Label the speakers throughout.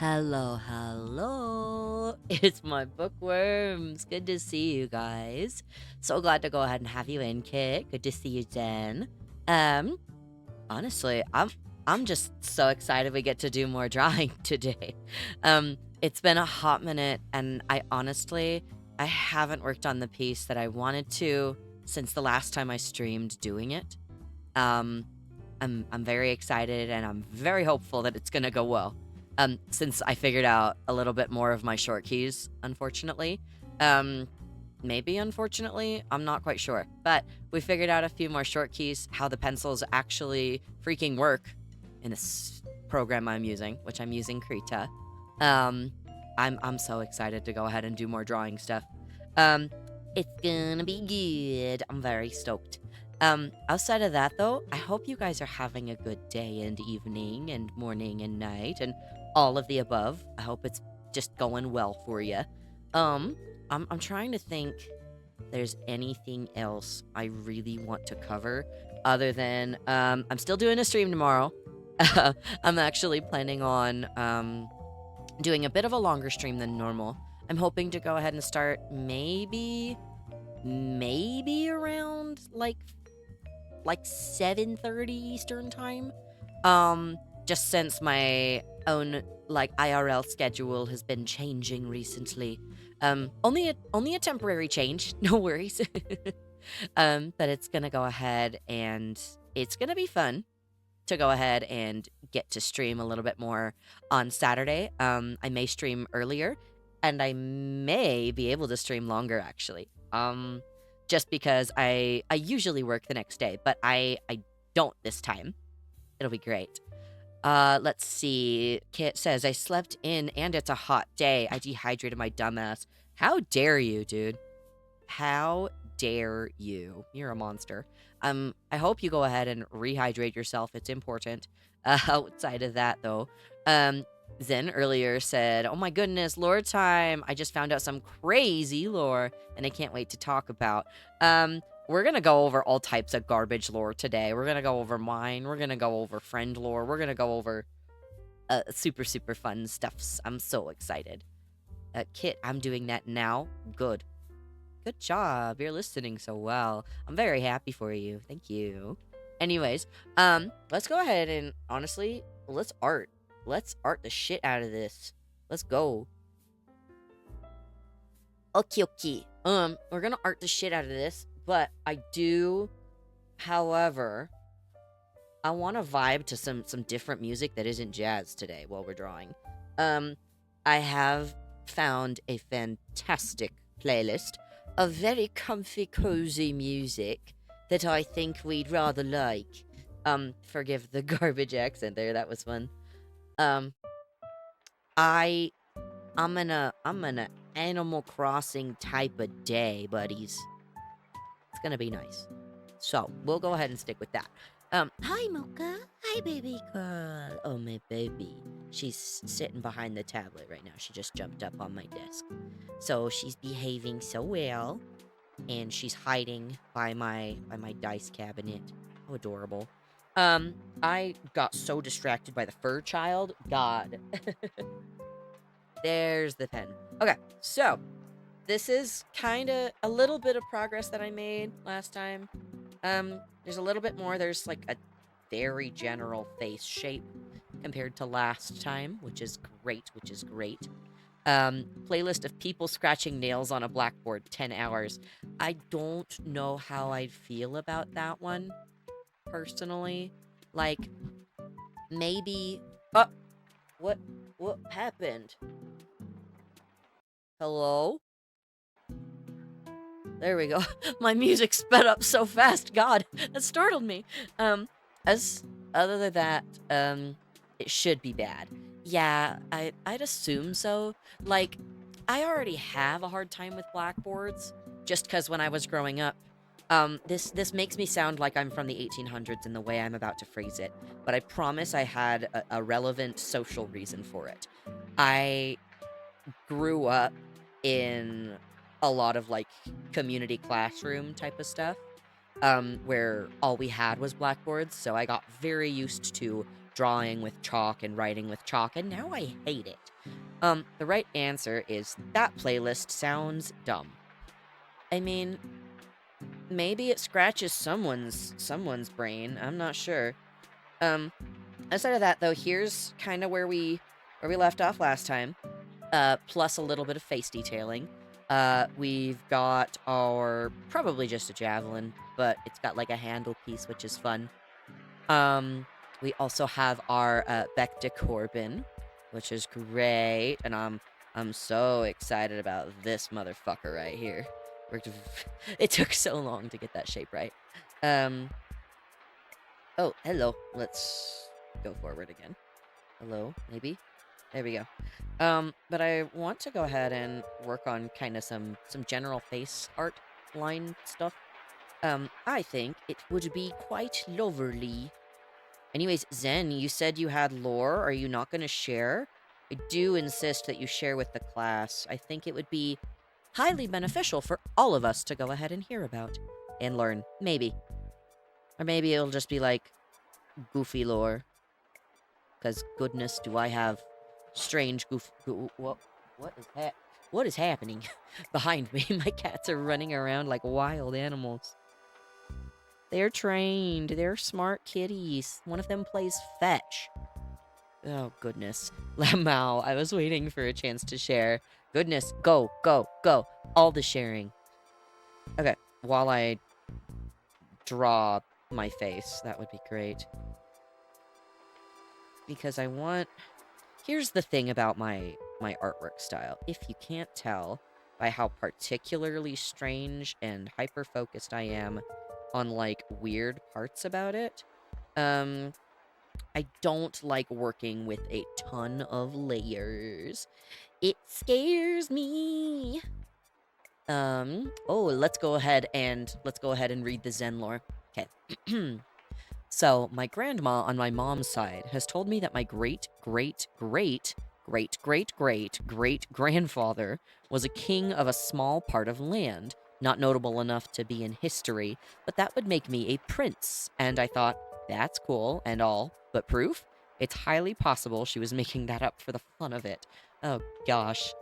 Speaker 1: Hello, hello. It's my bookworms. Good to see you guys. So glad to go ahead and have you in, Kit. Good to see you, Jen. Um, honestly, I'm just so excited we get to do more drawing today. It's been a hot minute and I haven't worked on the piece that I wanted to since the last time I streamed doing it. Um, I'm very excited and I'm very hopeful that it's gonna go well. Since I figured out a little bit more of my short keys, unfortunately. Um, maybe unfortunately, I'm not quite sure. But we figured out a few more short keys, how the pencils actually freaking work in this program I'm using, which I'm using Krita. Um, I'm so excited to go ahead and do more drawing stuff. Um, it's gonna be good. I'm very stoked. Outside of that though, I hope you guys are having a good day and evening and morning and night and all of the above. I hope it's just going well for you. Um, I'm trying to think if there's anything else I really want to cover other than I'm still doing a stream tomorrow. I'm actually planning on doing a bit of a longer stream than normal. I'm hoping to go ahead and start maybe around like 7:30 Eastern time. Just since my own like IRL schedule has been changing recently. Only a temporary change, no worries. But it's gonna go ahead and it's gonna be fun to go ahead and get to stream a little bit more on Saturday. I may stream earlier and I may be able to stream longer actually. just because I usually work the next day, but I don't this time. It'll be great. Let's see. Kit says, I slept in and it's a hot day. I dehydrated my dumbass. How dare you, dude? How dare you? You're a monster. I hope you go ahead and rehydrate yourself. It's important. Outside of that, though, Zen earlier said, oh my goodness, lore time. I just found out some crazy lore, and I can't wait to talk about. We're gonna go over all types of garbage lore today. We're gonna go over mine. We're gonna go over friend lore. We're gonna go over super, super fun stuffs. I'm so excited. Kit, I'm doing that now. Good. Good job. You're listening so well. I'm very happy for you. Thank you. Anyways, let's go ahead and honestly, let's art. Let's art the shit out of this. Let's go. Okay, okay. We're gonna art the shit out of this, but I do, however, I want to vibe to some different music that isn't jazz today while we're drawing. I have found a fantastic playlist of very comfy, cozy music that I think we'd rather like. Forgive the garbage accent there. That was fun. I'm an Animal Crossing type of day, buddies. It's gonna be nice. So we'll go ahead and stick with that. Hi Mocha. Hi baby girl. Oh my baby. She's sitting behind the tablet right now. She just jumped up on my desk. So she's behaving so well. And she's hiding by my dice cabinet. How adorable. I got so distracted by the fur child. God. There's the pen. Okay, so this is kind of a little bit of progress that I made last time. There's a little bit more. There's like a very general face shape compared to last time, which is great, playlist of people scratching nails on a blackboard, 10 hours. I don't know how I'd feel about that one, personally. Like, maybe... Oh! What happened? Hello? There we go. My music sped up so fast. God, that startled me. As other than that, it should be bad. Yeah, I'd assume so. Like, I already have a hard time with blackboards, just because when I was growing up, this makes me sound like I'm from the 1800s in the way I'm about to phrase it, but I promise I had a relevant social reason for it. I grew up in a lot of, like, community classroom type of stuff, where all we had was blackboards, so I got very used to drawing with chalk and writing with chalk, and now I hate it. The right answer is that playlist sounds dumb. I mean, maybe it scratches someone's brain, I'm not sure. Outside of that, though, here's kind of where we left off last time, plus a little bit of face detailing. We've got our, probably just a javelin, but it's got like a handle piece, which is fun. We also have our, Becta Corbin, which is great, and I'm so excited about this motherfucker right here. It took so long to get that shape right. Oh, hello. Let's go forward again. Hello, maybe? There we go. But I want to go ahead and work on kind of some general face art line stuff. I think it would be quite lovely. Anyways, Zen, you said you had lore. Are you not going to share? I do insist that you share with the class. I think it would be highly beneficial for all of us to go ahead and hear about and learn. Maybe. Or maybe it'll just be like goofy lore. Because goodness, do I have strange what is happening behind me? My cats are running around like wild animals. They're trained. They're smart kitties. One of them plays fetch. Oh, goodness. Lamau, I was waiting for a chance to share. Goodness, go, go, go. All the sharing. Okay, while I draw my face, that would be great. Because I want... Here's the thing about my artwork style. If you can't tell, by how particularly strange and hyper-focused I am on, like, weird parts about it. I don't like working with a ton of layers. It scares me. Oh, let's go ahead and read the Zen lore. Okay. So, my grandma on my mom's side has told me that my great grandfather was a king of a small part of land, not notable enough to be in history, but that would make me a prince. And I thought, that's cool and all, but proof? It's highly possible she was making that up for the fun of it. Oh gosh.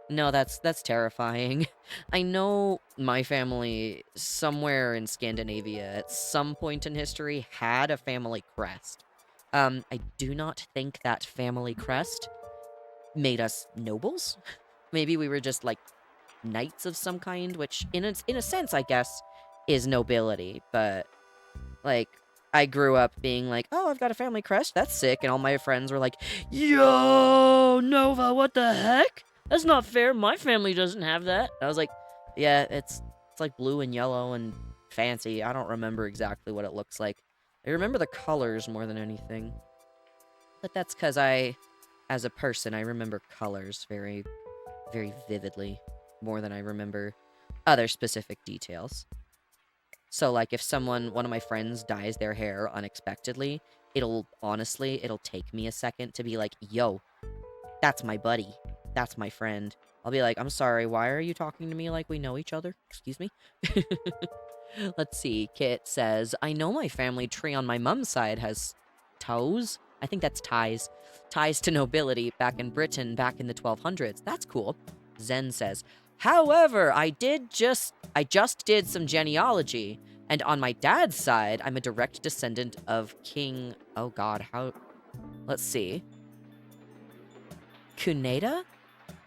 Speaker 1: No, that's terrifying. I know my family somewhere in Scandinavia at some point in history had a family crest. I do not think that family crest made us nobles. Maybe we were just like knights of some kind, which in a sense, I guess, is nobility, but like, I grew up being like, oh, I've got a family crest, that's sick, and all my friends were like, yo, Nova, what the heck? That's not fair, my family doesn't have that. I was like, yeah, it's like blue and yellow and fancy. I don't remember exactly what it looks like. I remember the colors more than anything. But that's because as a person, I remember colors very, very vividly, more than I remember other specific details. So, like, if one of my friends dyes their hair unexpectedly, it'll take me a second to be like, yo, that's my buddy. That's my friend. I'll be like, I'm sorry, why are you talking to me like we know each other? Excuse me? Let's see. Kit says, I know my family tree on my mom's side has toes. I think that's ties. Ties to nobility back in Britain back in the 1200s. That's cool. Zen says, however, I just did some genealogy, and on my dad's side, I'm a direct descendant of King, oh god, let's see. Cuneda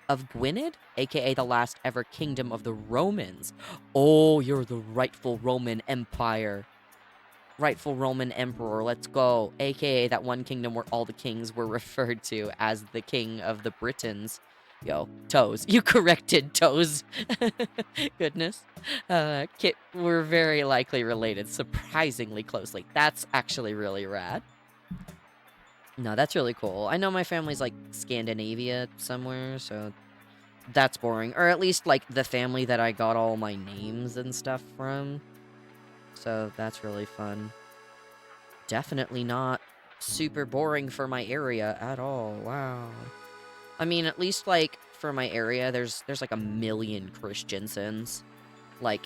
Speaker 1: of Gwynedd, aka the last ever kingdom of the Romans. Oh, you're the rightful Roman Empire. Rightful Roman Emperor, let's go. Aka that one kingdom where all the kings were referred to as the king of the Britons. Yo, toes. You corrected toes. Goodness. Kit, we're very likely related, surprisingly closely. That's actually really rad. No, that's really cool. I know my family's, like, Scandinavia somewhere, so that's boring. Or at least, like, the family that I got all my names and stuff from. So that's really fun. Definitely not super boring for my area at all. Wow. I mean, at least, like, for my area, there's like a million Christiansons. Like,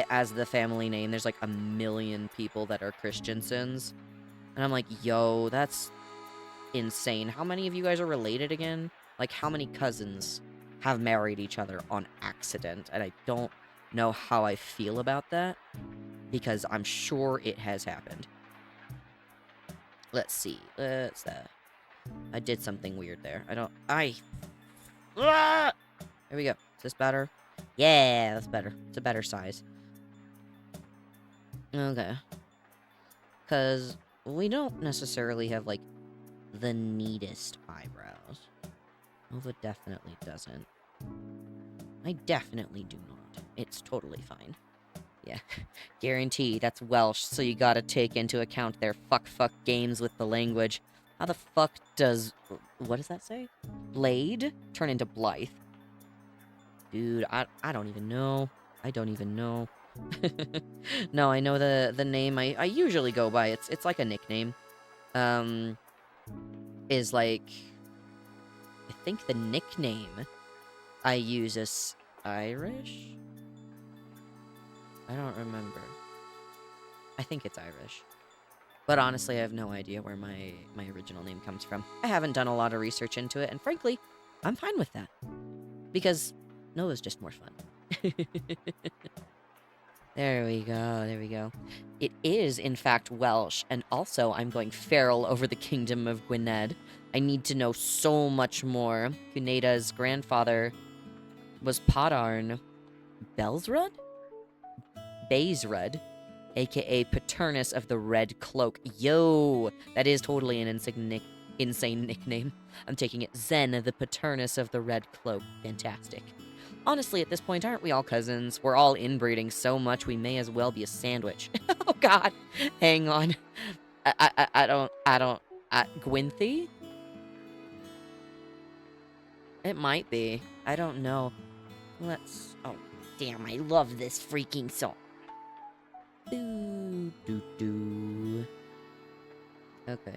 Speaker 1: as the family name, there's like a million people that are Christiansons. And I'm like, yo, that's insane. How many of you guys are related again? Like, how many cousins have married each other on accident? And I don't know how I feel about that, because I'm sure it has happened. Let's see. I did something weird there. Ah! There we go. Is this better? Yeah, that's better. It's a better size. Okay. Because we don't necessarily have, like, the neatest eyebrows. Nova definitely doesn't. I definitely do not. It's totally fine. Yeah. Guarantee that's Welsh, so you gotta take into account their fuck games with the language. How the fuck does... what does that say? Blade turn into Blythe? Dude, I don't even know. I don't even know. No, I know the name I usually go by. It's like a nickname. Is like... I think the nickname I use is Irish? I don't remember. I think it's Irish. But honestly, I have no idea where my original name comes from. I haven't done a lot of research into it, and frankly, I'm fine with that. Because Nova's just more fun. There we go. It is, in fact, Welsh, and also I'm going feral over the kingdom of Gwynedd. I need to know so much more. Cuneda's grandfather was Padarn Belsrud? Baysrud, aka Paternus of the Red Cloak. Yo, that is totally an insane nickname. I'm taking it. Zen, the Paternus of the Red Cloak. Fantastic. Honestly, at this point, aren't we all cousins? We're all inbreeding so much we may as well be a sandwich. Oh God, hang on. Gwynthi? It might be. I don't know. Oh, damn, I love this freaking song. Doo, doo, doo. Okay.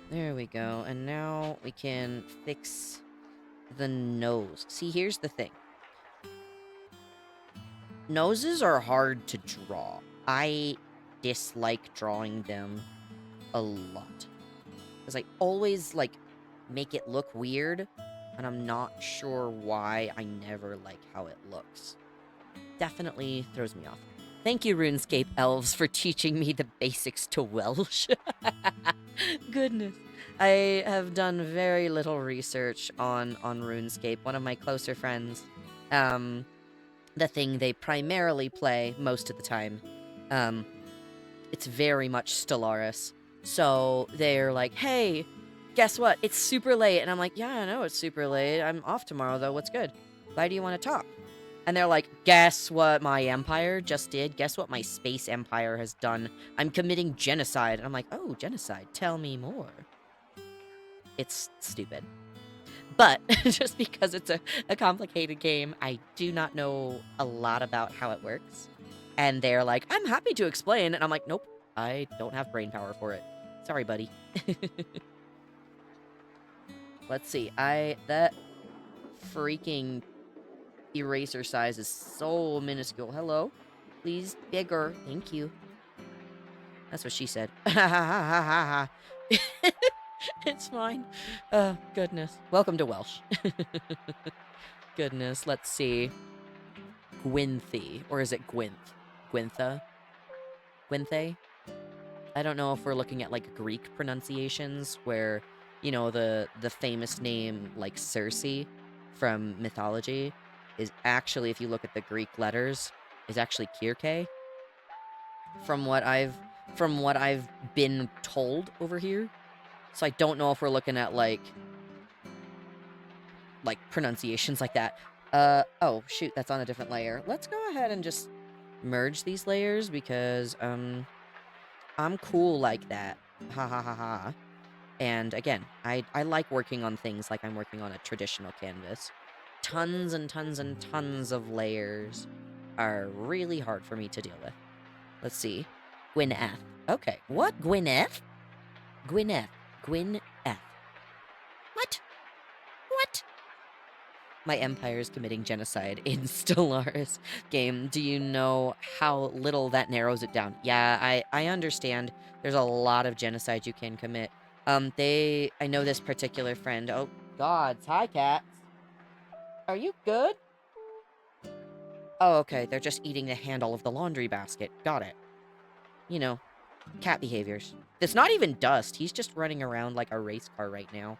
Speaker 1: There we go. And now we can fix the nose. See, here's the thing. Noses are hard to draw. I dislike drawing them a lot. Because I always, like, make it look weird. And I'm not sure why. I never like how it looks. Definitely throws me off. Thank you, RuneScape elves, for teaching me the basics to Welsh. Goodness. I have done very little research on RuneScape. One of my closer friends, the thing they primarily play most of the time, it's very much Stellaris. So they're like, hey, guess what? It's super late. And I'm like, yeah, I know it's super late. I'm off tomorrow, though. What's good? Why do you want to talk? And they're like, guess what my empire just did? Guess what my space empire has done? I'm committing genocide. And I'm like, oh, genocide. Tell me more. It's stupid. But just because it's a complicated game, I do not know a lot about how it works. And they're like, I'm happy to explain. And I'm like, nope, I don't have brain power for it. Sorry, buddy. Let's see. That freaking eraser size is so minuscule. Hello? Please, bigger. Thank you. That's what she said. It's fine. Oh, goodness. Welcome to Welsh. Goodness. Let's see. Gwynthi. Or is it Gwynth? Gwintha? Gwynthé? I don't know if we're looking at, like, Greek pronunciations where, you know, the famous name, like, Circe from mythology is actually, if you look at the Greek letters, is actually Kirke. From what I've been told over here. So I don't know if we're looking at, like pronunciations like that. Oh, shoot, that's on a different layer. Let's go ahead and just merge these layers because, I'm cool like that. Ha ha ha ha. And again, I like working on things like I'm working on a traditional canvas. Tons and tons and tons of layers are really hard for me to deal with. Let's see. Gwyneth. Okay, what? Gwyneth? Gwyneth. Gwyneth. What? What? My empire is committing genocide in Stellaris game. Do you know how little that narrows it down? Yeah, I understand. There's a lot of genocide you can commit. I know this particular friend. Oh, gods. Hi, cats. Are you good? Oh, okay. They're just eating the handle of the laundry basket. Got it. You know, cat behaviors. It's not even dust. He's just running around like a race car right now.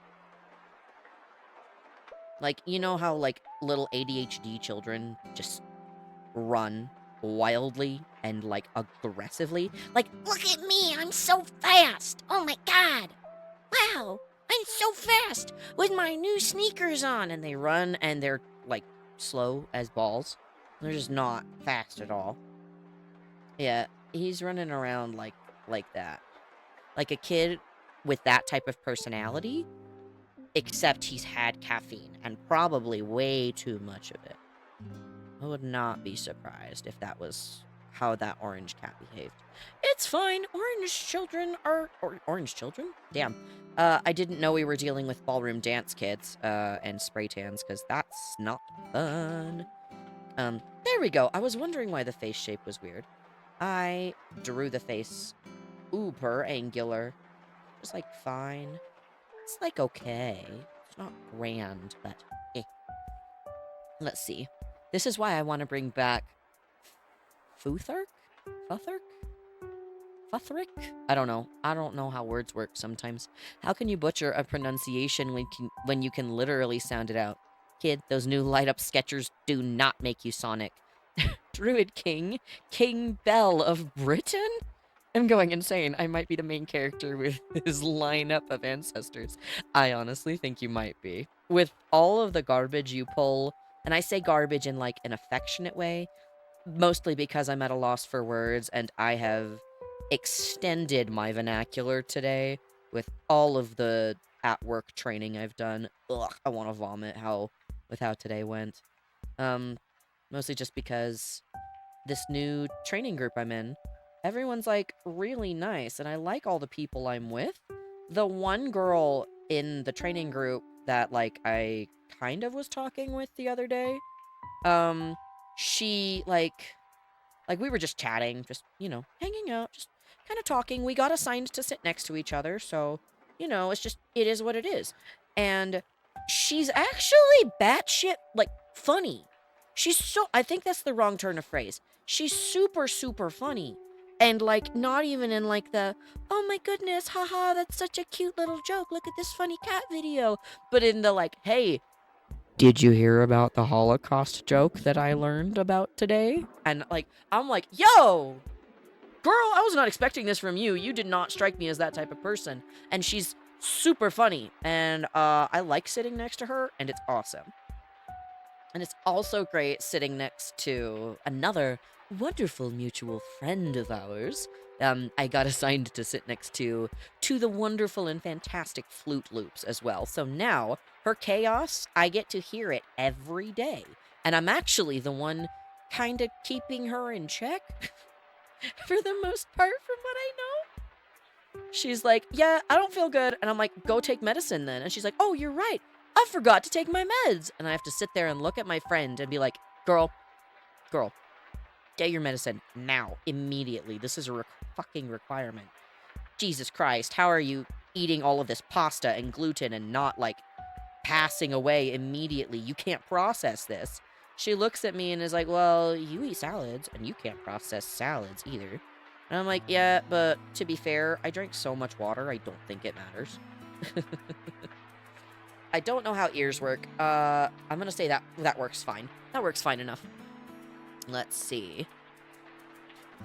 Speaker 1: Like, you know how, like, little ADHD children just run wildly and, like, aggressively? Like, look at me, I'm so fast! Oh my god! Wow, I'm so fast with my new sneakers on! And they run and they're, like, slow as balls. They're just not fast at all. Yeah, he's running around like that. Like a kid with that type of personality, except he's had caffeine, and probably way too much of it. I would not be surprised if that was how that orange cat behaved. It's fine. Orange children are... orange children? Damn. I didn't know we were dealing with ballroom dance kids, and spray tans, because that's not fun. There we go. I was wondering why the face shape was weird. I drew the face uber angular. Just, like, fine. It's, like, okay. It's not grand, but eh. Let's see. This is why I want to bring back Futhric? Futhric? I don't know. I don't know how words work sometimes. How can you butcher a pronunciation when you can literally sound it out? Kid, those new light-up Skechers do not make you Sonic. Druid King? King Bell of Britain? I'm going insane. I might be the main character with his lineup of ancestors. I honestly think you might be. With all of the garbage you pull And I say garbage in like an affectionate way, mostly because I'm at a loss for words and I have extended my vernacular today with all of the at work training I've done. Ugh, I want to vomit with how today went. Um, Mostly just because this new training group I'm in, everyone's like really nice and I like all the people I'm with. The one girl in the training group that like I kind of was talking with the other day, um, she like we were just chatting, just, hanging out, just kind of talking. We got assigned to sit next to each other, so, it is what it is. And she's actually batshit, like, funny. I think that's the wrong turn of phrase. She's super, super funny. And, like, not even in, like, oh my goodness, haha, that's such a cute little joke. Look at this funny cat video. But in the, like, hey, did you hear about the Holocaust joke that I learned about today? And like, I'm like, yo, girl, I was not expecting this from you. You did not strike me as that type of person. And she's super funny. And I like sitting next to her, and it's awesome. And it's also great sitting next to another wonderful mutual friend of ours. I got assigned to sit next to the wonderful and fantastic Flute Loops as well. So now, her chaos, I get to hear it every day. And I'm actually the one kind of keeping her in check for the most part, from what I know. She's like, yeah, I don't feel good. And I'm like, go take medicine then. And she's like, oh, you're right. I forgot to take my meds. And I have to sit there and look at my friend and be like, girl, get your medicine now, immediately. This is a fucking requirement. Jesus Christ, how are you eating all of this pasta and gluten and not, like, passing away immediately? You can't process this. She looks at me and is like, well, you eat salads, and you can't process salads either. And I'm like, yeah, but to be fair, I drank so much water, I don't think it matters. I don't know how ears work. I'm gonna say that works fine. That works fine enough. Let's see.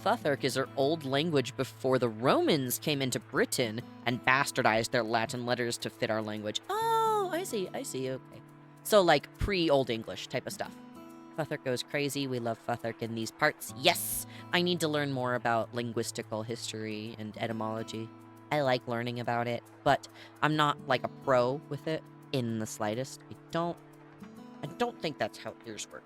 Speaker 1: Futhurk is our old language before the Romans came into Britain and bastardized their Latin letters to fit our language. Oh, I see, okay. So, like, pre-Old English type of stuff. Futhurk goes crazy. We love Futhurk in these parts. Yes! I need to learn more about linguistical history and etymology. I like learning about it, but I'm not, like, a pro with it in the slightest. I don't think that's how ears work.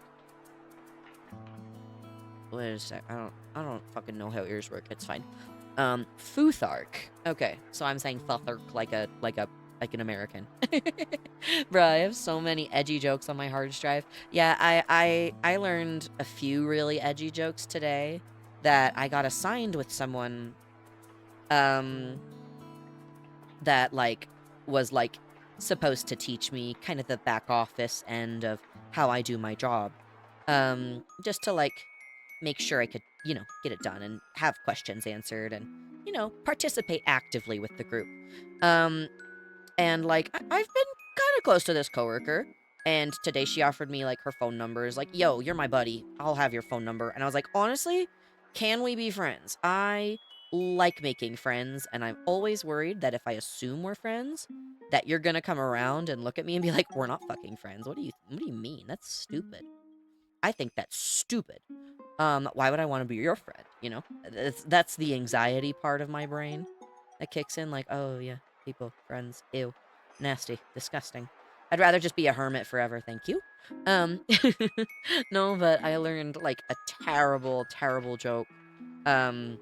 Speaker 1: Wait a sec. I don't fucking know how ears work. It's fine. Futhark. Okay, so I'm saying Futhark like an American. Bruh, I have so many edgy jokes on my hard drive. Yeah, I learned a few really edgy jokes today that I got assigned with someone that like was like supposed to teach me kind of the back office end of how I do my job. Just to like make sure I could, get it done and have questions answered and, participate actively with the group. And like, I've been kind of close to this coworker, and today she offered me like her phone numbers, like, yo, you're my buddy, I'll have your phone number. And I was like, honestly, can we be friends? I like making friends, and I'm always worried that if I assume we're friends, that you're gonna come around and look at me and be like, we're not fucking friends. What do you mean? That's stupid. I think that's stupid. Why would I want to be your friend? That's the anxiety part of my brain that kicks in. Like, oh yeah, people, friends, ew, nasty, disgusting. I'd rather just be a hermit forever, thank you. No, but I learned like a terrible, terrible joke. God,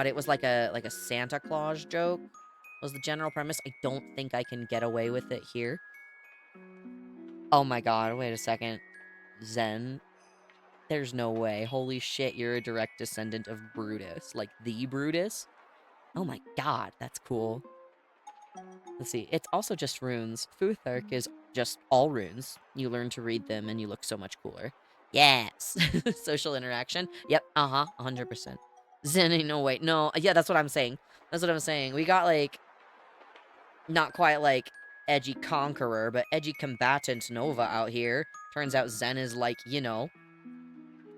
Speaker 1: it was like a Santa Claus joke. Was the general premise. I don't think I can get away with it here. Oh my god, wait a second. Zen, there's no way. Holy shit, you're a direct descendant of Brutus. Like, the Brutus? Oh my god, that's cool. Let's see. It's also just runes. Futhark is just all runes. You learn to read them, and you look so much cooler. Yes! Social interaction. Yep, 100%. Zen, no, wait. No, yeah, that's what I'm saying. That's what I'm saying. We got, like, not quite, like, edgy conqueror, but edgy combatant Nova out here. Turns out Zen is, like,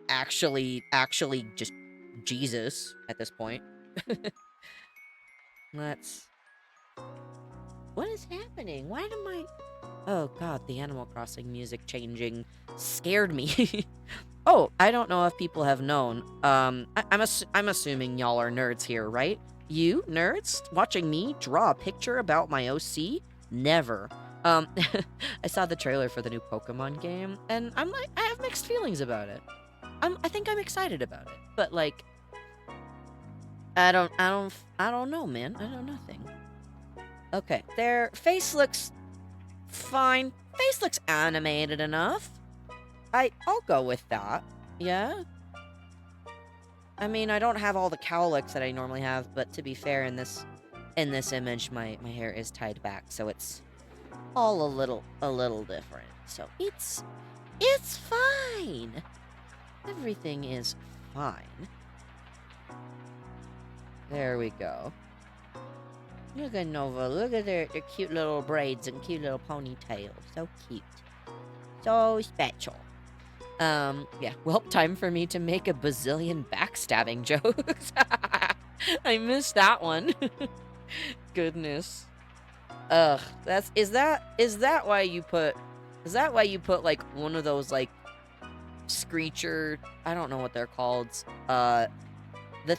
Speaker 1: actually just Jesus at this point. Let's... What is happening? Why am I... Oh god, the Animal Crossing music changing scared me. Oh, I don't know if people have known. I'm assuming y'all are nerds here, right? You nerds watching me draw a picture about my OC? Never. Um, I saw the trailer for the new Pokemon game, and I'm like, I have mixed feelings about it. I think I'm excited about it, but like, I don't know, man. I know nothing. Okay, their face looks fine. Face looks animated enough. I'll go with that. Yeah. I mean, I don't have all the cowlicks that I normally have, but to be fair, in this image, my hair is tied back, so it's all a little different. So it's fine. Everything is fine. There we go. Look at Nova. Look at their cute little braids and cute little ponytails. So cute. So special. Yeah. Well, time for me to make a bazillion backstabbing jokes. I missed that one. Goodness. Ugh. Is that why you put like one of those like screecher, I don't know what they're called. The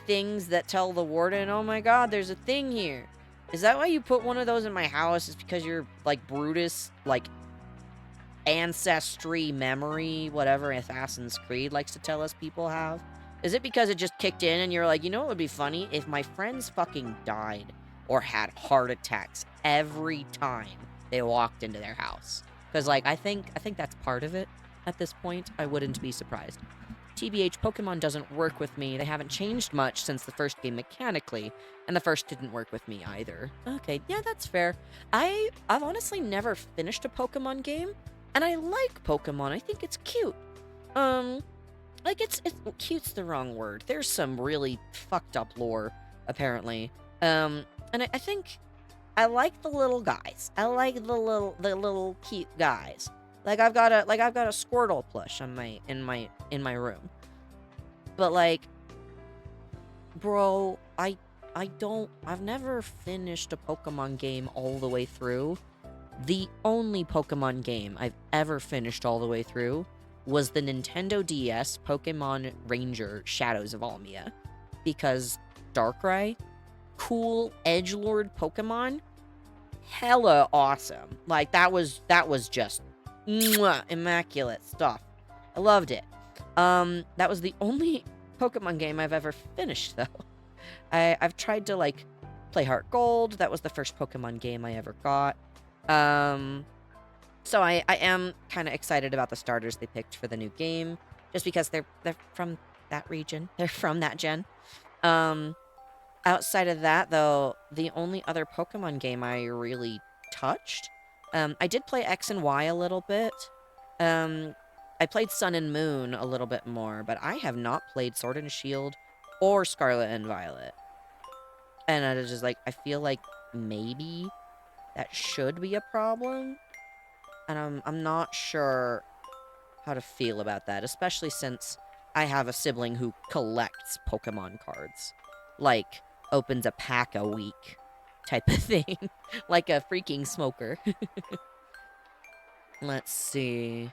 Speaker 1: things that tell the warden, "Oh my god, there's a thing here." Is that why you put one of those in my house? Is because you're like Brutus, like ancestry memory, whatever Assassin's Creed likes to tell us people have? Is it because it just kicked in and you're like, you know what would be funny? If my friends fucking died or had heart attacks every time they walked into their house. Because, like, I think that's part of it at this point. I wouldn't be surprised. TBH, Pokemon doesn't work with me. They haven't changed much since the first game mechanically, and the first didn't work with me either. Okay, yeah, that's fair. I've honestly never finished a Pokemon game, and I like Pokemon. I think it's cute. Like it's cute's the wrong word. There's some really fucked up lore, apparently. And I think I like the little guys. I like the little cute guys. Like I've got a Squirtle plush on in my room. But like, bro, I've never finished a Pokemon game all the way through. The only Pokemon game I've ever finished all the way through was the Nintendo DS Pokemon Ranger Shadows of Almia. Because Darkrai, cool edgelord Pokemon, hella awesome. Like that was just mwah, immaculate stuff. I loved it. That was the only Pokemon game I've ever finished though. I've tried to like play Heart Gold. That was the first Pokemon game I ever got. So I am kind of excited about the starters they picked for the new game, just because they're from that region. They're from that gen. Outside of that, though, the only other Pokemon game I really touched, I did play X and Y a little bit. I played Sun and Moon a little bit more, but I have not played Sword and Shield or Scarlet and Violet. And I just like, I feel like maybe that should be a problem. And I'm not sure how to feel about that, especially since I have a sibling who collects Pokemon cards. Like, opens a pack a week type of thing. Like a freaking smoker. Let's see.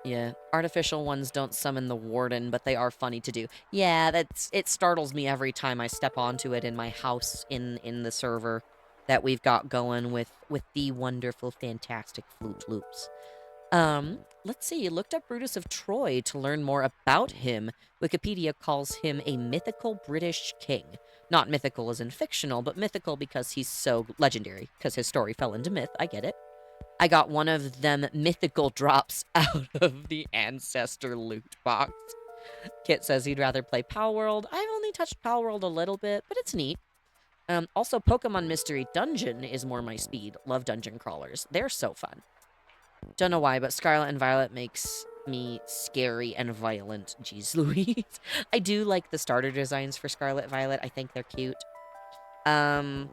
Speaker 1: Yeah, artificial ones don't summon the warden, but they are funny to do. Yeah, it startles me every time I step onto it in my house in the server that we've got going with the wonderful, fantastic Flute Loops. Let's see. Looked up Brutus of Troy to learn more about him. Wikipedia calls him a mythical British king. Not mythical as in fictional, but mythical because he's so legendary, because his story fell into myth. I get it. I got one of them mythical drops out of the Ancestor loot box. Kit says he'd rather play Pal World. I've only touched Pal World a little bit, but it's neat. Also, Pokemon Mystery Dungeon is more my speed. Love dungeon crawlers. They're so fun. Don't know why, but Scarlet and Violet makes me scary and violent. Jeez Louise. I do like the starter designs for Scarlet Violet. I think they're cute. I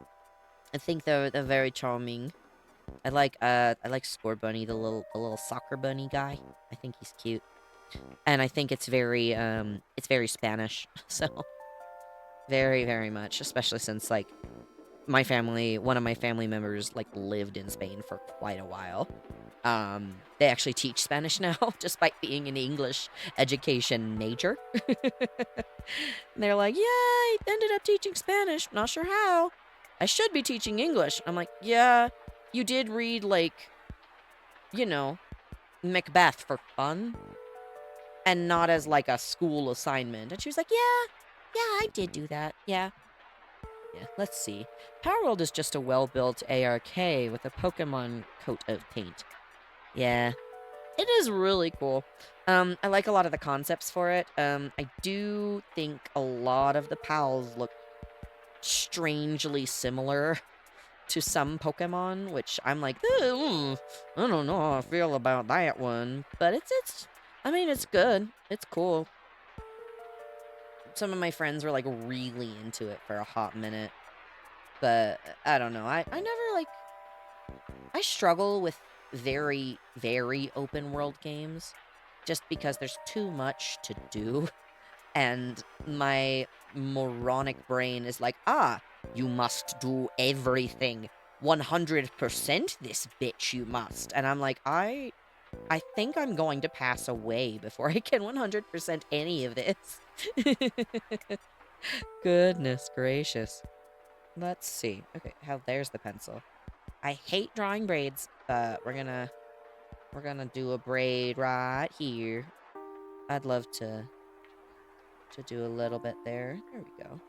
Speaker 1: think they're very charming. I like Score Bunny, the little soccer bunny guy. I think he's cute. And I think it's very Spanish. So very, very much, especially since like one of my family members, like, lived in Spain for quite a while. They actually teach Spanish now, despite being an English education major. They're like, yeah, I ended up teaching Spanish. Not sure how. I should be teaching English. I'm like, yeah, you did read, like, you know, Macbeth for fun and not as, like, a school assignment. And she was like, yeah, I did do that. Yeah. Yeah, let's see. Power World is just a well-built ARK with a Pokemon coat of paint. Yeah, it is really cool. I like a lot of the concepts for it. I do think a lot of the pals look strangely similar to some Pokemon, which I'm like, I don't know how I feel about that one. But I mean, it's good. It's cool. Some of my friends were like really into it for a hot minute. But I don't know. I never like, I struggle with very, very open world games just because there's too much to do. And my moronic brain is like, you must do everything. 100% this bitch you must. And I'm like, I think I'm going to pass away before I can 100% any of this. Goodness gracious. Let's see. Okay, there's the pencil. I hate drawing braids, but we're gonna do a braid right here. I'd love to do a little bit there. There we go.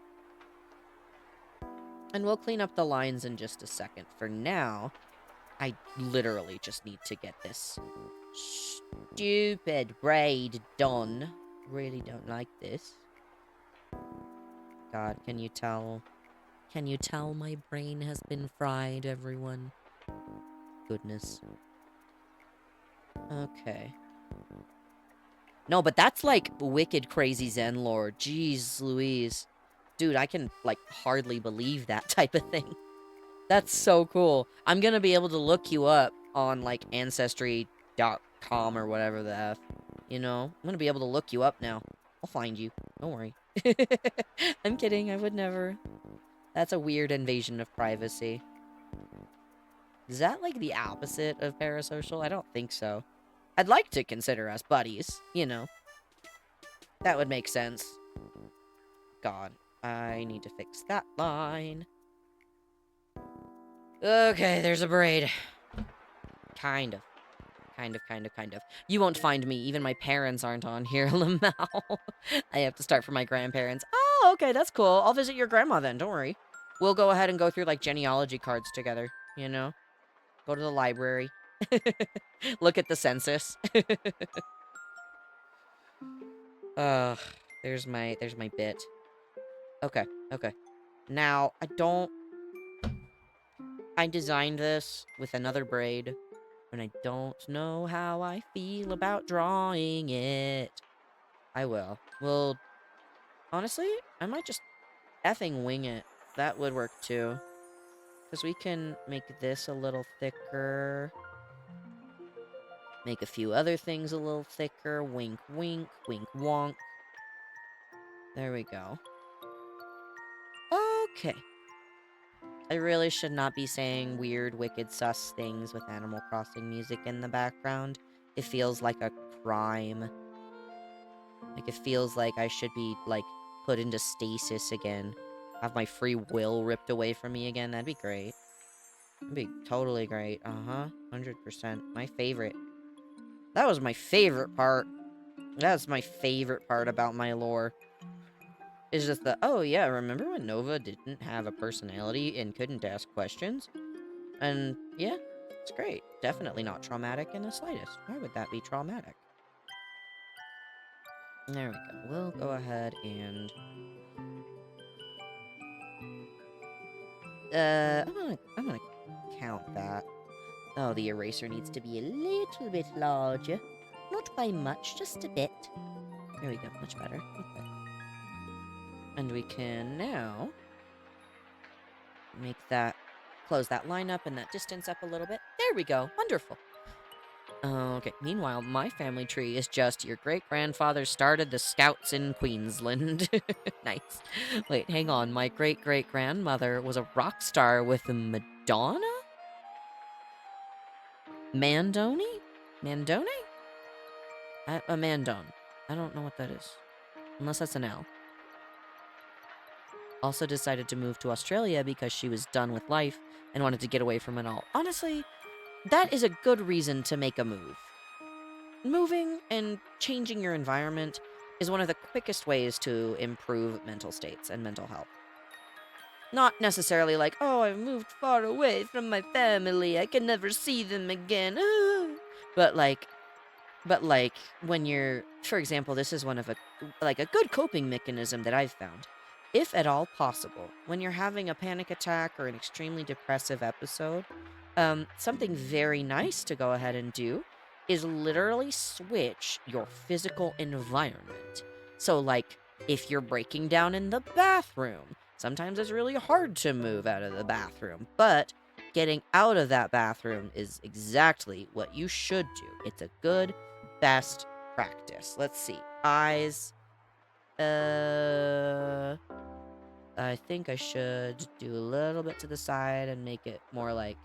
Speaker 1: And we'll clean up the lines in just a second. For now, I literally just need to get this stupid braid done. Really don't like this. God, can you tell? Can you tell my brain has been fried, everyone? Goodness. Okay. No, but that's like wicked crazy Zen lore. Jeez Louise. Dude, I can, like, hardly believe that type of thing. That's so cool. I'm gonna be able to look you up on, like, Ancestry.com or whatever the F. You know? I'm gonna be able to look you up now. I'll find you. Don't worry. I'm kidding. I would never. That's a weird invasion of privacy. Is that, like, the opposite of parasocial? I don't think so. I'd like to consider us buddies, you know. That would make sense. God, I need to fix that line. Okay, there's a braid. Kind of. You won't find me. Even my parents aren't on here, Lamau. I have to start from my grandparents. Oh, okay, that's cool. I'll visit your grandma then, don't worry. We'll go ahead and go through, like, genealogy cards together, you know? Go to the library. Look at the census. Ugh, there's my bit. Okay. Now, I designed this with another braid, and I don't know how I feel about drawing it. I will. Well, honestly, I might just effing wing it. That would work too. Because we can make this a little thicker. Make a few other things a little thicker. Wink, wink, wink, wonk. There we go. Okay. I really should not be saying weird, wicked, sus things with Animal Crossing music in the background. It feels like a crime. Like, it feels like I should be, like, put into stasis again. Have my free will ripped away from me again. That'd be great. That'd be totally great. 100%. My favorite. That was my favorite part. That's my favorite part about my lore. It's just that, oh yeah, remember when Nova didn't have a personality and couldn't ask questions? And yeah, it's great. Definitely not traumatic in the slightest. Why would that be traumatic? There we go. We'll go ahead and I'm gonna count that. Oh, the eraser needs to be a little bit larger. Not by much, just a bit. There we go, much better. Okay. And we can now make that, close that line up and that distance up a little bit. There we go, wonderful. Okay, meanwhile, my family tree is just your great-grandfather started the Scouts in Queensland. Nice. Wait, hang on. My great-great-grandmother was a rock star with Madonna? Mandoni? Mandone? A Mandone. I don't know what that is. Unless that's an L. Also decided to move to Australia because she was done with life and wanted to get away from it all. Honestly, that is a good reason to make a move. Moving and changing your environment is one of the quickest ways to improve mental states and mental health. Not necessarily like, oh, I moved far away from my family, I can never see them again. But like, when you're, for example, this is one of a good coping mechanism that I've found. If at all possible, when you're having a panic attack or an extremely depressive episode, something very nice to go ahead and do is literally switch your physical environment. So, like, if you're breaking down in the bathroom, sometimes it's really hard to move out of the bathroom, but getting out of that bathroom is exactly what you should do. It's a good, best practice. Let's see. Eyes. I think I should do a little bit to the side and make it more like,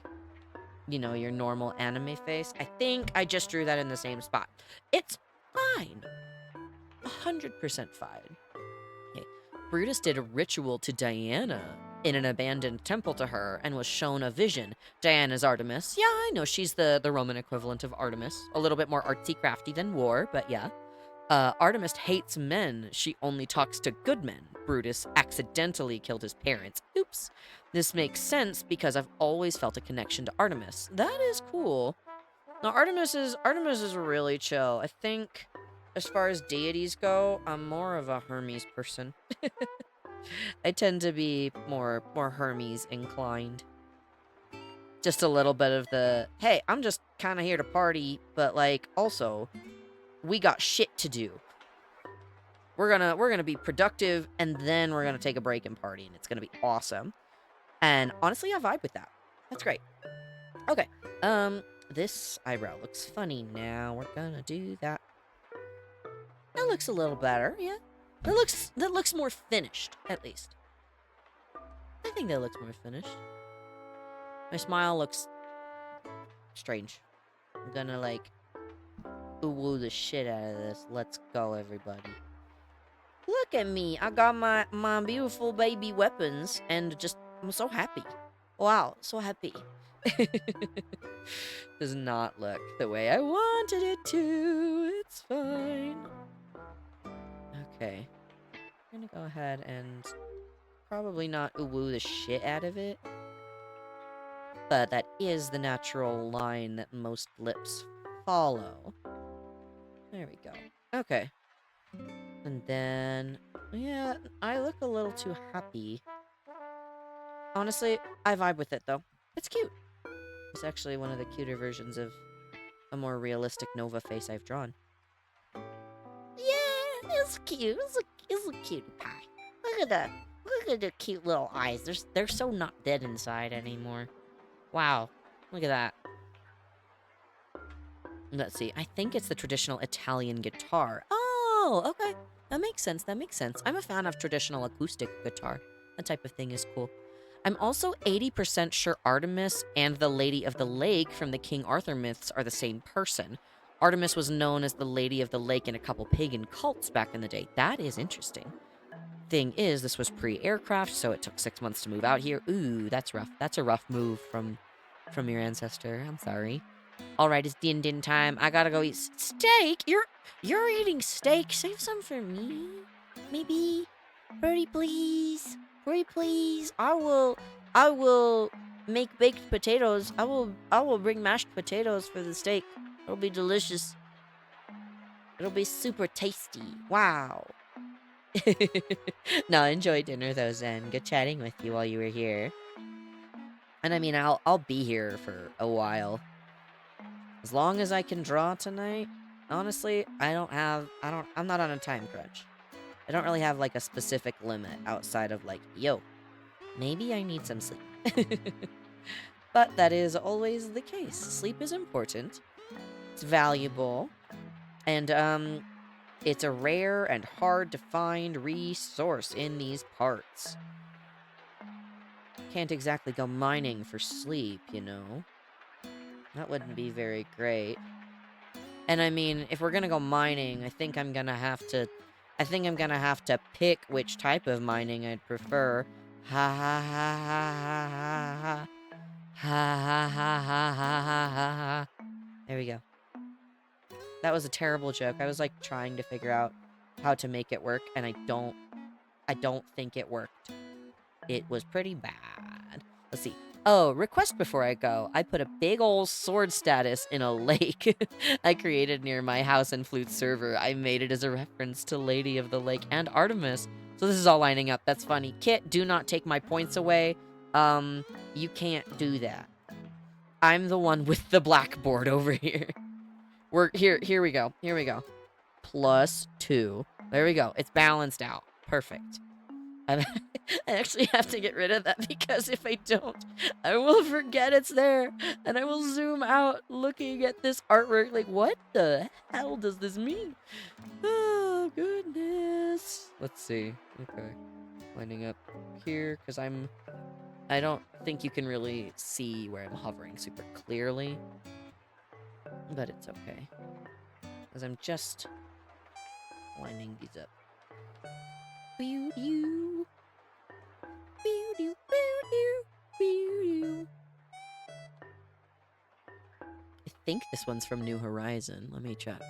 Speaker 1: you know, your normal anime face. I think I just drew that in the same spot. It's fine. 100% fine. Okay. Brutus did a ritual to Diana in an abandoned temple to her and was shown a vision. Diana's Artemis. Yeah, I know she's the Roman equivalent of Artemis. A little bit more artsy-crafty than war, but yeah. Artemis hates men. She only talks to good men. Brutus accidentally killed his parents. Oops. This makes sense because I've always felt a connection to Artemis. That is cool. Now, Artemis is really chill. I think, as far as deities go, I'm more of a Hermes person. I tend to be more Hermes inclined. Just a little bit of the, hey, I'm just kind of here to party, but like, also, we got shit to do. We're gonna be productive, and then we're gonna take a break and party, and it's gonna be awesome. And honestly, I vibe with that. That's great. Okay. This eyebrow looks funny now. We're gonna do that. That looks a little better, yeah. That looks more finished, at least. I think that looks more finished. My smile looks strange. I'm gonna like ooh the shit out of this. Let's go, everybody. Look at me. I got my beautiful baby weapons and just I'm so happy. Wow, so happy. Does not look the way I wanted it to. It's fine. Okay. I'm gonna go ahead and probably not ooh the shit out of it. But that is the natural line that most lips follow. There we go. Okay. And then, yeah, I look a little too happy. Honestly, I vibe with it, though. It's cute. It's actually one of the cuter versions of a more realistic Nova face I've drawn. Yeah, it's cute. It's a cute pie. Look at the cute little eyes. They're so not dead inside anymore. Wow, look at that. Let's see. I think it's the traditional Italian guitar. Oh, okay. That makes sense. That makes sense. I'm a fan of traditional acoustic guitar. That type of thing is cool. I'm also 80% sure Artemis and the Lady of the Lake from the King Arthur myths are the same person. Artemis was known as the Lady of the Lake in a couple pagan cults back in the day. That is interesting. Thing is, this was pre-aircraft, so it took 6 months to move out here. Ooh, that's rough. That's a rough move from your ancestor. I'm sorry. All right, it's din time. I gotta go eat steak. You're eating steak. Save some for me, maybe. Birdie, please. Birdie, please. I will make baked potatoes. I will bring mashed potatoes for the steak. It'll be delicious. It'll be super tasty. Wow. No, enjoy dinner though, Zen. Good chatting with you while you were here. And I mean, I'll be here for a while. As long as I can draw tonight, honestly, I'm not on a time crunch. I don't really have like a specific limit outside of like, yo, maybe I need some sleep. But that is always the case. Sleep is important. It's valuable. And, it's a rare and hard to find resource in these parts. Can't exactly go mining for sleep, you know? That wouldn't be very great. And I mean, if we're gonna go mining, I think I'm gonna have to pick which type of mining I'd prefer. Ha ha ha ha ha ha ha. Ha ha ha ha ha ha ha ha. There we go. That was a terrible joke. I was like trying to figure out how to make it work, and I don't think it worked. It was pretty bad. Let's see. Oh, request before I go. I put a big old sword status in a lake I created near my house and flute server. I made it as a reference to Lady of the Lake and Artemis. So this is all lining up. That's funny. Kit, do not take my points away. You can't do that. I'm the one with the blackboard over here. We're here we go. Here we go. +2. There we go. It's balanced out. Perfect. I actually have to get rid of that because if I don't, I will forget it's there. And I will zoom out looking at this artwork like, what the hell does this mean? Oh, goodness. Let's see. Okay. Lining up here because I don't think you can really see where I'm hovering super clearly. But it's okay. Because I'm just lining these up. I think this one's from New Horizon. Let me check.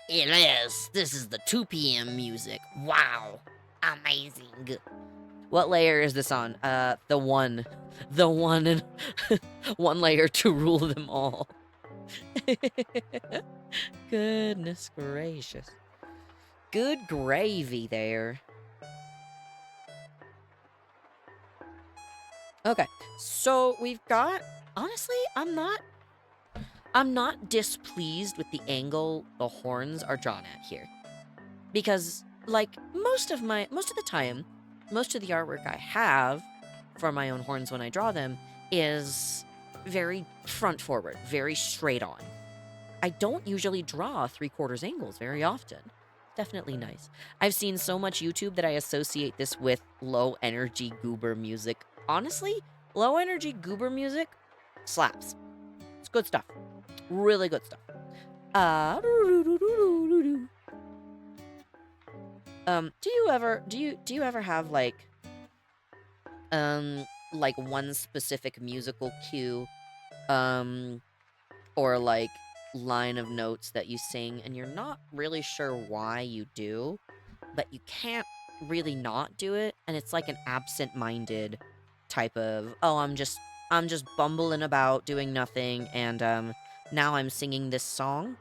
Speaker 1: It is. This is the 2 p.m. music. Wow. Amazing. What layer is this on? The one. The one and one layer to rule them all. Goodness gracious. Good gravy there. Okay, so we've got... Honestly, I'm not displeased with the angle the horns are drawn at here. Because, like, most of the time, most of the artwork I have for my own horns when I draw them is very front forward, very straight on. I don't usually draw 3/4 angles very often. Definitely nice. I've seen so much YouTube that I associate this with low energy goober music. Honestly, low energy goober music slaps. It's good stuff. Really good stuff. Do you ever have like one specific musical cue or like line of notes that you sing and you're not really sure why you do, but you can't really not do it, and it's like an absent-minded type of, oh, I'm just bumbling about doing nothing, and now I'm singing this song.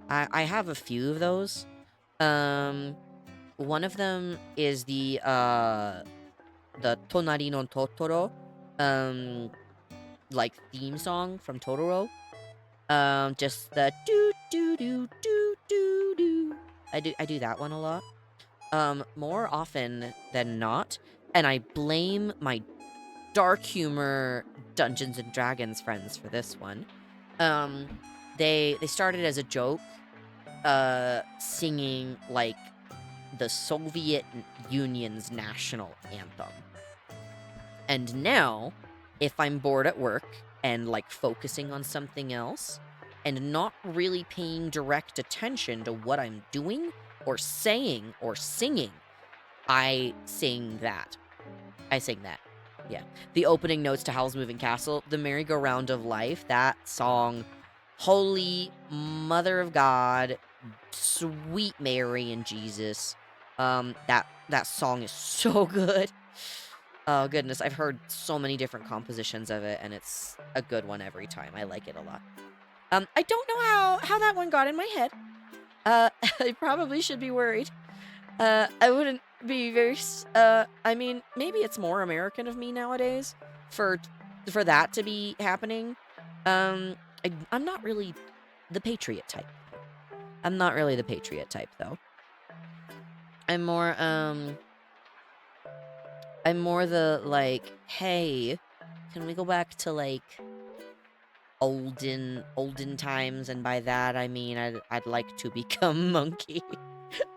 Speaker 1: I have a few of those. One of them is the Tonari no Totoro like theme song from Totoro. Just the do do do do do do. I do that one a lot. More often than not, and I blame my dark humor Dungeons and Dragons friends for this one. They started as a joke, singing like the Soviet Union's national anthem. And now, if I'm bored at work and like focusing on something else and not really paying direct attention to what I'm doing or saying or singing, I sing that. Yeah. The opening notes to Howl's Moving Castle, The Merry-Go-Round of Life, that song, Holy Mother of God, Sweet Mary and Jesus. That song is so good. Oh, goodness. I've heard so many different compositions of it, and it's a good one every time. I like it a lot. I don't know how that one got in my head. I probably should be worried. I wouldn't be very... I mean, maybe it's more American of me nowadays for that to be happening. I'm not really the patriot type. I'm not really the patriot type, though. I'm more the, like, hey, can we go back to, like, olden times, and by that I mean I'd like to become monkey.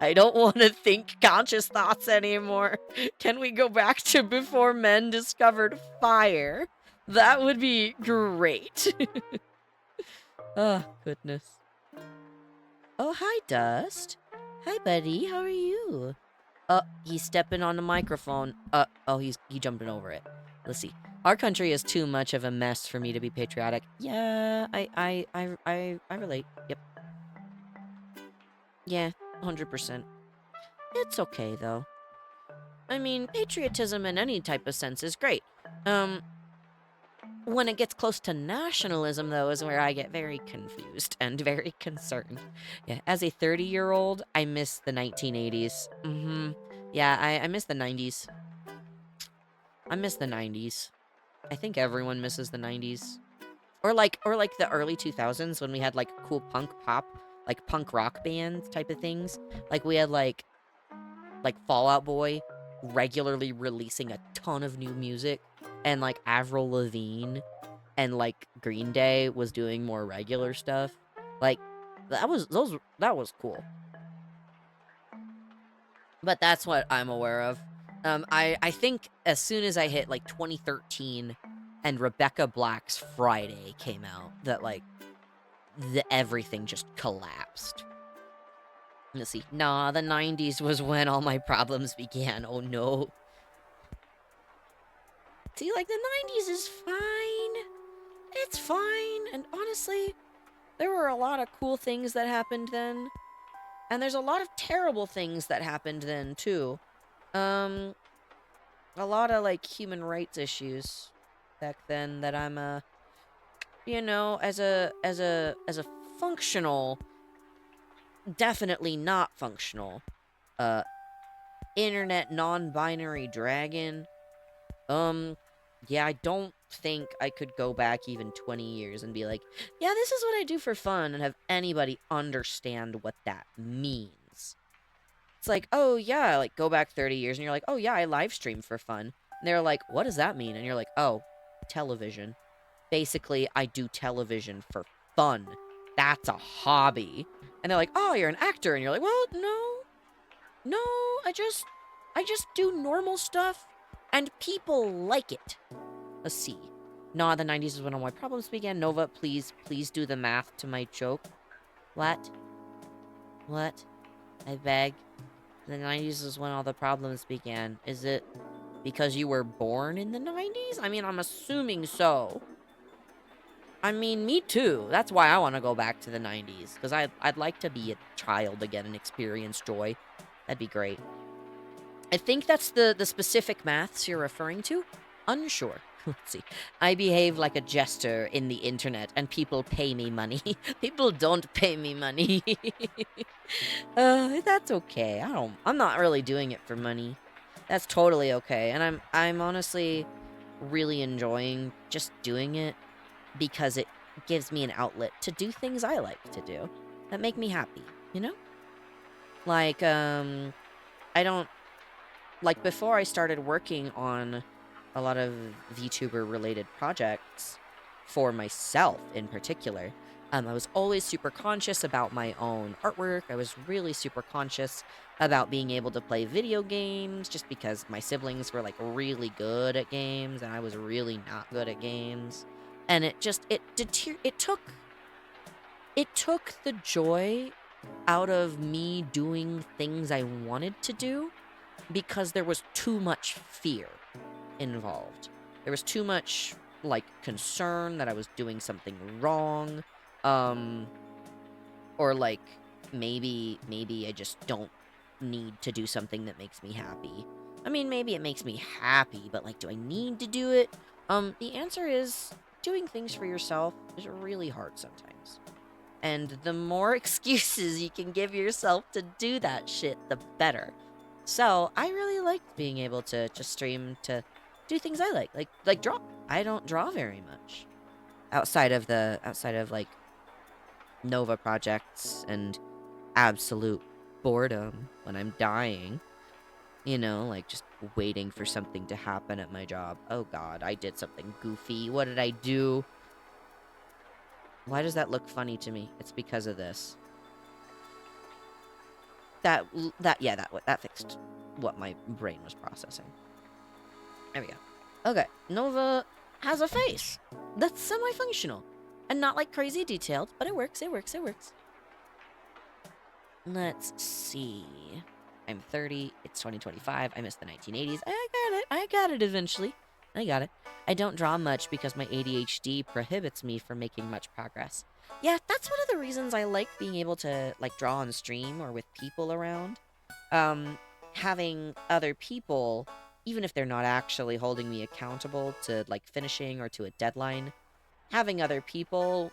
Speaker 1: I don't want to think conscious thoughts anymore. Can we go back to before men discovered fire? That would be great. Oh, goodness. Oh, hi, Dust. Hi, buddy. How are you? He's stepping on the microphone. Oh, he jumping over it. Let's see. Our country is too much of a mess for me to be patriotic. Yeah, I relate. Yep. Yeah, 100%. It's okay, though. I mean, patriotism in any type of sense is great. When it gets close to nationalism, though, is where I get very confused and very concerned. Yeah, as a 30-year-old, I miss the 1980s. Yeah, I miss the 90s. I miss the 90s. I think everyone misses the 90s. Or like the early 2000s when we had like cool punk pop, like punk rock bands type of things. Like we had like Fallout Boy regularly releasing a ton of new music, and like Avril Lavigne and like Green Day was doing more regular stuff. Like that was cool. But that's what I'm aware of. I think as soon as I hit like 2013 and Rebecca Black's Friday came out, that like everything just collapsed. Let's see. Nah, the 90s was when all my problems began. Oh no. See, like the 90s is fine. It's fine. And honestly, there were a lot of cool things that happened then. And there's a lot of terrible things that happened then too. Um a lot of like human rights issues back then that I'm as a functional, definitely not functional uh internet non-binary dragon. Yeah, I don't think I could go back even 20 years and be like, yeah, this is what I do for fun, and have anybody understand what that means. It's like, oh yeah, like go back 30 years and you're like, oh yeah, I live stream for fun. And they're like, what does that mean? And you're like, oh, television. Basically, I do television for fun. That's a hobby. And they're like, oh, you're an actor. And you're like, well, no, I just do normal stuff and people like it. Let's see. Nah, the 90s is when all my problems began. Nova, please do the math to my joke. What? I beg. The 90s is when all the problems began. Is it because you were born in the 90s? I mean, I'm assuming so. I mean, me too. That's why I want to go back to the 90s. Because I'd like to be a child again and experience joy. That'd be great. I think that's the specific maths you're referring to. Unsure. Let's see. I behave like a jester in the internet, and people pay me money. People don't pay me money. That's okay. I'm not really doing it for money. That's totally okay. And I'm honestly really enjoying just doing it because it gives me an outlet to do things I like to do that make me happy, you know? Like, I don't, like, before I started working on a lot of VTuber related projects for myself in particular, I was always super conscious about my own artwork. I was really super conscious about being able to play video games just because my siblings were like really good at games and I was really not good at games. And it took the joy out of me doing things I wanted to do because there was too much fear involved. There was too much like concern that I was doing something wrong, or like maybe I just don't need to do something that makes me happy. I mean, maybe it makes me happy, but like, do I need to do it? The answer is doing things for yourself is really hard sometimes. And the more excuses you can give yourself to do that shit, the better. So I really liked being able to just stream to do things I like draw. I don't draw very much outside of like Nova projects and absolute boredom when I'm dying. You know, like just waiting for something to happen at my job. Oh god, I did something goofy. What did I do? Why does that look funny to me? It's because of this. That fixed what my brain was processing. There we go. Okay, Nova has a face that's semi-functional. And not like crazy detailed, but it works, it works, it works. Let's see. I'm 30, it's 2025, I missed the 1980s. I got it eventually. I got it. I don't draw much because my ADHD prohibits me from making much progress. Yeah, that's one of the reasons I like being able to like draw on stream or with people around. Having other people, even if they're not actually holding me accountable to like finishing or to a deadline, having other people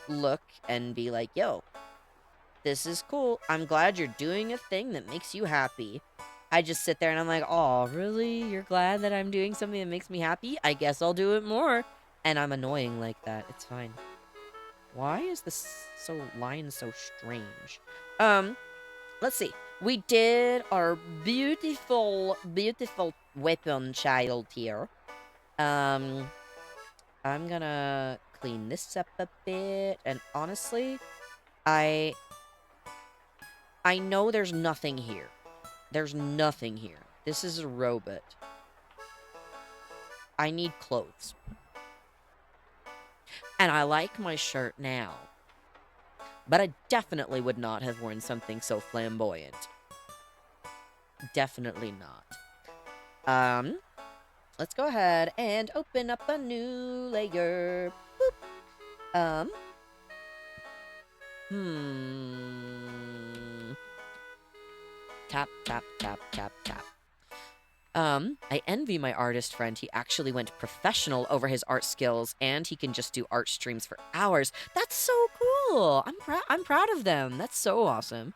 Speaker 1: look and be like, yo, this is cool. I'm glad you're doing a thing that makes you happy. I just sit there and I'm like, oh, really? You're glad that I'm doing something that makes me happy? I guess I'll do it more. And I'm annoying like that. It's fine. Why is this line so strange? Let's see. We did our beautiful, beautiful weapon child here. I'm gonna clean this up a bit. And honestly, I know there's nothing here. There's nothing here. This is a robot. I need clothes. And I like my shirt now. But I definitely would not have worn something so flamboyant. Definitely not. Let's go ahead and open up a new layer. Boop. Tap, tap, tap, tap, tap. I envy my artist friend. He actually went professional over his art skills, and he can just do art streams for hours. That's so cool. I'm proud of them. That's so awesome.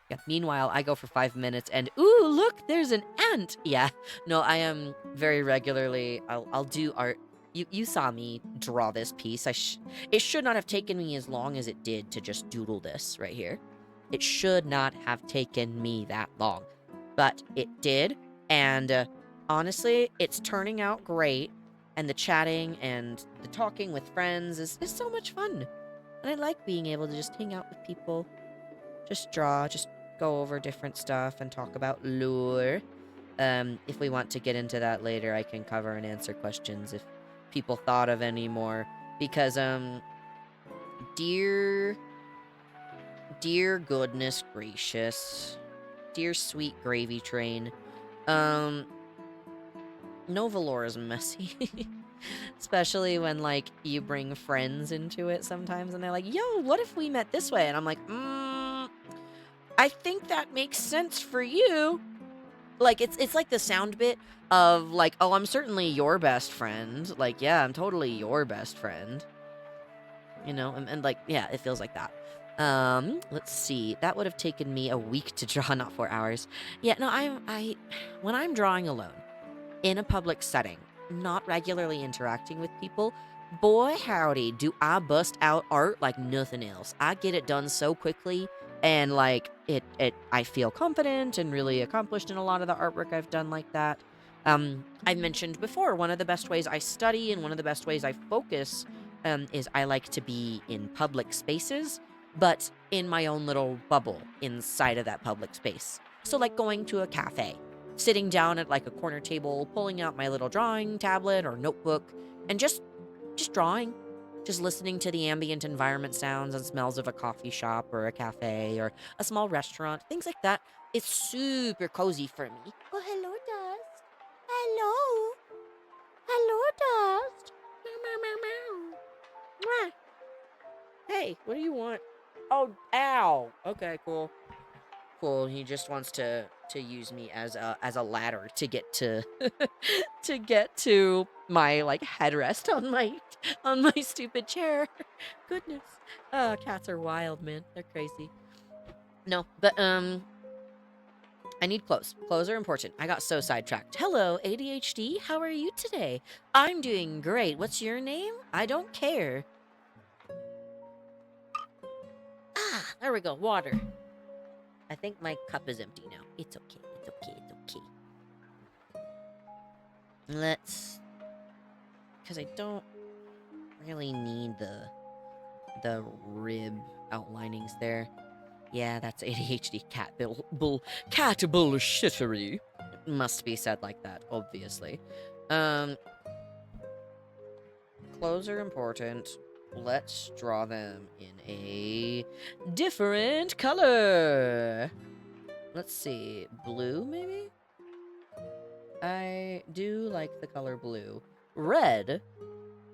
Speaker 1: Yeah, meanwhile, I go for 5 minutes and, ooh, look, there's an ant. Yeah, no, I am very regularly, I'll do art. You saw me draw this piece. It should not have taken me as long as it did to just doodle this right here. It should not have taken me that long, but it did. And honestly, it's turning out great. And the chatting and the talking with friends is so much fun. And I like being able to just hang out with people, just draw, just go over different stuff and talk about lore. If we want to get into that later, I can cover and answer questions if people thought of any more. Because, dear goodness gracious, dear sweet gravy train, Nova lore is messy. Especially when, like, you bring friends into it sometimes and they're like, yo, what if we met this way? And I'm like, I think that makes sense for you. Like, it's like the sound bit of, like, oh, I'm certainly your best friend. Like, yeah, I'm totally your best friend. You know, and like, yeah, it feels like that. Let's see. That would have taken me a week to draw, not 4 hours. Yeah, no, when I'm drawing alone, in a public setting, not regularly interacting with people, boy howdy, do I bust out art like nothing else. I get it done so quickly, and like I feel confident and really accomplished in a lot of the artwork I've done like that. I mentioned before, one of the best ways I study and one of the best ways I focus is I like to be in public spaces, but in my own little bubble inside of that public space. So like going to a cafe, sitting down at like a corner table, pulling out my little drawing tablet or notebook, and just drawing, just listening to the ambient environment sounds and smells of a coffee shop or a cafe or a small restaurant, things like that. It's super cozy for me. Oh, hello, Dust. Hello. Hello, Dust. Meow, meow, meow, meow. Mwah. Hey, what do you want? Oh, ow. Okay, cool. Cool. He just wants to use me as a ladder to get to to get to my like headrest on my stupid chair. Goodness. Cats are wild, man. They're crazy. No, but I need clothes. Clothes are important. I got so sidetracked. Hello, ADHD. How are you today? I'm doing great. What's your name? I don't care. Ah, there we go. Water. I think my cup is empty now. It's okay. It's okay. It's okay. Let's... Because I don't really need the the rib outlinings there. Yeah, that's ADHD cat bullshittery. It must be said like that, obviously. Clothes are important. Let's draw them in a different color. Let's see. Blue, maybe? I do like the color blue. Red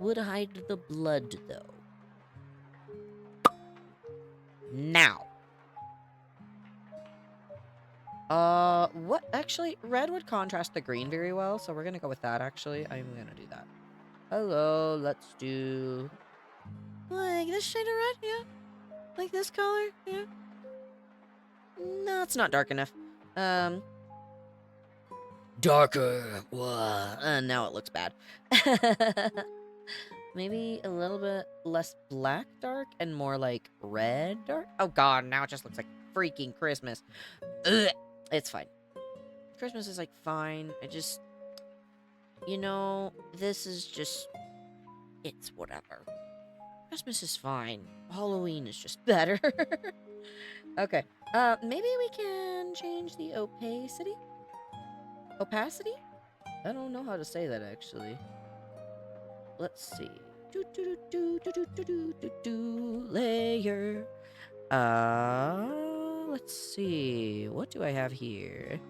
Speaker 1: would hide the blood, though. Now. What? Actually, red would contrast the green very well, so we're gonna go with that, actually. I'm gonna do that. Hello, let's do... like this shade of red, yeah. Like this color, yeah. No, it's not dark enough. Darker. Now it looks bad. Maybe a little bit less black dark and more like red dark. Oh god, now it just looks like freaking Christmas. Ugh. It's fine. Christmas is like fine. I just, you know, this is just, it's whatever. Christmas is fine. Halloween is just better. Okay. Maybe we can change the opacity? Opacity? I don't know how to say that, actually. Let's see. Layer. Let's see. What do I have here?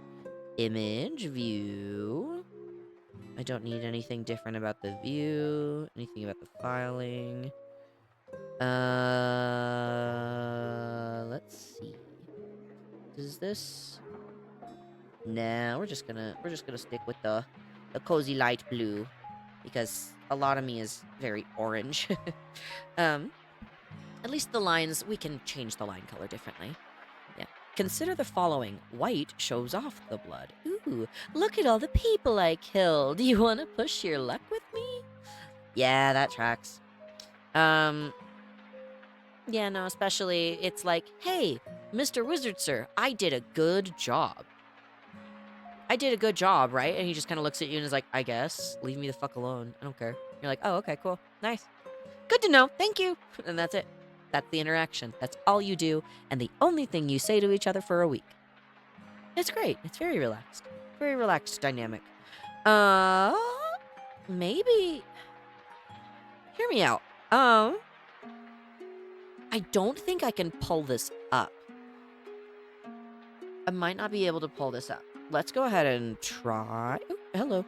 Speaker 1: Image, view. I don't need anything different about the view. Anything about the filing. Let's see. Does this... Nah, we're just gonna stick with the cozy light blue. Because a lot of me is very orange. At least the lines, we can change the line color differently. Yeah. Consider the following. White shows off the blood. Ooh, look at all the people I killed. Do you want to push your luck with me? Yeah, that tracks. Yeah, no, especially, it's like, hey, Mr. Wizard Sir, I did a good job. I did a good job, right? And he just kind of looks at you and is like, I guess. Leave me the fuck alone. I don't care. You're like, oh, okay, cool. Nice. Good to know. Thank you. And that's it. That's the interaction. That's all you do, and the only thing you say to each other for a week. It's great. It's very relaxed. Very relaxed dynamic. Maybe... Hear me out. I don't think I can pull this up. I might not be able to pull this up. Let's go ahead and try... Oh, hello.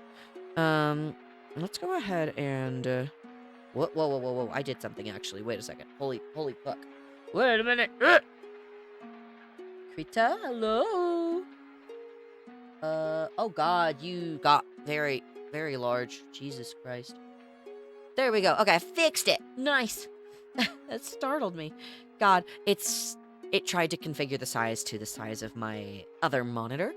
Speaker 1: Let's go ahead and... Whoa. I did something, actually. Wait a second. Holy fuck. Wait a minute. Krita, hello? Oh god, you got very, very large. Jesus Christ. There we go. Okay, I fixed it. Nice. That startled me. God, it tried to configure the size to the size of my other monitor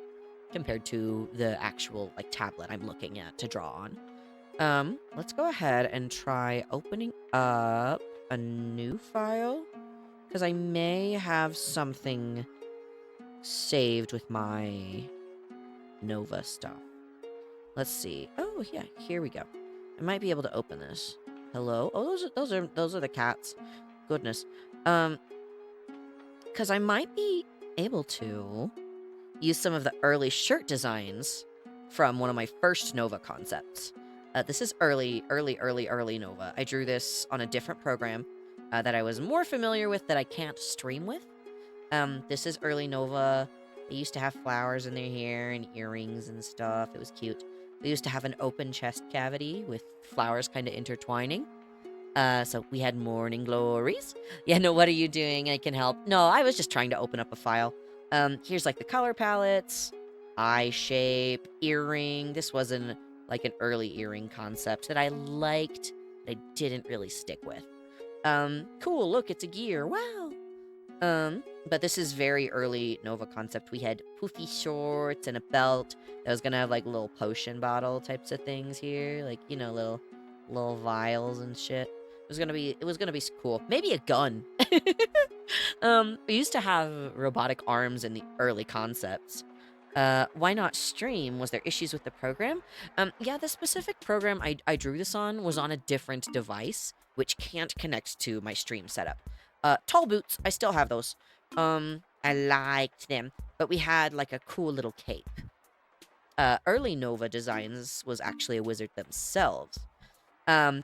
Speaker 1: compared to the actual, like, tablet I'm looking at to draw on. Let's go ahead and try opening up a new file, because I may have something saved with my Nova stuff. Let's see. Oh, yeah, here we go. I might be able to open this. Hello? Oh, those are the cats. Goodness. Because I might be able to use some of the early shirt designs from one of my first Nova concepts. This is early Nova. I drew this on a different program that I was more familiar with that I can't stream with. This is early Nova. They used to have flowers in their hair and earrings and stuff. It was cute. They used to have an open chest cavity with flowers kind of intertwining. So we had morning glories. Yeah, no, what are you doing? I can help. No, I was just trying to open up a file. Here's like the color palettes, eye shape, earring. This wasn't like an early earring concept that I liked, but I didn't really stick with. Cool, look, it's a gear. Wow. But this is very early Nova concept. We had poofy shorts and a belt that was gonna have like little potion bottle types of things here, like, you know, little vials and shit. It was gonna be cool. Maybe a gun. We used to have robotic arms in the early concepts. Why not stream? Was there issues with the program? Yeah, the specific program I drew this on was on a different device. which can't connect to my stream setup. Tall boots, I still have those. I liked them, but we had like a cool little cape. Early Nova designs was actually a wizard themselves.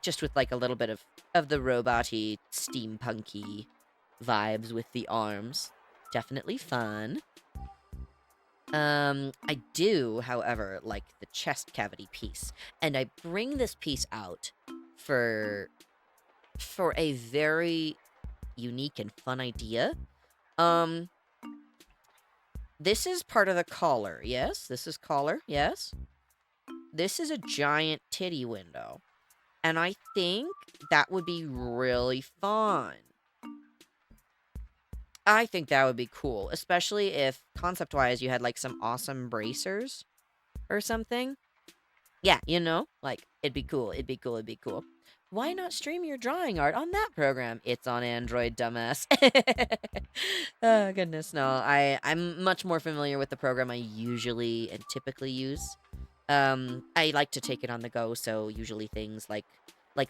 Speaker 1: Just with like a little bit of the robot-y, steampunky vibes with the arms. Definitely fun. I do, however, like the chest cavity piece. And I bring this piece out for a very unique and fun idea. This is part of the collar, yes? This is collar, yes? This is a giant titty window. And I think that would be really fun. I think that would be cool, especially if, concept-wise, you had, like, some awesome bracers or something. Yeah, you know? Like, it'd be cool, it'd be cool, it'd be cool. Why not stream your drawing art on that program? It's on Android, dumbass. Oh, goodness, no. I'm much more familiar with the program I usually and typically use. I like to take it on the go, so usually things like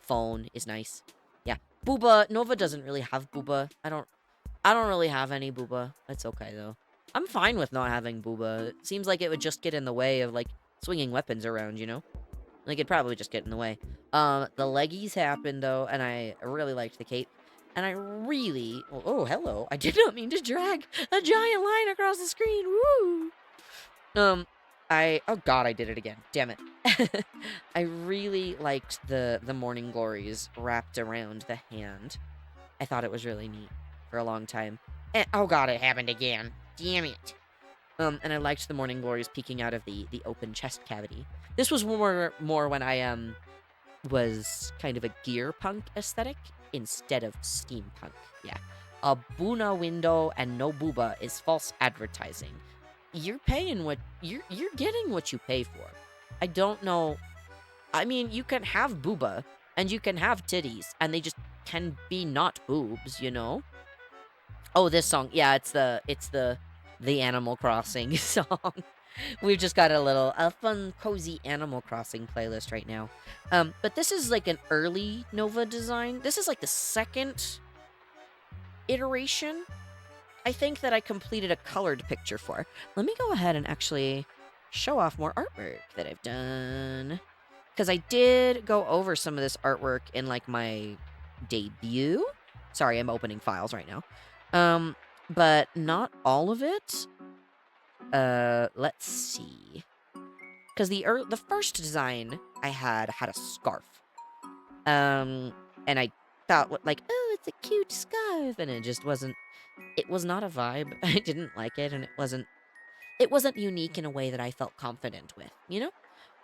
Speaker 1: phone is nice. Yeah. Booba, Nova doesn't really have Booba. I don't really have any Booba. That's okay, though. I'm fine with not having Booba. It seems like it would just get in the way of, like, swinging weapons around, you know? Like, it'd probably just get in the way. The leggies happened, though, and I really liked the cape. And I really... Oh, hello. I did not mean to drag a giant line across the screen. Woo! Oh god, I did it again. Damn it. I really liked the morning glories wrapped around the hand. I thought it was really neat for a long time. And, oh god, it happened again. Damn it. And I liked the morning glories peeking out of the open chest cavity. This was more when I was kind of a gear punk aesthetic instead of steampunk. Yeah. A Buna window and no booba is false advertising. You're paying what you're getting what you pay for. I don't know. I mean, you can have booba and you can have titties and they just can be not boobs, you know? Oh, this song. Yeah, it's the Animal Crossing song. We've just got a fun, cozy Animal Crossing playlist right now. But this is like an early Nova design. This is like the second iteration, I think, that I completed a colored picture for. Let me go ahead and actually show off more artwork that I've done. Because I did go over some of this artwork in, like, my debut. Sorry, I'm opening files right now. But not all of it. Let's see. Because the first design I had a scarf. And I thought, like, oh, it's a cute scarf. And it just wasn't... It was not a vibe. I didn't like it, and it wasn't unique in a way that I felt confident with, you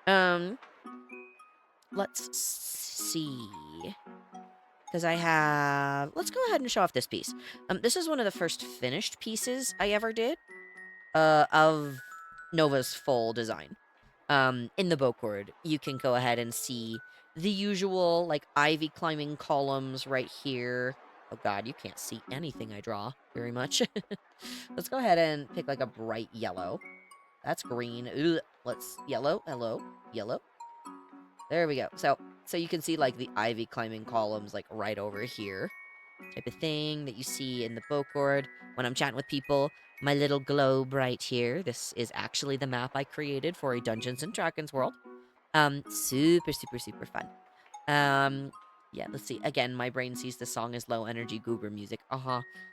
Speaker 1: know? Let's see. Because I have... Let's go ahead and show off this piece. This is one of the first finished pieces I ever did of Nova's full design. In the bookword, you can go ahead and see the usual, like, ivy climbing columns right here. Oh god, you can't see anything I draw very much. Let's go ahead and pick, like, a bright yellow. That's green. Ugh. Let's... Yellow. Hello. Yellow. There we go. So you can see, like, the ivy climbing columns, like, right over here. Type of thing that you see in the bookboard when I'm chatting with people. My little globe right here. This is actually the map I created for a Dungeons & Dragons world. Super, super, super fun. Yeah, let's see. Again, my brain sees the song as low energy goober music.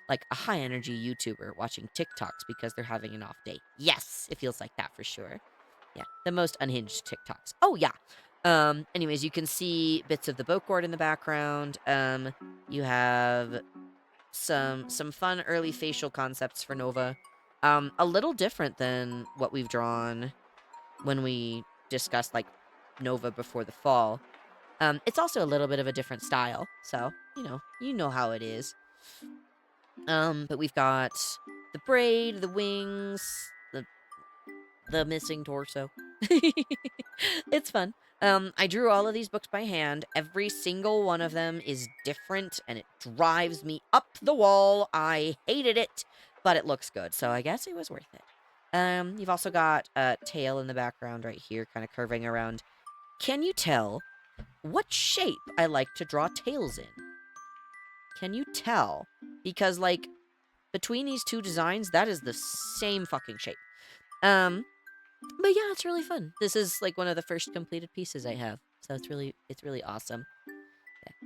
Speaker 1: Like a high energy YouTuber watching TikToks because they're having an off day. Yes, it feels like that for sure. Yeah, the most unhinged TikToks. Oh, yeah. Anyways, you can see bits of the boatboard in the background. You have some fun early facial concepts for Nova. A little different than what we've drawn when we discussed, like, Nova before the fall. It's also a little bit of a different style, so, you know how it is. But we've got the braid, the wings, the missing torso. It's fun. I drew all of these books by hand. Every single one of them is different, and it drives me up the wall. I hated it, but it looks good, so I guess it was worth it. You've also got a tail in the background right here, kind of curving around. Can you tell what shape I like to draw tails in. Can you tell? Because, like, between these two designs, that is the same fucking shape. But yeah, it's really fun. This is, like, one of the first completed pieces I have. So it's really awesome.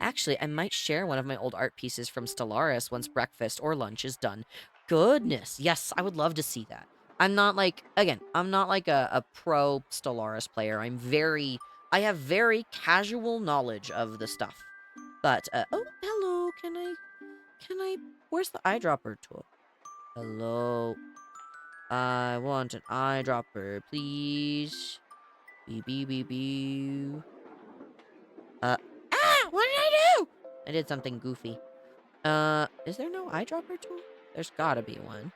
Speaker 1: Actually, I might share one of my old art pieces from Stellaris once breakfast or lunch is done. Goodness, yes, I would love to see that. I'm not like, again, I'm not like a pro Stellaris player. I have very casual knowledge of the stuff. But, oh, hello, where's the eyedropper tool? Hello, I want an eyedropper, please. Beep, beep, beep, beep. What did I do? I did something goofy. Is there no eyedropper tool? There's gotta be one.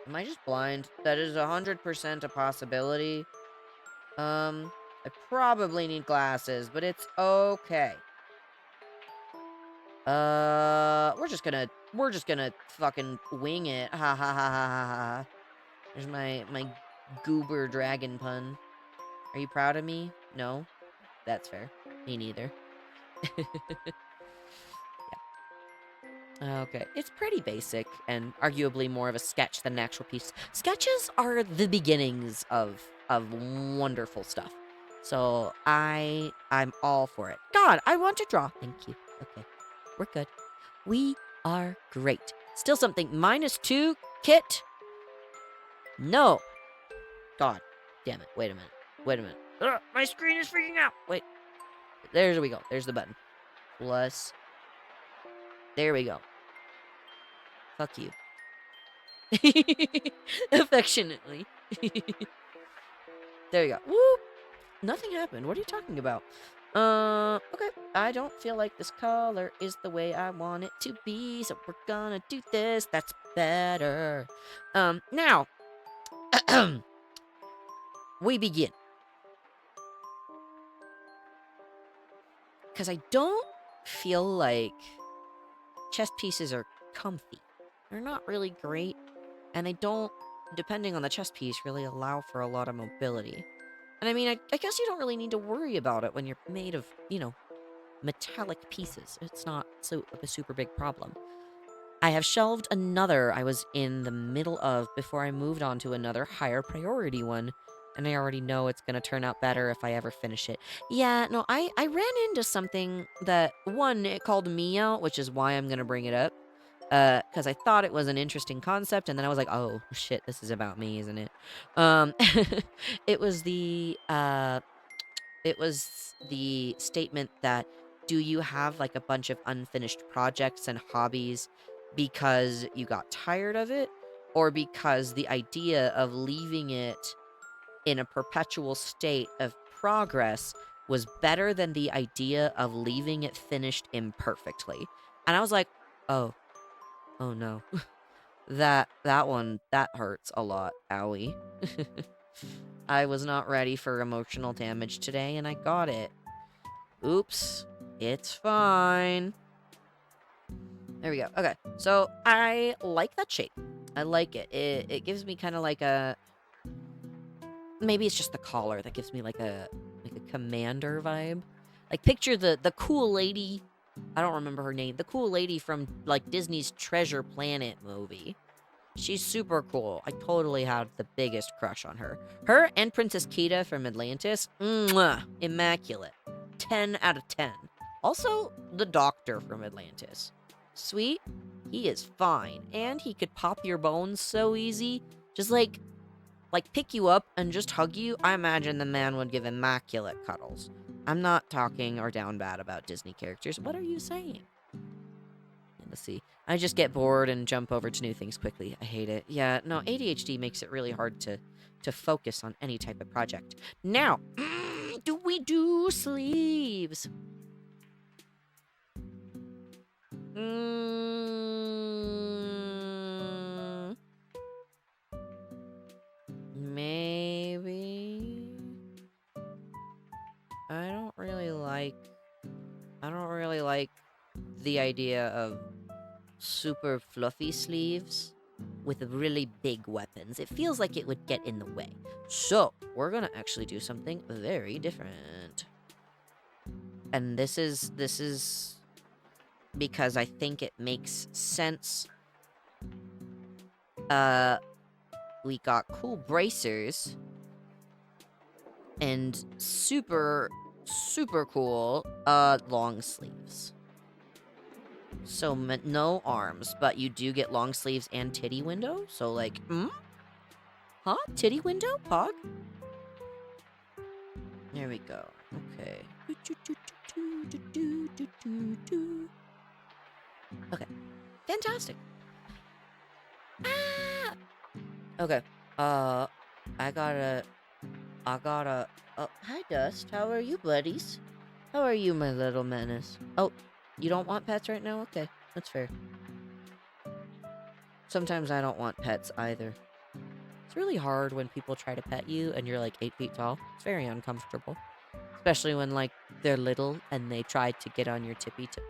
Speaker 1: Am I just blind? That is 100% a possibility. I probably need glasses, but it's okay. We're just gonna fucking wing it. Ha ha ha ha ha ha. There's my goober dragon pun. Are you proud of me? No? That's fair. Me neither. Okay, it's pretty basic and arguably more of a sketch than an actual piece. Sketches are the beginnings of wonderful stuff. So I'm all for it. God, I want to draw. Thank you. Okay, we're good. We are great. Still something. -2, Kit. No. God, damn it. Wait a minute. Wait a minute. Ugh, my screen is freaking out. Wait. There we go. There's the button. Plus. There we go. Fuck you. Affectionately. There you go. Whoop! Nothing happened. What are you talking about? Okay. I don't feel like this color is the way I want it to be, so we're gonna do this. That's better. Now, we begin. Because I don't feel like chess pieces are comfy. They're not really great, and they don't, depending on the chess piece, really allow for a lot of mobility. And I mean, I guess you don't really need to worry about it when you're made of, metallic pieces. It's not a super big problem. I have shelved another I was in the middle of before I moved on to another higher priority one. And I already know it's going to turn out better if I ever finish it. Yeah, no, I ran into something that, one, it called me out, which is why I'm going to bring it up. Because I thought it was an interesting concept, and then I was like, oh, shit, this is about me, isn't it? It was the statement that, do you have like a bunch of unfinished projects and hobbies because you got tired of it, or because the idea of leaving it in a perpetual state of progress was better than the idea of leaving it finished imperfectly? And I was like, oh no. that hurts a lot. Owie. I was not ready for emotional damage today, and I got it. Oops. It's fine. There we go. Okay. So, I like that shape. I like it. It gives me kind of like a... Maybe it's just the collar that gives me like a commander vibe. Like, picture the cool lady... I don't remember her name. The cool lady from, like, Disney's Treasure Planet movie. She's super cool. I totally had the biggest crush on her. Her and Princess Kita from Atlantis, mwah, immaculate. 10 out of 10. Also, the Doctor from Atlantis. Sweet, he is fine, and he could pop your bones so easy. Just like pick you up and just hug you. I imagine the man would give immaculate cuddles. I'm not talking or down bad about Disney characters. What are you saying? Let's see. I just get bored and jump over to new things quickly. I hate it. Yeah, no, ADHD makes it really hard to focus on any type of project. Now, do we do sleeves? Maybe. I don't really like the idea of super fluffy sleeves with really big weapons. It feels like it would get in the way. So, we're gonna actually do something very different. And this is because I think it makes sense. We got cool bracers and super cool long sleeves. So no arms, but you do get long sleeves and titty window. So like, huh? Titty window, Pog? There we go. Okay. Okay. Fantastic. Ah! Okay. I gotta. Oh, hi, Dust. How are you, buddies? How are you, my little menace? Oh, you don't want pets right now? Okay, that's fair. Sometimes I don't want pets either. It's really hard when people try to pet you and you're like 8 feet tall. It's very uncomfortable. Especially when, like, they're little and they try to get on your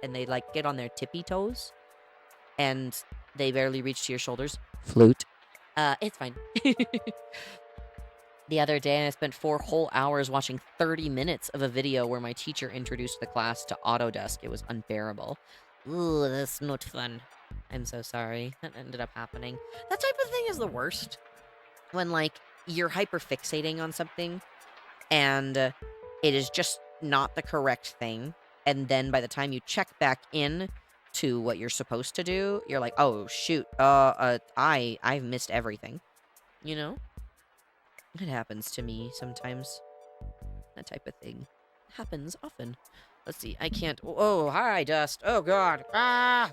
Speaker 1: and they, like, get on their tippy toes and they barely reach to your shoulders. Flute. It's fine. The other day, I spent 4 whole hours watching 30 minutes of a video where my teacher introduced the class to Autodesk. It was unbearable. Ooh, that's not fun. I'm so sorry. That ended up happening. That type of thing is the worst. When, like, you're hyper-fixating on something, and it is just not the correct thing, and then by the time you check back in to what you're supposed to do, you're like, oh, shoot, I've missed everything. You know? It happens to me sometimes. That type of thing happens often. Let's see, I can't... Oh, hi, Dust. Oh, God. Ah!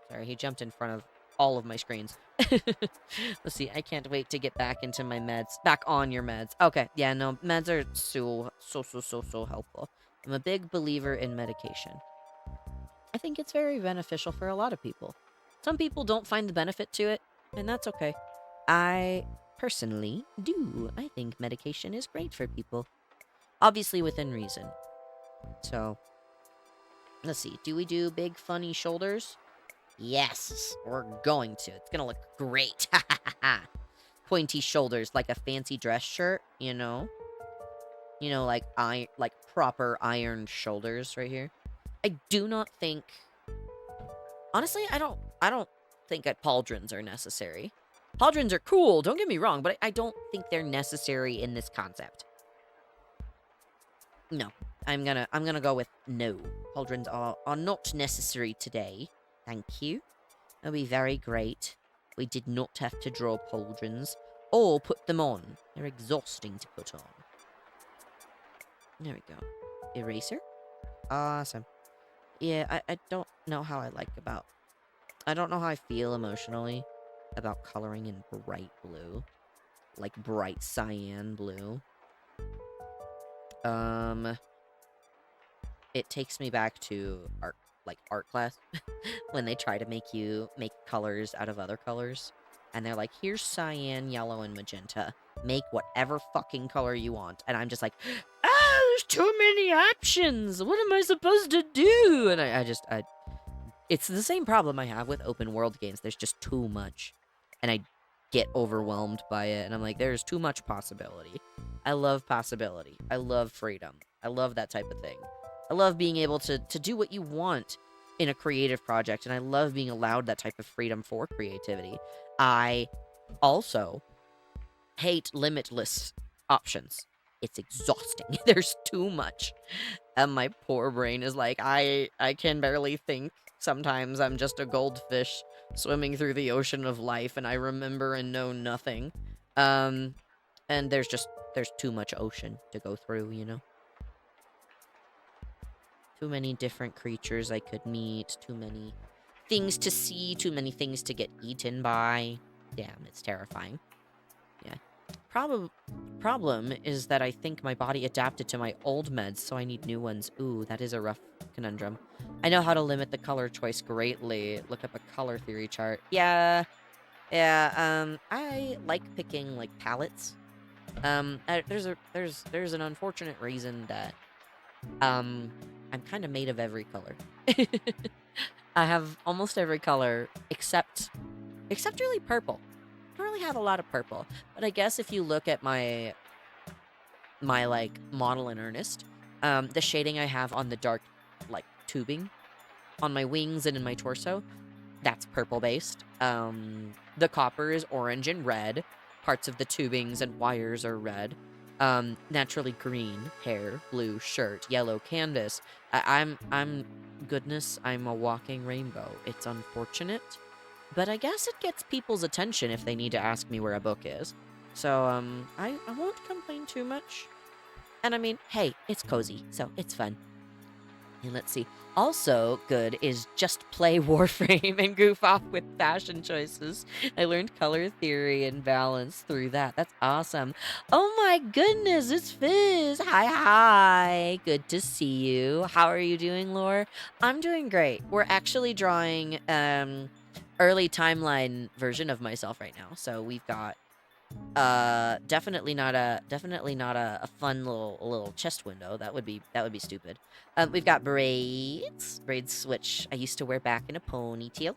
Speaker 1: Sorry, he jumped in front of all of my screens. Let's see, I can't wait to get back into my meds. Back on your meds. Okay, yeah, no, meds are so helpful. I'm a big believer in medication. I think it's very beneficial for a lot of people. Some people don't find the benefit to it, and that's okay. I personally do. I think medication is great for people. Obviously within reason. So, let's see. Do we do big, funny shoulders? Yes, we're going to. It's gonna look great. Pointy shoulders, like a fancy dress shirt, you know? You know, like proper ironed shoulders right here. I do not think... Honestly, I don't think that pauldrons are necessary. Pauldrons are cool, don't get me wrong, but I don't think they're necessary in this concept. No. I'm gonna go with no. Pauldrons are not necessary today. Thank you. That'll be very great. We did not have to draw pauldrons or put them on. They're exhausting to put on. There we go. Eraser? Awesome. Yeah, I don't know how I don't know how I feel emotionally about coloring in bright blue. Like bright cyan blue. It takes me back to art class when they try to make you make colors out of other colors. And they're like, here's cyan, yellow, and magenta. Make whatever fucking color you want. And I'm just like, there's too many options. What am I supposed to do? And it's the same problem I have with open world games. There's just too much. And I get overwhelmed by it. And I'm like, there's too much possibility. I love possibility. I love freedom. I love that type of thing. I love being able to do what you want in a creative project, and I love being allowed that type of freedom for creativity. I also hate limitless options. It's exhausting. There's too much. And my poor brain is like, I can barely think. Sometimes I'm just a goldfish swimming through the ocean of life, and I remember and know nothing. And there's too much ocean to go through, you know? Too many different creatures I could meet, too many things to see, too many things to get eaten by. Damn, it's terrifying. Yeah. Problem is that I think my body adapted to my old meds, so I need new ones. Ooh, that is a rough conundrum. I know how to limit the color choice greatly. Look up a color theory chart. Yeah, I like picking, like, palettes. There's an unfortunate reason that, I'm kind of made of every color. I have almost every color except really purple. I don't really have a lot of purple, but I guess if you look at my like model in earnest, The shading I have on the dark, like, tubing on my wings and in my torso, that's purple based. The copper is orange and red. Parts of the tubings and wires are red. Naturally green hair, blue shirt, yellow canvas. I'm goodness, I'm a walking rainbow. It's unfortunate, but I guess it gets people's attention if they need to ask me where a book is. So I won't complain too much. And I mean, hey, it's cozy, so it's fun. And let's see. Also good is just play Warframe and goof off with fashion choices. I learned color theory and balance through that. That's awesome. Oh my goodness, it's Fizz. Hi, hi. Good to see you. How are you doing, Lore? I'm doing great. We're actually drawing early timeline version of myself right now. So we've got definitely not a fun little chest window. That would be stupid. We've got braids which I used to wear back in a ponytail.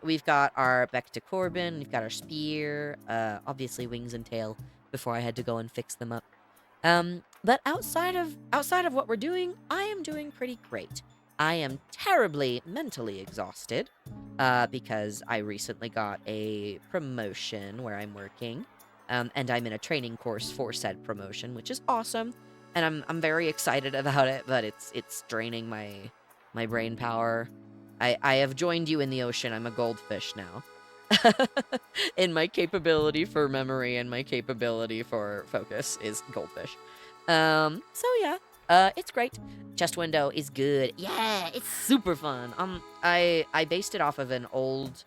Speaker 1: We've got our Beck to Corbin. We've got our spear. Obviously wings and tail before I had to go and fix them up. But outside of what we're doing, I am doing pretty great. I am terribly mentally exhausted because I recently got a promotion where I'm working, and I'm in a training course for said promotion, which is awesome, and I'm very excited about it. But it's draining my brain power. I have joined you in the ocean. I'm a goldfish now. In my capability for memory and my capability for focus is goldfish. So yeah, it's great. Chest window is good. Yeah, it's super fun. I based it off of an old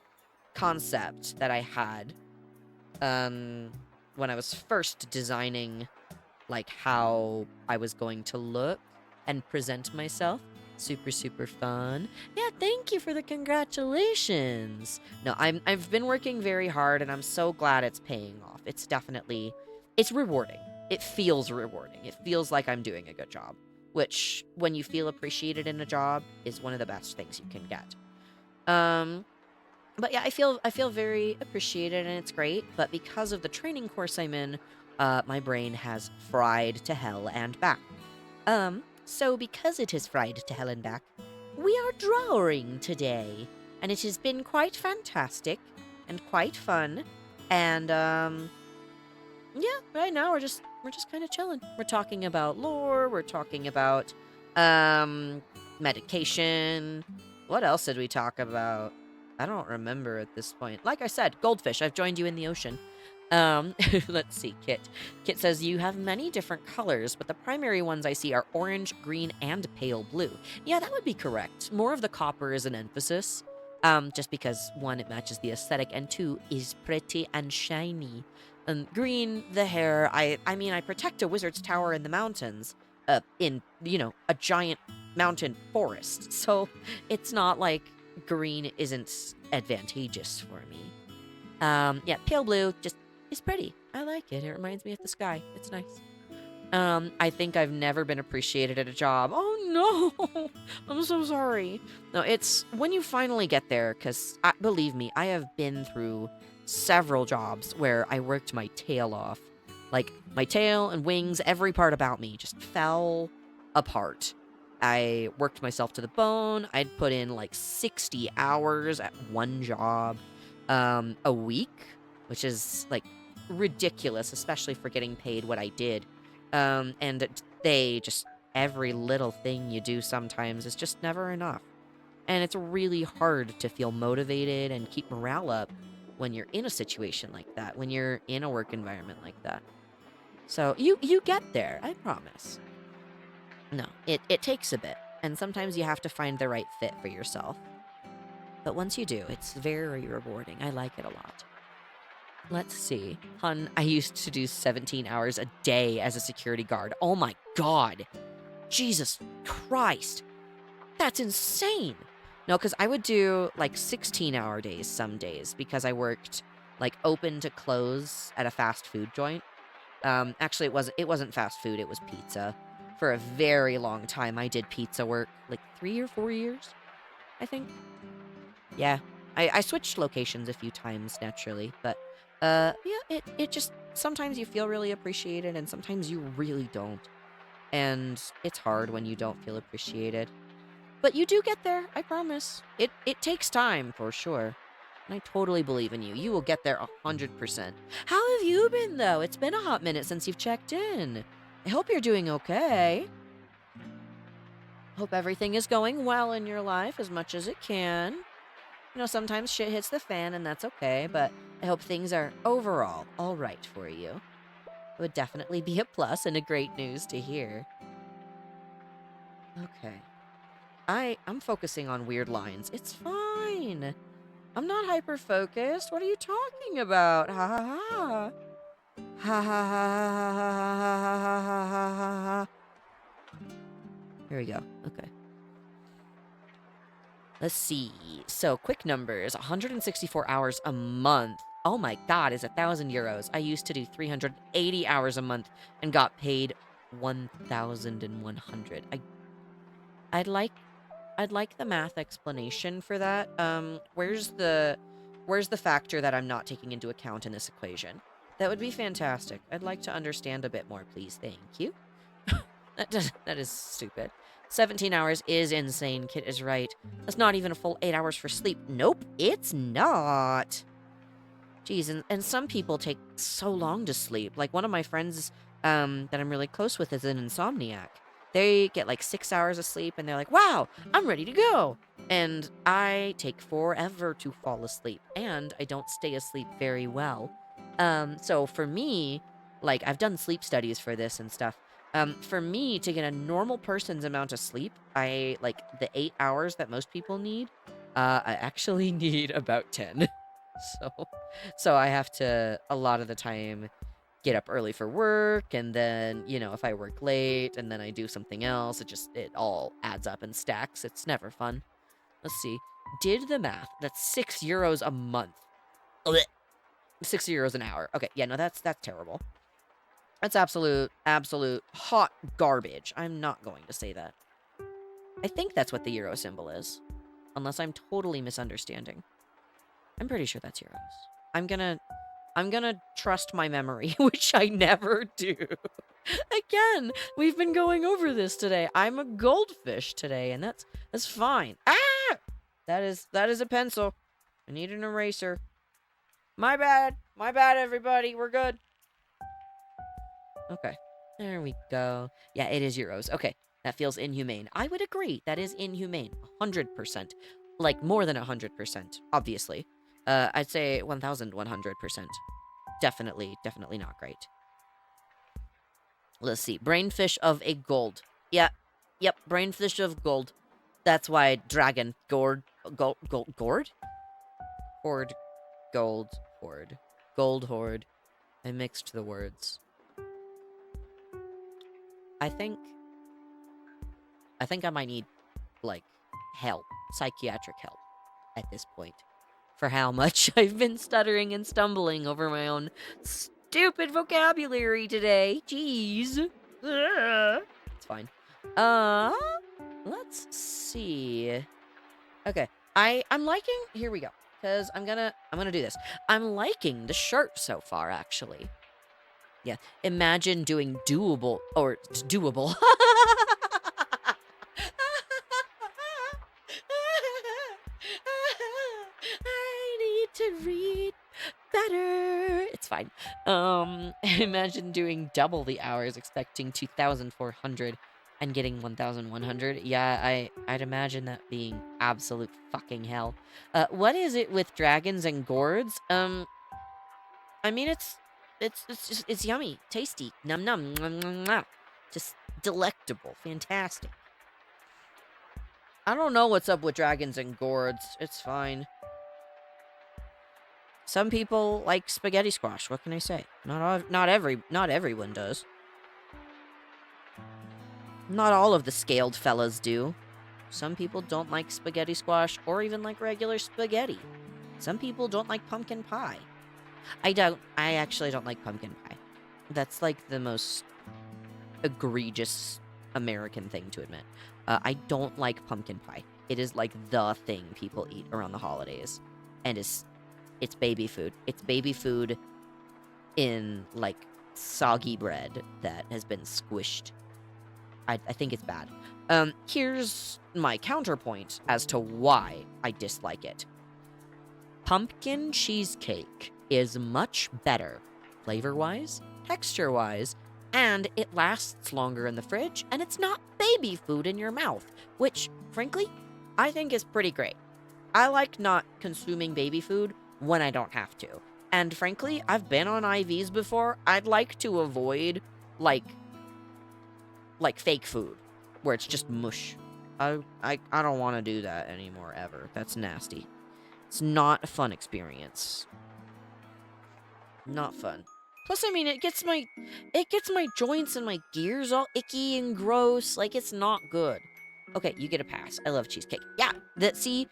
Speaker 1: concept that I had, when I was first designing, like, how I was going to look and present myself. Super, super fun. Yeah, thank you for the congratulations. No, I've been working very hard, and I'm so glad it's paying off. It's rewarding. It feels rewarding. It feels like I'm doing a good job, which, when you feel appreciated in a job, is one of the best things you can get. But yeah, I feel very appreciated, and it's great. But because of the training course I'm in, my brain has fried to hell and back. So because it is fried to hell and back, we are drawing today, and it has been quite fantastic and quite fun. And yeah, right now we're just kind of chilling. We're talking about lore. We're talking about medication. What else did we talk about? I don't remember at this point. Like I said, goldfish. I've joined you in the ocean. Let's see, Kit. Kit says, you have many different colors, but the primary ones I see are orange, green, and pale blue. Yeah, that would be correct. More of the copper is an emphasis. Just because, one, it matches the aesthetic, and two, is pretty and shiny. And green, the hair. I mean, I protect a wizard's tower in the mountains, in, a giant mountain forest. So it's not like green isn't advantageous for me. Yeah, pale blue just is pretty. I like it. It reminds me of the sky. It's nice. I think I've never been appreciated at a job. Oh no! I'm so sorry. No, it's when you finally get there, because believe me, I have been through several jobs where I worked my tail off. Like, my tail and wings, every part about me just fell apart. I worked myself to the bone. I'd put in like 60 hours at one job a week, which is like ridiculous, especially for getting paid what I did. And every little thing you do sometimes is just never enough. And it's really hard to feel motivated and keep morale up when you're in a situation like that, when you're in a work environment like that. So you get there, I promise. No, it takes a bit, and sometimes you have to find the right fit for yourself. But once you do, it's very rewarding. I like it a lot. Let's see. Hun, I used to do 17 hours a day as a security guard. Oh my god. Jesus Christ. That's insane. No, because I would do like 16-hour days some days because I worked like open to close at a fast food joint. Actually, it wasn't fast food. It was pizza. For a very long time, I did pizza work, like 3 or 4 years, I think. Yeah, I switched locations a few times, naturally, but, yeah, it just, sometimes you feel really appreciated, and sometimes you really don't. And it's hard when you don't feel appreciated. But you do get there, I promise. It takes time, for sure. And I totally believe in you. You will get there 100%. How have you been, though? It's been a hot minute since you've checked in. I hope you're doing okay. Hope everything is going well in your life as much as it can. You know, sometimes shit hits the fan and that's okay, but I hope things are overall all right for you. It would definitely be a plus and a great news to hear. Okay. I'm focusing on weird lines. It's fine. I'm not hyper-focused. What are you talking about? Ha ha ha. Ha ha ha ha ha ha ha ha ha ha ha. Here we go. Okay. Let's see. So, quick numbers. 164 hours a month. Oh my god, is 1,000 euros. I used to do 380 hours a month and got paid 1,100. I'd like the math explanation for that. Where's the factor that I'm not taking into account in this equation? That would be fantastic. I'd like to understand a bit more, please. Thank you. That is stupid. 17 hours is insane. Kit is right. That's not even a full 8 hours for sleep. Nope, it's not. Jeez, and some people take so long to sleep. Like one of my friends that I'm really close with is an insomniac. They get like 6 hours of sleep and they're like, wow, I'm ready to go. And I take forever to fall asleep and I don't stay asleep very well. So for me, like I've done sleep studies for this and stuff. For me to get a normal person's amount of sleep, I like the 8 hours that most people need. I actually need about 10. So I have to, a lot of the time, get up early for work, and then, you know, if I work late, and then I do something else, it all adds up and stacks. It's never fun. Let's see. Did the math. That's €6 a month. Blech. €6 an hour. Okay, yeah, no, that's terrible. That's absolute hot garbage. I'm not going to say that. I think that's what the euro symbol is. Unless I'm totally misunderstanding. I'm pretty sure that's euros. I'm gonna trust my memory, which I never do. Again, we've been going over this today. I'm a goldfish today, and that's fine. Ah! That is a pencil. I need an eraser. My bad. My bad, everybody. We're good. Okay. There we go. Yeah, it is euros. Okay. That feels inhumane. I would agree. That is inhumane. 100%. Like, more than 100%, obviously. I'd say 1,100%. Definitely not great. Let's see. Brainfish of a gold. Yeah. Yep. Brainfish of gold. That's why dragon. Gourd. Gourd? Horde. Gold. Horde. Gold horde. I mixed the words. I think I might need, like, help. Psychiatric help. At this point. For how much I've been stuttering and stumbling over my own stupid vocabulary today. Jeez. It's fine. Let's see. Okay. I'm liking, here we go. Because I'm gonna do this. I'm liking the shirt so far, actually. Yeah. Imagine doing doable. I need to read better. It's fine. Imagine doing double the hours, expecting 2,400 and getting 1,100. Yeah, I'd imagine that being absolute fucking hell. What is it with dragons and gourds? I mean, it's yummy, tasty, num num, mwah, mwah, mwah. Just delectable, fantastic. I don't know what's up with dragons and gourds. It's fine. Some people like spaghetti squash. What can I say? Not everyone does. Not all of the scaled fellas do. Some people don't like spaghetti squash or even like regular spaghetti. Some people don't like pumpkin pie. I actually don't like pumpkin pie. That's like the most egregious American thing to admit. I don't like pumpkin pie. It is like the thing people eat around the holidays. And it's baby food. It's baby food in like soggy bread that has been squished. I think it's bad. Here's my counterpoint as to why I dislike it. Pumpkin cheesecake is much better, flavor-wise, texture-wise, and it lasts longer in the fridge, and it's not baby food in your mouth, which, frankly, I think is pretty great. I like not consuming baby food when I don't have to. And frankly, I've been on IVs before. I'd like to avoid, like fake food, where it's just mush. I don't want to do that anymore, ever. That's nasty. It's not a fun experience. Not fun. Plus, I mean, it gets my joints and my gears all icky and gross. Like, it's not good. Okay, you get a pass. I love cheesecake. Yeah, see,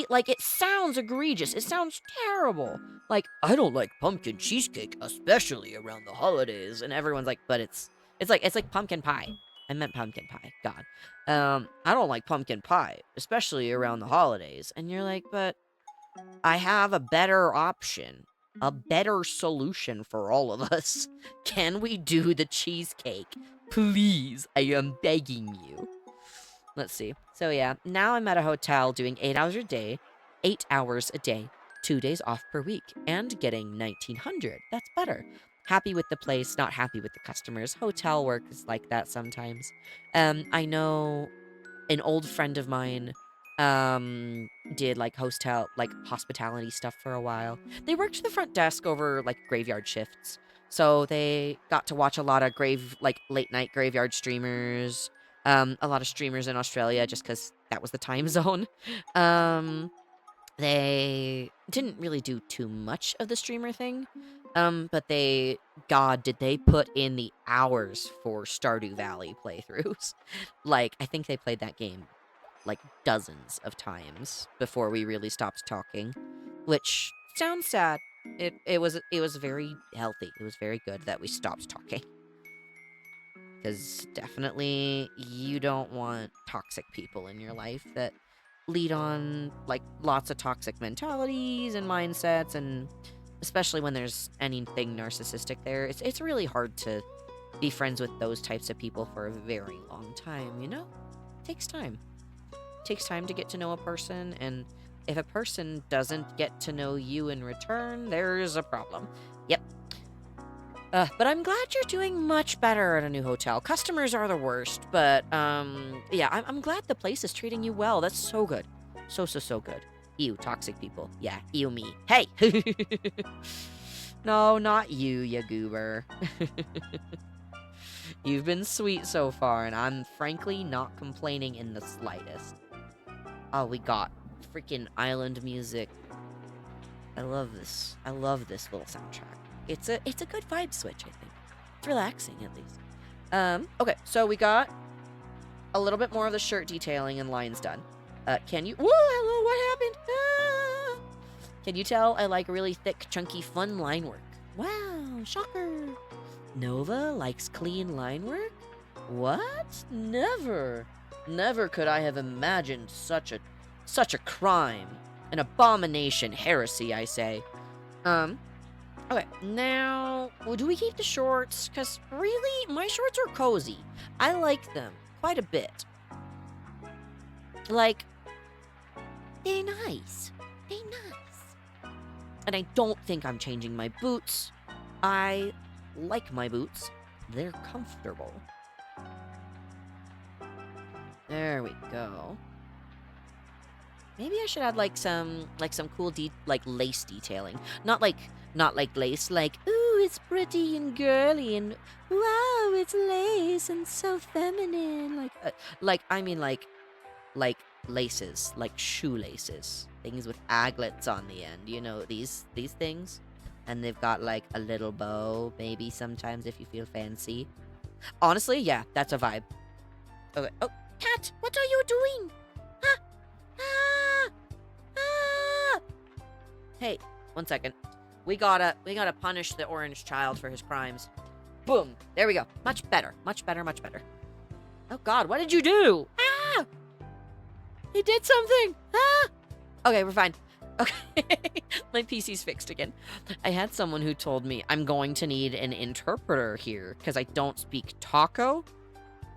Speaker 1: like, it sounds egregious. It sounds terrible. Like, I don't like pumpkin cheesecake, especially around the holidays. And everyone's like, but it's like pumpkin pie. I meant pumpkin pie. God. I don't like pumpkin pie, especially around the holidays. And you're like, but I have a better option. A better solution for all of us. Can we do the cheesecake? Please, I am begging you. Let's see. So yeah, now I'm at a hotel doing 8 hours a day, 8 hours a day, 2 days off per week, and getting $1,900. That's better. Happy with the place, not happy with the customers. Hotel work is like that sometimes. I know an old friend of mine did like hospitality stuff for a while. They worked the front desk over like graveyard shifts. So they got to watch a lot of late night graveyard streamers. A lot of streamers in Australia just because that was the time zone. They didn't really do too much of the streamer thing. But God, did they put in the hours for Stardew Valley playthroughs. Like, I think they played that game like dozens of times before we really stopped talking, which sounds sad. It was very healthy. It was very good that we stopped talking. Because definitely you don't want toxic people in your life that lead on like lots of toxic mentalities and mindsets, and especially when there's anything narcissistic there, it's really hard to be friends with those types of people for a very long time, you know? It takes time. It takes time to get to know a person, and if a person doesn't get to know you in return, there's a problem. Yep. But I'm glad you're doing much better at a new hotel. Customers are the worst, but, yeah, I'm glad the place is treating you well. That's so good. So good. Ew, toxic people. Yeah, ew me. Hey! No, not you, ya goober. You've been sweet so far, and I'm frankly not complaining in the slightest. Oh, we got freaking island music. I love this. I love this little soundtrack. It's a good vibe switch, I think. It's relaxing, at least. Okay, so we got a little bit more of the shirt detailing and lines done. Can you... Whoa, hello, what happened? Ah! Can you tell I like really thick, chunky, fun line work? Wow, shocker. Nova likes clean line work? What? Never. Never could I have imagined such a crime. An abomination, heresy, I say. Okay, now, well, do we keep the shorts? Because, really, my shorts are cozy. I like them quite a bit. Like, they're nice. They're nice. And I don't think I'm changing my boots. I like my boots. They're comfortable. There we go. Maybe I should add like some cool lace detailing. Not like lace, like, ooh, it's pretty and girly and wow, it's lace and so feminine. I mean laces, like shoelaces, things with aglets on the end. You know, these things, and they've got like a little bow, maybe sometimes if you feel fancy. Honestly, yeah, that's a vibe. Okay. Oh, cat, what are you doing? Hey, 1 second. We gotta punish the orange child for his crimes. Boom. There we go. Much better. Much better. Oh God, what did you do? Ah! He did something. Ah! Okay, we're fine. Okay. My PC's fixed again. I had someone who told me I'm going to need an interpreter here because I don't speak taco.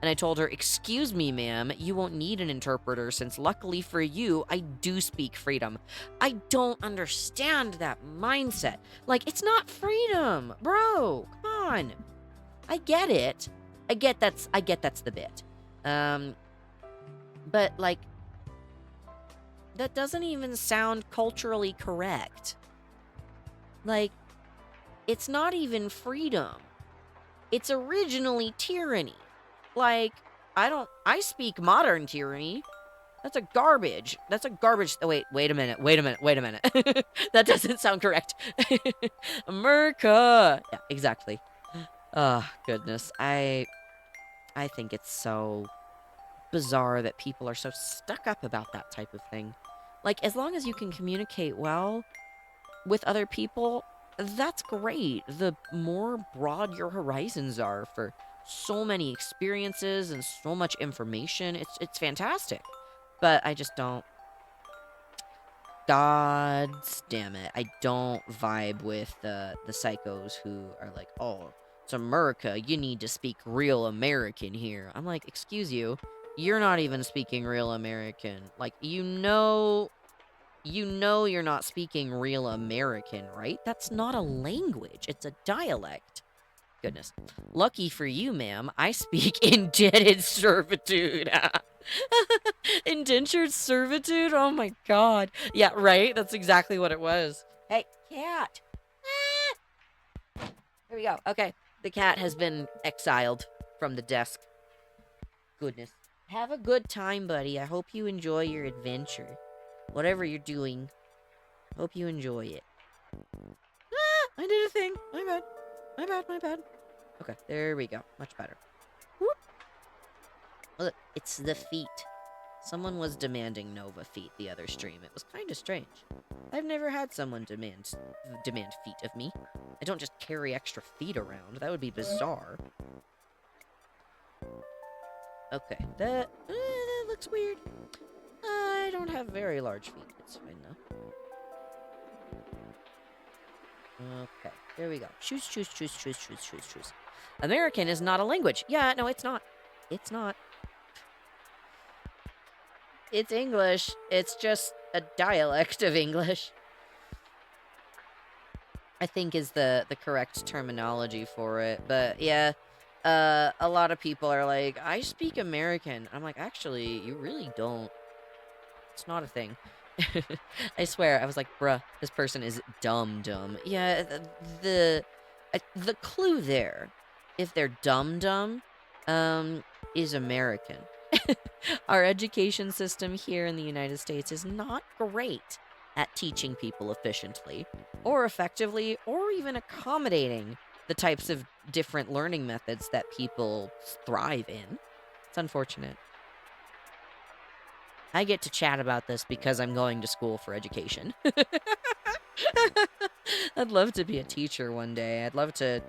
Speaker 1: And I told her, excuse me, ma'am, you won't need an interpreter since luckily for you, I do speak freedom. I don't understand that mindset. Like, it's not freedom, bro. Come on. I get it. I get that's the bit. But like, that doesn't even sound culturally correct. Like, it's not even freedom. It's originally tyranny. Like, I speak modern tyranny. That's a garbage. Oh, wait a minute. That doesn't sound correct. America. Yeah, exactly. Oh, goodness. I think it's so bizarre that people are so stuck up about that type of thing. Like, as long as you can communicate well with other people, that's great. The more broad your horizons are for so many experiences and so much information, it's fantastic. But I just don't. God damn it. I don't vibe with the psychos who are like, oh, it's America. You need to speak real American here. I'm like, excuse you. You're not even speaking real American. Like, you're not speaking real American, right? That's not a language. It's a dialect. Goodness. Lucky for you, ma'am, I speak indented servitude. Indentured servitude? Oh my god. Yeah, right? That's exactly what it was. Hey, cat. Here we go. Okay. The cat has been exiled from the desk. Goodness. Have a good time, buddy. I hope you enjoy your adventure. Whatever you're doing, hope you enjoy it. I did a thing. My bad. Okay, there we go. Much better. Whoop. Look, it's the feet. Someone was demanding Nova feet the other stream. It was kind of strange. I've never had someone demand feet of me. I don't just carry extra feet around. That would be bizarre. Okay, that looks weird. I don't have very large feet. It's fine though. Okay, there we go. Choose. American is not a language. Yeah, no, it's not. It's not. It's English. It's just a dialect of English, I think is the correct terminology for it. But yeah, a lot of people are like, I speak American. I'm like, actually, you really don't. It's not a thing. I swear, I was like, bruh, this person is dumb. Yeah, the clue there, if they're dumb, is American. Our education system here in the United States is not great at teaching people efficiently, or effectively, or even accommodating the types of different learning methods that people thrive in. It's unfortunate. I get to chat about this because I'm going to school for education. I'd love to be a teacher one day. I'd love to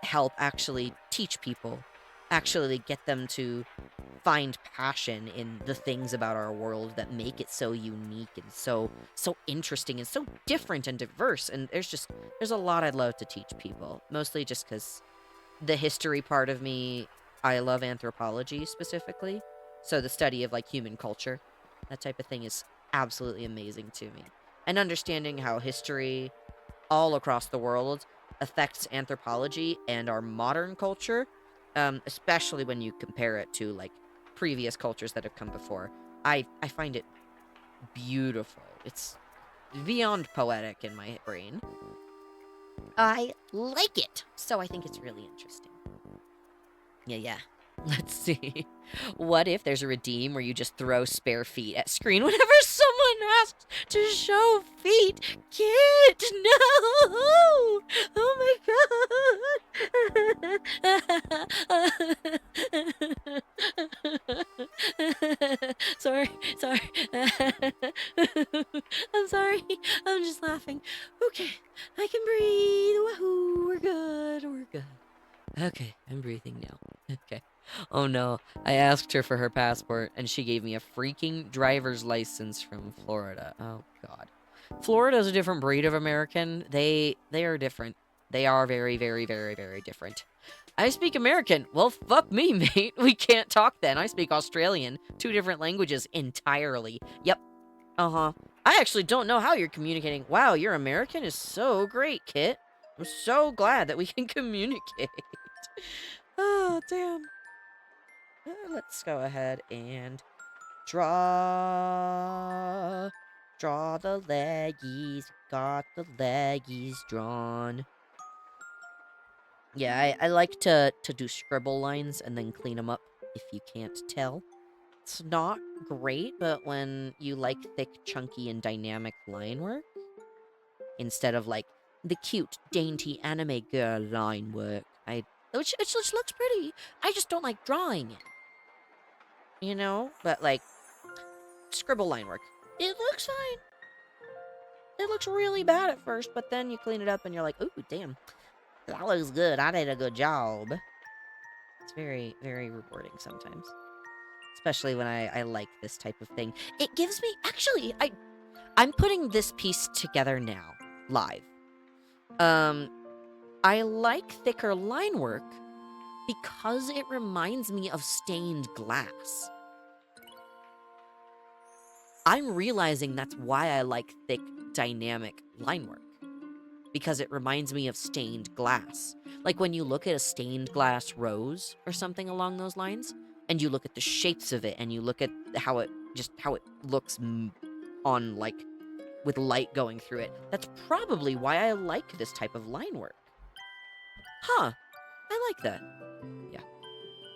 Speaker 1: help actually teach people, actually get them to find passion in the things about our world that make it so unique and so interesting and so different and diverse. And there's a lot I'd love to teach people, mostly just because the history part of me, I love anthropology specifically. So the study of like human culture, that type of thing is absolutely amazing to me. And understanding how history all across the world affects anthropology and our modern culture, especially when you compare it to like previous cultures that have come before. I find it beautiful. It's beyond poetic in my brain. I like it. So I think it's really interesting. Yeah. Let's see. What if there's a redeem where you just throw spare feet at screen whenever someone asks to show feet? Kid, no! Oh my god! Sorry. I'm sorry. I'm just laughing. Okay, I can breathe. Wahoo! We're good. Okay, I'm breathing now. Okay. Oh no, I asked her for her passport, and she gave me a freaking driver's license from Florida. Oh god. Florida's a different breed of American. They are different. They are very, very, very, very different. I speak American. Well, fuck me, mate. We can't talk then. I speak Australian. 2 different languages entirely. Yep. Uh-huh. I actually don't know how you're communicating. Wow, your American is so great, Kit. I'm so glad that we can communicate. Oh, damn. Let's go ahead and draw. Draw the leggies. Got the leggies drawn. Yeah, I like to do scribble lines and then clean them up if you can't tell. It's not great, but when you like thick, chunky, and dynamic line work, instead of like the cute, dainty anime girl line work, which it just looks pretty. I just don't like drawing it. You know? But like, scribble line work. It looks fine. It looks really bad at first, but then you clean it up and you're like, ooh, damn. That looks good. I did a good job. It's very, very rewarding sometimes. Especially when I like this type of thing. It gives me... Actually, I'm putting this piece together now. Live. I like thicker line work because it reminds me of stained glass. I'm realizing that's why I like thick, dynamic line work. Because it reminds me of stained glass. Like when you look at a stained glass rose or something along those lines, and you look at the shapes of it, and you look at how it looks on, like, with light going through it. That's probably why I like this type of line work. Huh. I like that. Yeah.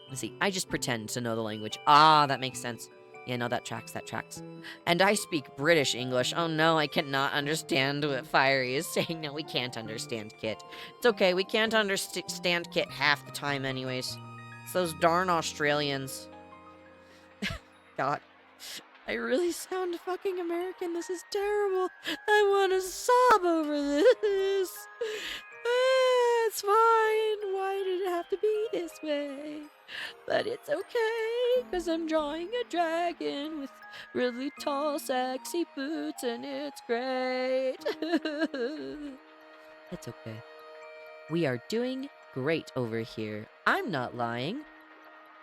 Speaker 1: Let's see. I just pretend to know the language. Ah, that makes sense. Yeah, no, that tracks, that tracks. And I speak British English. Oh no, I cannot understand what Fiery is saying. No, we can't understand Kit. It's okay, we can't understand Kit half the time anyways. It's those darn Australians. God. I really sound fucking American. This is terrible. I want to sob over this. It's fine. Why did it have to be this way? But it's okay, because I'm drawing a dragon with really tall, sexy boots, and it's great. It's okay. We are doing great over here. I'm not lying.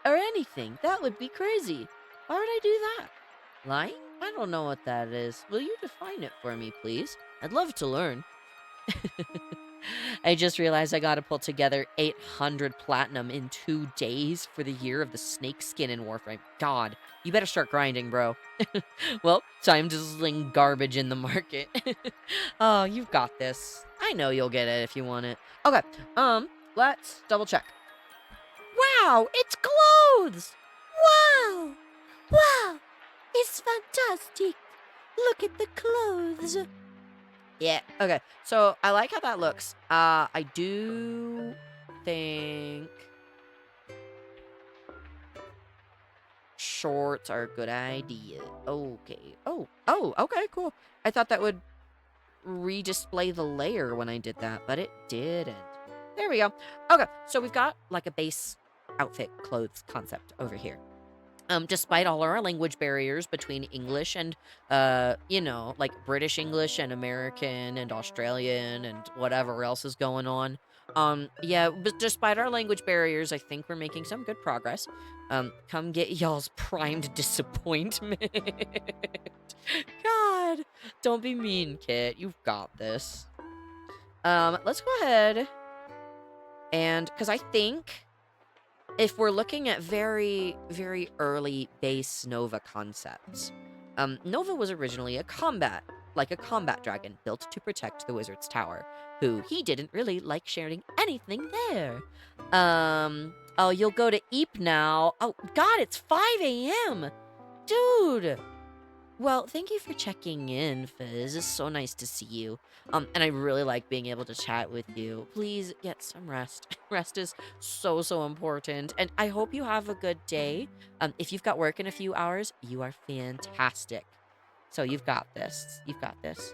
Speaker 1: Or anything. That would be crazy. Why would I do that? Lying? I don't know what that is. Will you define it for me, please? I'd love to learn. I just realized I gotta pull together 800 platinum in 2 days for the year of the snakeskin in Warframe. God, you better start grinding, bro. Well, time to sling garbage in the market. Oh, you've got this. I know you'll get it if you want it. Okay, let's double check. Wow, it's clothes! Wow! Wow! It's fantastic! Look at the clothes! Yeah, okay. So, I like how that looks. I do think shorts are a good idea. Okay. Oh, okay, cool. I thought that would redisplay the layer when I did that, but it didn't. There we go. Okay, so we've got like a base outfit clothes concept over here. Despite all our language barriers between English and, you know, like British English and American and Australian and whatever else is going on. Yeah, but despite our language barriers, I think we're making some good progress. Come get y'all's primed disappointment. God, don't be mean, Kit. You've got this. Let's go ahead and, because I think if we're looking at very, very early base Nova concepts, Nova was originally a combat dragon built to protect the wizard's tower, who he didn't really like sharing anything there. Oh, you'll go to Eep now. Oh, God, it's 5 a.m. Dude. Well, thank you for checking in, Fizz. It's so nice to see you. And I really like being able to chat with you. Please get some rest. Rest is so, so important. And I hope you have a good day. If you've got work in a few hours, you are fantastic. So you've got this. You've got this.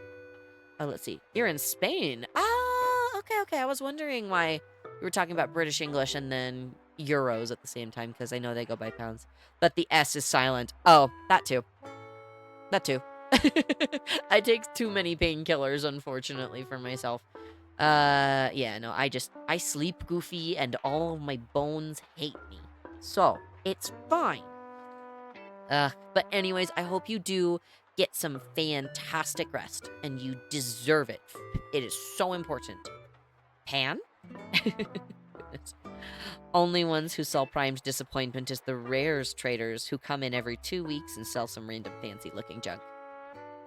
Speaker 1: Oh, let's see. You're in Spain. Ah, okay. I was wondering why you were talking about British English and then euros at the same time, because I know they go by pounds. But the S is silent. Oh, that too. That too. I take too many painkillers, unfortunately, for myself. Yeah, no, I sleep goofy and all of my bones hate me. So, it's fine. But anyways, I hope you do get some fantastic rest, and you deserve it. It is so important. Pan? Goodness. Only ones who sell Prime's disappointment is the rares traders who come in every 2 weeks and sell some random fancy looking junk.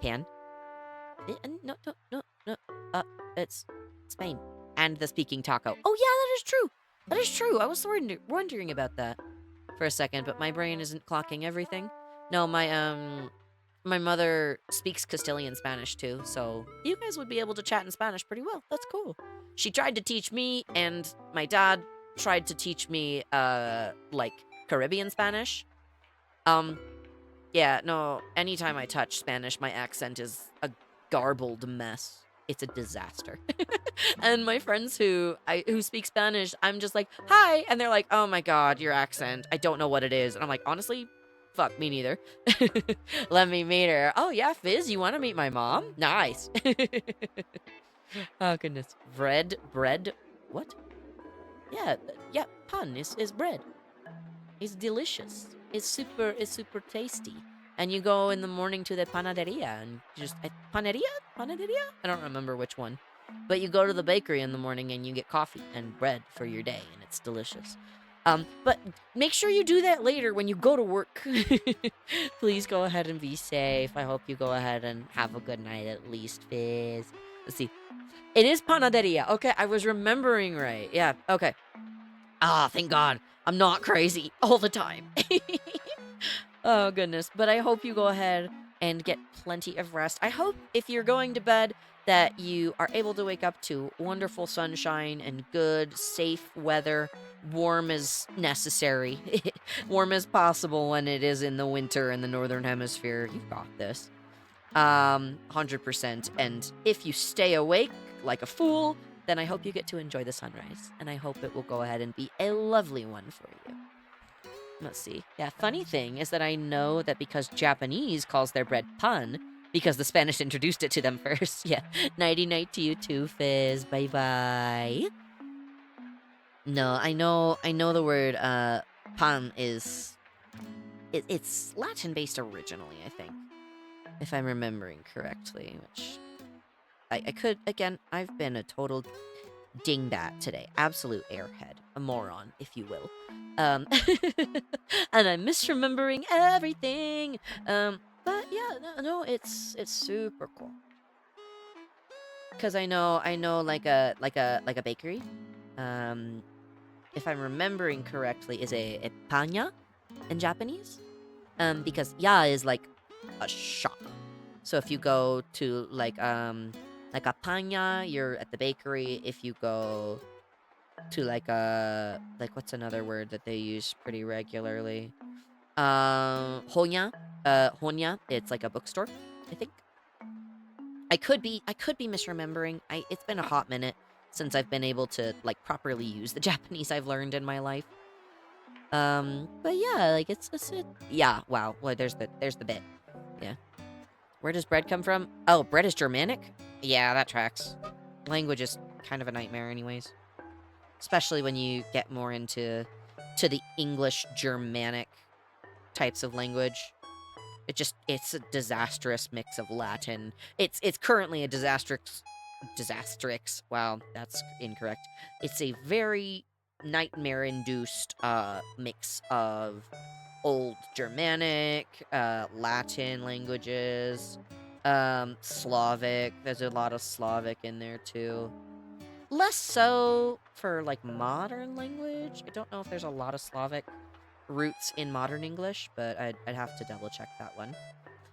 Speaker 1: Pan? No, no, no, no. It's Spain. And the speaking taco. Oh, yeah, that is true. That is true. I was wondering about that for a second, but my brain isn't clocking everything. No, my mother speaks Castilian Spanish too, so you guys would be able to chat in Spanish pretty well. That's cool. She tried to teach me, and my dad tried to teach me, like Caribbean Spanish. Um, yeah, no, anytime I touch Spanish, my accent is a garbled mess. It's a disaster. And my friends who speak Spanish, I'm just like, "Hi," and they're like, "Oh my god, your accent. I don't know what it is." And I'm like, "Honestly, fuck me neither." Let me meet her. "Oh yeah, Fizz, you want to meet my mom? Nice." Oh goodness. Bread. What? Yeah, yeah, pan is bread. It's delicious. It's super tasty. And you go in the morning to the panaderia and panaderia. I don't remember which one, but you go to the bakery in the morning and you get coffee and bread for your day, and it's delicious. But make sure you do that later when you go to work. Please go ahead and be safe. I hope you go ahead and have a good night at least, Fizz. Let's see. It is panaderia. Okay, I was remembering right. Yeah. Okay. Ah, thank God. I'm not crazy all the time. Oh, goodness. But I hope you go ahead and get plenty of rest. I hope if you're going to bed that you are able to wake up to wonderful sunshine and good, safe weather, warm as necessary, warm as possible when it is in the winter in the Northern Hemisphere. You've got this. 100%. And if you stay awake like a fool, then I hope you get to enjoy the sunrise. And I hope it will go ahead and be a lovely one for you. Let's see. Yeah, funny thing is that I know that because Japanese calls their bread pan, because the Spanish introduced it to them first. Yeah. Nighty night to you too, Fizz. Bye bye. No, I know the word pan is it's Latin based originally, I think. If I'm remembering correctly, which I could, again, I've been a total dingbat today. Absolute airhead. A moron, if you will. And I'm misremembering everything. But yeah, no, it's super cool. Cause I know like a bakery. Um, if I'm remembering correctly, is a panya in Japanese. Because ya is like a shop. So if you go to like a paña, you're at the bakery. If you go to like a like what's another word that they use pretty regularly? Honya. Honya, it's like a bookstore, I think. I could be misremembering. It's been a hot minute since I've been able to like properly use the Japanese I've learned in my life. But yeah, like it's it. Yeah, wow. Well, there's the bit. Yeah. Where does bread come from? Oh, bread is Germanic? Yeah, that tracks. Language is kind of a nightmare anyways. Especially when you get more into the English Germanic types of language. It's a disastrous mix of Latin. It's currently a disastrix. Wow, that's incorrect. It's a very nightmare induced mix of old Germanic, Latin languages, Slavic. There's a lot of Slavic in there too. Less so for like modern language. I don't know if there's a lot of Slavic roots in modern English, but I'd have to double check that one.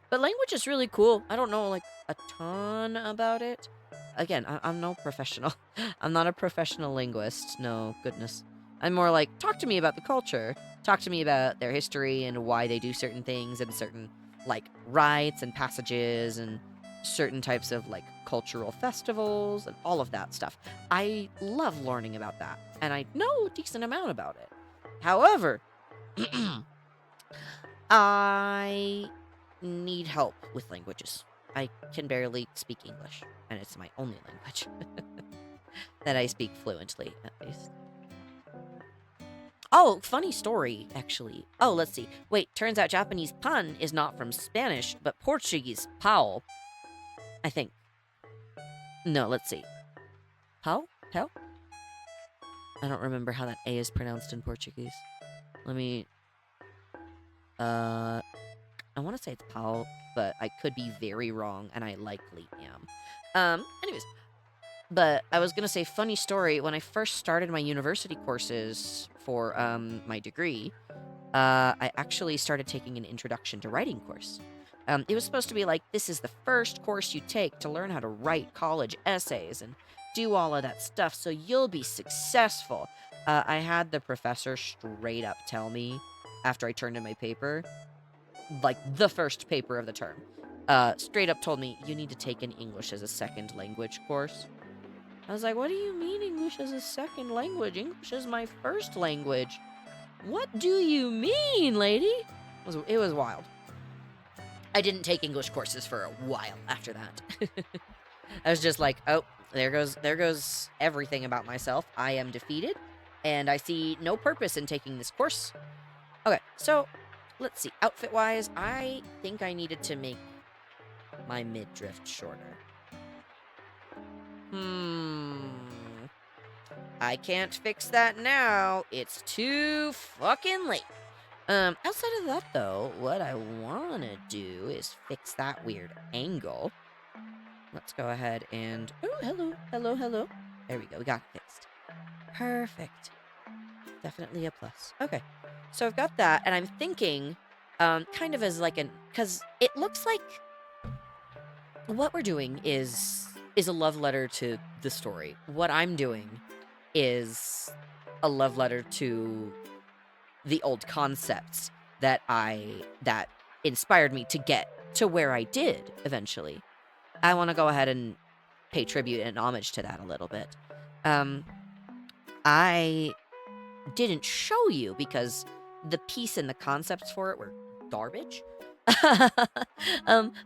Speaker 1: But language is really cool. I don't know like a ton about it. Again, I'm no professional. I'm not a professional linguist. No, goodness. I'm more like, talk to me about the culture. Talk to me about their history and why they do certain things and certain, like, rites and passages and certain types of, like, cultural festivals and all of that stuff. I love learning about that, and I know a decent amount about it. However, I need help with languages. I can barely speak English, and it's my only language. that I speak fluently, at least. Oh, funny story, actually. Oh, let's see. Wait, turns out Japanese pun is not from Spanish, but Portuguese pau, I think. No, let's see. Pau? Pau? I don't remember how that A is pronounced in Portuguese. Let me... I want to say it's pau, but I could be very wrong, and I likely am. Anyways. But I was going to say, funny story, when I first started my university courses for, my degree, I actually started taking an introduction to writing course. It was supposed to be like, this is the first course you take to learn how to write college essays and do all of that stuff so you'll be successful. I had the professor straight up tell me after I turned in my paper, like the first paper of the term, straight up told me, you need to take an English as a second language course. I was like, what do you mean English is a second language? English is my first language. What do you mean, lady? It was wild. I didn't take English courses for a while after that. I was just like, oh, there goes everything about myself. I am defeated, and I see no purpose in taking this course. Okay, so let's see. Outfit-wise, I think I needed to make my midriff shorter. I can't fix that now. It's too fucking late. Outside of that, though, what I want to do is fix that weird angle. Let's go ahead and... Oh, hello. There we go. We got it fixed. Perfect. Definitely a plus. Okay. So I've got that, and I'm thinking, kind of as like an... Because it looks like... What we're doing is a love letter to the story. What I'm doing is a love letter to the old concepts that inspired me to get to where I did eventually. I want to go ahead and pay tribute and homage to that a little bit. I didn't show you because the piece and the concepts for it were garbage.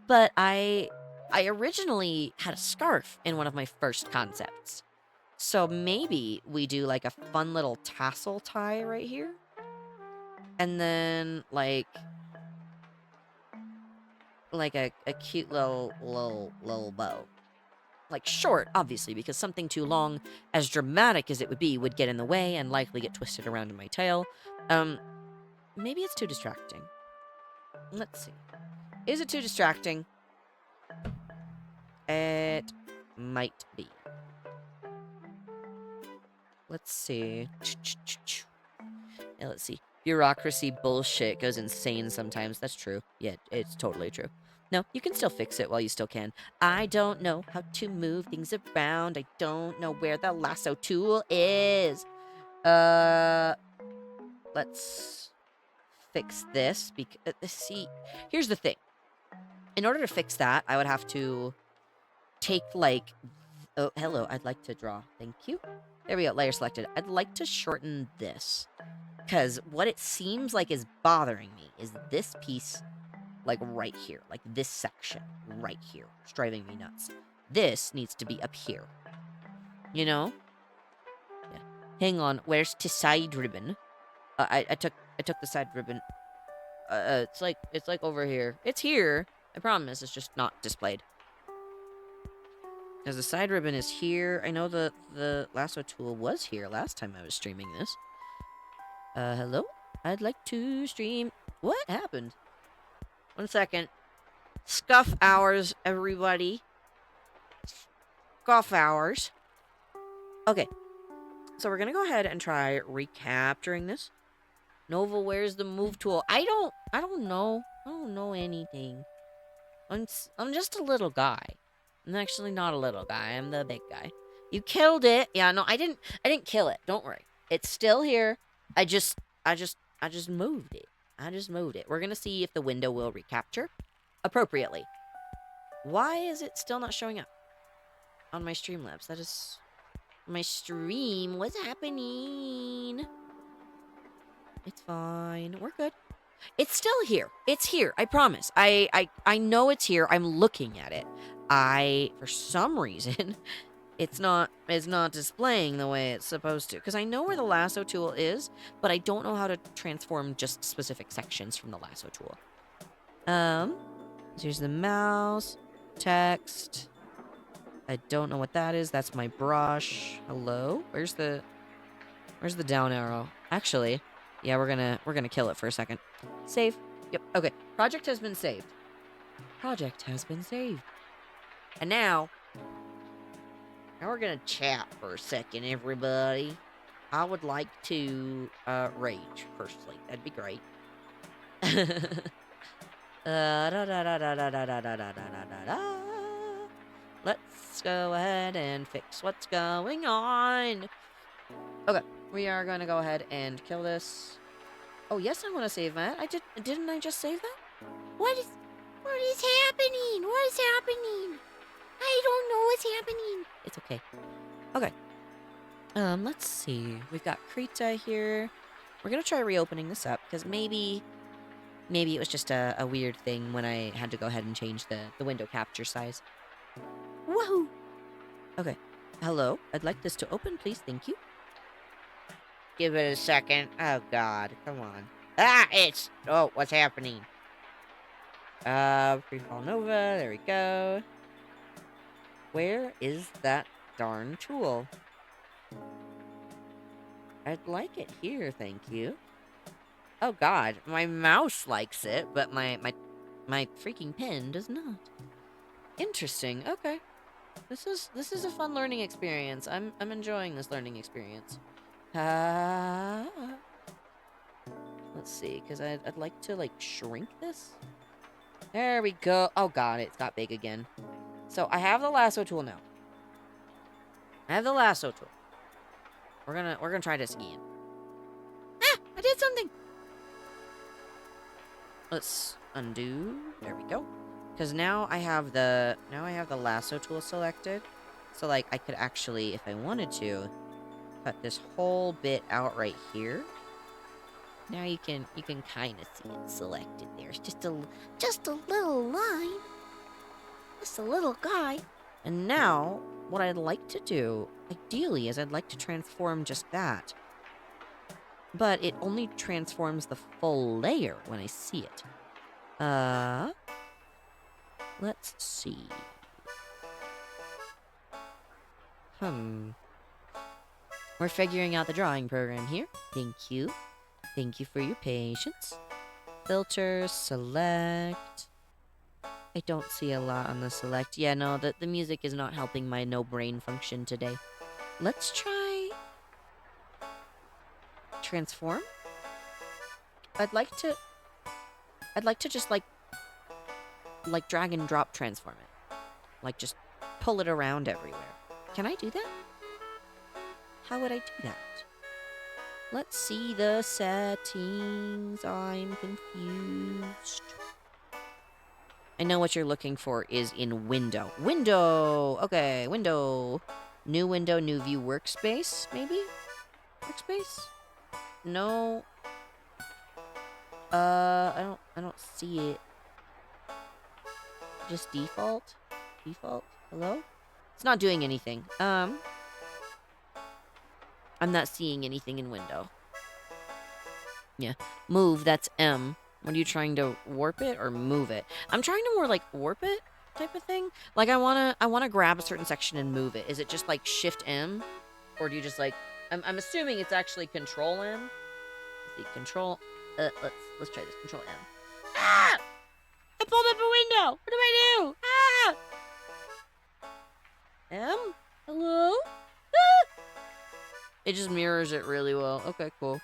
Speaker 1: But I originally had a scarf in one of my first concepts. So maybe we do like a fun little tassel tie right here. And then like a cute little bow. Like short, obviously, because something too long, as dramatic as it would be, would get in the way and likely get twisted around in my tail. Maybe it's too distracting. Let's see. Is it too distracting? It might be. Let's see. Yeah, let's see. Bureaucracy bullshit goes insane sometimes. That's true. Yeah, it's totally true. No, you can still fix it while you still can. I don't know how to move things around. I don't know where the lasso tool is. Let's fix this. See, here's the thing. In order to fix that, I would have to take, like... Oh, hello. I'd like to draw. Thank you. There we go. Layer selected. I'd like to shorten this. Because what it seems like is bothering me is this piece, like right here. Like this section right here. It's driving me nuts. This needs to be up here. You know? Yeah. Hang on. Where's the side ribbon? I took the side ribbon. It's like over here. It's here. I promise. It's just not displayed. Because the side ribbon is here. I know the lasso tool was here last time I was streaming this. Hello? I'd like to stream... What happened? 1 second. Scuff hours, everybody. Scuff hours. Okay. So we're gonna go ahead and try recapturing this. Nova, where's the move tool? I don't know. I don't know anything. I'm just a little guy. I'm actually not a little guy. I'm the big guy. You killed it. Yeah, no, I didn't kill it. Don't worry. It's still here. I just moved it. I just moved it. We're gonna see if the window will recapture appropriately. Why is it still not showing up on my Streamlabs? That is my stream. What's happening? It's fine. We're good. It's still here. It's here. I promise. I know it's here. I'm looking at it. For some reason, it's not displaying the way it's supposed to. Because I know where the lasso tool is, but I don't know how to transform just specific sections from the lasso tool. So here's the mouse, text. I don't know what that is. That's my brush. Hello? Where's the down arrow? Actually, yeah, we're gonna kill it for a second. Save. Yep. Okay. Project has been saved. Project has been saved. And now we're gonna chat for a second, everybody. I would like to rage firstly. That'd be great. Let's go ahead and fix what's going on. Okay, we are gonna go ahead and kill this. Oh yes, I want to save that. Didn't I just save that? What is happening? What is happening? I don't know what's happening. It's okay. Okay. Let's see. We've got Krita here. We're gonna try reopening this up because maybe it was just a weird thing when I had to go ahead and change the window capture size. Woohoo! Okay. Hello. I'd like this to open, please. Thank you. Give it a second. Oh God, come on. Oh, what's happening? Loreto Nova. There we go. Where is that darn tool? I'd like it here, thank you. Oh God, my mouse likes it, but my freaking pen does not. Interesting. Okay, this is a fun learning experience. I'm enjoying this learning experience. Let's see, because I'd like to like shrink this. There we go. Oh God, it's got big again. So I have the lasso tool now. I have the lasso tool. We're gonna try this again. Ah! I did something! Let's undo. There we go. Because now I have the lasso tool selected. So like I could actually, if I wanted to, cut this whole bit out right here. Now you can kind of see it selected there. It's just a little line. Just a little guy. And now, what I'd like to do, ideally, is I'd like to transform just that. But it only transforms the full layer when I see it. Let's see. We're figuring out the drawing program here. Thank you. Thank you for your patience. Filter, select. I don't see a lot on the select. Yeah, no, the music is not helping my no brain function today. Let's try transform. I'd like to just like drag and drop transform it. Like just pull it around everywhere. Can I do that? How would I do that? Let's see the settings. I'm confused. I know what you're looking for is in window. Window! Okay, window. New window, new view, workspace, maybe? Workspace? No. I don't see it. Just default? Default? Hello? It's not doing anything. I'm not seeing anything in window. Yeah. Move, that's M. What are you trying to warp it or move it? I'm trying to more like warp it type of thing. Like I wanna grab a certain section and move it. Is it just like Shift M? Or do you just like I'm assuming it's actually Control M? Let's see, Control let's try this. Control M. Ah! I pulled up a window! What do I do? Ah! M? Hello? Ah! It just mirrors it really well. Okay, cool.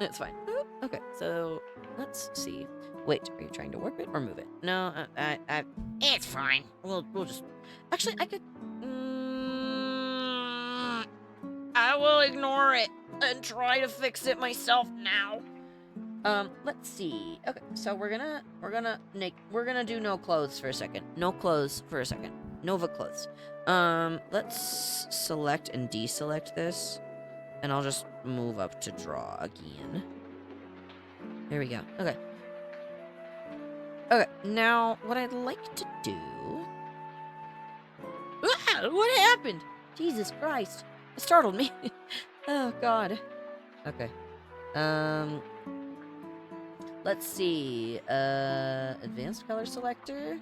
Speaker 1: That's fine. Okay, so let's see. Wait, are you trying to warp it or move it? No, it's fine. We'll just. Actually, I could. I will ignore it and try to fix it myself now. Let's see. Okay, so we're gonna do no clothes for a second. No clothes for a second. Nova clothes. Let's select and deselect this. And I'll just move up to draw again. There we go. Okay. Okay, now what I'd like to do that? What happened? Jesus Christ. It startled me. Oh, God. Okay. Let's see. Advanced color selector.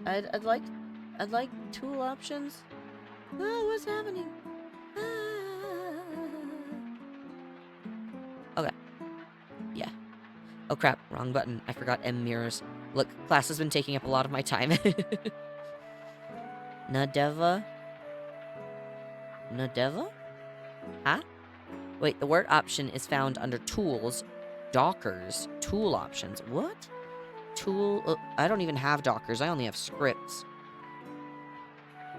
Speaker 1: I'd like tool options. Oh, what's happening? Okay. Yeah. Oh crap, wrong button. I forgot M mirrors. Look, class has been taking up a lot of my time. Nadeva? Nadeva? Huh? Wait, the word option is found under tools, dockers, tool options. What? Tool, I don't even have dockers. I only have scripts.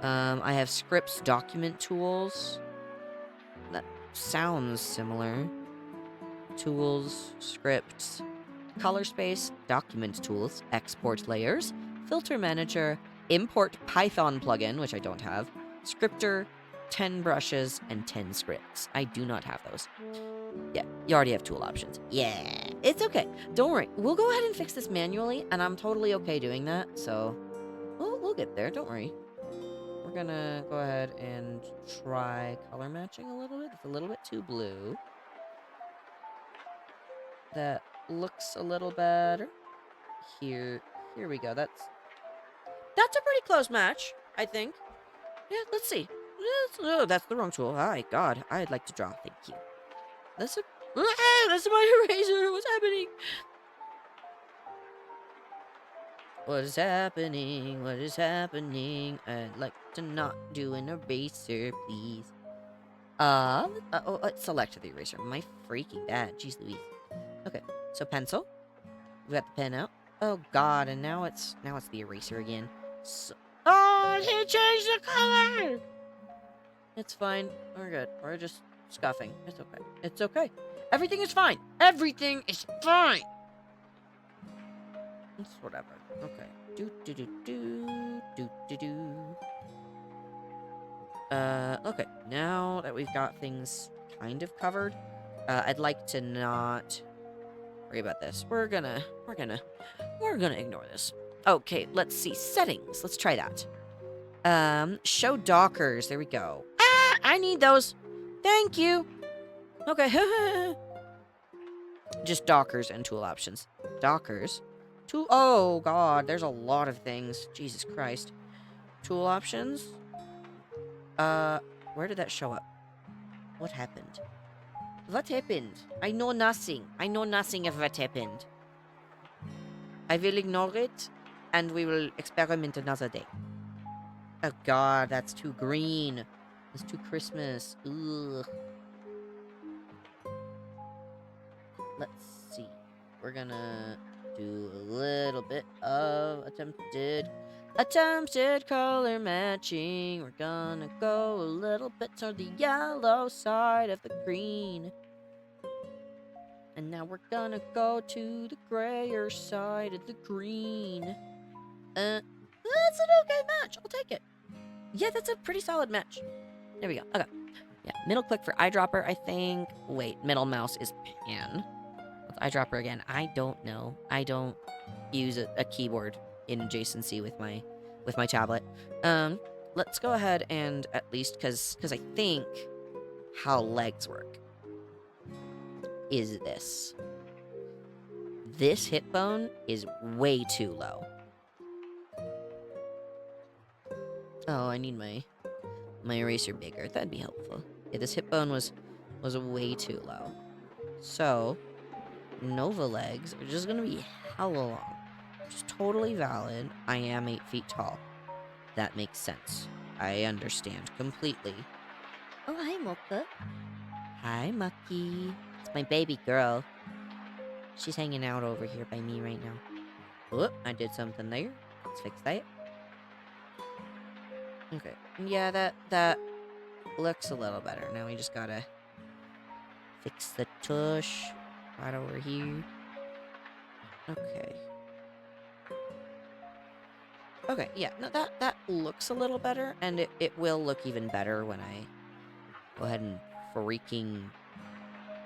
Speaker 1: I have scripts, document tools. That sounds similar. Tools, scripts, color space, document tools, export layers, filter manager, import Python plugin, which I don't have, scripter, 10 brushes, and 10 scripts. I do not have those. Yeah, you already have tool options. Yeah, it's okay. Don't worry. We'll go ahead and fix this manually, and I'm totally okay doing that, so we'll get there. Don't worry. We're gonna go ahead and try color matching a little bit. It's a little bit too blue. That looks a little better. Here we go. That's a pretty close match, I think. Yeah, let's see. Oh, that's the wrong tool. My God, I'd like to draw. Thank you. That's my eraser. What's happening? What is happening? What is happening? I'd like to not do an eraser, please. Select the eraser. My freaking bad. Jeez Louise. Okay, so pencil. We got the pen out. Oh God, and now it's the eraser again. Oh, he changed the color! It's fine. We're good. We're just scuffing. It's okay. It's okay. Everything is fine. Everything is fine. It's whatever. Okay. Okay. Now that we've got things kind of covered, I'd like to not worry about this. We're gonna ignore this. Okay, let's see. Settings. Let's try that. Show dockers. There we go. Ah, I need those. Thank you. Okay. Just dockers and tool options. Dockers. Tool. Oh, God. There's a lot of things. Jesus Christ. Tool options. Where did that show up? What happened? What happened? I know nothing. I know nothing of what happened. I will ignore it, and we will experiment another day. Oh, God. That's too green. It's too Christmas. Ugh. Let's see. We're gonna do a little bit of attempted color matching. We're gonna go a little bit toward the yellow side of the green. And now we're gonna go to the grayer side of the green. That's an okay match. I'll take it. Yeah, that's a pretty solid match. There we go. Okay. Yeah, middle click for eyedropper, I think. Wait, middle mouse is pan. What's eyedropper again? I don't know. I don't use a keyboard in adjacency with my tablet. Let's go ahead and at least, because I think how legs work is this. This hip bone is way too low. Oh, I need my eraser bigger. That'd be helpful. Yeah, this hip bone was way too low. So, Nova legs are just gonna be hella long. Which is totally valid. I am 8 feet tall. That makes sense. I understand completely. Oh, hi, Mocha. Hi, Mucky. It's my baby girl. She's hanging out over here by me right now. Whoop, I did something there. Let's fix that. Okay. Yeah, that looks a little better. Now we just gotta fix the tush right over here. Okay. Okay, yeah, no, that looks a little better, and it will look even better when I go ahead and freaking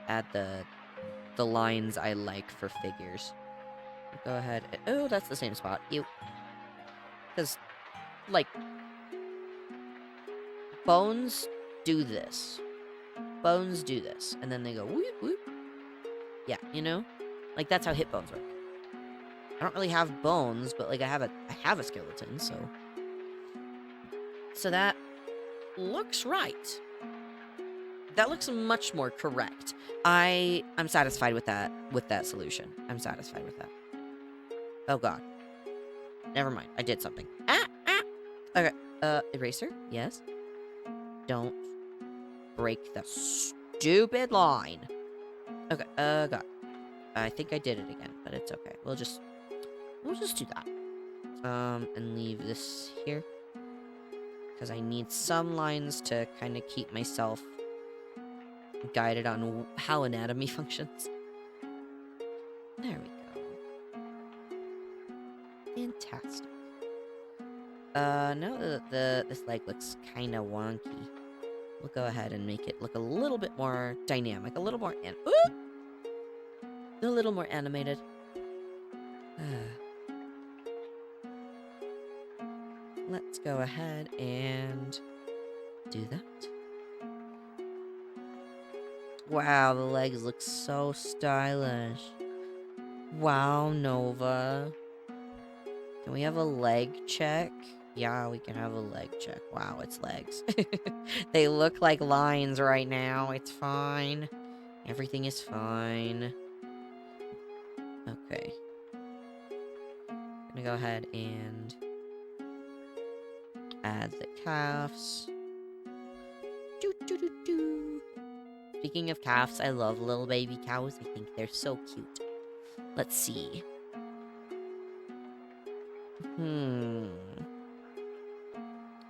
Speaker 1: add the lines I like for figures. Go ahead. Oh, that's the same spot. Because, like, bones do this. Bones do this. And then they go whoop, whoop. Yeah, you know? Like, that's how hip bones work. I don't really have bones, but, like, I have a skeleton, so... So that looks right. That looks much more correct. I'm satisfied with that solution. I'm satisfied with that. Oh, God. Never mind. I did something. Ah! Okay. Eraser? Yes? Don't break the stupid line. Okay. God. I think I did it again, but it's okay. We'll just do that. And leave this here. Because I need some lines to kind of keep myself guided on how anatomy functions. There we go. Fantastic. Now that this leg looks kind of wonky, we'll go ahead and make it look a little bit more dynamic, a little more animated. Let's go ahead and do that. Wow, the legs look so stylish. Wow, Nova. Can we have a leg check? Yeah, we can have a leg check. Wow, it's legs. They look like lines right now. It's fine. Everything is fine. Okay. I'm gonna go ahead and add the calves. Speaking of calves, I love little baby cows. I think they're so cute. Let's see.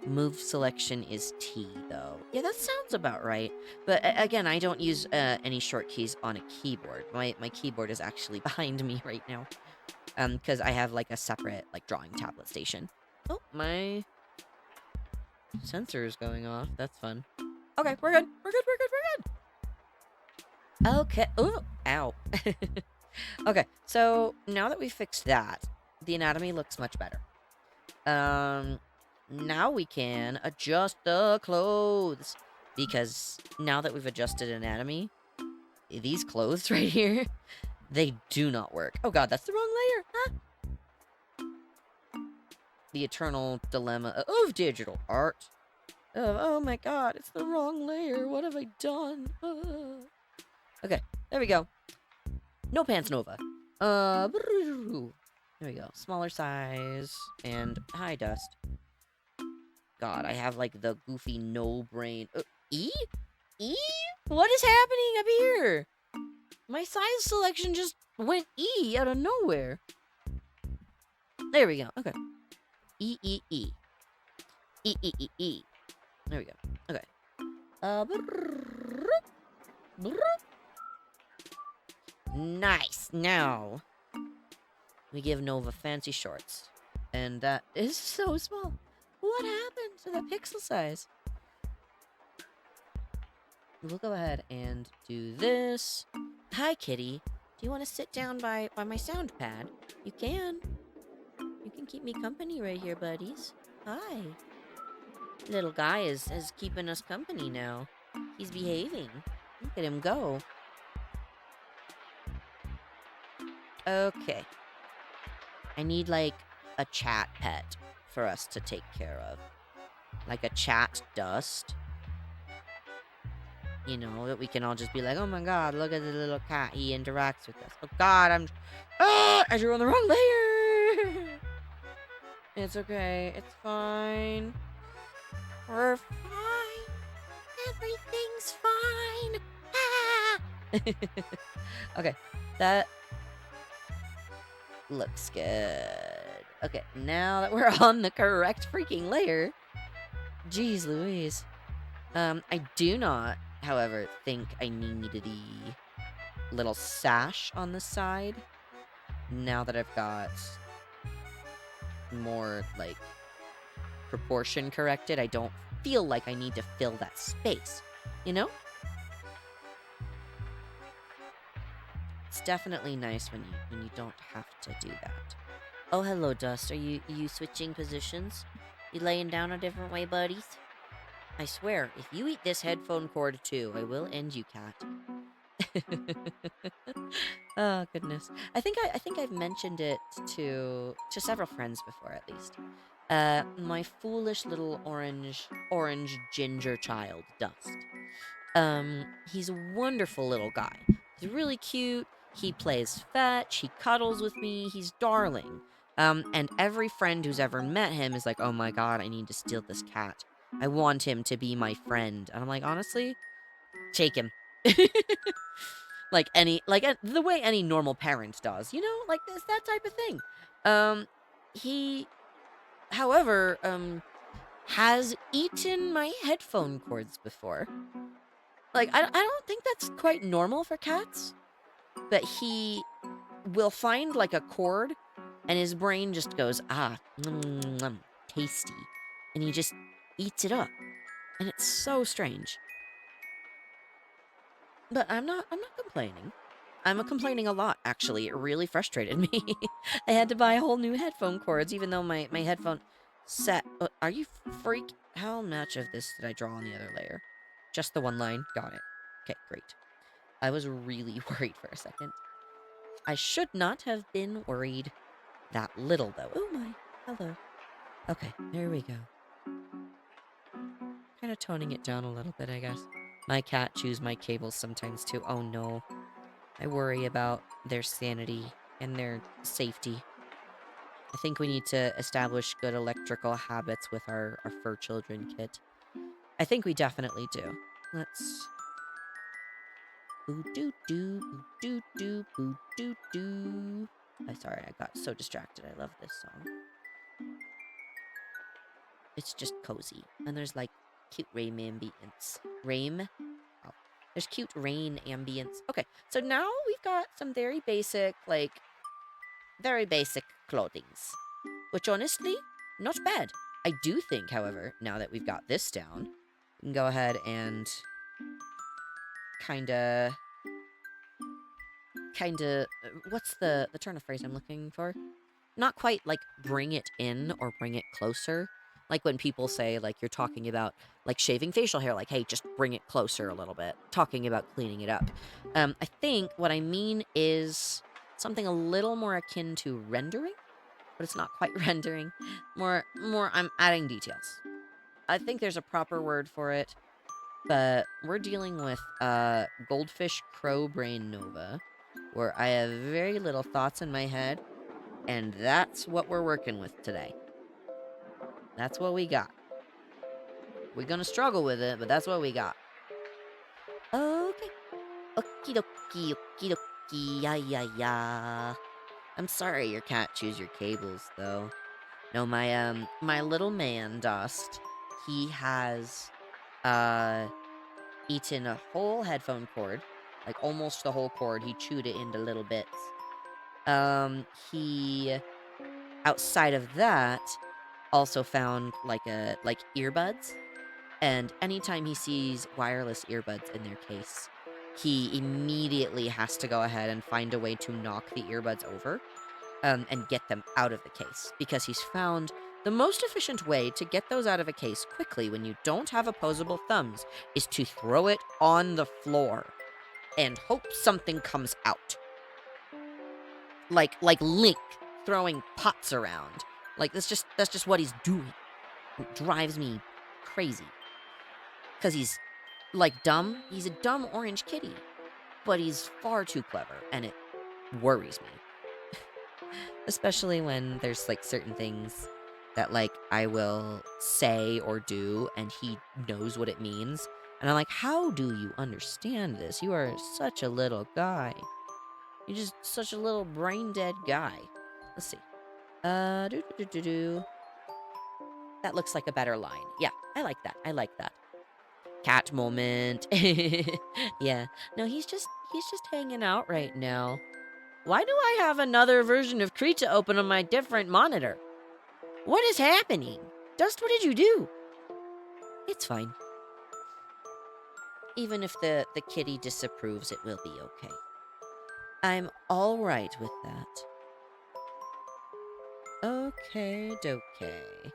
Speaker 1: Move selection is T, though. Yeah, that sounds about right. But again, I don't use any short keys on a keyboard. My keyboard is actually behind me right now. Because I have, like, a separate, like, drawing tablet station. Oh, my sensor is going off. That's fun. Okay, we're good. We're good. Okay. Oh, ow. Okay, so now that we fixed that, the anatomy looks much better. Now we can adjust the clothes. Because now that we've adjusted anatomy, these clothes right here, they do not work. Oh god, that's the wrong layer. Huh? The eternal dilemma of digital art. Oh my god, it's the wrong layer. What have I done? Okay, there we go. No pants Nova. There we go. Smaller size and high dust. God, I have like the goofy no brain. E? E? What is happening up here? My size selection just went E out of nowhere. There we go. Okay. E. E. There we go. Okay. Nice. Now we give Nova fancy shorts. And that is so small. What happened to the pixel size? We'll go ahead and do this. Hi, kitty. Do you want to sit down by my sound pad? You can. You can keep me company right here, buddies. Hi. Little guy is keeping us company now. He's behaving. Look at him go. Okay. I need, like, a chat pet for us to take care of. Like a chat dust. You know, that we can all just be like, oh my god, look at the little cat. He interacts with us. Oh god, I drew on the wrong layer. It's okay. It's fine. We're fine. Everything's fine. Ah! Okay, that looks good. Okay, now that we're on the correct freaking layer. Jeez Louise. I do not, however, think I need the little sash on the side. Now that I've got more, like, proportion corrected, I don't feel like I need to fill that space. You know? It's definitely nice when you don't have to do that. Oh, hello, Dust. Are you switching positions? You laying down a different way, buddies? I swear, if you eat this headphone cord too, I will end you, cat. Oh goodness. I think I've mentioned it to several friends before, at least. My foolish little orange ginger child, Dust. He's a wonderful little guy. He's really cute. He plays fetch. He cuddles with me. He's darling. And every friend who's ever met him is like, "Oh my god, I need to steal this cat. I want him to be my friend." And I'm like, honestly, take him. The way any normal parent does, like this, that type of thing. He, however, has eaten my headphone cords before. Like, I don't think that's quite normal for cats, but he will find, like, a cord, and his brain just goes, tasty. And he just eats it up. And it's so strange. But I'm not complaining. I'm complaining a lot, actually. It really frustrated me. I had to buy a whole new headphone cords, even though my headphone set... are you freak? How much of this did I draw on the other layer? Just the one line? Got it. Okay, great. I was really worried for a second. I should not have been worried that little, though. Oh my, hello. Okay, there we go. Kind of toning it down a little bit, I guess. My cat chews my cables sometimes, too. Oh no. I worry about their sanity and their safety. I think we need to establish good electrical habits with our fur children kit. I think we definitely do. Let's... Boo-doo-doo, boo-doo-doo, boo-doo-doo. I'm sorry, I got so distracted. I love this song. It's just cozy. And there's, like, cute rain ambience. Rain? Oh. There's cute rain ambience. Okay, so now we've got some very basic clothings. Which, honestly, not bad. I do think, however, now that we've got this down, we can go ahead and kinda... what's the turn of phrase I'm looking for? Not quite, like, bring it in or bring it closer. Like when people say, like, you're talking about, like, shaving facial hair, like, hey, just bring it closer a little bit. Talking about cleaning it up. I think what I mean is something a little more akin to rendering, but it's not quite rendering. More, I'm adding details. I think there's a proper word for it, but we're dealing with, Goldfish Crow Brain Nova, where I have very little thoughts in my head, and that's what we're working with today. That's what we got. We're gonna struggle with it, but that's what we got. Okay. Okie dokie, okie dokie, ya ya ya. I'm sorry your cat chews your cables, though. No, my little man, Dust, he has, eaten a whole headphone cord. Like, almost the whole cord. He chewed it into little bits. He, outside of that, also found, like earbuds. And anytime he sees wireless earbuds in their case, he immediately has to go ahead and find a way to knock the earbuds over, and get them out of the case. Because he's found the most efficient way to get those out of a case quickly when you don't have opposable thumbs is to throw it on the floor and hope something comes out. Like Link throwing pots around. Like, that's just what he's doing. It drives me crazy. Because he's, like, dumb. He's a dumb orange kitty. But he's far too clever, and it worries me. Especially when there's, like, certain things that, like, I will say or do, and he knows what it means. And I'm like, how do you understand this? You are such a little guy. You're just such a little brain-dead guy. Let's see. Do. That looks like a better line. Yeah, I like that. I like that. Cat moment. Yeah. No, he's just hanging out right now. Why do I have another version of Krita open on my different monitor? What is happening? Dust, what did you do? It's fine. Even if the kitty disapproves, it will be okay. I'm alright with that. Okay, dokey.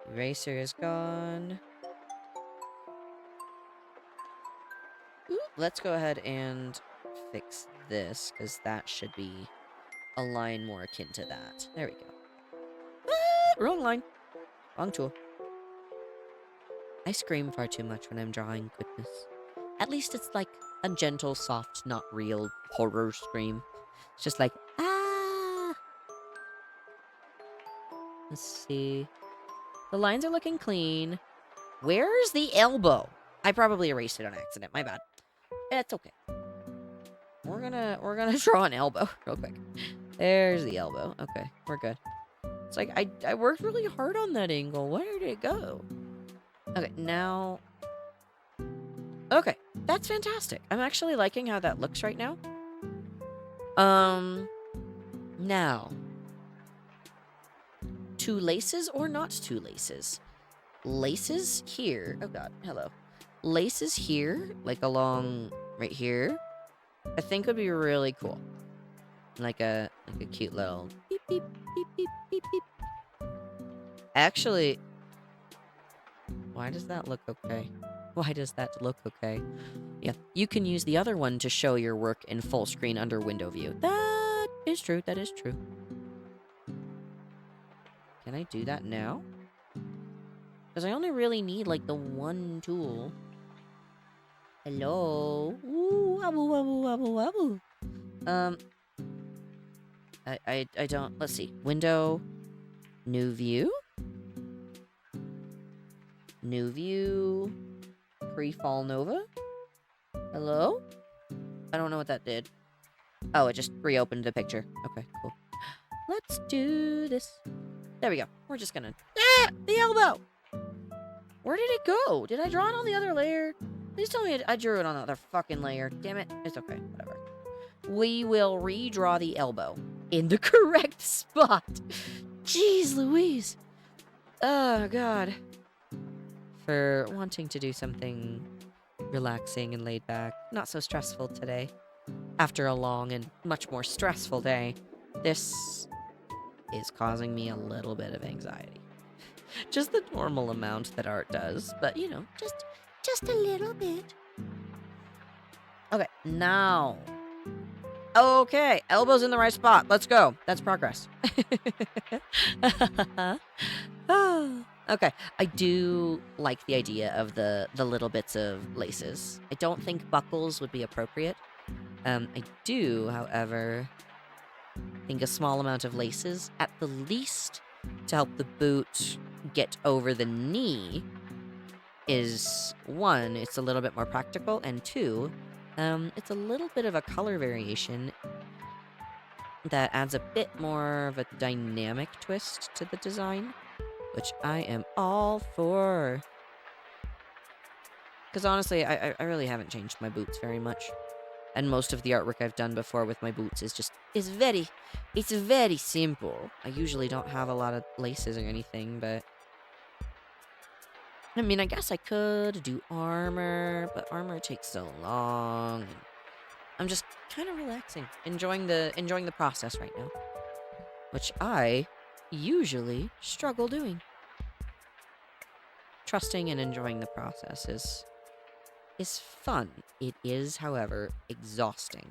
Speaker 1: Eraser is gone. let's go ahead and fix this, because that should be a line more akin to that. There we go. Wrong line. Wrong tool. I scream far too much when I'm drawing, goodness. At least it's like a gentle, soft, not real horror scream. It's just like, ah! Let's see. The lines are looking clean. Where's the elbow? I probably erased it on accident. My bad. It's okay. We're gonna draw an elbow real quick. There's the elbow. Okay, we're good. It's like I worked really hard on that angle. Where did it go? Okay, now. Okay, that's fantastic. I'm actually liking how that looks right now. Now. Two laces or not two laces? Laces here. Oh god, hello. Laces here, like along right here, I think would be really cool. Like a cute little beep beep beep beep beep beep. Actually, why does that look okay? Why does that look okay? Yeah, you can use the other one to show your work in full screen under window view. That is true. That is true. Can I do that now? Because I only really need like the one tool. Hello. Ooh, wabble, wabble, wabble, wabble. I don't. Let's see. Window. New view. New view. Pre-fall Nova. Hello? I don't know what that did. Oh, it just reopened the picture. Okay, cool. Let's do this. There we go. We're just gonna... Ah! The elbow! Where did it go? Did I draw it on the other layer? Please tell me I drew it on the other fucking layer. Damn it. It's okay. Whatever. We will redraw the elbow in the correct spot. Jeez Louise. Oh, God. For wanting to do something relaxing and laid back. Not so stressful today. After a long and much more stressful day, this is causing me a little bit of anxiety. Just the normal amount that art does, but you know, just a little bit. Okay, now. Okay, elbows in the right spot. Let's go. That's progress. Okay, I do like the idea of the little bits of laces. I don't think buckles would be appropriate. I do, however, think a small amount of laces, at the least, to help the boot get over the knee is, one, it's a little bit more practical, and two, it's a little bit of a color variation that adds a bit more of a dynamic twist to the design, which I am all for. Because honestly, I really haven't changed my boots very much. And most of the artwork I've done before with my boots is very simple. I usually don't have a lot of laces or anything, but... I mean, I guess I could do armor, but armor takes so long. And I'm just kind of relaxing, enjoying the process right now, which I usually struggle doing. Trusting and enjoying the process is fun. It is, however, exhausting,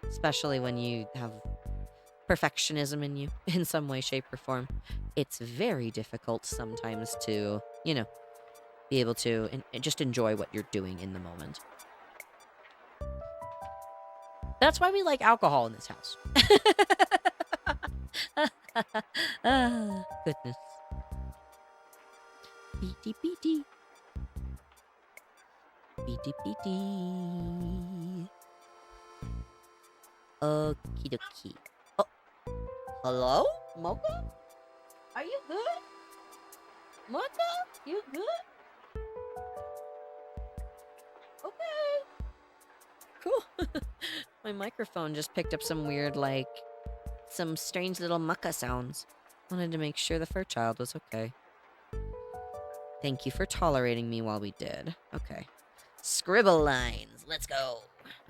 Speaker 1: especially when you have perfectionism in you in some way, shape, or form. It's very difficult sometimes to, you know, be able to just enjoy what you're doing in the moment. That's why we like alcohol in this house. Ah, goodness. Beady beady. Beady beady. Okie dokie. Oh, hello? Mocha? Are you good? Mocha? You good? Okay. Cool. My microphone just picked up some weird, like, some strange little mucka sounds. Wanted to make sure the fur child was okay. Thank you for tolerating me while we did. Okay. Scribble lines. Let's go.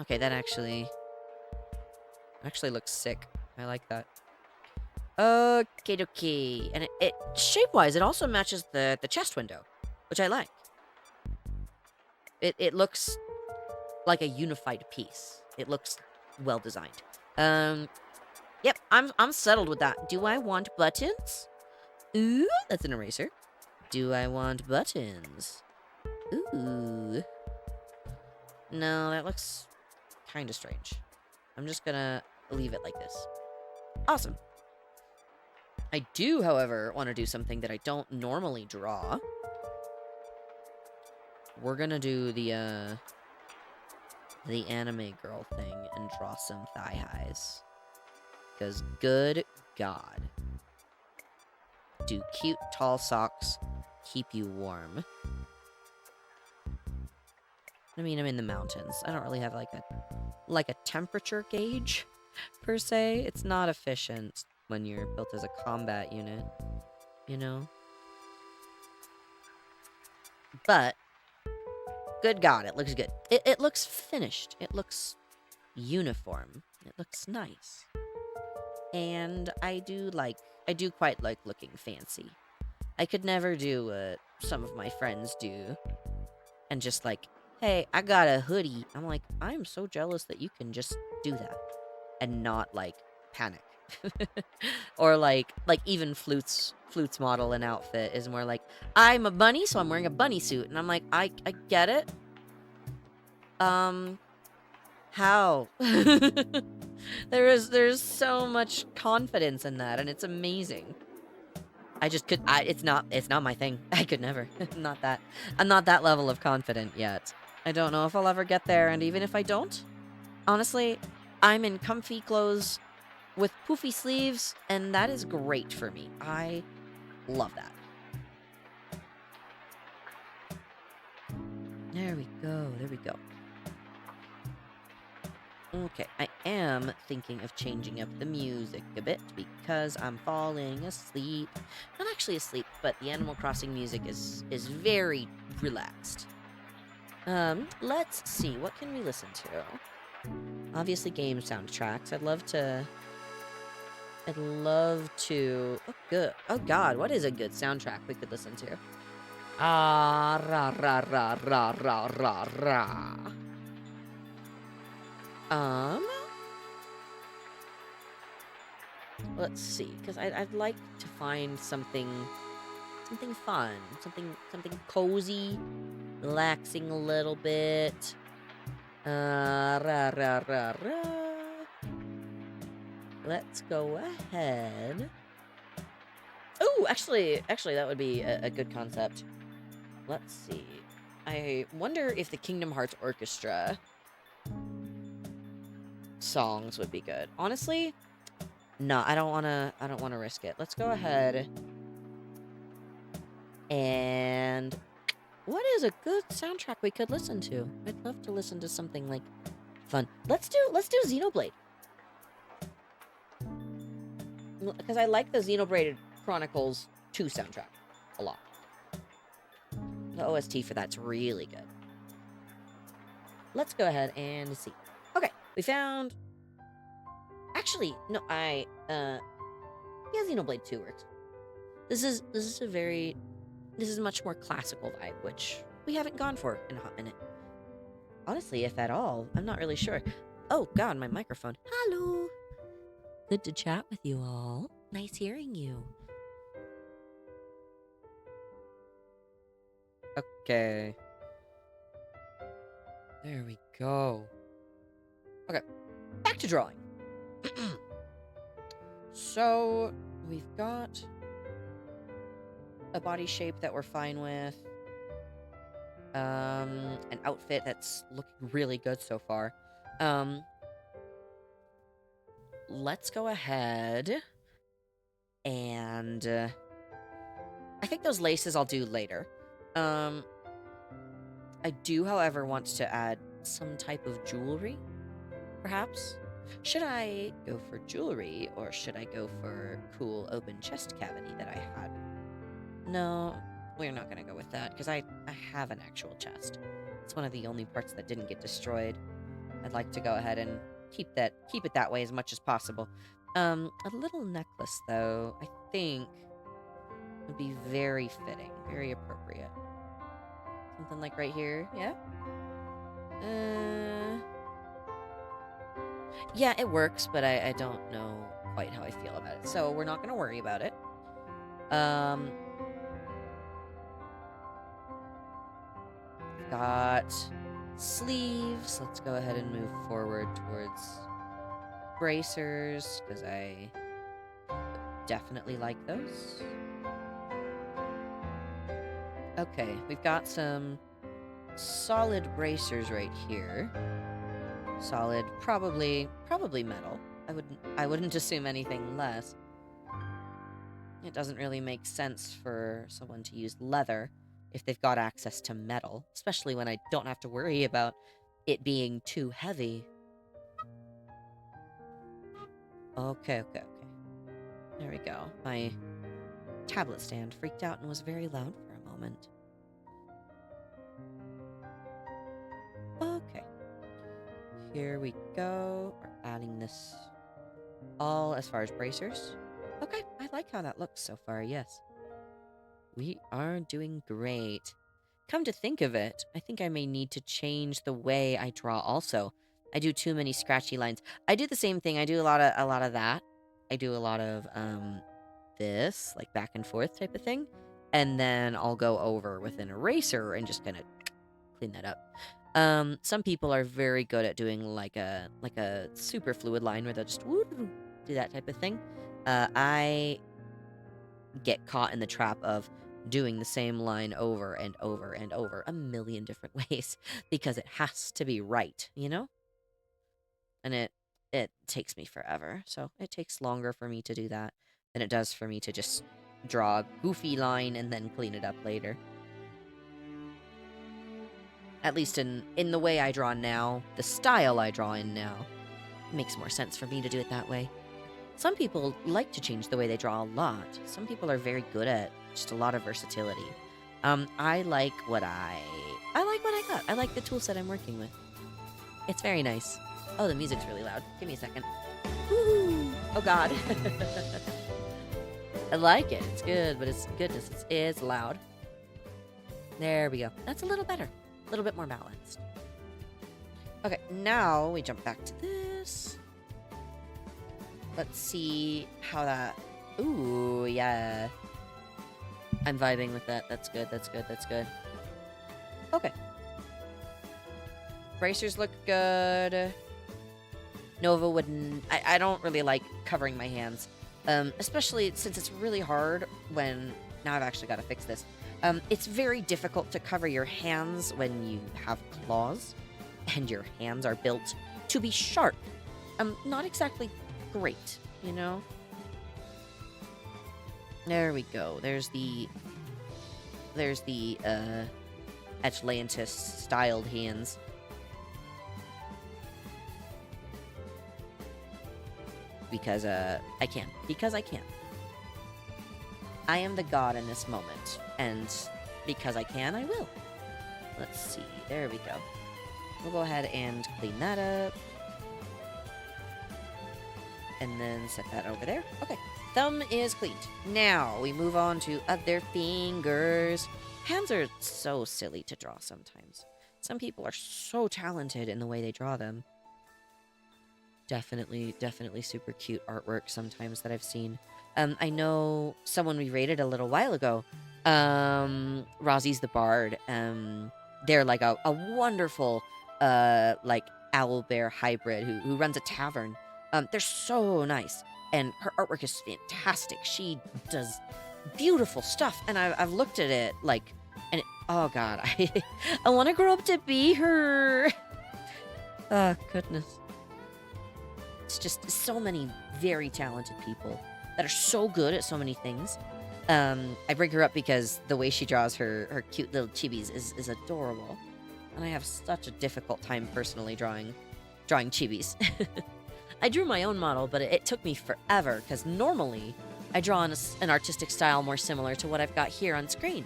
Speaker 1: Okay, that actually looks sick. I like that. Okay, dokie. And it shape-wise, it also matches the chest window, which I like. It looks like a unified piece. It looks well designed. Yep, I'm settled with that. Do I want buttons? Ooh, that's an eraser. Do I want buttons? Ooh. No, that looks kind of strange. I'm just gonna leave it like this. Awesome. I do, however, want to do something that I don't normally draw. We're gonna do the anime girl thing and draw some thigh highs. Because good God. Do cute, tall socks keep you warm? I mean, I'm in the mountains. I don't really have like a temperature gauge, per se. It's not efficient when you're built as a combat unit, you know? But, good God, it looks good. It looks finished. It looks uniform. It looks nice. And I do quite like looking fancy. I could never do what some of my friends do. And just like, hey, I got a hoodie. I'm like, I'm so jealous that you can just do that. And not, like, panic. Or like even Flute's model and outfit is more like, I'm a bunny, so I'm wearing a bunny suit. And I'm like, I get it. How? There's so much confidence in that, and it's amazing. It's not my thing. I could never. I'm not that level of confident yet. I don't know if I'll ever get there, and even if I don't, honestly, I'm in comfy clothes with poofy sleeves, and that is great for me. I love that. There we go. Okay, I am thinking of changing up the music a bit because I'm falling asleep. Not actually asleep, but the Animal Crossing music is very relaxed. Let's see, what can we listen to? Obviously game soundtracks. I'd love to... Oh, good. Oh, God, what is a good soundtrack we could listen to? Ah, ra, ra, ra, ra, ra, ra, ra. Let's see, because I'd like to find something fun, something cozy, relaxing a little bit. Ra, ra, ra, ra. Let's go ahead. Oh, actually, that would be a good concept. Let's see. I wonder if the Kingdom Hearts Orchestra songs would be good. Honestly, no, I don't wanna risk it. Let's go ahead. And what is a good soundtrack we could listen to? I'd love to listen to something like fun. Let's do Xenoblade. Because I like the Xenoblade Chronicles 2 soundtrack a lot. The OST for that's really good. Let's go ahead and see. Okay, we found... Actually, no, yeah, Xenoblade 2 works. This is a much more classical vibe, which we haven't gone for in a hot minute. Honestly, if at all, I'm not really sure. Oh, God, my microphone. Hello! Good to chat with you all. Nice hearing you. Okay. There we go. Okay, back to drawing. So, we've got a body shape that we're fine with. An outfit that's looking really good so far. Let's go ahead and I think those laces I'll do later. I do, however, want to add some type of jewelry, perhaps. Should I go for jewelry, or should I go for cool open chest cavity that I had? No, we're not gonna go with that, because I have an actual chest. It's one of the only parts that didn't get destroyed. I'd like to go ahead and keep it that way as much as possible. A little necklace, though, I think would be very fitting, very appropriate. Something like right here, yeah? Yeah, it works, but I don't know quite how I feel about it. So we're not going to worry about it. Got sleeves. Let's go ahead and move forward towards bracers, because I definitely like those. Okay, we've got some solid bracers right here. Solid, probably metal. I wouldn't assume anything less. It doesn't really make sense for someone to use leather if they've got access to metal, especially when I don't have to worry about it being too heavy. Okay. There we go. My tablet stand freaked out and was very loud for a moment. Okay. Here we go. We're adding this all as far as bracers. Okay, I like how that looks so far, yes. We are doing great. Come to think of it, I think I may need to change the way I draw also. I do too many scratchy lines. I do the same thing. I do a lot of that. I do a lot of this, like back and forth type of thing. And then I'll go over with an eraser and just kind of clean that up. Some people are very good at doing like a super fluid line where they'll just do that type of thing. I get caught in the trap of doing the same line over and over and over a million different ways because it has to be right, you know? And it takes me forever. So it takes longer for me to do that than it does for me to just draw a goofy line and then clean it up later. At least in the way I draw now, the style I draw in now, it makes more sense for me to do it that way. Some people like to change the way they draw a lot. Some people are very good at just a lot of versatility. I like what I got. I like the tool set I'm working with. It's very nice. Oh, the music's really loud. Give me a second. Woo! Oh God. I like it. It's good, but it's loud. There we go. That's a little better. A little bit more balanced. Okay, now we jump back to this. Let's see how that... Ooh, yeah. I'm vibing with that. That's good. Okay. Bracers look good. Nova wouldn't... I don't really like covering my hands. Especially since it's really hard when... Now I've actually got to fix this. It's very difficult to cover your hands when you have claws. And your hands are built to be sharp. Not exactly great, you know? There we go. There's the Atlantis styled hands. Because I can. Because I can. I am the god in this moment, and because I can, I will. Let's see. There we go. We'll go ahead and clean that up. And then set that over there. Okay. Thumb is cleaned. Now, we move on to other fingers. Hands are so silly to draw sometimes. Some people are so talented in the way they draw them. Definitely super cute artwork sometimes that I've seen. I know someone we rated a little while ago, Rosie's the Bard. They're like a wonderful, like owl-bear hybrid who runs a tavern. They're so nice, and her artwork is fantastic. She does beautiful stuff, and I've looked at it, like, and oh god, I want to grow up to be her. Oh, goodness. It's just so many very talented people that are so good at so many things. I bring her up because the way she draws her cute little chibis is adorable. And I have such a difficult time personally drawing chibis. I drew my own model, but it took me forever, because normally I draw in an artistic style more similar to what I've got here on screen.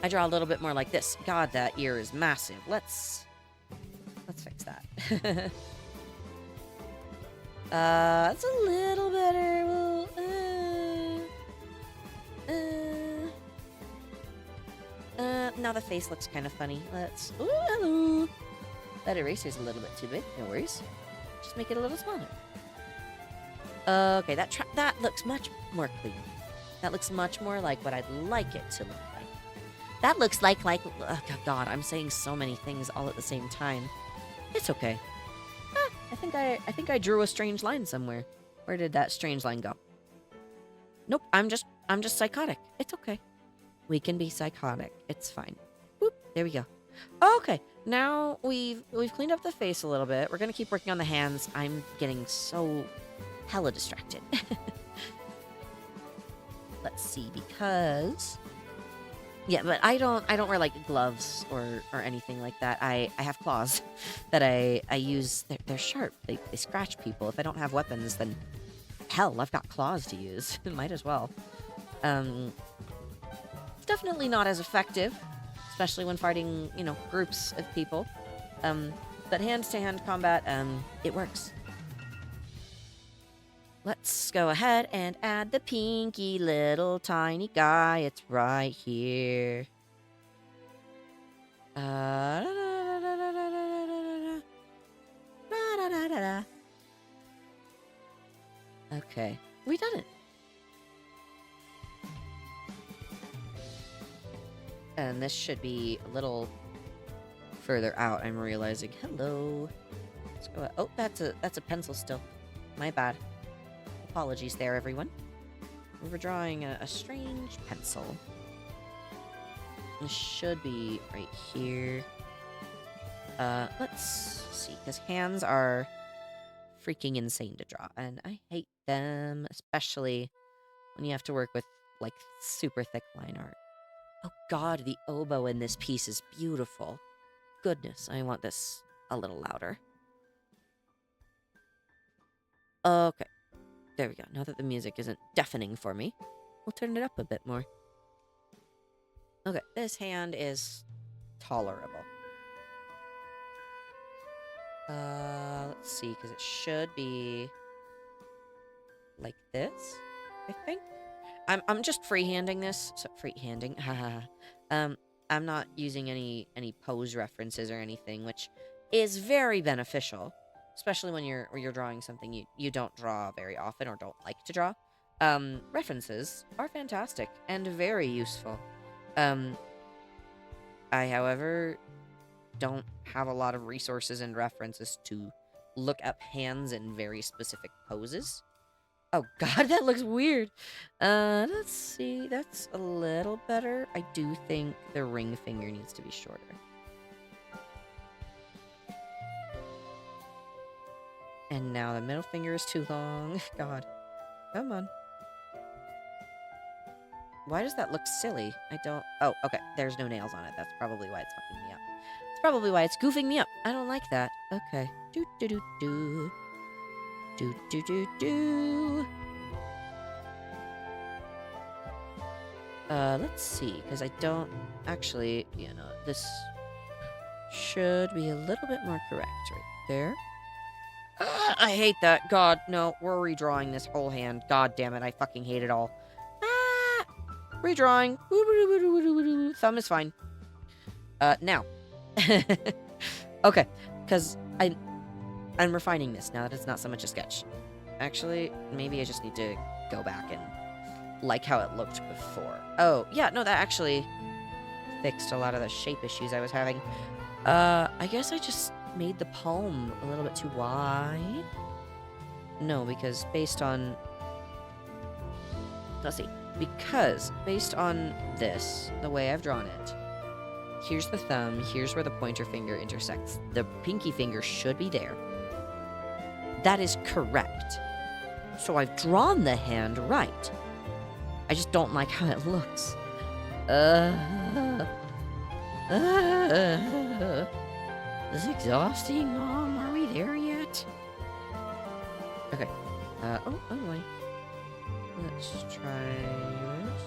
Speaker 1: I draw a little bit more like this. God, that ear is massive. Let's fix that. That's a little better. Well, now the face looks kind of funny. Ooh, hello. That eraser's a little bit too big. No worries. Just make it a little smaller. Okay, that looks much more clean. That looks much more like what I'd like it to look like. That looks like oh God, I'm saying so many things all at the same time. It's okay. I think I drew a strange line somewhere. Where did that strange line go? Nope, I'm just psychotic. It's okay. We can be psychotic. It's fine. Whoop, there we go. Okay, now we've cleaned up the face a little bit. We're gonna keep working on the hands. I'm getting so hella distracted. Let's see, because yeah, but I don't wear like gloves or anything like that. I have claws that I use. They're sharp. They scratch people. If I don't have weapons, then hell, I've got claws to use. Might as well. It's definitely not as effective, especially when fighting, groups of people. But hand-to-hand combat, it works. Let's go ahead and add the pinky little tiny guy. It's right here. Okay, we done it. And this should be a little further out, I'm realizing. Hello. Let's go. Oh, that's a pencil still. My bad. Apologies there, everyone. We were drawing a strange pencil. It should be right here. Let's see, because hands are freaking insane to draw, and I hate them, especially when you have to work with, like, super thick line art. Oh God, the oboe in this piece is beautiful. Goodness, I want this a little louder. Okay. There we go. Now that the music isn't deafening for me, we'll turn it up a bit more. Okay, this hand is tolerable. Let's see, because it should be like this, I think. I'm just freehanding this. So freehanding, haha. I'm not using any pose references or anything, which is very beneficial, especially when you're drawing something you don't draw very often or don't like to draw. References are fantastic and very useful. I, however, don't have a lot of resources and references to look up hands in very specific poses. Oh God, that looks weird. Let's see. That's a little better. I do think the ring finger needs to be shorter. And now the middle finger is too long. God. Come on. Why does that look silly? I don't... Oh, okay. There's no nails on it. That's probably why it's fucking me up. It's probably why it's goofing me up. I don't like that. Okay. Do-do-do-do. Do-do-do-do. Let's see, because I don't... Actually, this should be a little bit more correct right there. I hate that. God, no. We're redrawing this whole hand. God damn it. I fucking hate it all. Redrawing. Thumb is fine. Now. Okay, because I'm refining this now that it's not so much a sketch. Actually, maybe I just need to go back and like how it looked before. Oh, yeah, no, that actually fixed a lot of the shape issues I was having. I guess I just made the palm a little bit too wide. No, because based on... Let's see. Because based on this, the way I've drawn it, here's the thumb, here's where the pointer finger intersects. The pinky finger should be there. That is correct. So I've drawn the hand right. I just don't like how it looks. This is exhausting, Mom. Are we there yet? Okay. Oh boy. Let's try this.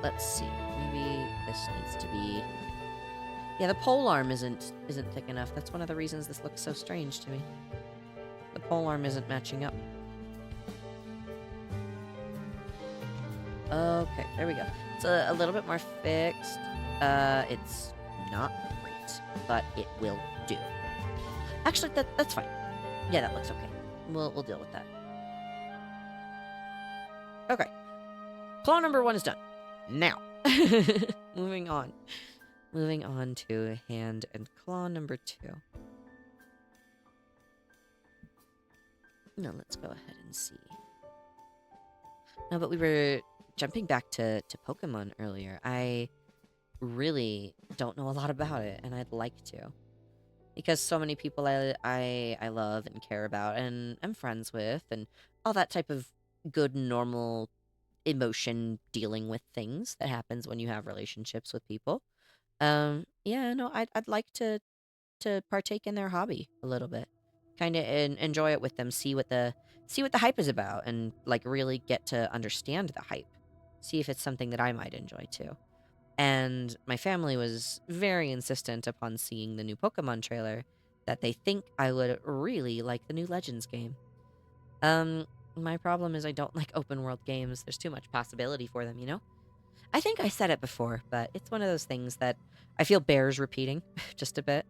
Speaker 1: Let's see. Maybe this needs to be... Yeah, the pole arm isn't thick enough. That's one of the reasons this looks so strange to me. The pole arm isn't matching up. Okay, there we go. It's a little bit more fixed. It's not great. but it will do. Actually, that's fine. Yeah, that looks okay. We'll deal with that. Okay. Claw number 1 is done. Now, moving on. Moving on to hand and claw number 2. Now let's go ahead and see. No, but we were jumping back to Pokemon earlier. I really don't know a lot about it, and I'd like to. Because so many people I love and care about and am friends with, and all that type of good, normal emotion dealing with things that happens when you have relationships with people. Yeah, no, I'd like to partake in their hobby a little bit, kind of enjoy it with them, see what the hype is about, and like really get to understand the hype, see if it's something that I might enjoy too. And my family was very insistent upon seeing the new Pokemon trailer, that they think I would really like the new Legends game. Um, my problem is I don't like open world games. There's too much possibility for them, you know? I think I said it before, but it's one of those things that I feel bears repeating just a bit.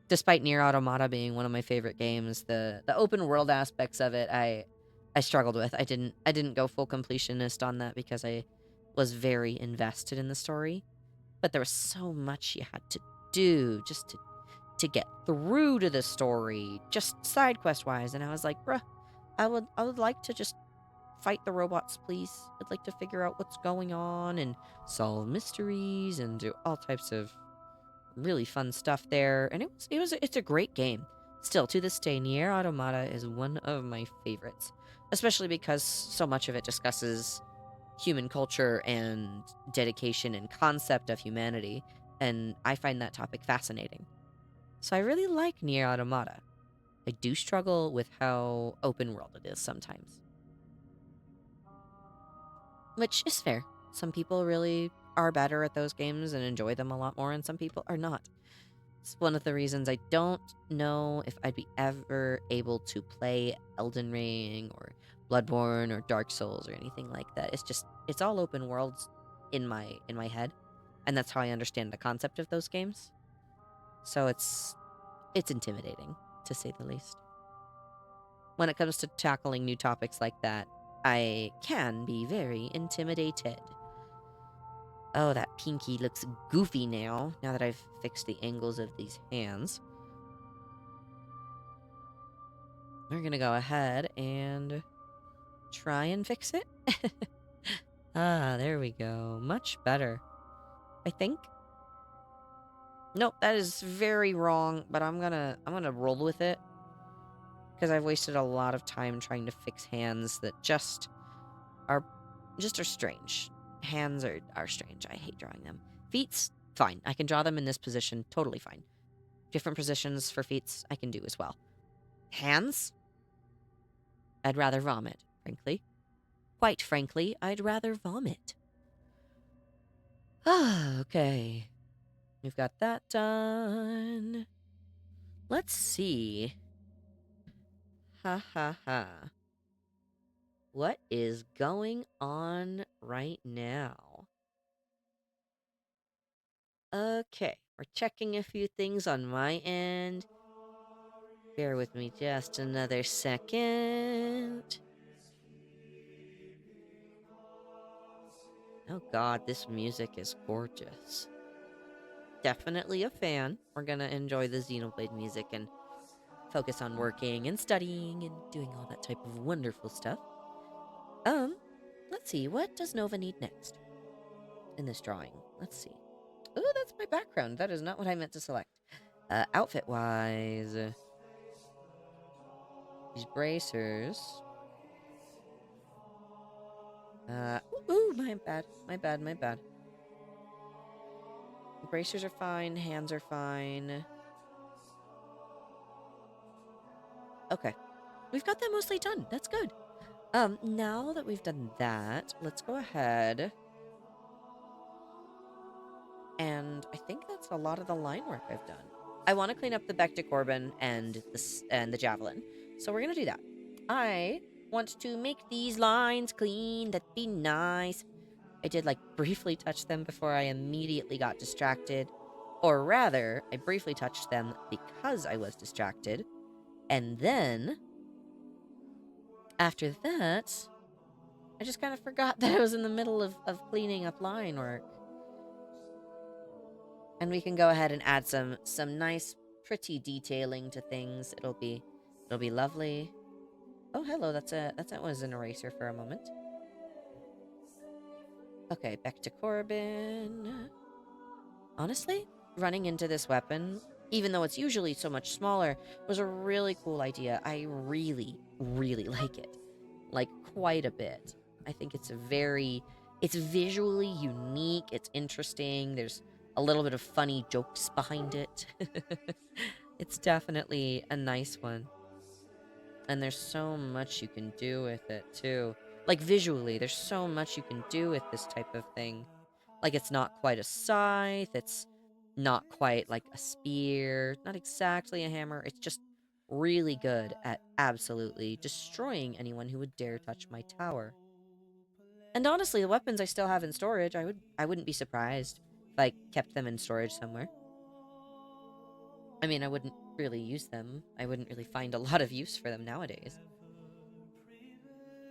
Speaker 1: Despite Nier Automata being one of my favorite games, the open world aspects of it I struggled with. I didn't go full completionist on that because I was very invested in the story, but there was so much you had to do just to get through to the story, just side quest wise, and I was like, bruh, I would like to just fight the robots, please. I'd like to figure out what's going on and solve mysteries and do all types of really fun stuff there. And it's a great game. Still, to this day, Nier Automata is one of my favorites, especially because so much of it discusses human culture and dedication and concept of humanity, and I find that topic fascinating. So I really like Nier Automata. I do struggle with how open world it is sometimes, which is fair. Some people really are better at those games and enjoy them a lot more, and some people are not. It's one of the reasons I don't know if I'd be ever able to play Elden Ring or Bloodborne or Dark Souls or anything like that. It's all open worlds in my head, and that's how I understand the concept of those games. So it's intimidating, to say the least. When it comes to tackling new topics like that, I can be very intimidated. Oh, that pinky looks goofy now that I've fixed the angles of these hands. We're gonna go ahead and try and fix it. Ah, there we go. Much better, I think. Nope, that is very wrong, but I'm gonna roll with it because I've wasted a lot of time trying to fix hands that are just are strange. Hands are strange. I hate drawing them. Feet's fine. I can draw them in this position, totally fine. Different positions for feets I can do as well. Hands? I'd rather vomit, frankly. Quite frankly, I'd rather vomit. Ah, okay. We've got that done. Let's see. Ha ha ha. What is going on right now? Okay, we're checking a few things on my end. Bear with me just another second. Oh god, this music is gorgeous. Definitely a fan. We're gonna enjoy the Xenoblade music and focus on working and studying and doing all that type of wonderful stuff. Um, let's see, what does Nova need next in this drawing? Let's see. Oh, that's my background. That is not what I meant to select. Outfit-wise, these bracers. My bad, my bad, my bad. Bracers are fine, hands are fine. Okay, we've got that mostly done. That's good. Now that we've done that, let's go ahead. And I think that's a lot of the line work I've done. I want to clean up the Becta Corbin and the Javelin. So we're going to do that. I want to make these lines clean. That'd be nice. I did, like, briefly touch them before I immediately got distracted. Or rather, I briefly touched them because I was distracted. And then, after that, I just kind of forgot that I was in the middle of cleaning up line work. And we can go ahead and add some nice, pretty detailing to things. It'll be lovely. Oh, hello. That was an eraser for a moment. Okay, back to Corbin. Honestly, running into this weapon, even though it's usually so much smaller, was a really cool idea. I really, really like it. Like, quite a bit. I think it's visually unique, it's interesting, there's a little bit of funny jokes behind it. It's definitely a nice one. And there's so much you can do with it, too. Like, visually, there's so much you can do with this type of thing. Like, it's not quite a scythe, it's not quite like a spear, not exactly a hammer. It's just really good at absolutely destroying anyone who would dare touch my tower. And honestly, the weapons I still have in storage, I wouldn't be surprised if I kept them in storage somewhere. I mean, I wouldn't really use them. I wouldn't really find a lot of use for them nowadays.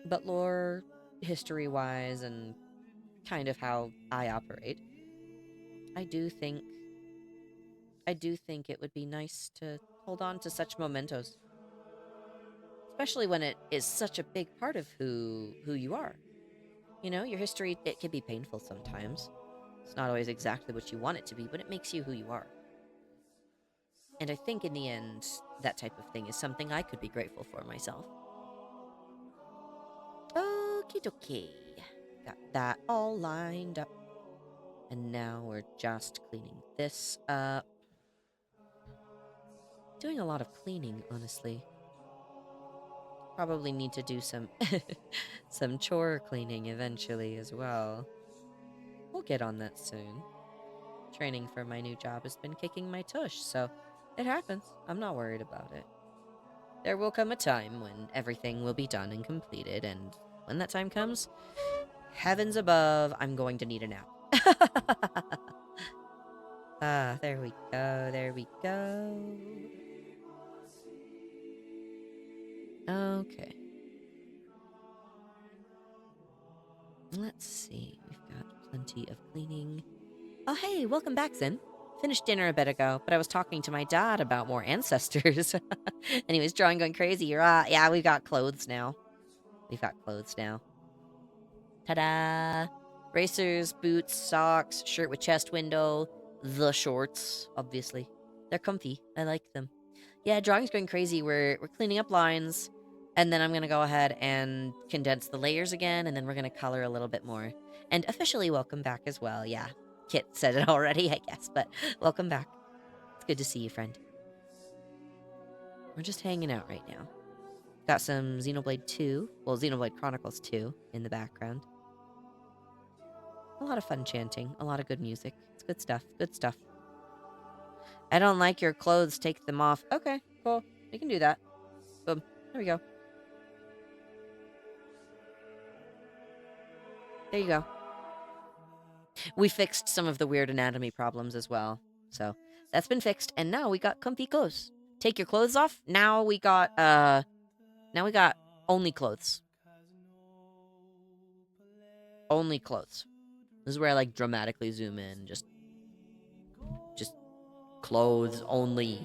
Speaker 1: But lore, history-wise, and kind of how I operate, I do think I do think it would be nice to hold on to such mementos, especially when it is such a big part of who you are. You know, your history, it can be painful sometimes. It's not always exactly what you want it to be, but it makes you who you are. And I think in the end, that type of thing is something I could be grateful for myself. Okie dokie. Got that all lined up. And now we're just cleaning this up. Doing a lot of cleaning, honestly. Probably need to do some some chore cleaning eventually as well. We'll get on that soon. Training for my new job has been kicking my tush, so it happens. I'm not worried about it. There will come a time when everything will be done and completed, and when that time comes, heavens above, I'm going to need a nap. Ah, there we go, there we go. Okay. Let's see, we've got plenty of cleaning. Oh, hey, welcome back, Zin. Finished dinner a bit ago, but I was talking to my dad about more ancestors. And he was drawing going crazy. Yeah, we've got clothes now. We've got clothes now. Ta-da! Racers, boots, socks, shirt with chest window, the shorts, obviously. They're comfy. I like them. Yeah, drawing's going crazy. We're cleaning up lines, and then I'm gonna go ahead and condense the layers again, and then we're gonna color a little bit more. And officially welcome back as well. Yeah, Kit said it already, I guess, but welcome back. It's good to see you, friend. We're just hanging out right now. Got some Xenoblade 2, well, Xenoblade Chronicles 2 in the background. A lot of fun chanting, a lot of good music. It's good stuff, good stuff. I don't like your clothes, take them off. Okay, cool. We can do that. Boom. There we go. There you go. We fixed some of the weird anatomy problems as well. So that's been fixed, and now we got comfy clothes. Take your clothes off. Now we got only clothes. Only clothes. This is where I like dramatically zoom in. Just clothes only.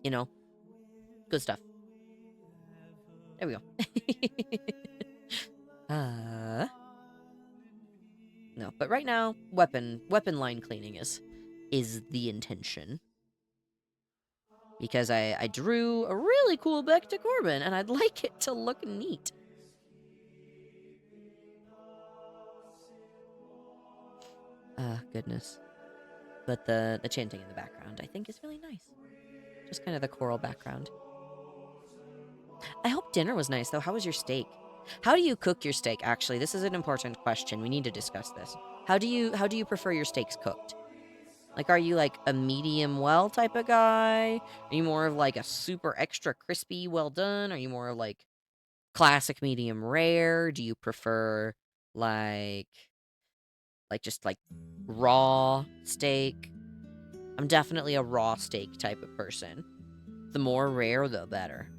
Speaker 1: You know? Good stuff. There we go. No, but right now, weapon line cleaning is the intention. Because I drew a really cool back to Corbin, and I'd like it to look neat. Goodness. But the chanting in the background, I think, is really nice. Just kind of the choral background. I hope dinner was nice, though. How was your steak? How do you cook your steak, actually? This is an important question. We need to discuss this. How do you prefer your steaks cooked? Like, are you like a medium well type of guy? Are you more of like a super extra crispy well done? Are you more of like classic medium rare? Do you prefer like just like raw steak? I'm definitely a raw steak type of person. The more rare, the better.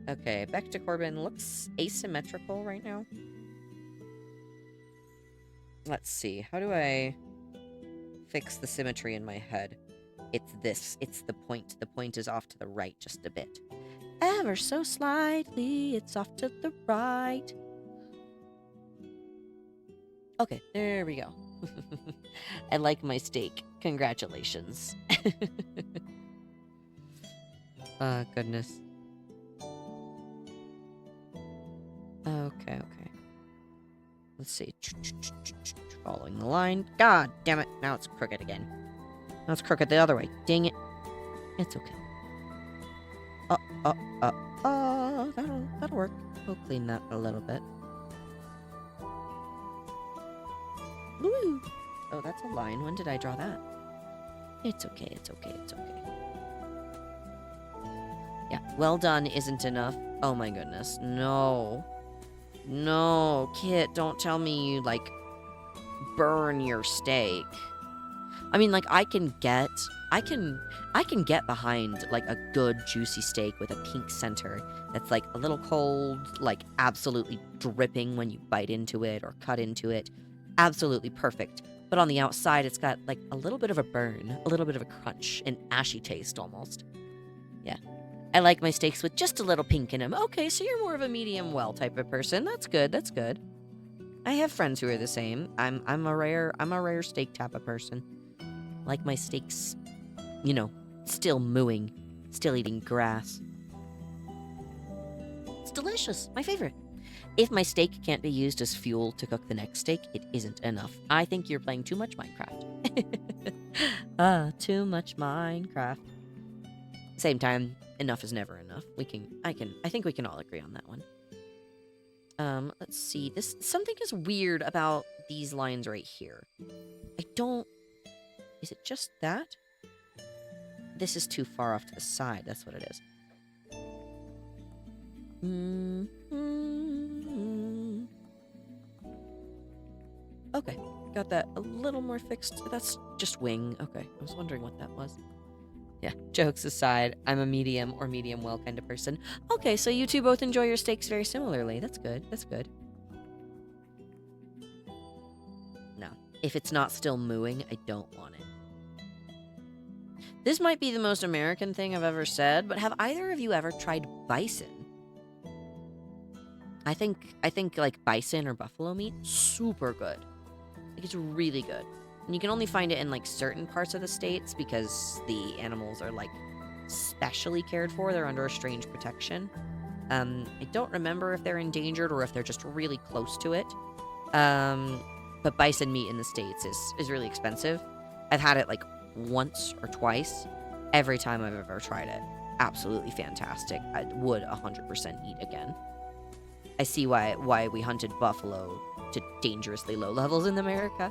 Speaker 1: Okay, back to Corbin. Looks asymmetrical right now. Let's see. How do I fix the symmetry in my head? It's this. It's the point. The point is off to the right just a bit. Ever so slightly, it's off to the right. Okay, there we go. I like my steak. Congratulations. Goodness. Okay. Let's see. Following the line. God damn it. Now it's crooked again. Now it's crooked the other way. Dang it. It's okay. That'll work. We'll clean that a little bit. Woo! Oh, that's a line. When did I draw that? It's okay. Yeah, well done isn't enough. Oh my goodness. No. No, Kit, don't tell me you, like, burn your steak. I mean, like, I can get behind, like, a good juicy steak with a pink center that's, like, a little cold, like, absolutely dripping when you bite into it or cut into it. Absolutely perfect. But on the outside, it's got, like, a little bit of a burn, a little bit of a crunch, an ashy taste almost. Yeah. I like my steaks with just a little pink in them. Okay, so you're more of a medium well type of person. That's good. I have friends who are the same. I'm a rare steak type of person. Like my steaks, you know, still mooing, still eating grass. It's delicious. My favorite. If my steak can't be used as fuel to cook the next steak, it isn't enough. I think you're playing too much Minecraft. Too much Minecraft. Same time, enough is never enough. I think we can all agree on that one. Let's see. Something is weird about these lines right here. Is it just that? This is too far off to the side. That's what it is. Okay, got that a little more fixed. That's just wing. Okay, I was wondering what that was. Yeah, jokes aside, I'm a medium or medium well kind of person. Okay, so you two both enjoy your steaks very similarly. That's good. No, if it's not still mooing, I don't want it. This might be the most American thing I've ever said, but have either of you ever tried bison? I think like bison or buffalo meat, super good. Like, it's really good. And you can only find it in, like, certain parts of the states because the animals are, like, specially cared for. They're under a strange protection. I don't remember if they're endangered or if they're just really close to it. But bison meat in the States is really expensive. I've had it, like, once or twice. Every time I've ever tried it. Absolutely fantastic. I would 100% eat again. I see why we hunted buffalo to dangerously low levels in America.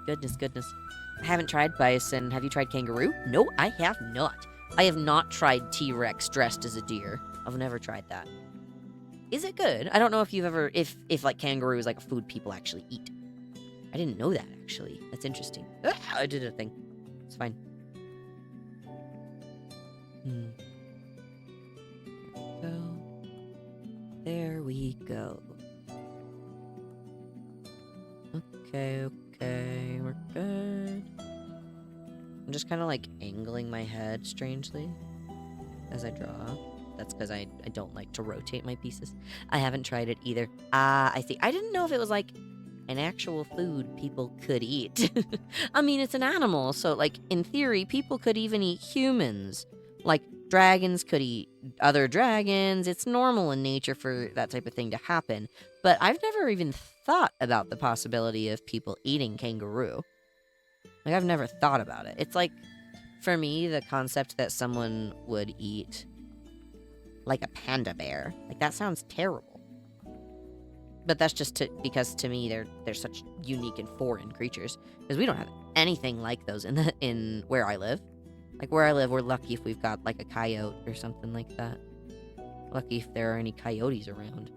Speaker 1: Goodness. I haven't tried bison. Have you tried kangaroo? No, I have not. I have not tried T-Rex dressed as a deer. I've never tried that. Is it good? I don't know if you've ever, if like kangaroo is like a food people actually eat. I didn't know that, actually. That's interesting. I did a thing. It's fine. There we go. Okay, we're good. I'm just kind of like angling my head strangely as I draw. That's because I don't like to rotate my pieces. I haven't tried it either. I see. I didn't know if it was like an actual food people could eat. I mean, it's an animal, so like in theory, people could even eat humans. Like dragons could eat other dragons. It's normal in nature for that type of thing to happen. But I've never even thought about the possibility of people eating kangaroo. Like, I've never thought about it. It's like, for me, the concept that someone would eat like a panda bear, like, that sounds terrible. But that's just because to me they're such unique and foreign creatures, because we don't have anything like those in where I live. Like, where I live, we're lucky if we've got like a coyote or something like that. Lucky if there are any coyotes around.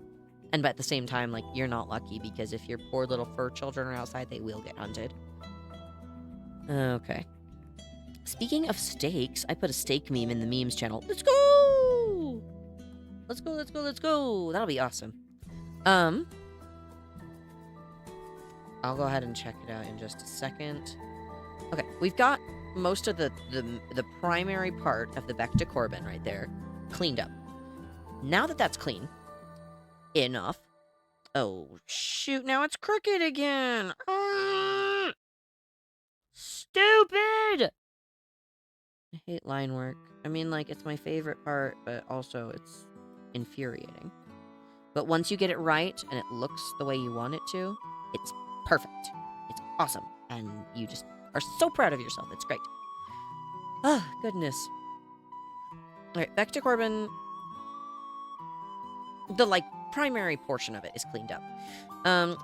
Speaker 1: And but at the same time, like, you're not lucky, because if your poor little fur children are outside, they will get hunted. Okay. Speaking of steaks, I put a steak meme in the memes channel. Let's go! Let's go, let's go, let's go! That'll be awesome. I'll go ahead and check it out in just a second. Okay, we've got most of the primary part of the Becta Corbin right there cleaned up. Now that that's clean enough. Oh, shoot, now it's crooked again. Stupid! I hate line work. I mean, like, it's my favorite part, but also it's infuriating. But once you get it right and it looks the way you want it to, it's perfect. It's awesome. And you just are so proud of yourself. It's great. Ah, goodness. Alright, back to Corbin. The, like, primary portion of it is cleaned up.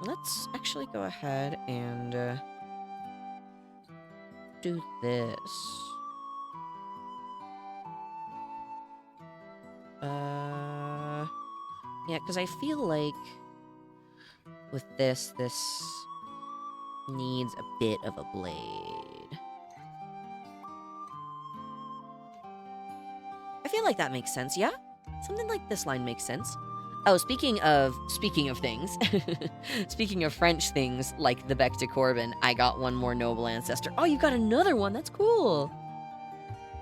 Speaker 1: Let's actually go ahead and do this. Yeah, because I feel like with this needs a bit of a blade. I feel like that makes sense, yeah? Something like this line makes sense. Oh, speaking of things, speaking of French things like the Bec de Corbin, I got one more noble ancestor. Oh, you got another one. That's cool.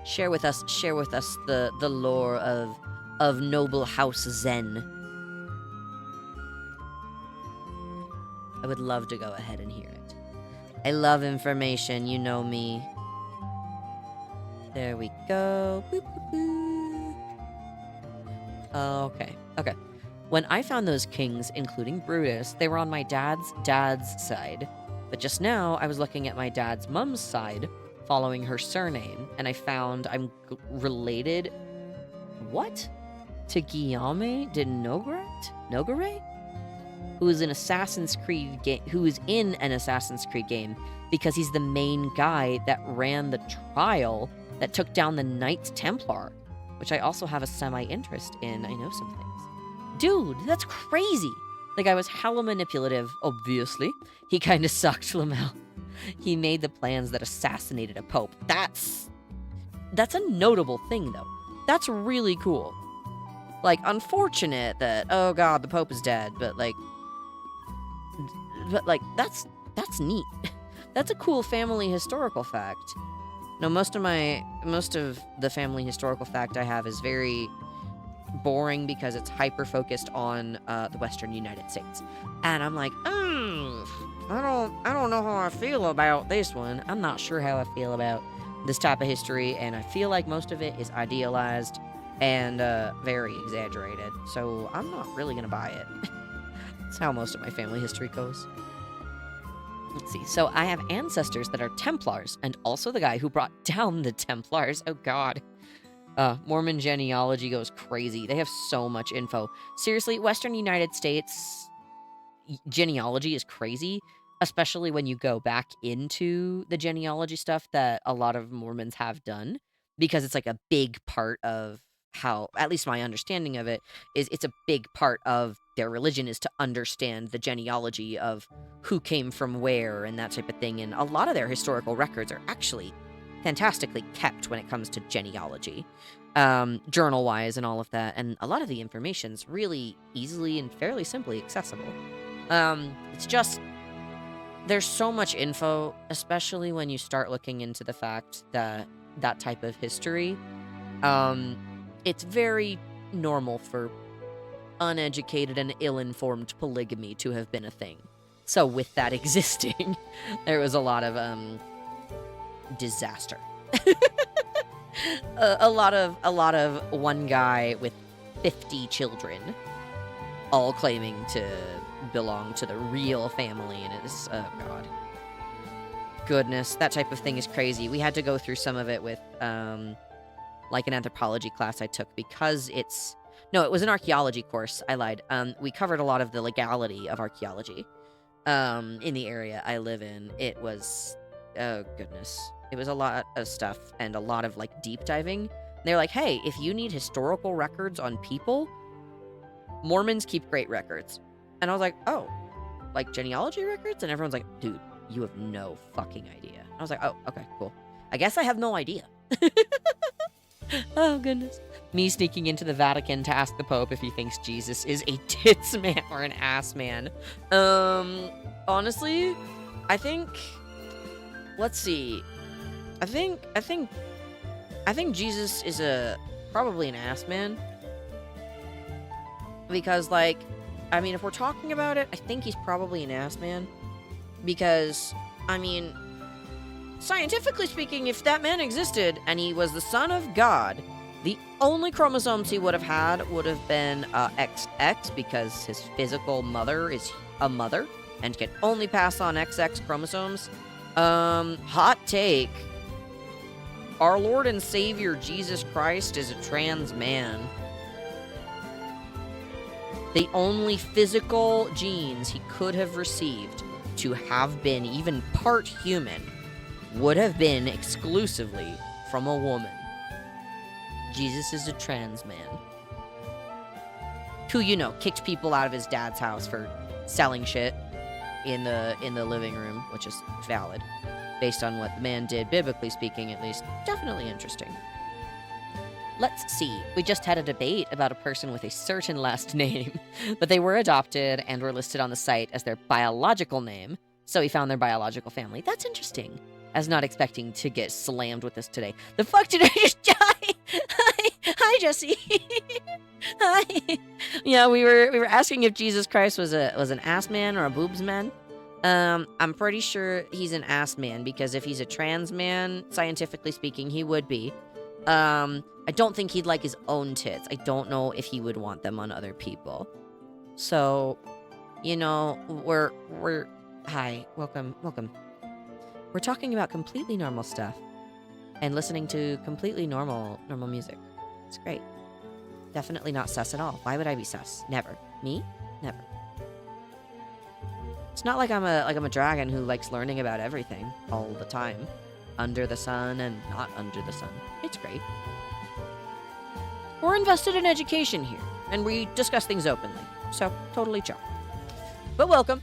Speaker 1: Share with us the lore of noble House Zen. I would love to go ahead and hear it. I love information, you know me. There we go. Boop, boop, boop. Okay. When I found those kings, including Brutus, they were on my dad's side. But just now, I was looking at my dad's mom's side, following her surname, and I found I'm related... What? To Guillaume de Nogaret? Who is in Assassin's Creed game, who is in an Assassin's Creed game because he's the main guy that ran the trial that took down the Knights Templar, which I also have a semi-interest in. I know some things. Dude, that's crazy. Like, I was hella manipulative, obviously. He kind of sucked, Lamel. He made the plans that assassinated a pope. That's a notable thing, though. That's really cool. Like, unfortunate that, oh god, the pope is dead, but that's neat. That's a cool family historical fact. No, most of the family historical fact I have is very boring because it's hyper-focused on the Western United States. And I'm like, I don't know how I feel about this one. I'm not sure how I feel about this type of history, and I feel like most of it is idealized and very exaggerated. So I'm not really gonna buy it. That's how most of my family history goes. Let's see. So I have ancestors that are Templars, and also the guy who brought down the Templars. Oh god. Mormon genealogy goes crazy. They have so much info. Seriously, Western United States genealogy is crazy, especially when you go back into the genealogy stuff that a lot of Mormons have done, because it's like a big part of how, at least my understanding of it, is it's a big part of their religion is to understand the genealogy of who came from where and that type of thing. And a lot of their historical records are actually fantastically kept when it comes to genealogy, journal-wise and all of that. And a lot of the information's really easily and fairly simply accessible. It's just, there's so much info, especially when you start looking into the fact that that type of history, it's very normal for uneducated and ill-informed polygamy to have been a thing. So with that existing, there was a lot of, disaster. a lot of one guy with 50 children, all claiming to belong to the real family, and it's, oh god. Goodness, that type of thing is crazy. We had to go through some of it with, like an anthropology class I took, because no, it was an archaeology course. I lied. We covered a lot of the legality of archaeology, in the area I live in. It was, oh goodness. It was a lot of stuff and a lot of, like, deep diving. They're like, hey, if you need historical records on people, Mormons keep great records. And I was like, oh, like genealogy records? And everyone's like, dude, you have no fucking idea. I was like, oh, okay, cool. I guess I have no idea. Oh, goodness. Me sneaking into the Vatican to ask the Pope if he thinks Jesus is a tits man or an ass man. Honestly, I think... Let's see. I think Jesus is probably an ass man. Because, like, I mean, if we're talking about it, I think he's probably an ass man. Because, I mean, scientifically speaking, if that man existed and he was the son of God, the only chromosomes he would have had would have been XX, because his physical mother is a mother and can only pass on XX chromosomes. Hot take. Our Lord and Savior Jesus Christ is a trans man. The only physical genes he could have received to have been even part human would have been exclusively from a woman. Jesus is a trans man. Who, you know, kicked people out of his dad's house for selling shit in the living room, which is valid, based on what the man did, biblically speaking at least. Definitely interesting. Let's see. We just had a debate about a person with a certain last name, but they were adopted and were listed on the site as their biological name, so he found their biological family. That's interesting. I was not expecting to get slammed with this today. The fuck did I just die? Hi, Jesse. Hi. Yeah, we were asking if Jesus Christ was an ass man or a boobs man. I'm pretty sure he's an ass man, because if he's a trans man, scientifically speaking, he would be. I don't think he'd like his own tits. I don't know if he would want them on other people. So, you know, hi, welcome. We're talking about completely normal stuff and listening to completely normal music. It's great. Definitely not sus at all. Why would I be sus? Never. Me? Never. It's not like I'm a dragon who likes learning about everything all the time, under the sun and not under the sun. It's great. We're invested in education here, and we discuss things openly, so totally chill. But welcome.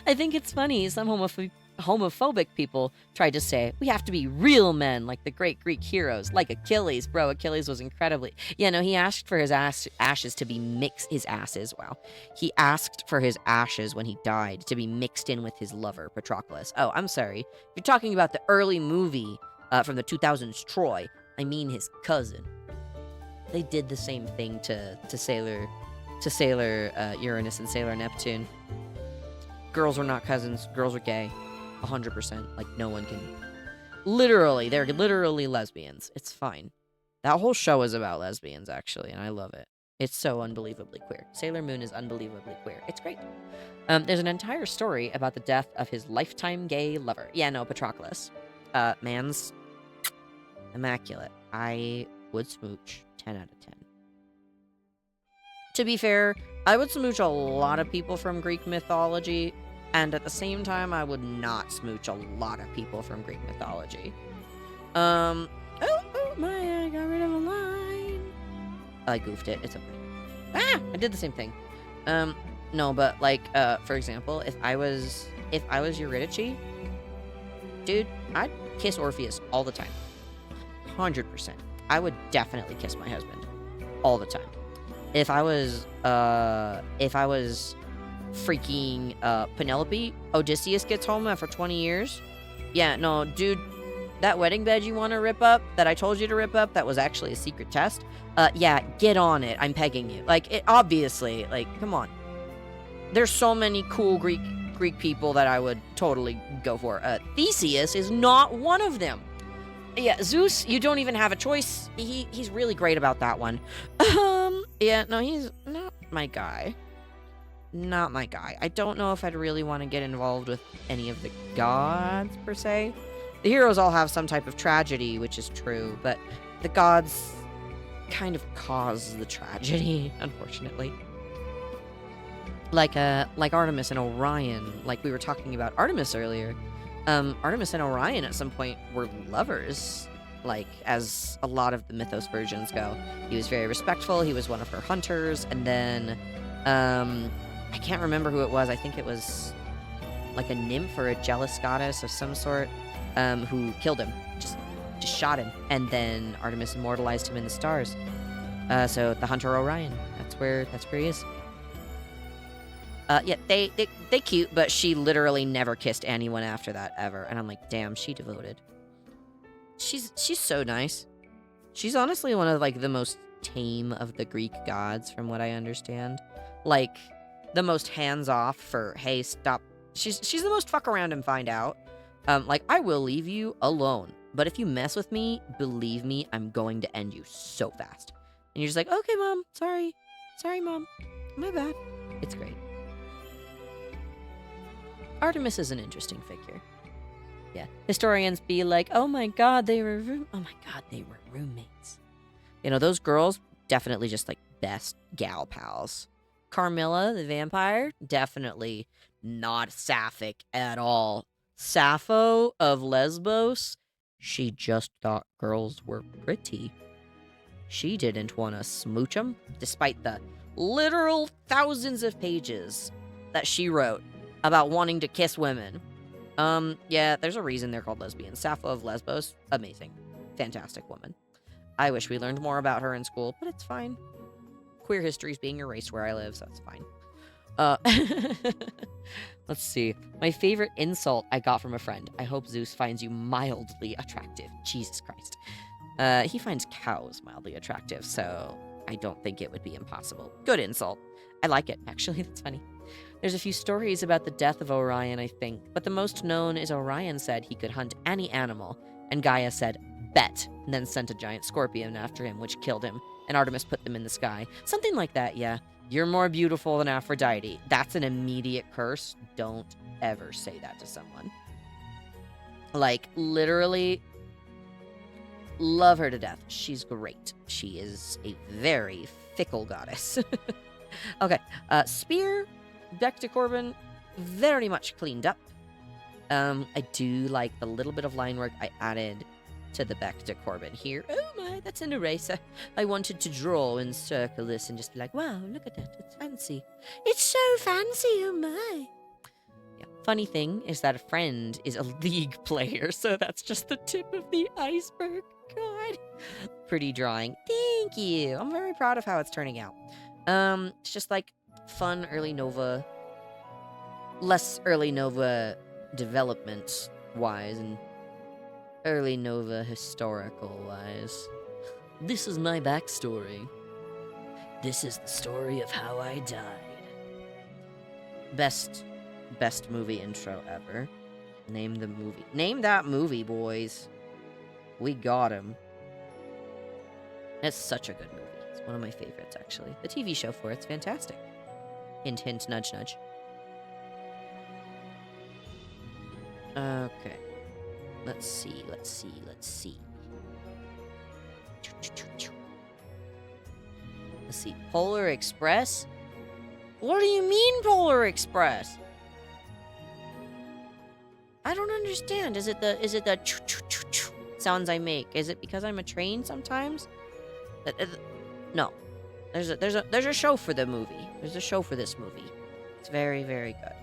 Speaker 1: I think it's funny. Some homophobic people tried to say, we have to be real men like the great Greek heroes, like Achilles. Bro, Achilles was incredibly... Yeah, no, he asked for his ashes to be mixed... His asses, wow. He asked for his ashes when he died to be mixed in with his lover, Patroclus. Oh, I'm sorry. If you're talking about the early movie from the 2000s, Troy, I mean his cousin. They did the same thing to Sailor Uranus and Sailor Neptune. Girls were not cousins. Girls were gay. 100%. Like, no one can... Literally, they're literally lesbians. It's fine. That whole show is about lesbians, actually, and I love it. It's so unbelievably queer. Sailor Moon is unbelievably queer. It's great. There's an entire story about the death of his lifetime gay lover. Yeah, no, Patroclus. Man's immaculate. I would smooch 10 out of 10. To be fair, I would smooch a lot of people from Greek mythology, and at the same time, I would not smooch a lot of people from Greek mythology. I got rid of a line. I goofed it. It's okay. Ah, I did the same thing. No, but like, for example, if I was Eurydice, dude, I'd kiss Orpheus all the time. 100%. I would definitely kiss my husband all the time. If I was freaking Penelope, Odysseus gets home after 20 years. Yeah, no, dude, that wedding bed you want to rip up, that I told you to rip up, that was actually a secret test. Yeah, get on it. I'm pegging you. Like, it, obviously, like, come on. There's so many cool Greek people that I would totally go for. Theseus is not one of them. Yeah, Zeus, you don't even have a choice. He's really great about that one. Yeah, no, he's not my guy. Not my guy. I don't know if I'd really want to get involved with any of the gods, per se. The heroes all have some type of tragedy, which is true, but the gods kind of cause the tragedy, unfortunately. Like Artemis and Orion, like we were talking about Artemis earlier. Artemis and Orion at some point were lovers, like, as a lot of the mythos versions go. He was very respectful, he was one of her hunters, and then, I can't remember who it was. I think it was like a nymph or a jealous goddess of some sort, who killed him, just shot him, and then Artemis immortalized him in the stars. So the hunter Orion, that's where he is. Yeah, they cute, but she literally never kissed anyone after that ever, and I'm like, damn, she devoted. She's so nice. She's honestly one of like the most tame of the Greek gods, from what I understand. Like, the most hands-off for, hey, stop. She's the most fuck around and find out. Like, I will leave you alone, but if you mess with me, believe me, I'm going to end you so fast. And you're just like, okay, Mom, sorry, Mom, my bad. It's great. Artemis is an interesting figure. Yeah, historians be like, oh my god, they were roommates. You know, those girls, definitely just like best gal pals. Carmilla, the vampire, definitely not sapphic at all. Sappho of Lesbos, she just thought girls were pretty. She didn't want to smooch them, despite the literal thousands of pages that she wrote about wanting to kiss women. Yeah, there's a reason they're called lesbians. Sappho of Lesbos, amazing. Fantastic woman. I wish we learned more about her in school, but it's fine. Queer history is being erased where I live, so that's fine. Let's see. My favorite insult I got from a friend. I hope Zeus finds you mildly attractive. Jesus Christ. He finds cows mildly attractive, so I don't think it would be impossible. Good insult. I like it, actually. That's funny. There's a few stories about the death of Orion, I think, but the most known is Orion said he could hunt any animal, and Gaia said, bet, and then sent a giant scorpion after him, which killed him, and Artemis put them in the sky. Something like that, yeah. You're more beautiful than Aphrodite. That's an immediate curse. Don't ever say that to someone. Like, literally, love her to death. She's great. She is a very fickle goddess. Okay, spear, back to Corbin, very much cleaned up. I do like the little bit of line work I added to the back to Corbin here. Oh my, that's an eraser. I wanted to draw and circle this and just be like, wow, look at that, it's fancy. It's so fancy, oh my. Yeah. Funny thing is that a friend is a League player, so that's just the tip of the iceberg. God. Pretty drawing. Thank you. I'm very proud of how it's turning out. It's just like fun early Nova, less early Nova development wise and early Nova historical wise. This is my backstory. This is the story of how I died. Best movie intro ever. Name the movie. Name that movie, boys. We got him. It's such a good movie. It's one of my favorites, actually. The TV show for it's fantastic. Hint, hint, nudge, nudge. Okay. Let's see. Let's see. Polar Express? What do you mean, Polar Express? I don't understand. Is it the sounds I make? Is it because I'm a train sometimes? No. There's a show for the movie. There's a show for this movie. It's very, very good.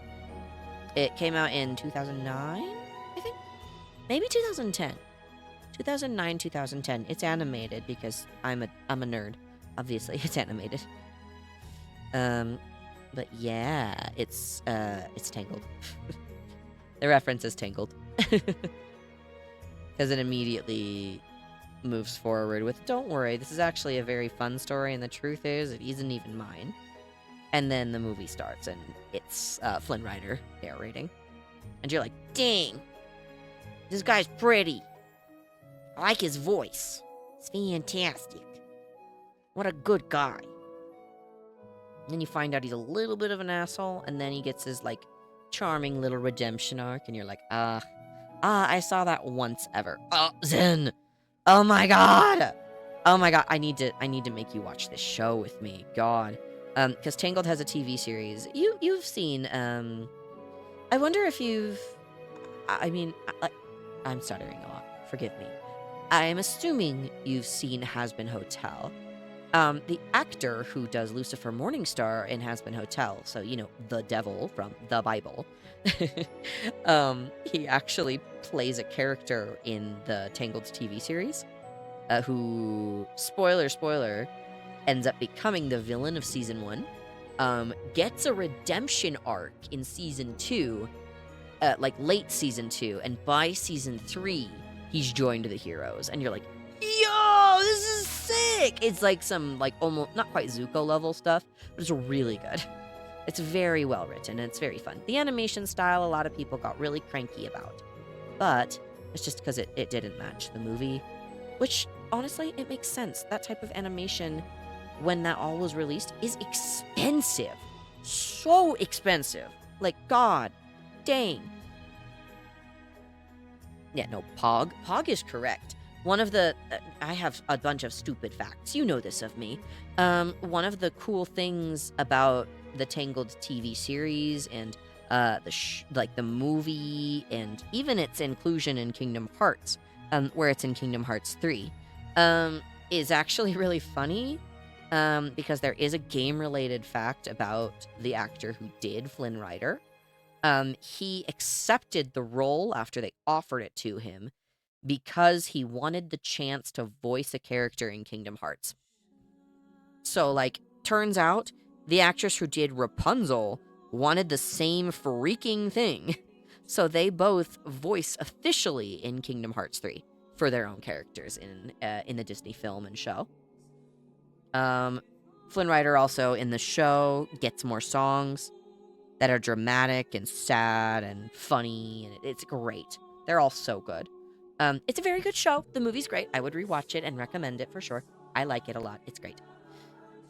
Speaker 1: It came out in 2009, I think? Maybe 2010. 2009, 2010. It's animated because I'm a nerd. Obviously, it's animated. But yeah, it's Tangled. The reference is Tangled. Because it immediately moves forward with, don't worry, this is actually a very fun story, and the truth is, it isn't even mine. And then the movie starts, and it's Flynn Rider narrating. And you're like, dang, this guy's pretty. I like his voice. It's fantastic. What a good guy. And then you find out he's a little bit of an asshole, and then he gets his, like, charming little redemption arc, and you're like, I saw that once ever. Oh, Zen! Oh my god! Oh my god, I need to make you watch this show with me. God. Because Tangled has a TV series. You've seen, I wonder if you've... I'm stuttering a lot. Forgive me. I'm assuming you've seen Has Been Hotel. The actor who does Lucifer Morningstar in Hazbin Hotel, so, you know, the devil from the Bible, he actually plays a character in the Tangled TV series, who, spoiler, ends up becoming the villain of season 1, gets a redemption arc in season 2, like late season 2, and by season 3, he's joined the heroes, and you're like, yo, this is sick! It's like some, like, almost, not quite Zuko level stuff, but it's really good. It's very well written, and it's very fun. The animation style, a lot of people got really cranky about, but it's just because it didn't match the movie, which, honestly, it makes sense. That type of animation, when that all was released, is expensive. So expensive. Like, god dang. Yeah, no, Pog. Pog is correct. One of the... I have a bunch of stupid facts. You know this of me. One of the cool things about the Tangled TV series and the movie and even its inclusion in Kingdom Hearts, where it's in Kingdom Hearts 3, is actually really funny, because there is a game-related fact about the actor who did Flynn Rider. He accepted the role after they offered it to him because he wanted the chance to voice a character in Kingdom Hearts. So, like, turns out the actress who did Rapunzel wanted the same freaking thing. So they both voice officially in Kingdom Hearts 3 for their own characters in the Disney film and show. Flynn Rider also in the show gets more songs that are dramatic and sad and funny, and it's great. They're all so good. It's a very good show. The movie's great. I would rewatch it and recommend it for sure. I like it a lot. It's great.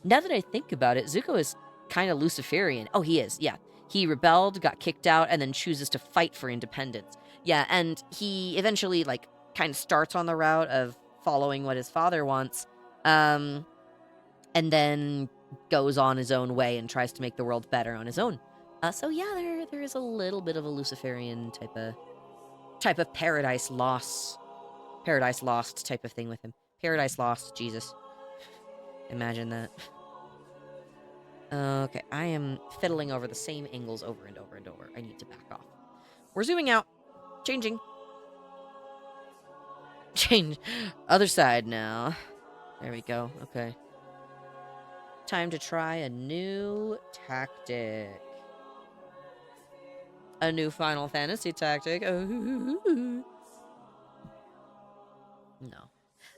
Speaker 1: Now that I think about it, Zuko is kind of Luciferian. Oh, he is, yeah. He rebelled, got kicked out, and then chooses to fight for independence. Yeah, and he eventually, like, kind of starts on the route of following what his father wants, and then goes on his own way and tries to make the world better on his own. So yeah, there is a little bit of a Luciferian type of Paradise Lost type of thing with him. Paradise Lost, Jesus. Imagine that. Okay, I am fiddling over the same angles over and over and over. I need to back off. We're zooming out. Changing. Change. Other side now. There we go. Okay. Time to try a new tactic. A new Final Fantasy tactic. No.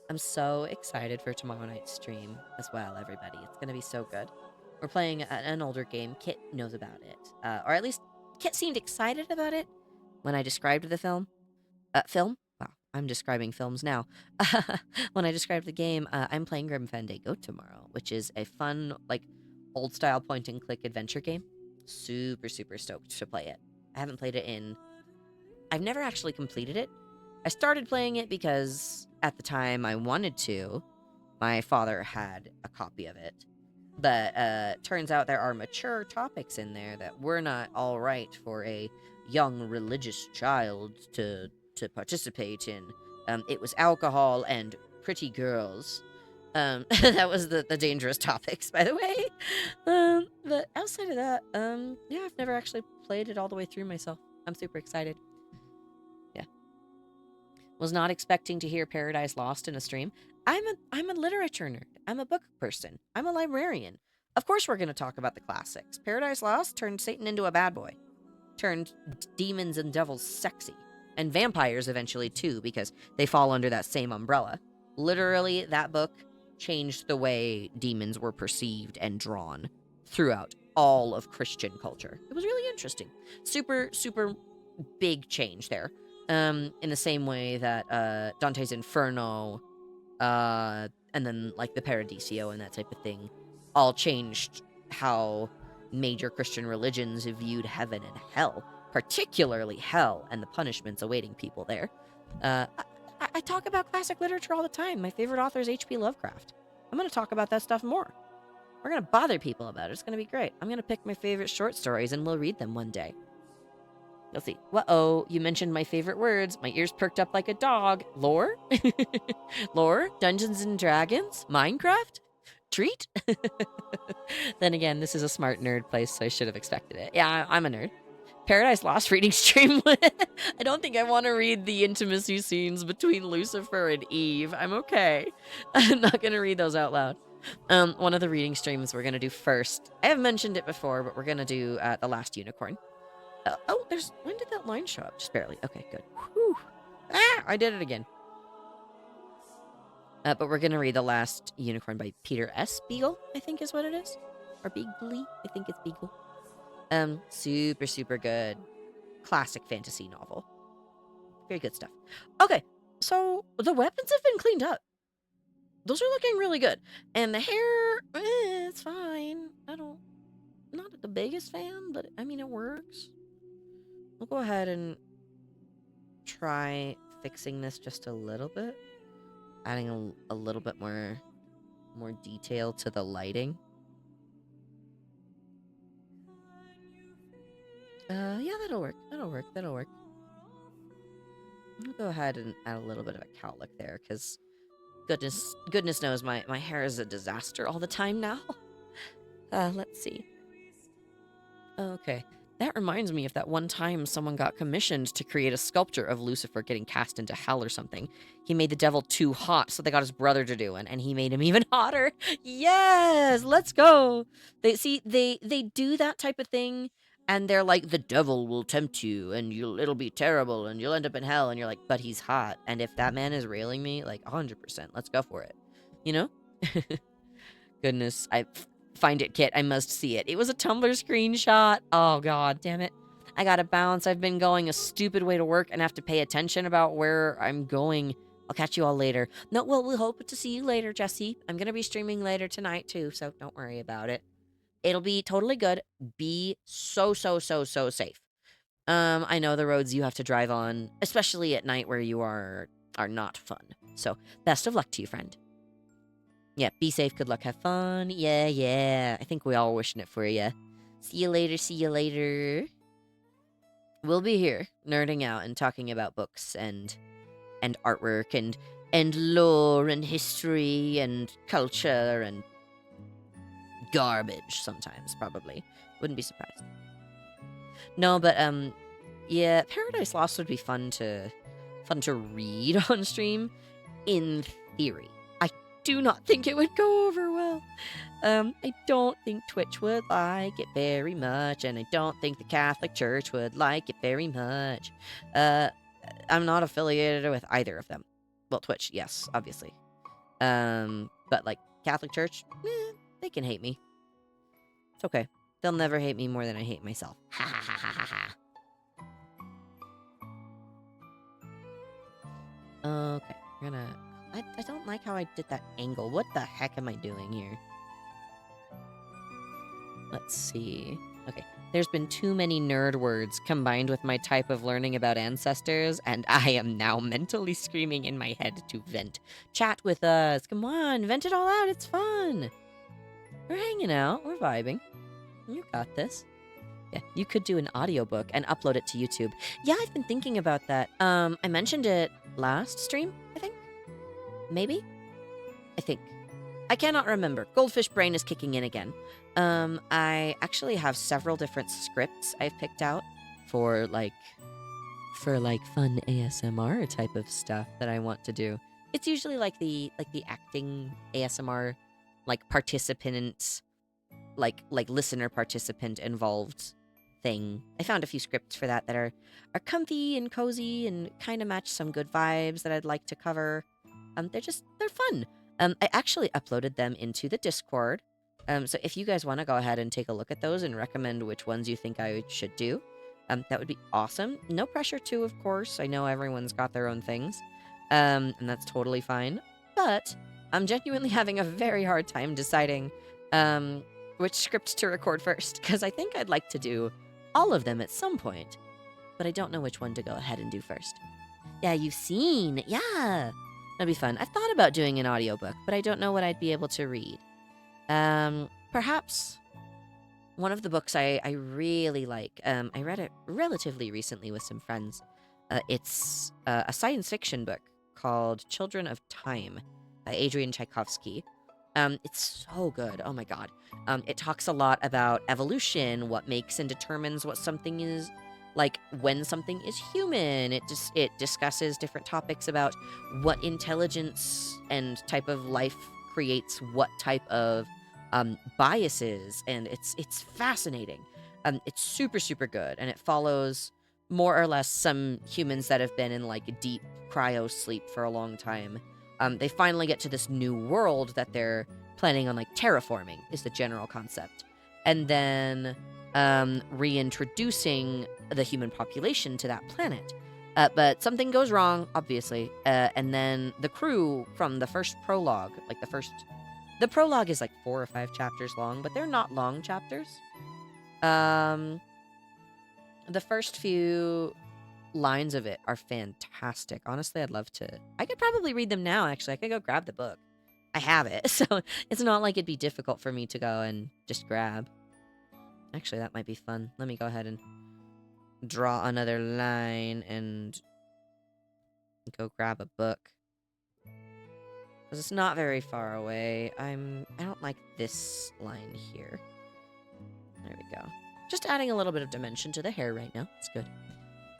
Speaker 1: I'm so excited for tomorrow night's stream as well, everybody. It's going to be so good. We're playing an older game. Kit knows about it. Or at least, Kit seemed excited about it when I described the film. Film? Wow, I'm describing films now. When I described the game, I'm playing Grim Fandango tomorrow, which is a fun, like, old-style point-and-click adventure game. Super, super stoked to play it. I haven't played it in... I've never actually completed it. I started playing it because, at the time I wanted to, my father had a copy of it. But, turns out there are mature topics in there that were not all right for a young religious child to participate in. It was alcohol and pretty girls. That was the dangerous topics, by the way. But outside of that, yeah, I've never actually played it all the way through myself. I'm super excited. Yeah. Was not expecting to hear Paradise Lost in a stream. I'm a literature nerd. I'm a book person. I'm a librarian. Of course we're going to talk about the classics. Paradise Lost turned Satan into a bad boy. Turned demons and devils sexy. And vampires eventually too, because they fall under that same umbrella. Literally, that book changed the way demons were perceived and drawn throughout all of Christian culture. It was really interesting. Super, super big change there. In the same way that Dante's Inferno, and then like the Paradiso and that type of thing, all changed how major Christian religions viewed heaven and hell, particularly hell and the punishments awaiting people there. I talk about classic literature all the time. My favorite author is H.P. Lovecraft. I'm going to talk about that stuff more. We're going to bother people about it. It's going to be great. I'm going to pick my favorite short stories and we'll read them one day. You'll see. Uh-oh, you mentioned my favorite words. My ears perked up like a dog. Lore? Lore? Dungeons and Dragons? Minecraft? treat. Then again, this is a smart nerd place, so I should have expected it. Yeah, I'm a nerd. Paradise Lost reading stream. I don't think I want to read the intimacy scenes between Lucifer and Eve. I'm okay. I'm not going to read those out loud. One of the reading streams we're going to do first. I have mentioned it before, but we're going to do The Last Unicorn. When did that line show up? Just barely. Okay, good. Whew. Ah, I did it again. But we're going to read The Last Unicorn by Peter S. Beagle, I think is what it is. Or Beagley. I think it's Beagle. Super, super good. Classic fantasy novel. Very good stuff. Okay, so the weapons have been cleaned up. Those are looking really good. And the hair, it's fine. Not the biggest fan, but I mean, it works. We'll go ahead and try fixing this just a little bit. Adding a little bit more detail to the lighting. Yeah, that'll work. That'll work. I'll go ahead and add a little bit of a cowlick there, because goodness knows my hair is a disaster all the time now. Let's see. Okay. That reminds me of that one time someone got commissioned to create a sculpture of Lucifer getting cast into hell or something. He made the devil too hot, so they got his brother to do it, and he made him even hotter. Yes, let's go. They do that type of thing, and they're like, the devil will tempt you, and it'll be terrible, and you'll end up in hell, and you're like, but he's hot, and if that man is railing me, like 100%, let's go for it. You know? Goodness, find it, Kit. I must see it. It was a Tumblr screenshot. Oh, God damn it. I gotta bounce. I've been going a stupid way to work and have to pay attention about where I'm going. I'll catch you all later. No, well, we'll hope to see you later, Jesse. I'm gonna be streaming later tonight, too, so don't worry about it. It'll be totally good. Be so safe. I know the roads you have to drive on, especially at night where you are not fun. So, best of luck to you, friend. Yeah, be safe, good luck, have fun. Yeah. I think we all wishing it for you. See you later. We'll be here, nerding out and talking about books and artwork and lore and history and culture and garbage sometimes, probably. Wouldn't be surprised. No, but yeah, Paradise Lost would be fun to read on stream, in theory. I do not think it would go over well. I don't think Twitch would like it very much, and I don't think the Catholic Church would like it very much. I'm not affiliated with either of them. Well, Twitch, yes, obviously. But like Catholic Church, they can hate me. It's okay. They'll never hate me more than I hate myself. Ha ha ha ha ha. Okay, we're gonna... I don't like how I did that angle. What the heck am I doing here? Let's see. Okay, there's been too many nerd words combined with my type of learning about ancestors, and I am now mentally screaming in my head to vent. Chat with us. Come on, vent it all out. It's fun. We're hanging out. We're vibing. You got this. Yeah, you could do an audiobook and upload it to YouTube. Yeah, I've been thinking about that. I mentioned it last stream, I think? Maybe? I think. I cannot remember. Goldfish brain is kicking in again. I actually have several different scripts I've picked out for fun ASMR type of stuff that I want to do. It's usually like the acting ASMR, like participant, like listener participant involved thing. I found a few scripts for that are comfy and cozy and kind of match some good vibes that I'd like to cover. They're fun. I actually uploaded them into the Discord. So if you guys want to go ahead and take a look at those and recommend which ones you think I should do, that would be awesome. No pressure to, of course. I know everyone's got their own things. And that's totally fine. But I'm genuinely having a very hard time deciding which script to record first, because I think I'd like to do all of them at some point, but I don't know which one to go ahead and do first. Yeah, you've seen. Yeah. That'd be fun. I've thought about doing an audiobook, but I don't know what I'd be able to read. Perhaps one of the books I really like, I read it relatively recently with some friends. It's a science fiction book called Children of Time by Adrian Tchaikovsky. It's so good. Oh my god. It talks a lot about evolution, what makes and determines what something is, like when something is human. It discusses different topics about what intelligence and type of life creates what type of biases, and it's fascinating. It's super super good, and it follows more or less some humans that have been in like a deep cryo sleep for a long time. They finally get to this new world that they're planning on like terraforming is the general concept, and then reintroducing the human population to that planet. But something goes wrong, obviously, and then the crew from the first prologue, like the prologue is like 4 or 5 chapters long, but they're not long chapters. The first few lines of it are fantastic. Honestly, I could probably read them now, actually. I could go grab the book. I have it, so it's not like it'd be difficult for me to go and just grab. Actually, that might be fun. Let me go ahead and draw another line and go grab a book. Because it's not very far away. I don't like this line here. There we go. Just adding a little bit of dimension to the hair right now. It's good.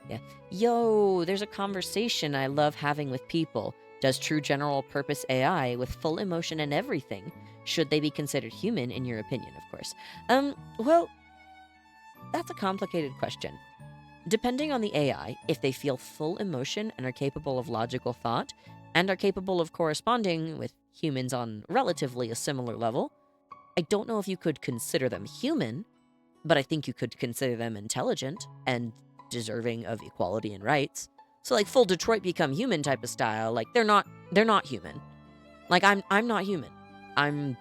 Speaker 1: Yeah. Yo, there's a conversation I love having with people. Does true general purpose AI with full emotion and everything, should they be considered human in your opinion, of course? Well, that's a complicated question. Depending on the AI, if they feel full emotion and are capable of logical thought, and are capable of corresponding with humans on relatively a similar level, I don't know if you could consider them human, but I think you could consider them intelligent and deserving of equality and rights. So like full Detroit Become Human type of style, like they're not human. Like I'm not human. I'm,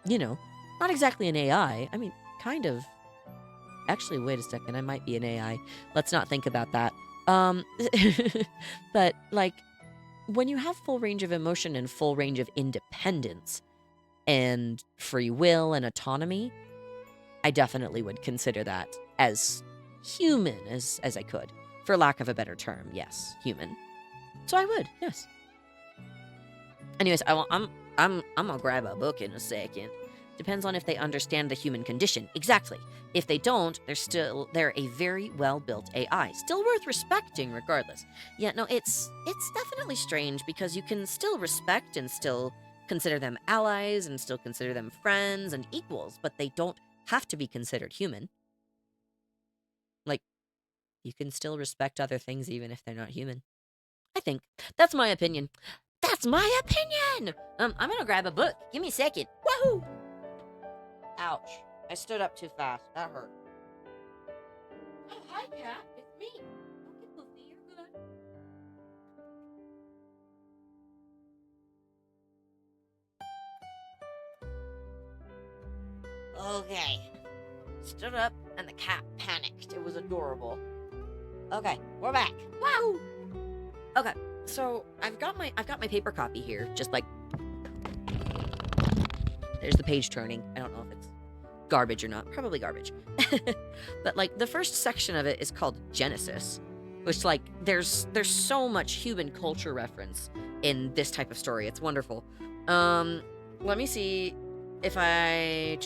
Speaker 1: not exactly an AI. I mean, kind of. Actually, wait a second, I might be an AI. Let's not think about that. But like when you have full range of emotion and full range of independence and free will and autonomy, I definitely would consider that as human as I could. For lack of a better term, yes, human. So I would, yes. Anyways, I'm gonna grab a book in a second. Depends on if they understand the human condition. Exactly. If they don't, they're a very well-built AI. Still worth respecting regardless. Yeah, no, it's definitely strange because you can still respect and still consider them allies and still consider them friends and equals, but they don't have to be considered human. Like, you can still respect other things even if they're not human. I think. That's my opinion. That's my opinion! I'm gonna grab a book. Give me a second. Woohoo! Ouch. I stood up too fast. That hurt. Oh, hi, Cat. It's me. Don't get poofy. You're good. Okay. Stood up and the cat panicked. It was adorable. Okay, we're back. Wow! Okay, so I've got my paper copy here. Just like there's the page turning. I don't know if it's garbage or not. Probably garbage. But like the first section of it is called Genesis, which like there's so much human culture reference in this type of story. It's wonderful. Let me see if I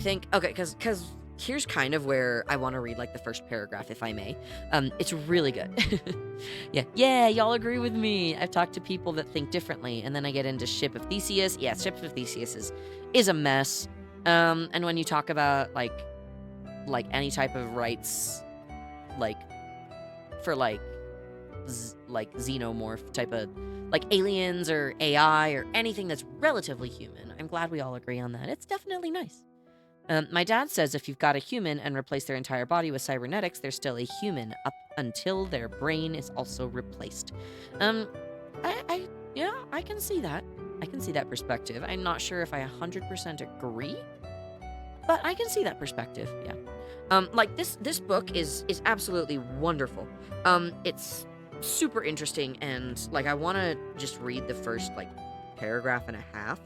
Speaker 1: think okay, because here's kind of where I want to read like the first paragraph, if I may. It's really good. Yeah, y'all agree with me. I've talked to people that think differently, and then I get into Ship of Theseus. Yeah, Ship of Theseus is a mess. And when you talk about like any type of rights, like for like xenomorph type of like aliens or AI or anything that's relatively human, I'm glad we all agree on that. It's definitely nice. My dad says if you've got a human and replace their entire body with cybernetics, they're still a human up until their brain is also replaced. I can see that. I can see that perspective. I'm not sure if I 100% agree, but I can see that perspective. Yeah. Like this book is absolutely wonderful. It's super interesting, and like I want to just read the first like paragraph and a half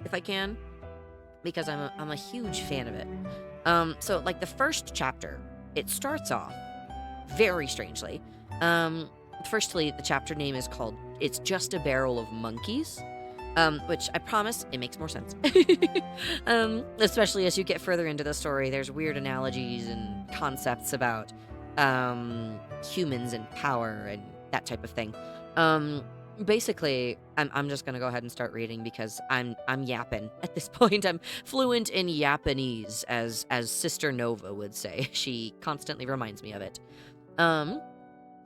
Speaker 1: if I can, because I'm a huge fan of it. So like the first chapter, it starts off very strangely. Firstly, the chapter name is called it's just a barrel of monkeys. Which I promise it makes more sense. Especially as you get further into the story, there's weird analogies and concepts about humans and power and that type of thing. Basically, I'm just gonna go ahead and start reading because I'm yapping at this point. I'm fluent in Japanese, as Sister Nova would say. She constantly reminds me of it.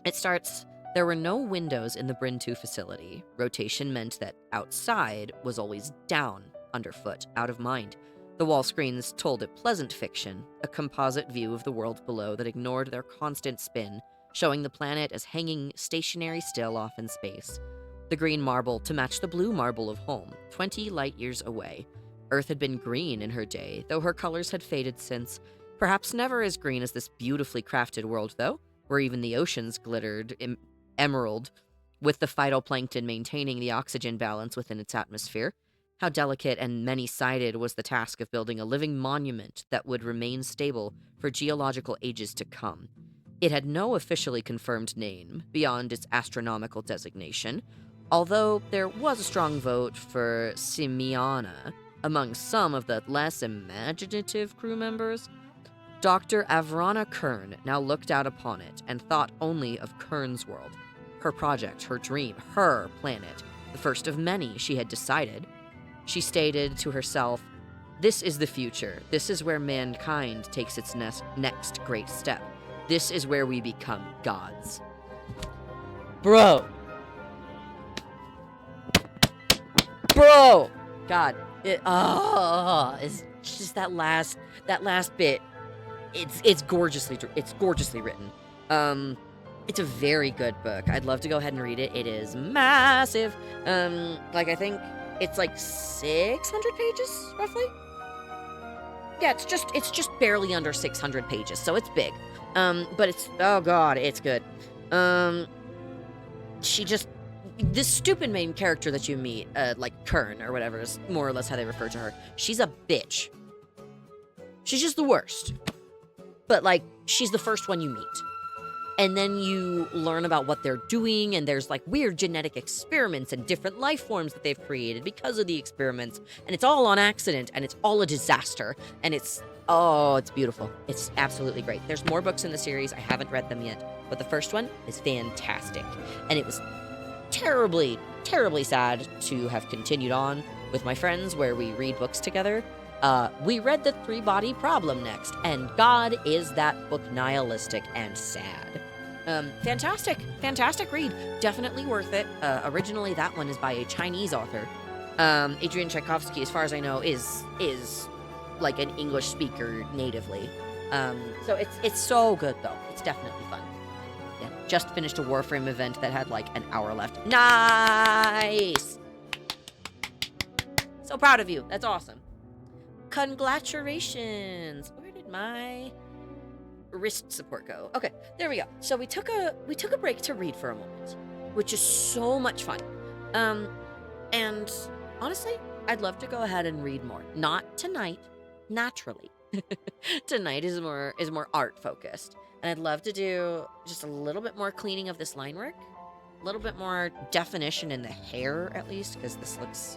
Speaker 1: It starts. There were no windows in the Bryn 2 facility. Rotation meant that outside was always down, underfoot, out of mind. The wall screens told a pleasant fiction, a composite view of the world below that ignored their constant spin, showing the planet as hanging stationary still off in space. The green marble to match the blue marble of home, 20 light years away. Earth had been green in her day, though her colors had faded since. Perhaps never as green as this beautifully crafted world, though, where even the oceans glittered emerald, with the phytoplankton maintaining the oxygen balance within its atmosphere. How delicate and many-sided was the task of building a living monument that would remain stable for geological ages to come. It had no officially confirmed name beyond its astronomical designation, although there was a strong vote for Simiana among some of the less imaginative crew members. Dr. Avrana Kern now looked out upon it and thought only of Kern's world. Her project, her dream, her planet, the first of many she had decided. She stated to herself, "This is the future. This is where mankind takes its next great step. This is where we become gods." Bro! God, it's just that last bit. It's gorgeously written. It's a very good book. I'd love to go ahead and read it. It is massive. I think it's like 600 pages, roughly. Yeah, it's just barely under 600 pages, so it's big. But oh god, it's good. This stupid main character that you meet, like Kern or whatever is more or less how they refer to her. She's a bitch. She's just the worst. But, she's the first one you meet. And then you learn about what they're doing, and there's, weird genetic experiments and different life forms that they've created because of the experiments. And it's all on accident, and it's all a disaster. And it's beautiful. It's absolutely great. There's more books in the series. I haven't read them yet. But the first one is fantastic. And it was terribly, terribly sad to have continued on with my friends where we read books together. We read The Three-Body Problem next, and God, is that book nihilistic and sad. Fantastic read. Definitely worth it. Originally, that one is by a Chinese author. Adrian Tchaikovsky, as far as I know, is an English speaker natively. So it's so good, though. It's definitely fun. Yeah, just finished a Warframe event that had, an hour left. Nice! So proud of you. That's awesome. Congratulations. Where did my wrist support go? Okay, there we go. So we took a break to read for a moment, which is so much fun. And honestly, I'd love to go ahead and read more. Not tonight, naturally. Tonight is more art focused, and I'd love to do just a little bit more cleaning of this line work, a little bit more definition in the hair at least, because this looks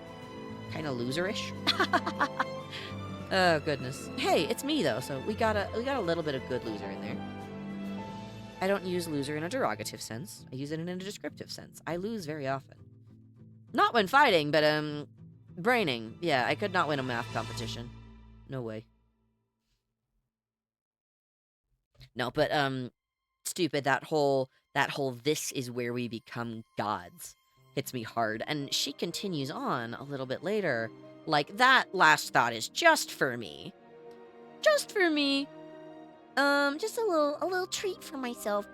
Speaker 1: kind of loserish. Oh goodness. Hey, it's me though, so we got a little bit of good loser in there. I don't use loser in a derogative sense. I use it in a descriptive sense. I lose very often. Not when fighting, but braining. Yeah, I could not win a math competition. No way. No, but stupid, that whole this is where we become gods hits me hard. And she continues on a little bit later. That last thought is just for me. Just for me. Just a little treat for myself.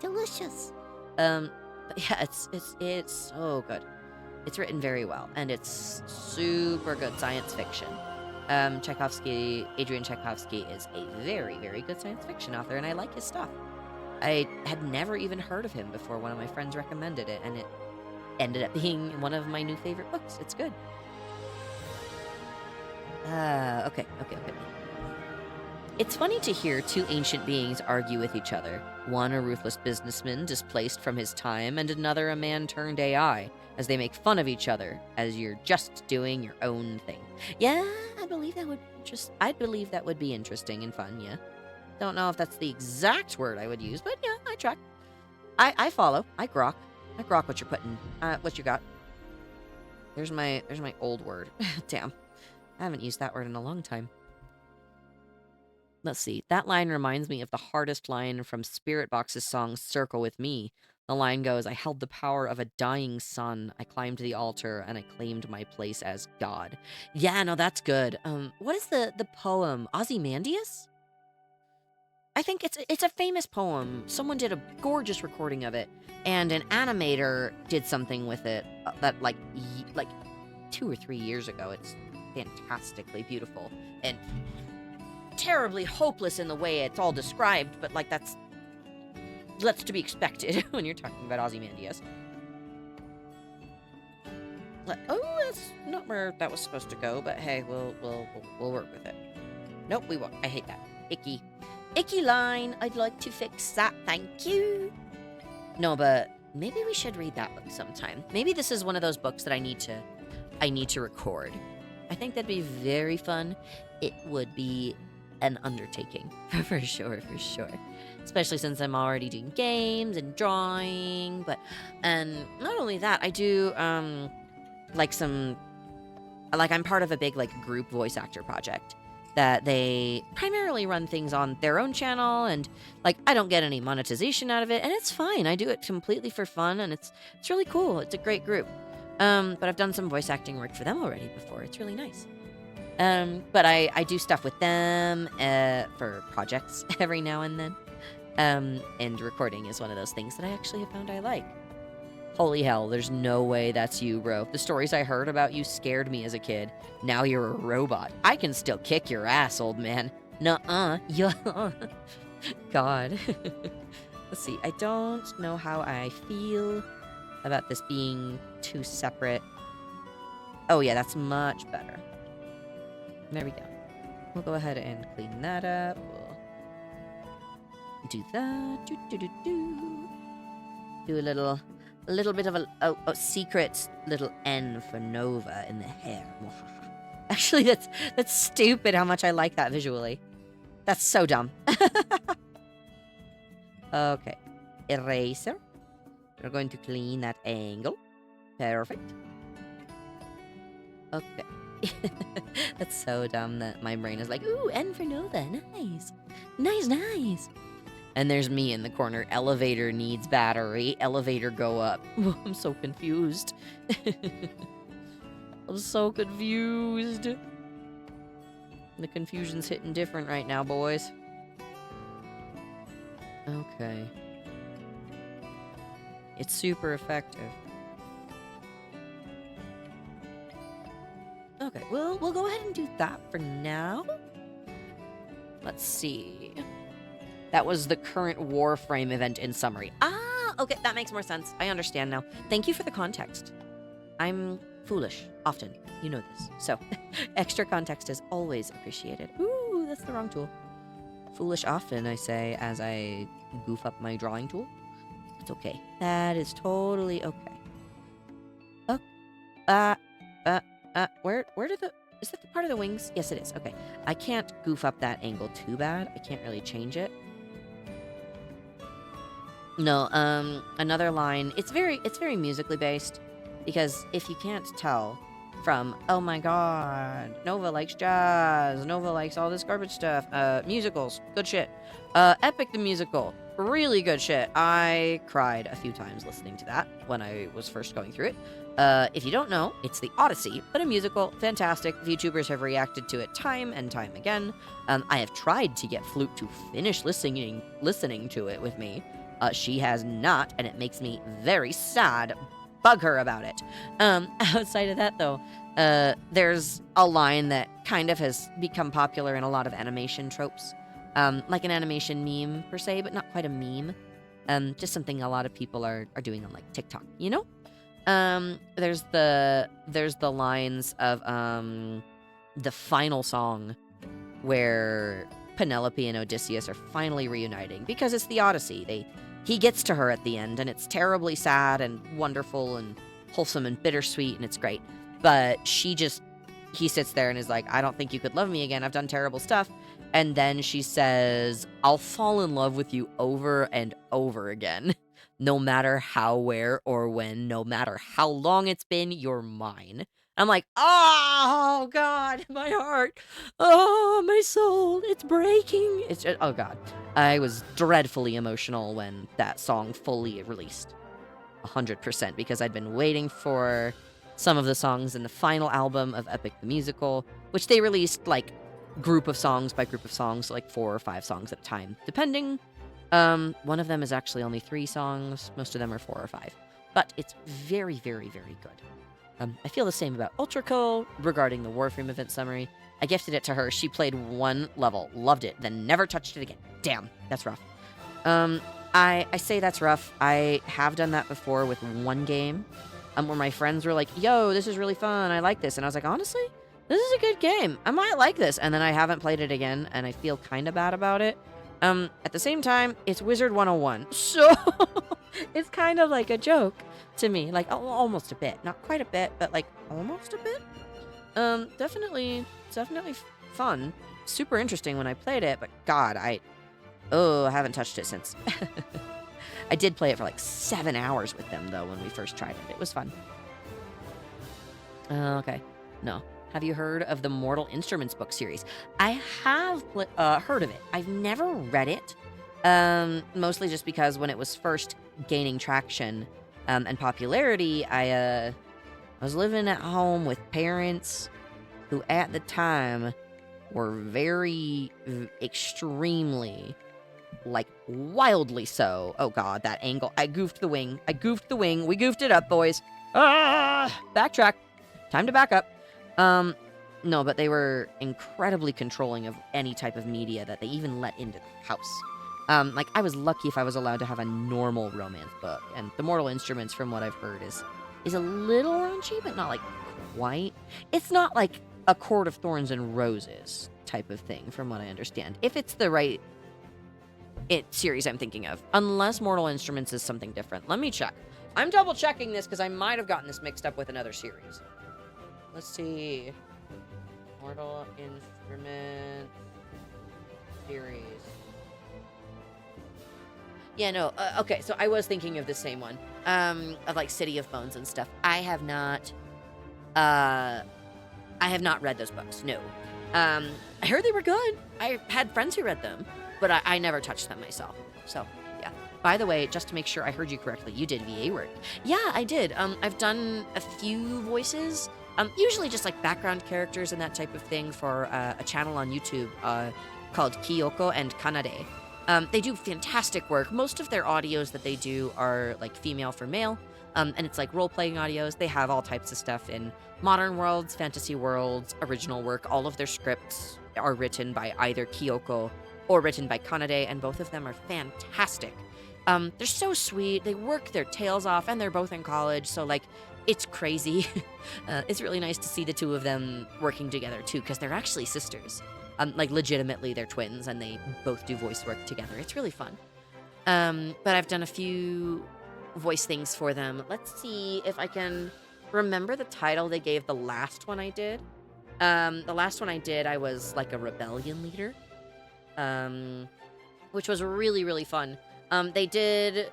Speaker 1: Delicious. But yeah, it's so good. It's written very well, and it's super good science fiction. Adrian Tchaikovsky is a very, very good science fiction author, and I like his stuff. I had never even heard of him before one of my friends recommended it, and it ended up being one of my new favorite books. It's good. Okay. It's funny to hear two ancient beings argue with each other. One a ruthless businessman displaced from his time, and another a man turned AI, as they make fun of each other as you're just doing your own thing. Yeah, I'd believe that would be interesting and fun, yeah. Don't know if that's the exact word I would use, but yeah, I track. I follow. I grok. I grok what you're putting. What you got. There's my old word. Damn. I haven't used that word in a long time. Let's see. That line reminds me of the hardest line from Spirit Box's song Circle With Me. The line goes, I held the power of a dying sun. I climbed the altar and I claimed my place as God. Yeah, no, that's good. What is the poem? Ozymandias? I think it's a famous poem. Someone did a gorgeous recording of it, and an animator did something with it that like 2 or 3 years ago. It's fantastically beautiful and terribly hopeless in the way it's all described, but like that's to be expected when you're talking about Ozymandias. Oh, that's not where that was supposed to go, but hey, we'll work with it. Nope, we won't. I hate that. Icky line. I'd like to fix that. Thank you. No, but maybe we should read that book sometime. Maybe this is one of those books that I need to record. I think that'd be very fun. It would be an undertaking for sure. Especially since I'm already doing games and drawing, and not only that, I do I'm part of a big group voice actor project that they primarily run things on their own channel, and I don't get any monetization out of it, and it's fine. I do it completely for fun, and it's really cool. It's a great group. But I've done some voice acting work for them already before. It's really nice. But I do stuff with them for projects every now and then. And recording is one of those things that I actually have found I like. Holy hell, there's no way that's you, bro. The stories I heard about you scared me as a kid. Now you're a robot. I can still kick your ass, old man. Nuh-uh. Yeah. God. Let's see. I don't know how I feel about this being two separate. Oh, yeah, that's much better. There we go. We'll go ahead and clean that up. We'll do that. Do a little bit of a secret little N for Nova in the hair. Actually, that's stupid how much I like that visually. That's so dumb. Okay. Eraser. We're going to clean that angle. Perfect. Okay. That's so dumb that my brain is like, ooh, N for Nova. Nice. Nice. And there's me in the corner. Elevator needs battery. Elevator go up. I'm so confused. I'm so confused. The confusion's hitting different right now, boys. Okay. It's super effective. Okay, we'll go ahead and do that for now. Let's see. That was the current Warframe event in summary. Ah, okay, that makes more sense. I understand now. Thank you for the context. I'm foolish, often. You know this. So, extra context is always appreciated. Ooh, that's the wrong tool. Foolish often, I say, as I goof up my drawing tool. It's okay. That is totally okay. Where did is that the part of the wings? Yes, it is. Okay. I can't goof up that angle too bad. I can't really change it. No, another line. It's very musically based, because if you can't tell from, oh my god, Nova likes jazz, Nova likes all this garbage stuff, musicals, good shit. Epic the musical, really good shit. I cried a few times listening to that when I was first going through it. If you don't know, it's the Odyssey, but a musical, fantastic. VTubers have reacted to it time and time again. I have tried to get Flute to finish listening to it with me. She has not, and it makes me very sad. Bug her about it. Outside of that, though, there's a line that kind of has become popular in a lot of animation tropes. Like an animation meme, per se, but not quite a meme. Just something a lot of people are doing on, TikTok, you know? There's the lines of, the final song where Penelope and Odysseus are finally reuniting because it's the Odyssey. He gets to her at the end, and it's terribly sad and wonderful and wholesome and bittersweet, and it's great. But he sits there and is like, I don't think you could love me again. I've done terrible stuff. And then she says, I'll fall in love with you over and over again. No matter how, where, or when, no matter how long it's been, you're mine. I'm like, oh, God, my heart. Oh, my soul. It's breaking. It's just, oh, God. I was dreadfully emotional when that song fully released. 100%, because I'd been waiting for some of the songs in the final album of Epic the Musical, which they released, like, group of songs by group of songs, so like 4 or 5 songs at a time, depending. One of them is actually only 3 songs. Most of them are 4 or 5. But it's very, very, very good. I feel the same about Ultra Cool regarding the Warframe event summary. I gifted it to her. She played 1 level, loved it, then never touched it again. Damn, that's rough. I say that's rough. I have done that before with 1 game, where my friends were like, yo, this is really fun. I like this. And I was like, honestly, this is a good game. I might like this. And then I haven't played it again, and I feel kind of bad about it. At the same time, it's Wizard 101. So it's kind of like a joke to me. Like, almost a bit. Not quite a bit, but like almost a bit. Definitely fun. Super interesting when I played it, but God, I haven't touched it since. I did play it for like 7 hours with them, though, when we first tried it. It was fun. Okay. No. Have you heard of the Mortal Instruments book series? I have heard of it. I've never read it, mostly just because when it was first gaining traction and popularity, I was living at home with parents who at the time were very, extremely, like, wildly so. Oh, God, that angle. I goofed the wing. We goofed it up, boys. Backtrack. Time to back up. No, but they were incredibly controlling of any type of media that they even let into the house. Like, I was lucky if I was allowed to have a normal romance book, and the Mortal Instruments, from what I've heard, is a little raunchy, but not, like, quite. It's not like a Court of Thorns and Roses type of thing, from what I understand. If it's the right series I'm thinking of. Unless Mortal Instruments is something different. Let me check. I'm double checking this because I might have gotten this mixed up with another series. Let's see. Mortal Instruments series. Yeah, no. Okay, so I was thinking of the same one. Of like City of Bones and stuff. I have not read those books. No. I heard they were good. I had friends who read them, but I never touched them myself. So, yeah. By the way, just to make sure I heard you correctly, you did VA work. Yeah, I did. I've done a few voices. Usually just like background characters and that type of thing for a channel on YouTube called Kyoko and Kanade. They do fantastic work. Most of their audios that they do are like female for male, and it's like role-playing audios. They have all types of stuff in modern worlds, fantasy worlds, original work. All of their scripts are written by either Kyoko or written by Kanade, and both of them are fantastic. They're so sweet. They work their tails off, and they're both in college, so like, it's crazy. It's really nice to see the two of them working together, too, because they're actually sisters. Like, legitimately, they're twins, and they both do voice work together. It's really fun. But I've done a few voice things for them. Let's see if I can remember the title they gave the last one I did. The last one I did, I was, like, a rebellion leader, which was really, really fun. They did...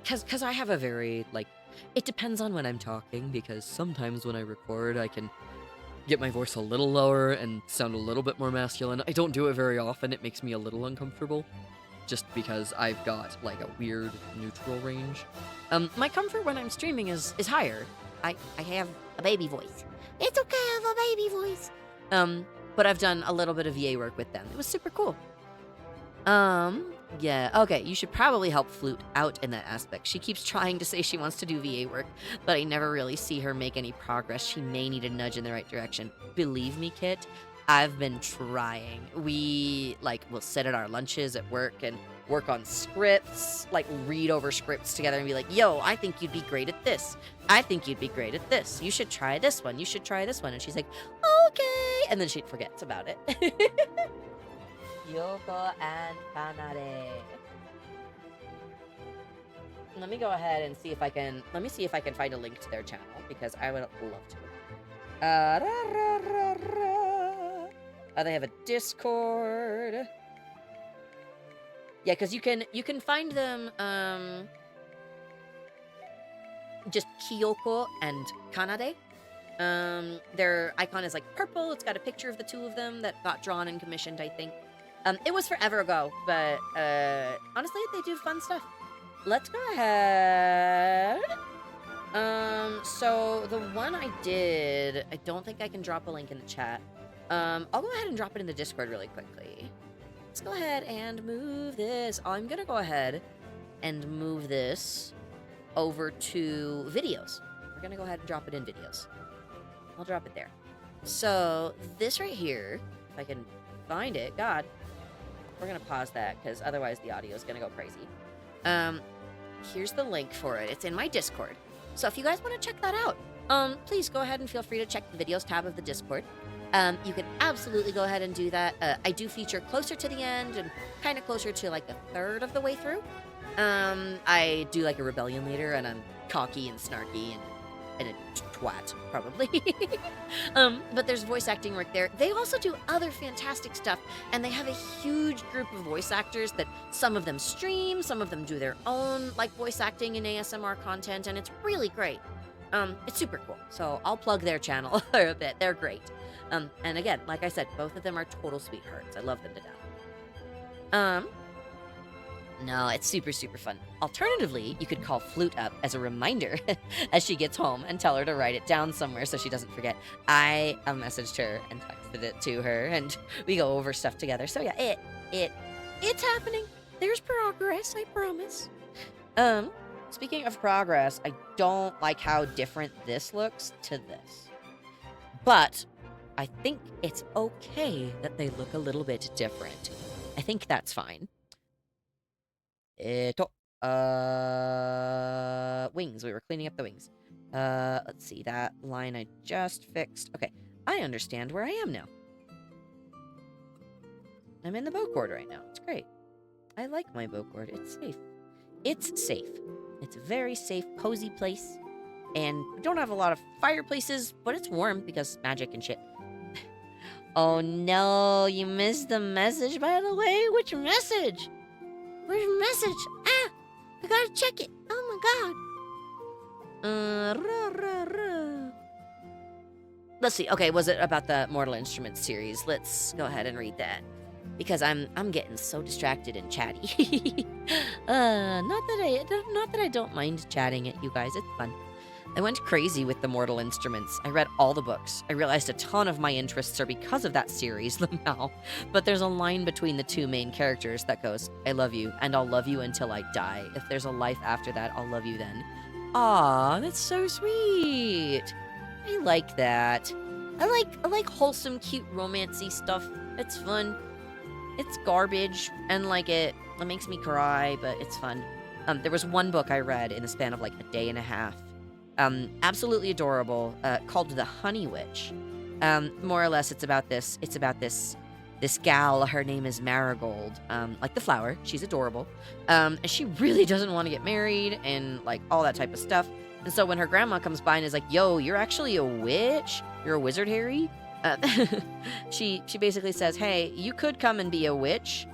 Speaker 1: Because I have a very, like... It depends on when I'm talking, because sometimes when I record, I can get my voice a little lower and sound a little bit more masculine. I don't do it very often. It makes me a little uncomfortable, just because I've got, like, a weird neutral range. My comfort when I'm streaming is higher. I have a baby voice. It's okay, I have a baby voice. But I've done a little bit of VA work with them. It was super cool. Yeah, okay, you should probably help Flute out in that aspect. She keeps trying to say she wants to do VA work, but I never really see her make any progress. She may need a nudge in the right direction. Believe me, Kit, I've been trying. We, like, will sit at our lunches at work and work on scripts, like, read over scripts together and be like, yo, I think you'd be great at this. I think you'd be great at this. You should try this one. You should try this one. And she's like, okay. And then she forgets about it. Kyoko and Kanade. Let me go ahead and see if I can. Let me see if I can find a link to their channel because I would love to. They have a Discord. Yeah, because you can find them. Just Kyoko and Kanade. Their icon is like purple. It's got a picture of the two of them that got drawn and commissioned, I think. It was forever ago, but honestly, they do fun stuff. Let's go ahead. So the one I did, I don't think I can drop a link in the chat. I'll go ahead and drop it in the Discord really quickly. Let's go ahead and move this. I'm gonna go ahead and move this over to videos. We're gonna go ahead and drop it in videos. I'll drop it there. So this right here, if I can find it, God, we're gonna pause that because otherwise the audio is gonna go crazy. Here's the link for it. It's in my Discord. So if you guys want to check that out, please go ahead and feel free to check the videos tab of the Discord. You can absolutely go ahead and do that. I do feature closer to the end and kind of closer to like a third of the way through. I do like a rebellion leader, and I'm cocky and snarky and a twat, probably. But there's voice acting work there. They also do other fantastic stuff, and they have a huge group of voice actors that some of them stream, some of them do their own like voice acting and ASMR content, and it's really great. It's super cool. So I'll plug their channel a bit. They're great. And again, like I said, both of them are total sweethearts. I love them to death. No, it's super, super fun. Alternatively, you could call Flute up as a reminder as she gets home and tell her to write it down somewhere so she doesn't forget. I messaged her and texted it to her, and we go over stuff together. So yeah, it's happening. There's progress, I promise. Speaking of progress, I don't like how different this looks to this. But I think it's okay that they look a little bit different. I think that's fine. Wings. We were cleaning up the wings. Let's see. That line I just fixed. Okay. I understand where I am now. I'm in the boat cord right now. It's great. I like my boat cord. It's safe. It's safe. It's a very safe, cozy place. And we don't have a lot of fireplaces, but it's warm because magic and shit. Oh no, you missed the message, by the way. Which message? Where's the message? Ah! I gotta check it. Oh my god. Let's see. Okay, was it about the Mortal Instruments series? Let's go ahead and read that. Because I'm getting so distracted and chatty. Not that I don't mind chatting at you guys. It's fun. I went crazy with the Mortal Instruments. I read all the books. I realized a ton of my interests are because of that series, Lamau. But there's a line between the two main characters that goes, I love you, and I'll love you until I die. If there's a life after that, I'll love you then. Aw, that's so sweet. I like that. I like wholesome, cute, romancy stuff. It's fun. It's garbage, and like it makes me cry, but it's fun. There was one book I read in the span of like a day and a half. Absolutely adorable, called The Honey Witch. More or less, it's about this gal. Her name is Marigold, like the flower. She's adorable. And she really doesn't want to get married and like all that type of stuff. And so when her grandma comes by and is like, yo, you're actually a witch? You're a wizard, Harry? She basically says, hey, you could come and be a witch.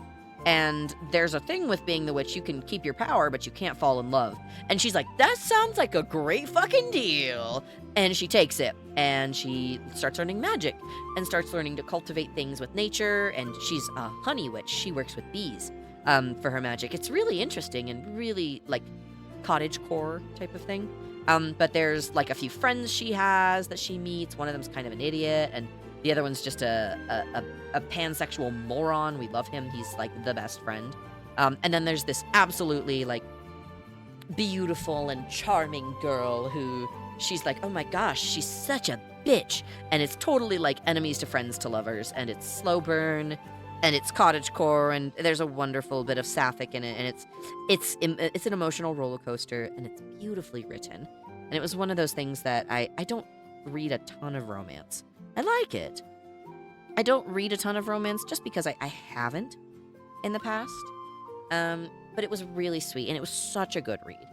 Speaker 1: And there's a thing with being the witch, you can keep your power, but you can't fall in love. And she's like, that sounds like a great fucking deal. And she takes it, and she starts learning magic, and starts learning to cultivate things with nature, and she's a honey witch. She works with bees for her magic. It's really interesting and really, like, cottagecore type of thing. But there's, like, a few friends she has that she meets. One of them's kind of an idiot, and the other one's just a pansexual moron. We love him. He's, like, the best friend. And then there's this absolutely, like, beautiful and charming girl who she's like, oh my gosh, she's such a bitch. And it's totally, like, enemies to friends to lovers. And it's slow burn. And it's cottagecore. And there's a wonderful bit of sapphic in it. And it's an emotional roller coaster. And it's beautifully written. And it was one of those things that I don't read a ton of romance. I like it. I don't read a ton of romance just because I haven't. in the past. But it was really sweet, and it was such a good read.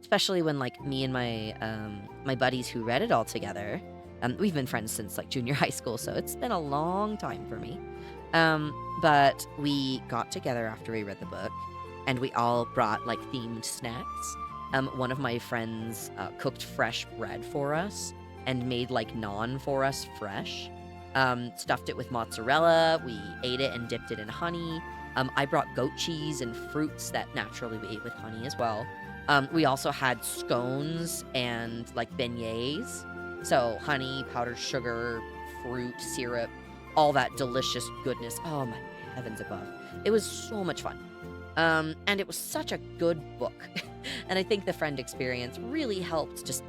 Speaker 1: Especially when, like, me and my buddies who read it all together, we've been friends since, like, junior high school, so it's been a long time for me. But we got together after we read the book, and we all brought, like, themed snacks. One of my friends cooked fresh bread for us and made, like, naan for us fresh. Stuffed it with mozzarella. We ate it and dipped it in honey. I brought goat cheese and fruits that naturally we ate with honey as well. We also had scones and, like, beignets. So honey, powdered sugar, fruit, syrup, all that delicious goodness. Oh, my heavens above. It was so much fun. And it was such a good book. And I think the friend experience really helped just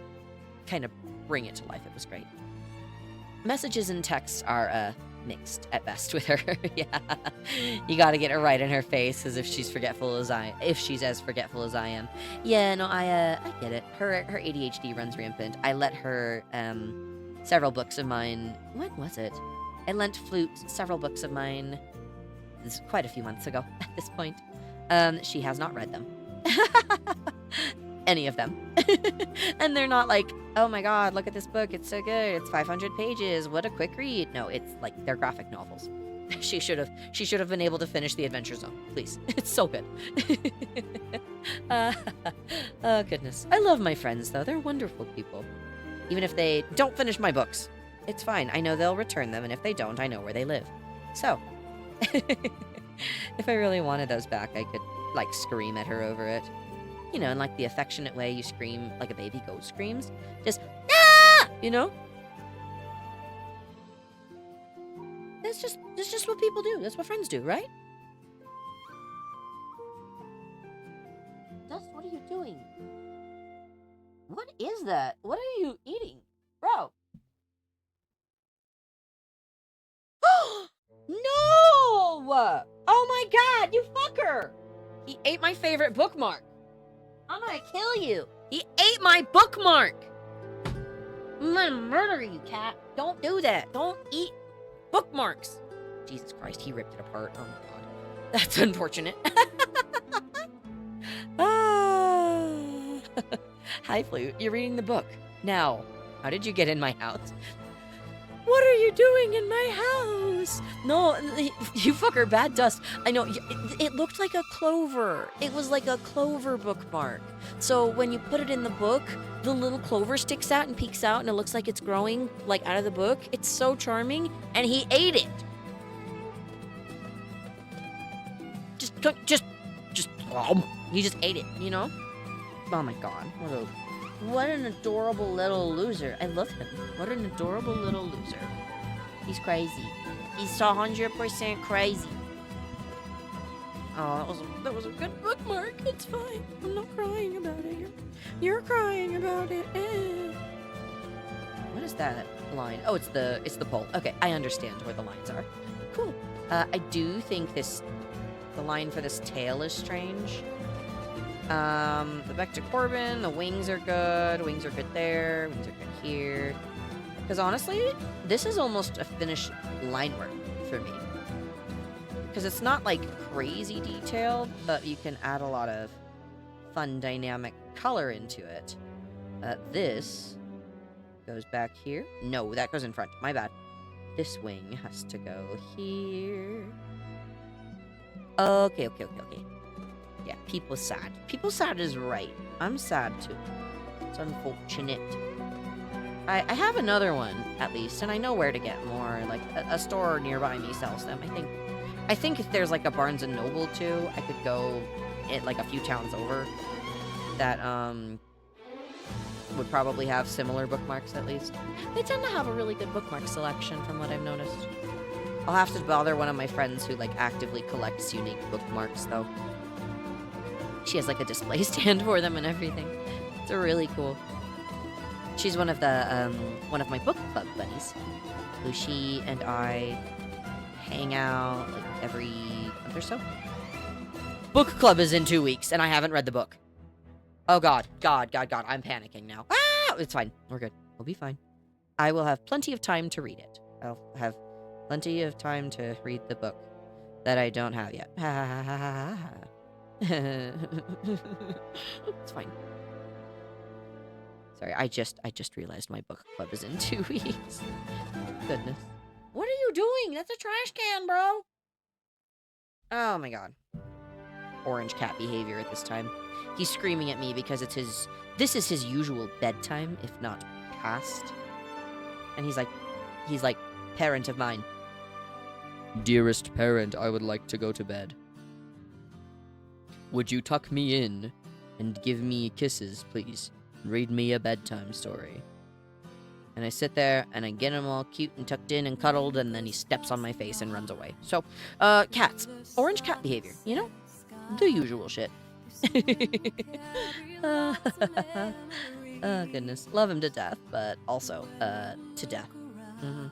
Speaker 1: kind of bring it to life. It was great. Messages and texts are mixed at best with her. Yeah, you got to get it right in her face, as if she's forgetful as if she's as forgetful as I am. Yeah, no, I get it. Her ADHD runs rampant. I let her several books of mine. When was it? I lent Flute several books of mine. This is quite a few months ago at this point. She has not read them. Any of them. And they're not like, oh my god, look at this book, it's so good, it's 500 pages, what a quick read. No, it's like, they're graphic novels. She should have been able to finish The Adventure Zone, please. It's so good. Oh goodness. I love my friends though, they're wonderful people. Even if they don't finish my books, it's fine. I know they'll return them, and if they don't, I know where they live. So, if I really wanted those back, I could, like, scream at her over it. You know, in, like, the affectionate way you scream like a baby goat screams. Just, ah! You know? That's just what people do. That's what friends do, right? Dust, what are you doing? What is that? What are you eating? Bro. No! Oh my god, you fucker! He ate my favorite bookmark. I'm gonna kill you. He ate my bookmark. I'm gonna murder you, cat. Don't do that. Don't eat bookmarks. Jesus Christ, he ripped it apart. Oh my god. That's unfortunate. Ah. Hi, Flute. You're reading the book. Now, how did you get in my house? What are you doing in my house? No, you fucker, bad dust. I know, it looked like a clover. It was like a clover bookmark. So when you put it in the book, the little clover sticks out and peeks out, and it looks like it's growing, like, out of the book. It's so charming, and he ate it. He just ate it, you know? Oh my god, what an adorable little loser. I love him. What an adorable little loser. He's crazy. He's 100% crazy. Oh, that was a good bookmark. It's fine. I'm not crying about it. You're crying about it. What is that line? Oh, it's the pole. Okay, I understand where the lines are. Cool. I do think the line for this tail is strange. The back to Corbin, the wings are good. Wings are good there. Wings are good here. Because honestly, this is almost a finished line work for me. Because it's not, like, crazy detailed, but you can add a lot of fun dynamic color into it. This goes back here. No, that goes in front. My bad. This wing has to go here. Okay. Yeah, people sad. People sad is right. I'm sad too. It's unfortunate. I have another one, at least, and I know where to get more. Like, a store nearby me sells them, I think if there's, like, a Barnes & Noble, too, I could go, like, a few towns over that, would probably have similar bookmarks, at least. They tend to have a really good bookmark selection, from what I've noticed. I'll have to bother one of my friends who, like, actively collects unique bookmarks, though. She has, like, a display stand for them and everything. It's really cool. She's one of my book club buddies, who she and I hang out, like, every month or so. Book club is in 2 weeks, and I haven't read the book. Oh god, I'm panicking now. Ah! It's fine. We're good. We'll be fine. I will have plenty of time to read it. I'll have plenty of time to read the book. that I don't have yet. It's fine. Sorry, I just realized my book club is in 2 weeks. Goodness. What are you doing? That's a trash can, bro. Oh my god. Orange cat behavior at this time. He's screaming at me because this is his usual bedtime, if not past. And he's like, parent of mine. Dearest parent, I would like to go to bed. Would you tuck me in and give me kisses, please? Read me a bedtime story. And I sit there, and I get him all cute and tucked in and cuddled, and then he steps on my face and runs away. So, cats. Orange cat behavior, you know? The usual shit. Oh, goodness. Love him to death, but also, to death. Mm-hmm.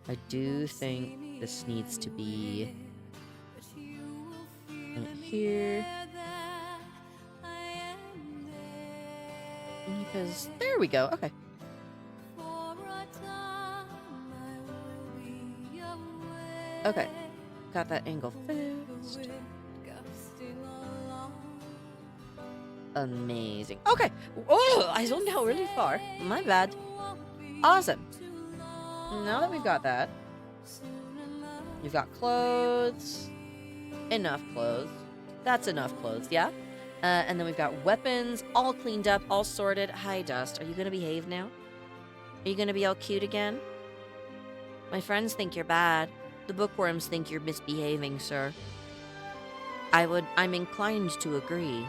Speaker 1: I do think this needs to be in here. Because, there we go, okay. Okay, got that angle fixed. Amazing. Okay. Oh, I zoned out really far. My bad. Awesome. Now that we've got that, you've got clothes. Enough clothes. That's enough clothes, yeah? And then we've got weapons, all cleaned up, all sorted. Hi, Dust. Are you gonna behave now? Are you gonna be all cute again? My friends think you're bad. The bookworms think you're misbehaving, sir. I'm inclined to agree.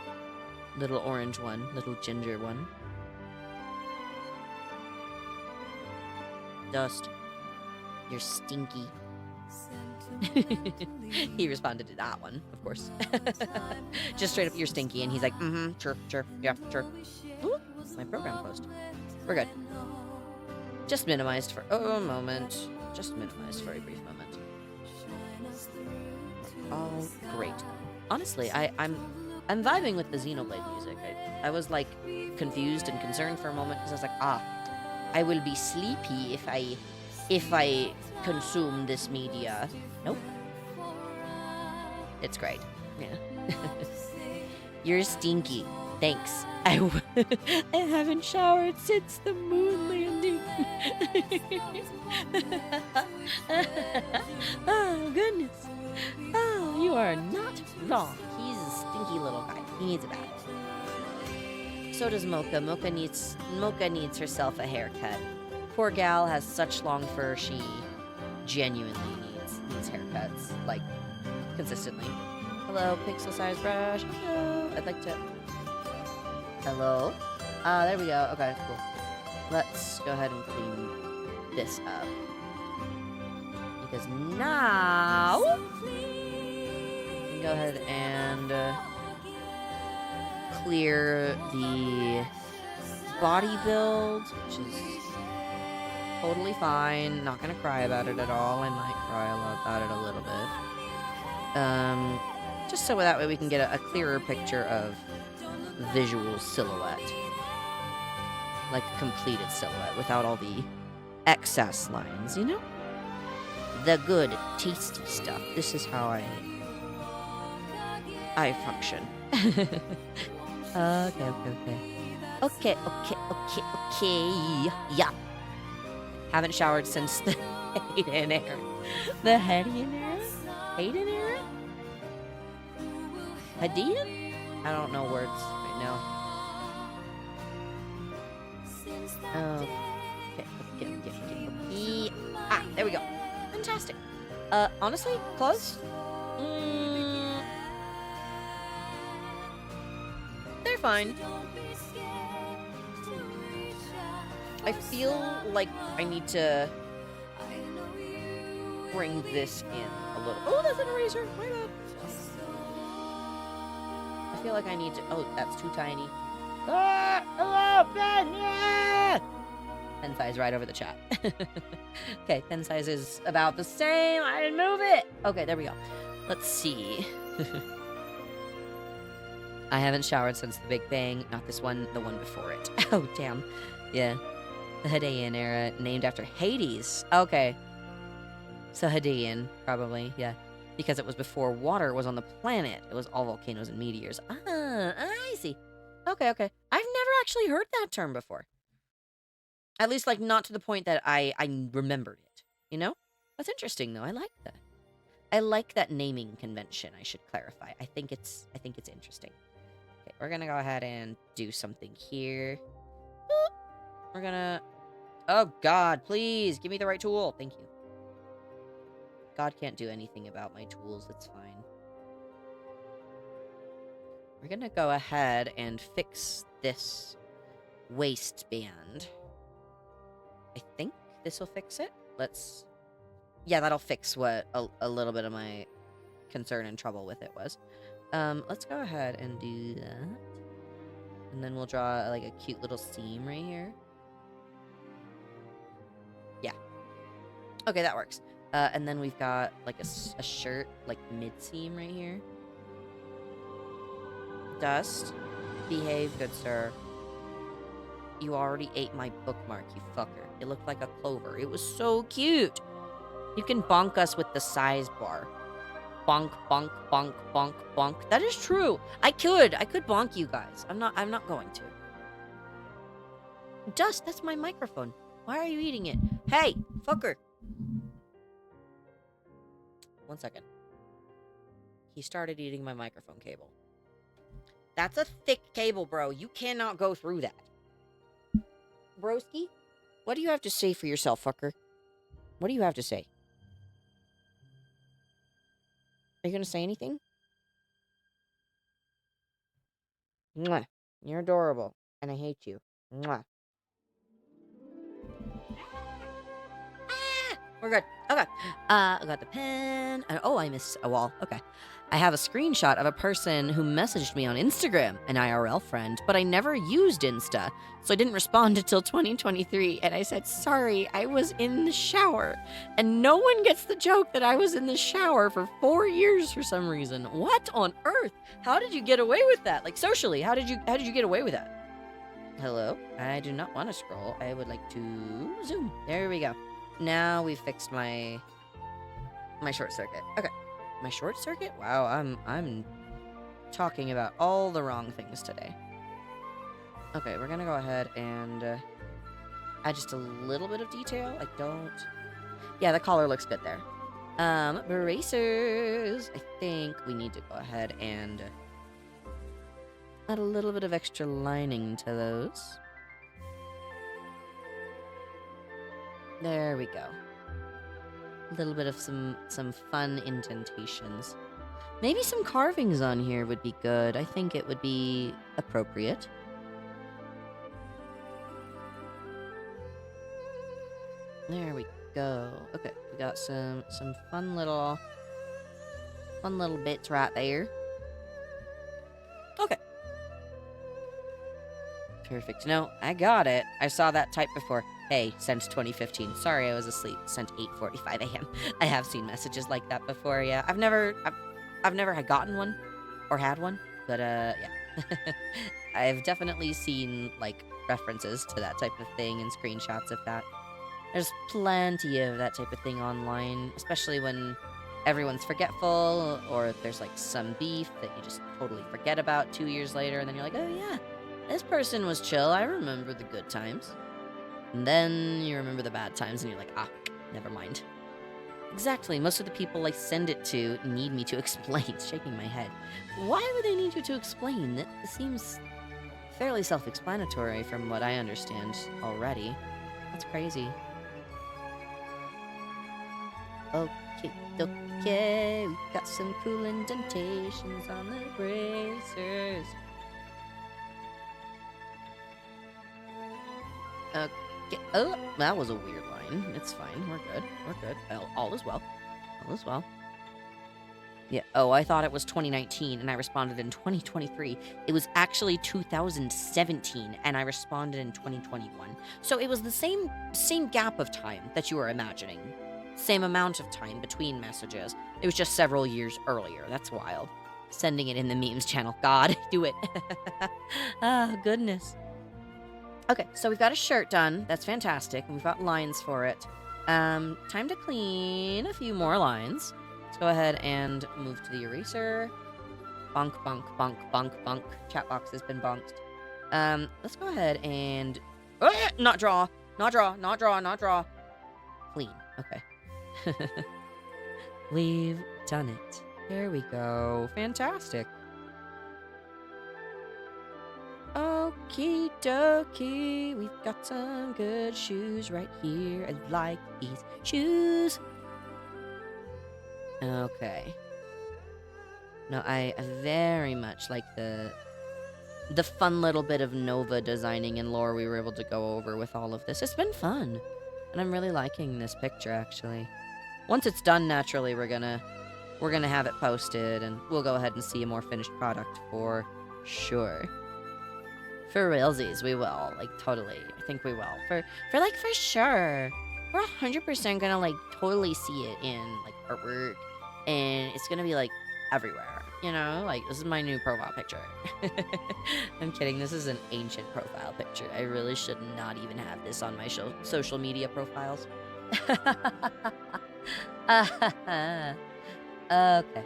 Speaker 1: Little orange one, little ginger one. Dust, you're stinky. He responded to that one, of course. Just straight up, you're stinky, and he's like, sure, yeah, sure. Ooh, my program closed. We're good. Just minimized for a moment. Just minimized for a brief moment. Oh, great. Honestly, I'm vibing with the Xenoblade music. I was like confused and concerned for a moment because I was like, I will be sleepy if I consume this media. Nope. It's great. Yeah. You're stinky. Thanks. I haven't showered since the moon landing. Oh, goodness. Oh, you are not wrong. He's a stinky little guy. He needs a bath. So does Mocha. Mocha needs herself a haircut. Poor gal has such long fur, she genuinely needs haircuts, like, consistently. Hello, pixel size brush. Hello. I'd like to... Hello? There we go. Okay, cool. Let's go ahead and clean this up. Because now... we can go ahead and clear the body build, which is totally fine. Not gonna cry about it at all. I might cry about it a little bit. Just so that way we can get a clearer picture of visual silhouette. Like a completed silhouette without all the excess lines, you know? The good, tasty stuff. This is how I function. Okay. Yeah. Haven't showered since the Hayden era. The Hayden era? Hayden era? Hadean? I don't know words right now. Okay. Ah, there we go. Fantastic. Honestly, clothes? They're fine. I feel like I need to bring this in a little. Oh, that's an eraser. My bad. I feel like I need to. Oh, that's too tiny. Hello, Ben. Yeah! Pen size right over the chat. Okay, pen size is about the same. I didn't move it. Okay, there we go. Let's see. I haven't showered since the Big Bang. Not this one, the one before it. Oh, damn. Yeah. The Hadean era, named after Hades. Okay. So Hadean, probably, yeah. because it was before water was on the planet. It was all volcanoes and meteors. Ah, I see. Okay. I've never actually heard that term before. At least, like, not to the point that I remembered it. You know? That's interesting, though. I like that. I like that naming convention, I should clarify. I think it's interesting. Okay, we're gonna go ahead and do something here. Boop. We're gonna... Oh, God, please, give me the right tool. Thank you. God can't do anything about my tools. It's fine. We're gonna go ahead and fix this waistband. I think this will fix it. Let's... Yeah, that'll fix what a little bit of my concern and trouble with it was. Let's go ahead and do that. And then we'll draw, like, a cute little seam right here. Yeah. Okay, that works. And then we've got, like, a shirt, like, mid-seam right here. Dust. Behave, good sir. You already ate my bookmark, you fucker. It looked like a clover. It was so cute. You can bonk us with the size bar. Bonk, bonk, bonk, bonk, bonk. That is true. I could bonk you guys. I'm not going to. Dust, that's my microphone. Why are you eating it? Hey, fucker. 1 second. He started eating my microphone cable. That's a thick cable, bro. You cannot go through that. Broski, what do you have to say for yourself, fucker? What do you have to say? Are you gonna say anything? Mwah. You're adorable, and I hate you. Mwah. We're good. Okay. I got the pen. Oh, I missed a wall. Okay. I have a screenshot of a person who messaged me on Instagram, an IRL friend, but I never used Insta, so I didn't respond until 2023, and I said, sorry, I was in the shower. And no one gets the joke that I was in the shower for 4 years for some reason. What on earth? How did you get away with that? Like, socially, how did you get away with that? Hello? I do not want to scroll. I would like to zoom. There we go. Now we fixed my short circuit. Okay. My short circuit? Wow, I'm talking about all the wrong things today. Okay, we're gonna go ahead and add just a little bit of detail. I don't... Yeah, the collar looks good there. Bracers. I think we need to go ahead and add a little bit of extra lining to those. There we go. A little bit of some fun indentations. Maybe some carvings on here would be good. I think it would be appropriate. There we go. Okay, we got some fun little bits right there. Okay. Perfect. No, I got it. I saw that type before. Hey, sent 2015. Sorry, I was asleep. Sent 8:45 a.m. I have seen messages like that before. Yeah, I've never had gotten one or had one, but yeah, I've definitely seen like references to that type of thing and screenshots of that. There's plenty of that type of thing online, especially when everyone's forgetful or if there's like some beef that you just totally forget about 2 years later, and then you're like, oh yeah, this person was chill. I remember the good times. And then you remember the bad times, and you're like, ah, never mind. Exactly. Most of the people I send it to need me to explain. Shaking my head. Why would they need you to explain? It seems fairly self-explanatory from what I understand already. That's crazy. Okay. We got some cool indentations on the bracers. Okay. Oh, that was a weird line. It's fine. We're good. All is well. Yeah. Oh, I thought it was 2019, and I responded in 2023. It was actually 2017, and I responded in 2021. So it was the same gap of time that you were imagining. Same amount of time between messages. It was just several years earlier. That's wild. Sending it in the memes channel. God, do it. Oh, goodness. Okay, so we've got a shirt done. That's fantastic. And we've got lines for it. Time to clean a few more lines. Let's go ahead and move to the eraser. Bonk, bonk, bonk, bonk, bonk. Chat box has been bonked. Let's go ahead and... not draw. Not draw, not draw, not draw. Clean. Okay. We've done it. There we go. Fantastic. Okie dokie. We've got some good shoes right here. I like these shoes. Okay. No, I very much like the fun little bit of Nova designing and lore we were able to go over with all of this. It's been fun. And I'm really liking this picture, actually. Once it's done, naturally, we're gonna have it posted, and we'll go ahead and see a more finished product for sure. For realsies, we will. Like, totally. I think we will. For sure. We're 100% gonna, like, totally see it in, like, artwork. And it's gonna be, like, everywhere. You know? Like, this is my new profile picture. I'm kidding. This is an ancient profile picture. I really should not even have this on my social media profiles. Okay.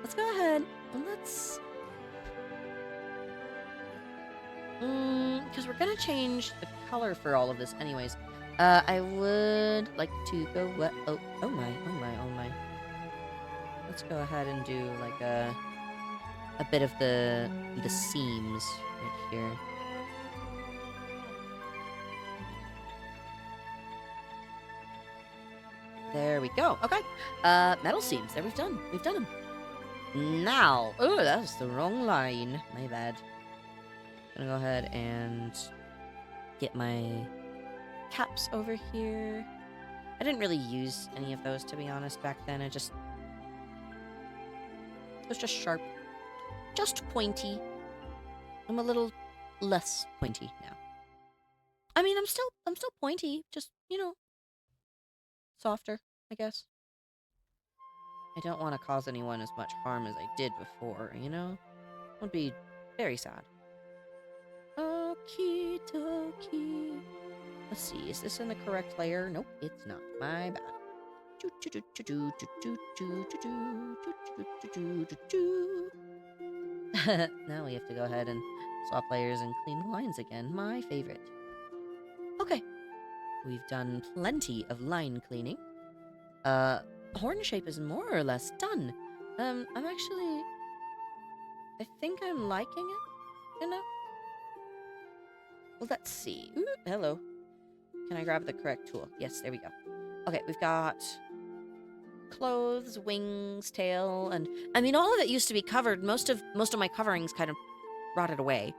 Speaker 1: Let's go ahead and let's... because we're gonna change the color for all of this anyways. I would like to go... Oh my. Let's go ahead and do, like, a bit of the seams right here. There we go. Okay. Metal seams. There, we've done them. Now, oh, that was the wrong line. My bad. Gonna go ahead and get my caps over here. I didn't really use any of those, to be honest, back then. It was just sharp. Just pointy. I'm a little less pointy now. I mean, I'm still pointy. Just, you know, softer, I guess. I don't want to cause anyone as much harm as I did before, you know? It would be very sad. Okie dokie. Let's see, is this in the correct layer? Nope, it's not. My bad. Now we have to go ahead and swap layers and clean the lines again. My favorite. Okay. We've done plenty of line cleaning. Horn shape is more or less done. I'm actually... I think I'm liking it enough. Well, let's see. Ooh, hello. Can I grab the correct tool? Yes, there we go. Okay, we've got clothes, wings, tail, and... I mean, all of it used to be covered. Most of my coverings kind of rotted away.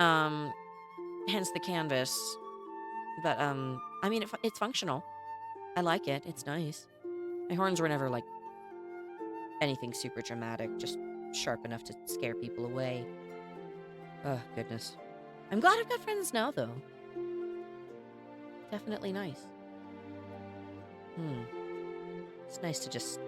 Speaker 1: Hence the canvas. But, I mean, it's functional. I like it. It's nice. My horns were never, like, anything super dramatic, just sharp enough to scare people away. Oh, goodness. I'm glad I've got friends now, though. Definitely nice. It's nice to just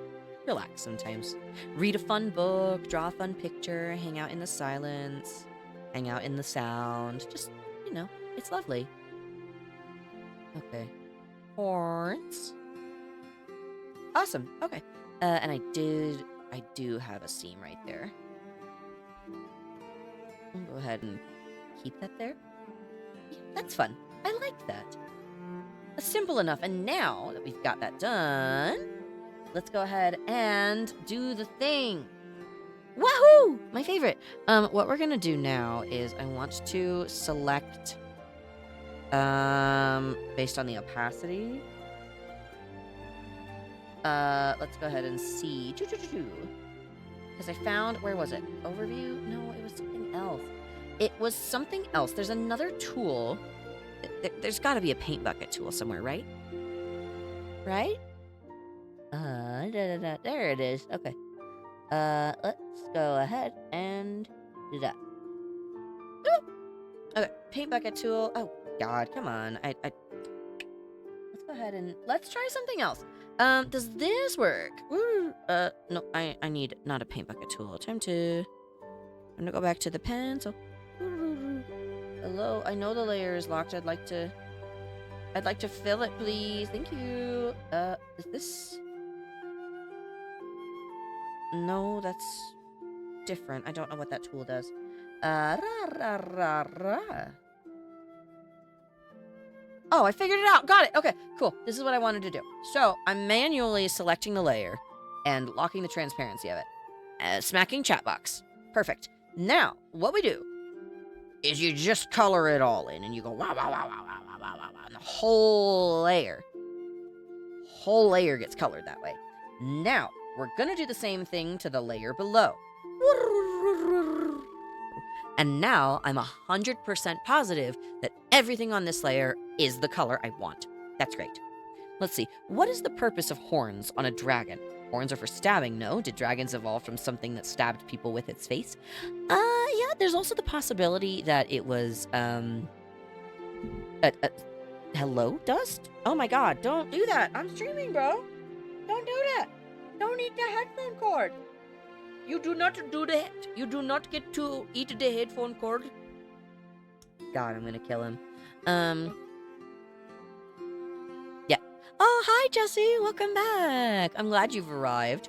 Speaker 1: relax sometimes. Read a fun book, draw a fun picture, hang out in the silence, hang out in the sound. Just, you know, it's lovely. Okay. Horns. Awesome. Okay. And I do have a seam right there. I'll go ahead and keep that there. Yeah, that's fun. I like that. That's simple enough. And now that we've got that done, let's go ahead and do the thing. Wahoo! My favorite. What we're gonna do now is I want to select based on the opacity. Let's go ahead and see. Because I found, where was it? Overview? No, it was something else. It was something else. There's another tool. There's got to be a paint bucket tool somewhere, right? Right? There it is. Okay. Let's go ahead and do that. Okay, paint bucket tool. Oh, God, come on. Let's go ahead and let's try something else. Does this work? Woo. No, I need not a paint bucket tool. I'm gonna go back to the pencil. Hello, I know the layer is locked. I'd like to fill it, please. Thank you. Is this? No, that's different. I don't know what that tool does. Ra. Oh, I figured it out. Got it. Okay, cool. This is what I wanted to do. So I'm manually selecting the layer and locking the transparency of it. Smacking chat box. Perfect. Now, what we do is you just color it all in and you go wow, wow, wow, wow, wow, wow, wow, wow, wow. And the whole layer gets colored that way. Now, we're going to do the same thing to the layer below. And now I'm 100% positive that everything on this layer is the color I want. That's great. Let's see. What is the purpose of horns on a dragon? Horns are for stabbing, no? Did dragons evolve from something that stabbed people with its face? Yeah, there's also the possibility that it was, hello, Dust? Oh my god, don't do that. I'm streaming, bro. Don't do that. Don't eat the headphone cord. You do not do that. You do not get to eat the headphone cord. God, I'm gonna kill him. Yeah. Oh, hi, Jesse. Welcome back. I'm glad you've arrived.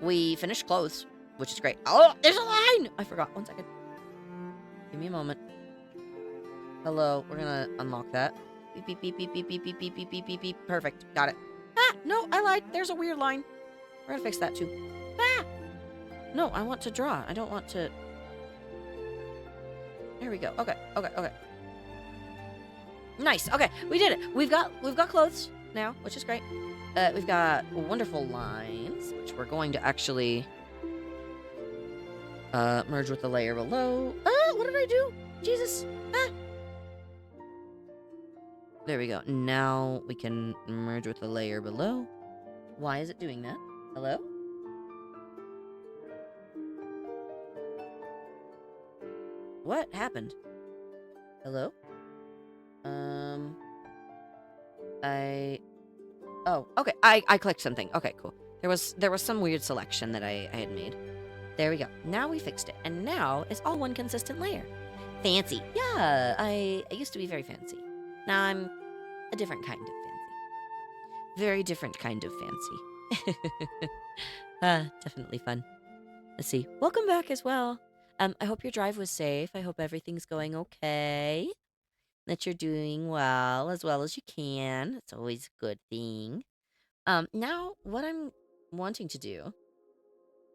Speaker 1: We finished clothes, which is great. Oh, there's a line! I forgot. 1 second. Give me a moment. Hello. We're gonna unlock that. Beep, beep, beep, beep, beep, beep, beep, beep, beep, beep, beep, beep. Perfect. Got it. Ah, no, I lied. There's a weird line. We're gonna fix that, too. Ah! No, I want to draw. I don't want to... There we go. Okay. Nice. Okay, we did it. We've got clothes now, which is great. We've got wonderful lines, which we're going to actually merge with the layer below. What did I do? Jesus. There we go. Now we can merge with the layer below. Why is it doing that? Hello? What happened? Hello? Oh, okay. I clicked something. Okay, cool. There was some weird selection that I had made. There we go. Now we fixed it. And now it's all one consistent layer. Fancy. Yeah, I used to be very fancy. Now I'm a different kind of fancy. Very different kind of fancy. Definitely fun. Let's see. Welcome back as well. I hope your drive was safe. I hope everything's going okay. That you're doing well as you can. It's always a good thing. Now what I'm wanting to do.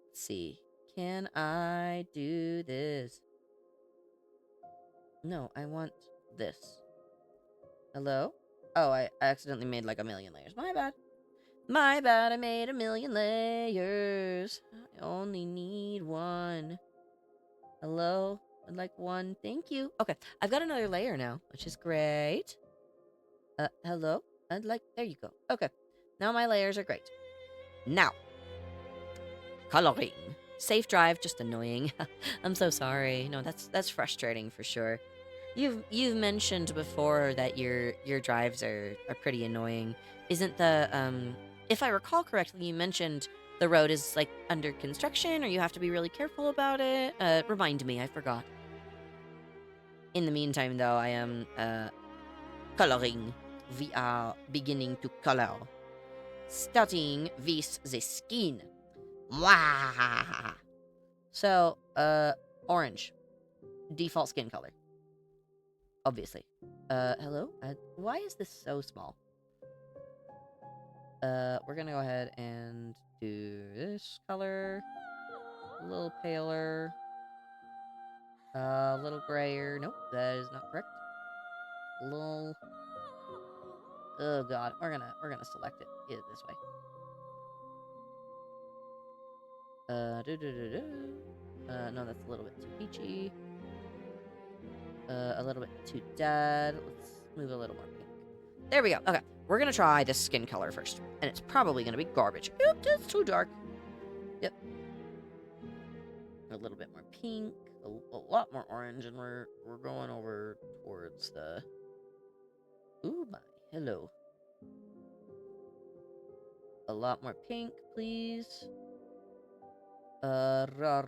Speaker 1: Let's see. Can I do this? No, I want this. Hello? Oh, I accidentally made like a million layers. My bad. My bad, I made a million layers. I only need one. Hello? I'd like one. Thank you. Okay, I've got another layer now, which is great. Hello? There you go. Okay, now my layers are great. Now, coloring. Safe drive, just annoying. I'm so sorry. No, that's frustrating for sure. You've mentioned before that your drives are pretty annoying. Isn't the if I recall correctly, you mentioned the road is like under construction or you have to be really careful about it? Remind me, I forgot. In the meantime though, I am coloring. We are beginning to color. Starting with the skin. Wow. So, orange. Default skin color. Obviously. Hello? Why is this so small? We're gonna go ahead and do this color. A little paler. A little grayer. Nope, that is not correct. A little... Oh god, we're gonna select it this way. No, that's a little bit too peachy. A little bit too dead. Let's move a little more pink. There we go. Okay, we're gonna try this skin color first, and it's probably gonna be garbage. Oop, it's too dark. Yep. A little bit more pink, a lot more orange, and we're going over towards the... Ooh my, hello. A lot more pink, please. Ra.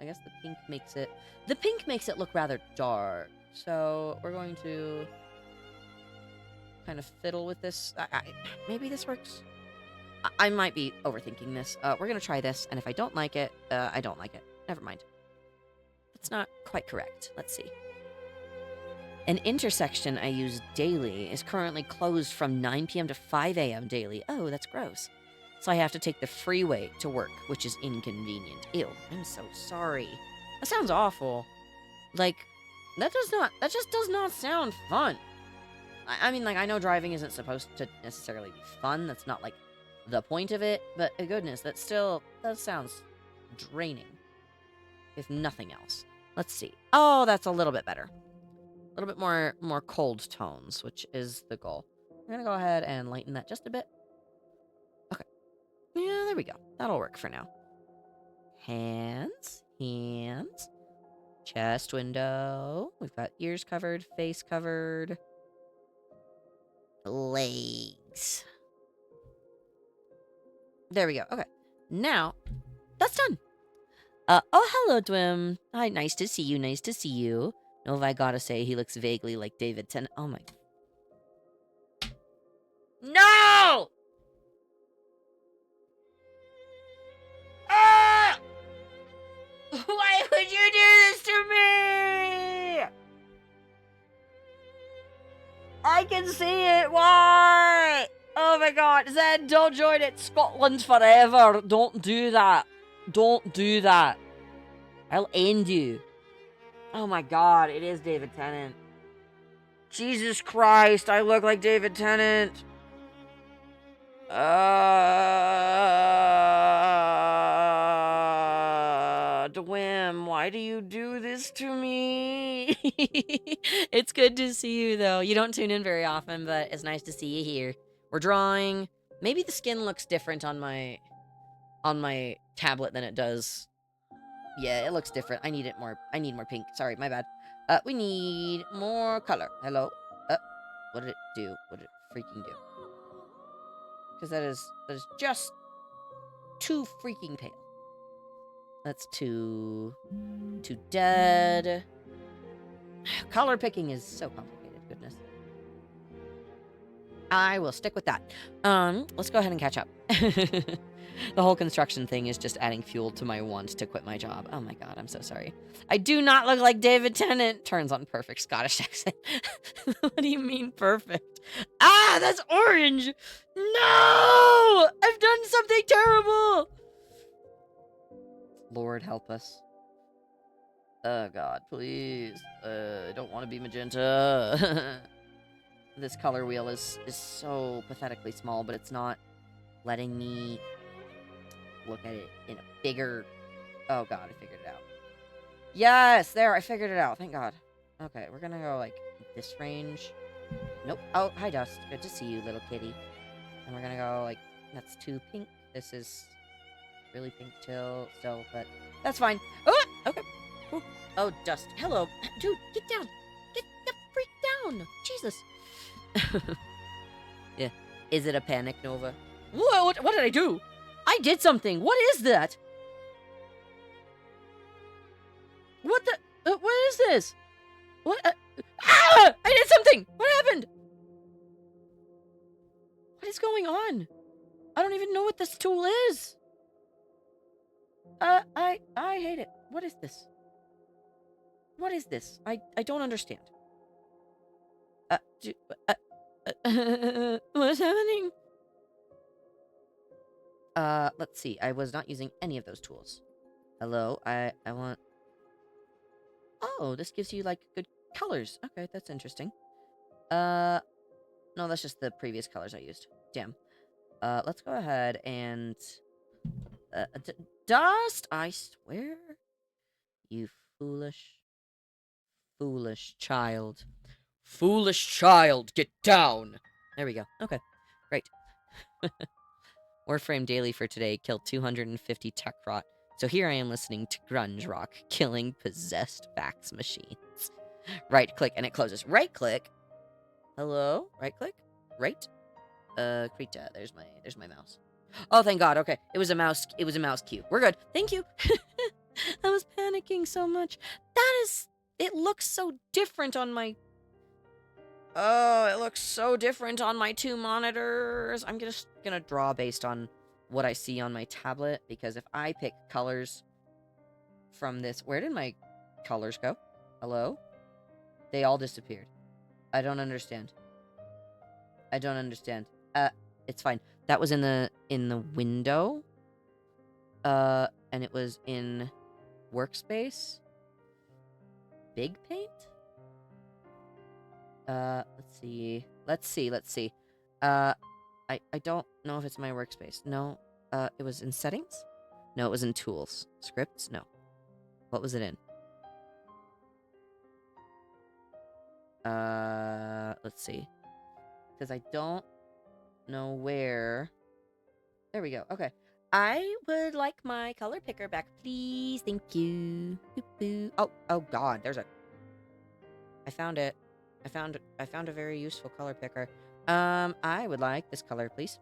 Speaker 1: I guess the pink makes it look rather dark. So we're going to kind of fiddle with this. Maybe this works. I might be overthinking this. We're gonna try this, and if I don't like it, I don't like it. Never mind. That's not quite correct. Let's see. An intersection I use daily is currently closed from 9 p.m. to 5 a.m. daily. Oh, that's gross. So I have to take the freeway to work, which is inconvenient. Ew, I'm so sorry. That sounds awful. Like, that just does not sound fun. I mean, like, I know driving isn't supposed to necessarily be fun. That's not, like, the point of it. But, goodness, that sounds draining. If nothing else. Let's see. Oh, that's a little bit better. A little bit more cold tones, which is the goal. I'm gonna go ahead and lighten that just a bit. Okay. Yeah, there we go. That'll work for now. Hands. Chest window. We've got ears covered, face covered. Legs. There we go. Okay. Now, that's done. Oh, hello, Dwim. Hi, nice to see you. Nova, I gotta say, he looks vaguely like David Tennant. Oh my. No! Ah! Why would you do this to me? I can see it. Why? Oh my god. Zen, don't join it. Scotland forever. Don't do that. Don't do that. I'll end you. Oh my god, it is David Tennant. Jesus Christ, I look like David Tennant. Dwim, why do you do this to me? It's good to see you, though. You don't tune in very often, but it's nice to see you here. We're drawing. Maybe the skin looks different on my tablet than it does. Yeah, it looks different. I need more pink. Sorry, my bad. We need more color. Hello? What did it do? What did it freaking do? Because that is just too freaking pale. That's too dead. Color picking is so complicated, goodness. I will stick with that. Let's go ahead and catch up. The whole construction thing is just adding fuel to my want to quit my job. Oh my god, I'm so sorry. I do not look like David Tennant. Turns on perfect Scottish accent. What do you mean perfect? Ah, that's orange! No! I've done something terrible! Lord help us. Oh god, please. I don't want to be magenta. This color wheel is so pathetically small, but it's not letting me look at it in a bigger... Oh god, I figured it out. Yes, there, I figured it out. Thank god. Okay, we're gonna go, like, this range. Nope. Oh, hi, Dust. Good to see you, little kitty. And we're gonna go, like, that's too pink. This is really pink still, but that's fine. Oh, okay. Ooh. Oh, Dust. Hello. Dude, get down. Get the freak down. Jesus. Yeah. Is it a panic, Nova? What did I do? I did something. What is that? What the? What is this? What? I did something. What happened? What is going on? I don't even know what this tool is. I hate it. What is this? What is this? I don't understand. What is happening? Let's see. I was not using any of those tools. Hello? I want... Oh, this gives you, like, good colors. Okay, that's interesting. No, that's just the previous colors I used. Damn. Let's go ahead and... Dust! I swear. You foolish child. Foolish child, get down! There we go. Okay, great. Warframe Daily for today killed 250 tech rot. So here I am listening to grunge rock, killing possessed fax machines. Right click and it closes. Right click. Hello? Right click? Right? Krita. There's my mouse. Oh, thank God. Okay. It was a mouse cue. We're good. Thank you. I was panicking so much. It looks so different on my Oh, it looks so different on my two monitors. I'm just gonna draw based on what I see on my tablet, because if I pick colors from this... Where did my colors go? Hello? They all disappeared. I don't understand. I don't understand. It's fine. That was in the window. And it was in workspace. Big paint? Let's see. Let's see. I don't know if it's my workspace. No. It was in settings? No, it was in tools. Scripts? No. What was it in? Let's see. Because I don't know where... There we go. Okay. I would like my color picker back, please. Thank you. Boop, boop. Oh God. There's a... I found it. I found a very useful color picker. I would like this color, please.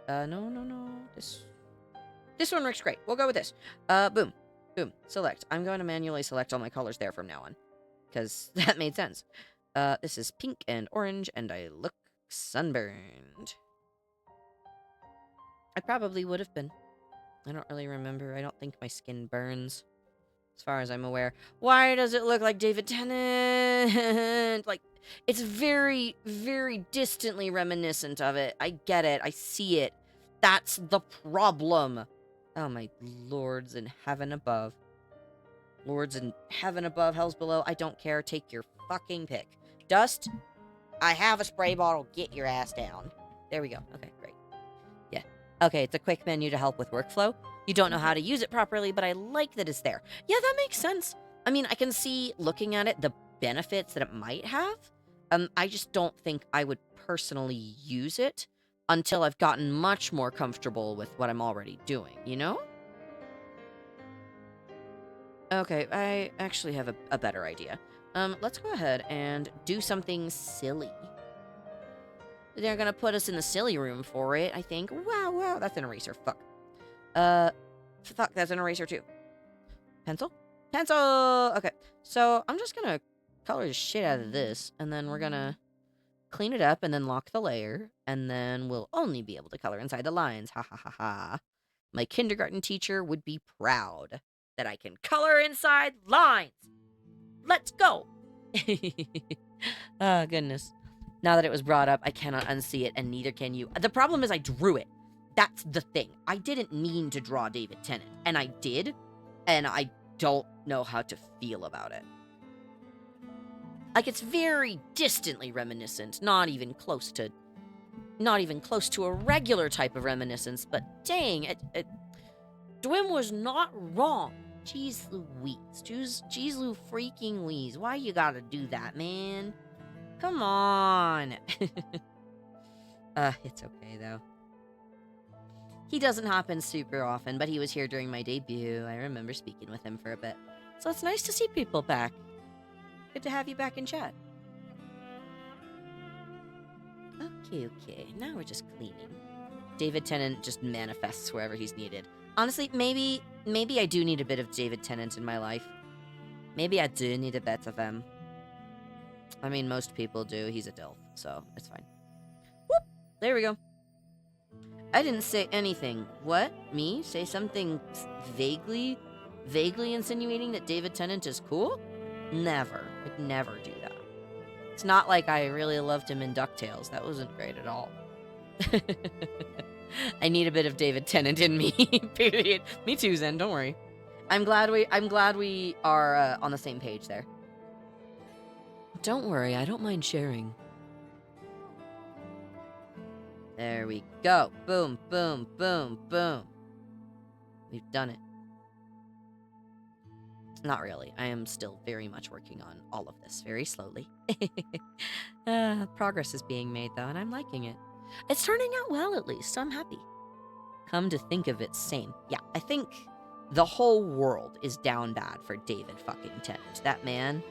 Speaker 1: No. This one works great. We'll go with this. Boom. Boom. Select. I'm going to manually select all my colors there from now on, because that made sense. This is pink and orange, and I look sunburned. I probably would have been. I don't really remember. I don't think my skin burns, as far as I'm aware. Why does it look like David Tennant? Like, it's very, very distantly reminiscent of it. I get it. I see it. That's the problem. Oh, my lords in heaven above. Lords in heaven above, hells below. I don't care. Take your fucking pick. Dust, I have a spray bottle. Get your ass down. There we go. Okay, great. Yeah. Okay, it's a quick menu to help with workflow. You don't know how to use it properly, but I like that it's there. Yeah, that makes sense. I mean, I can see, looking at it, the benefits that it might have. I just don't think I would personally use it until I've gotten much more comfortable with what I'm already doing, you know? Okay, I actually have a better idea. Let's go ahead and do something silly. They're gonna put us in the silly room for it, I think. Wow, that's an eraser. Fuck. Fuck, that's an eraser too. Pencil? Pencil! Okay, so I'm just gonna color the shit out of this, and then we're gonna clean it up and then lock the layer, and then we'll only be able to color inside the lines. Ha ha ha ha. My kindergarten teacher would be proud that I can color inside lines. Let's go! Oh, goodness. Now that it was brought up, I cannot unsee it, and neither can you. The problem is I drew it. That's the thing. I didn't mean to draw David Tennant, and I did, and I don't know how to feel about it. Like, it's very distantly reminiscent, not even close to a regular type of reminiscence, but dang, Dwim was not wrong. Jeez Louise. Jeez Lou freaking Louise. Why you gotta do that, man? Come on. It's okay, though. He doesn't hop in super often, but he was here during my debut. I remember speaking with him for a bit. So it's nice to see people back. Good to have you back in chat. Okay. Now we're just cleaning. David Tennant just manifests wherever he's needed. Honestly, maybe I do need a bit of David Tennant in my life. Maybe I do need a bit of him. I mean, most people do. He's a DILF, so it's fine. Whoop! There we go. I didn't say anything. What? Me? Say something vaguely insinuating that David Tennant is cool? Never. I'd never do that. It's not like I really loved him in DuckTales. That wasn't great at all. I need a bit of David Tennant in me. Period. Me too, Zen. Don't worry. I'm glad we are on the same page there. Don't worry. I don't mind sharing. There we go. Boom, boom, boom, boom. We've done it. Not really. I am still very much working on all of this very slowly. Progress is being made, though, and I'm liking it. It's turning out well, at least. I'm happy. Come to think of it, same. Yeah, I think the whole world is down bad for David fucking Tennant. That man,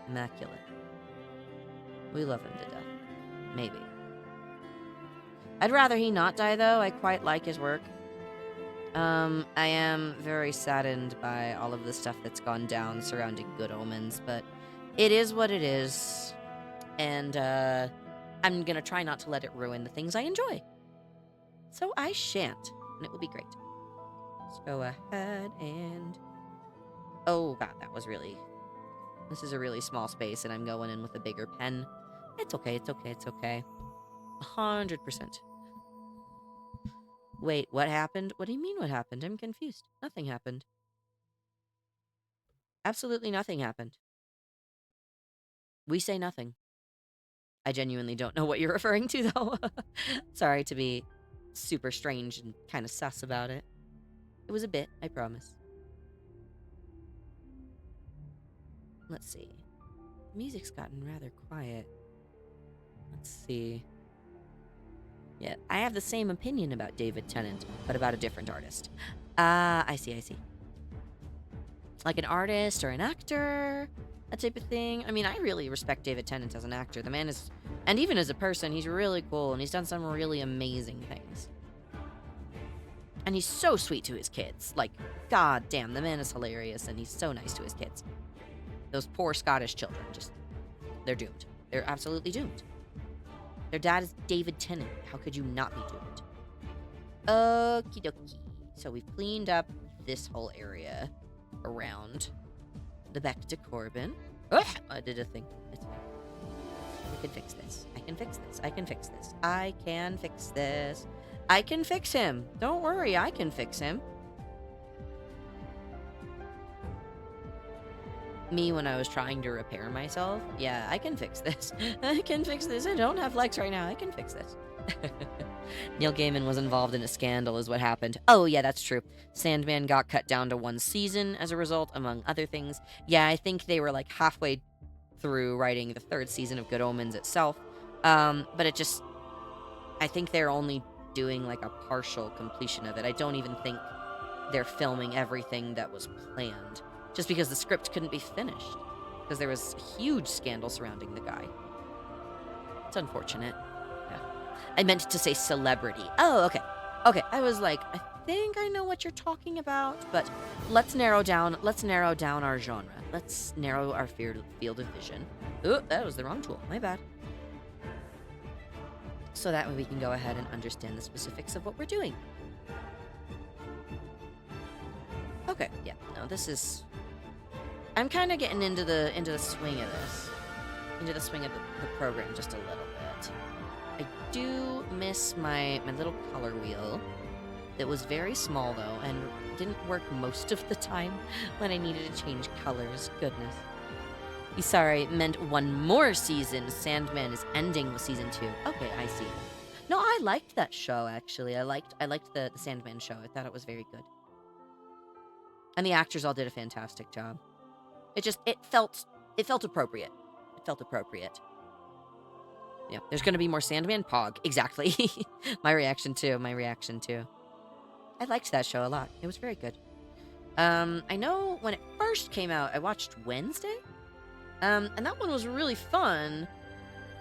Speaker 1: immaculate. We love him to death. Maybe. I'd rather he not die, though. I quite like his work. I am very saddened by all of the stuff that's gone down surrounding Good Omens, but it is what it is. And I'm gonna try not to let it ruin the things I enjoy. So I shan't, and it will be great. Let's go ahead and... Oh god, that was really... This is a really small space, and I'm going in with a bigger pen. It's okay, it's okay, it's okay. 100%. Wait, what happened? What do you mean what happened? I'm confused. Nothing happened. Absolutely nothing happened. We say nothing. I genuinely don't know what you're referring to, though. Sorry to be super strange and kind of sus about it. It was a bit, I promise. Let's see. The music's gotten rather quiet. Let's see. Yeah, I have the same opinion about David Tennant, but about a different artist. I see, I see. Like an artist or an actor, that type of thing. I mean, I really respect David Tennant as an actor. The man is, and even as a person, he's really cool, and he's done some really amazing things. And he's so sweet to his kids. Like, god damn, the man is hilarious, and he's so nice to his kids. Those poor Scottish children, just, they're doomed. They're absolutely doomed. Their dad is David Tennant. How could you not be doomed? Okie dokie. So we've cleaned up this whole area around the back to Corbin. Ugh, I did a thing. It's fine. I can fix this. I can fix this. I can fix this. I can fix this. I can fix him. Don't worry, I can fix him. Me when I was trying to repair myself. Yeah, I can fix this. I can fix this. I don't have Lex right now. I can fix this. Neil Gaiman was involved in a scandal is what happened. Oh, yeah, that's true. Sandman got cut down to 1 season as a result, among other things. Yeah, I think they were like halfway through writing the 3rd season of Good Omens itself. But it just... I think they're only doing like a partial completion of it. I don't even think they're filming everything that was planned. Just because the script couldn't be finished. Because there was a huge scandal surrounding the guy. It's unfortunate. Yeah. I meant to say celebrity. Oh, okay. Okay, I was like, I think I know what you're talking about, but let's narrow down our genre. Let's narrow our field of vision. Oh, that was the wrong tool. My bad. So that way we can go ahead and understand the specifics of what we're doing. Okay, yeah. No, this is... I'm kind of getting into the swing of this. Into the swing of the program just a little bit. I do miss my little color wheel. That was very small, though, and didn't work most of the time when I needed to change colors. Goodness. Sorry, meant 1 more season. Sandman is ending with season 2. Okay, I see. No, I liked that show, actually. I liked the Sandman show. I thought it was very good. And the actors all did a fantastic job. It felt appropriate. It felt appropriate. Yeah, there's gonna be more Sandman Pog. Exactly. My reaction too. I liked that show a lot. It was very good. I know when it first came out, I watched Wednesday. And that one was really fun.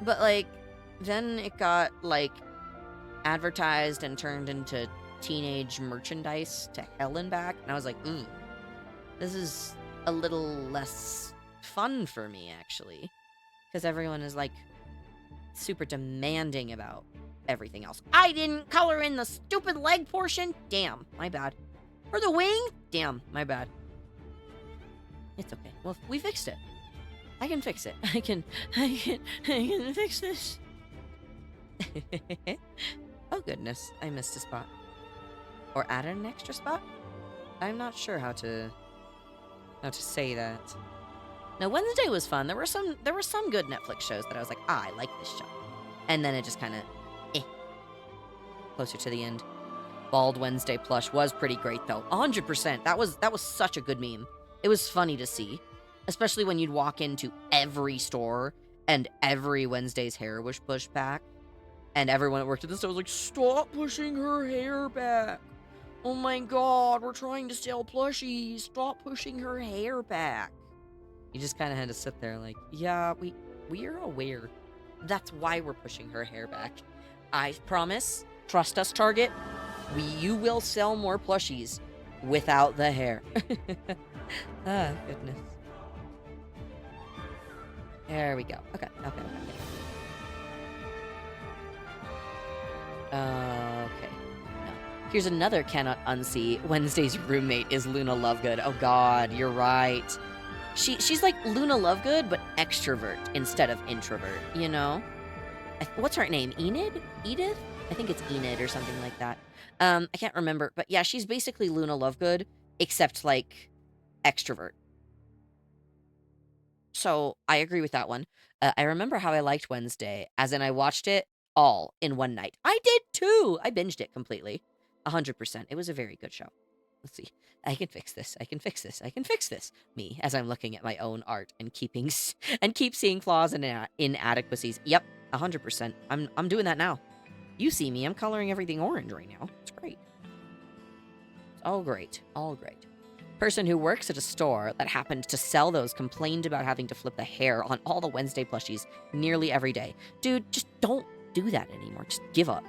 Speaker 1: But, like, then it got, like, advertised and turned into teenage merchandise to hell and back. And I was like, ooh, this is a little less fun for me, actually. Because everyone is, like, super demanding about everything else. I didn't color in the stupid leg portion? Damn, my bad. Or the wing? Damn, my bad. It's okay. Well, we fixed it. I can fix it. I can fix this. Oh, goodness. I missed a spot. Or added an extra spot? I'm not sure how to say that. Now, Wednesday was fun. There were some good Netflix shows that I was like, I like this show. And then it just kind of, closer to the end. Bald Wednesday plush was pretty great, though. 100%. That was such a good meme. It was funny to see. Especially when you'd walk into every store and every Wednesday's hair was pushed back. And everyone that worked at the store was like, stop pushing her hair back. Oh my god, we're trying to sell plushies. Stop pushing her hair back. You just kind of had to sit there like, yeah, we are aware. That's why we're pushing her hair back. I promise, trust us, Target, you will sell more plushies without the hair. Ah, goodness. There we go. Okay. Okay. No. Here's another cannot unsee. Wednesday's roommate is Luna Lovegood. Oh god, you're right. She's like Luna Lovegood, but extrovert instead of introvert, you know? What's her name? Enid? Edith? I think it's Enid or something like that. I can't remember, but yeah, she's basically Luna Lovegood, except like extrovert. So I agree with that one. I remember how I liked Wednesday, as in I watched it all in one night. I did too. I binged it completely, 100%. It was a very good show. Let's see. I can fix this. I can fix this. I can fix this. Me, as I'm looking at my own art and and keep seeing flaws and inadequacies. Yep, 100%. I'm doing that now. You see me. I'm coloring everything orange right now. It's great. It's all great. All great. Person who works at a store that happened to sell those complained about having to flip the hair on all the Wednesday plushies nearly every day. Dude, just don't do that anymore. Just give up.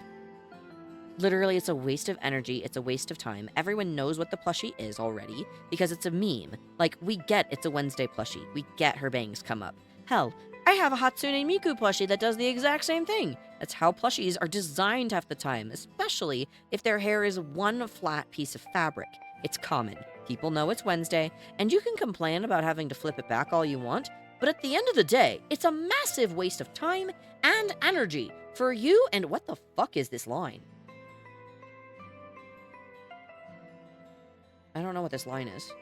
Speaker 1: Literally, it's a waste of energy. It's a waste of time. Everyone knows what the plushie is already because it's a meme. Like, we get it's a Wednesday plushie. We get her bangs come up. Hell, I have a Hatsune Miku plushie that does the exact same thing. That's how plushies are designed half the time, especially if their hair is one flat piece of fabric. It's common. People know it's Wednesday, and you can complain about having to flip it back all you want, but at the end of the day, it's a massive waste of time and energy for you. And what the fuck is this line? I don't know what this line is.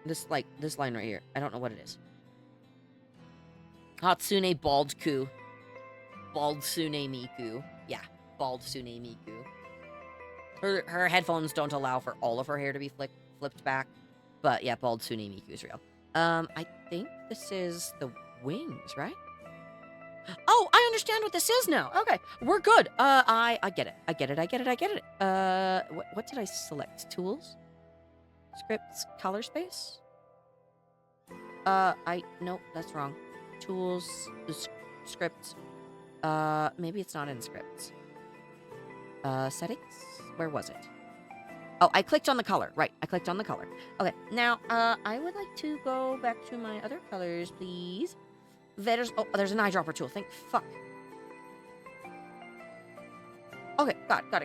Speaker 1: This line right here. I don't know what it is. Hatsune Baldku. Baldsune Miku. Yeah, Baldsune Miku. Her headphones don't allow for all of her hair to be flipped back. But yeah, Baldsune Miku is real. I think this is the wings, right? Oh, I understand what this is now. Okay, we're good. I get it. I get it. What did I select? Tools? Scripts? Color space? Nope, that's wrong. Tools, scripts. Maybe it's not in scripts. Settings? Where was it? Oh, I clicked on the color. Right, I clicked on the color. Okay, now, I would like to go back to my other colors, please. There's an eyedropper tool. Thank fuck. Okay, got it.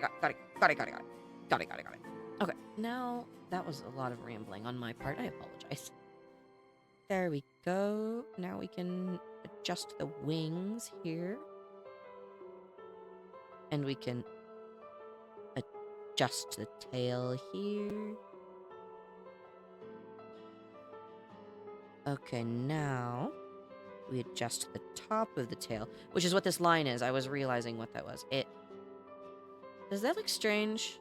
Speaker 1: Okay, now, that was a lot of rambling on my part. I apologize. There we go. Now we can adjust the wings here. And we can adjust the tail here. Okay, now we adjust the top of the tail, which is what this line is. I was realizing what that was. Does that look strange?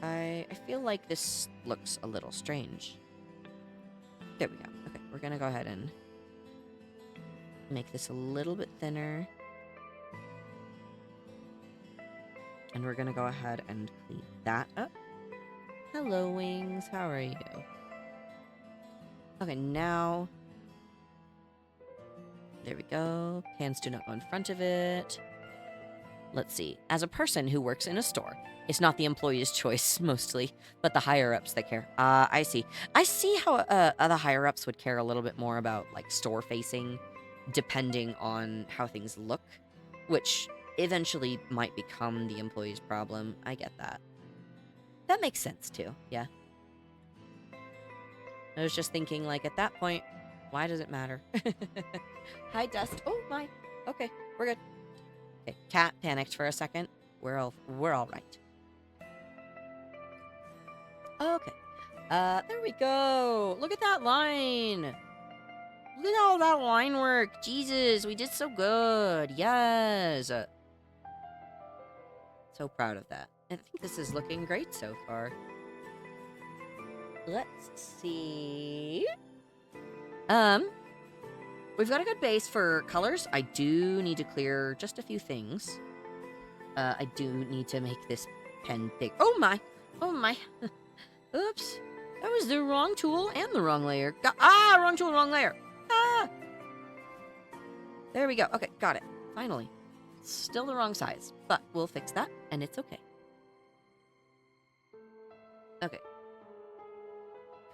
Speaker 1: I feel like this looks a little strange. There we go. Okay, we're gonna go ahead and make this a little bit thinner. And we're gonna go ahead and clean that up. Hello, wings. How are you? Okay, now... There we go. Hands do not go in front of it. Let's see. As a person who works in a store, it's not the employee's choice, mostly, but the higher-ups that care. I see. I see how the higher-ups would care a little bit more about, like, store-facing, depending on how things look, which eventually might become the employee's problem. I get that. That makes sense, too. Yeah. I was just thinking, like, at that point, why does it matter? Hi, Dust. Oh, my. Okay, we're good. Okay, Cat panicked for a second. We're all right. Okay. There we go. Look at that line. Look at all that line work. Jesus, we did so good. Yes. So proud of that. I think this is looking great so far. Let's see. We've got a good base for colors. I do need to clear just a few things. I do need to make this pen big. Oh my! Oh my! Oops! That was the wrong tool and the wrong layer. Wrong tool, wrong layer. Ah! There we go. Okay, got it. Finally. Still the wrong size, but we'll fix that, and it's okay. Okay.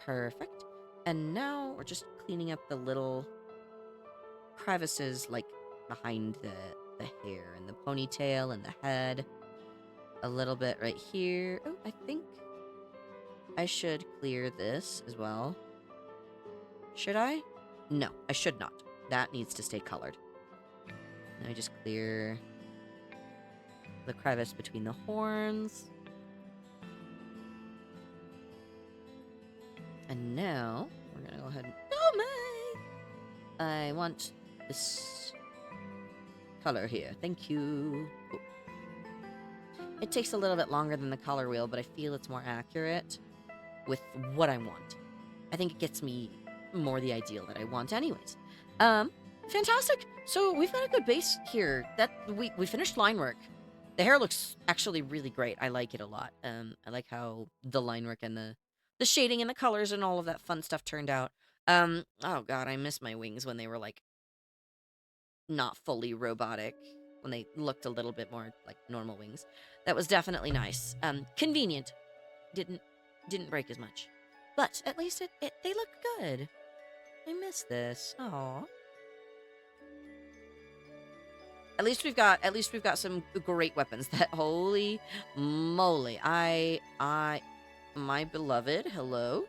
Speaker 1: Perfect. And now we're just cleaning up the little crevices, like, behind the hair and the ponytail and the head. A little bit right here. Oh, I think I should clear this as well. Should I? No, I should not. That needs to stay colored. Now I just clear the crevice between the horns. And now we're gonna go ahead and... Oh my! I want this color here. Thank you. Oh. It takes a little bit longer than the color wheel, but I feel it's more accurate with what I want. I think it gets me more the ideal that I want anyways. Fantastic. So we've got a good base here. That we finished line work. The hair looks actually really great. I like it a lot. I like how the line work and the shading and the colors and all of that fun stuff turned out. Oh god, I miss my wings when they were like not fully robotic, when they looked a little bit more like normal wings. That was definitely nice. Convenient. Didn't break as much. But at least they look good. I miss this. Aww. At least we've got some great weapons. That holy moly. My beloved, hello.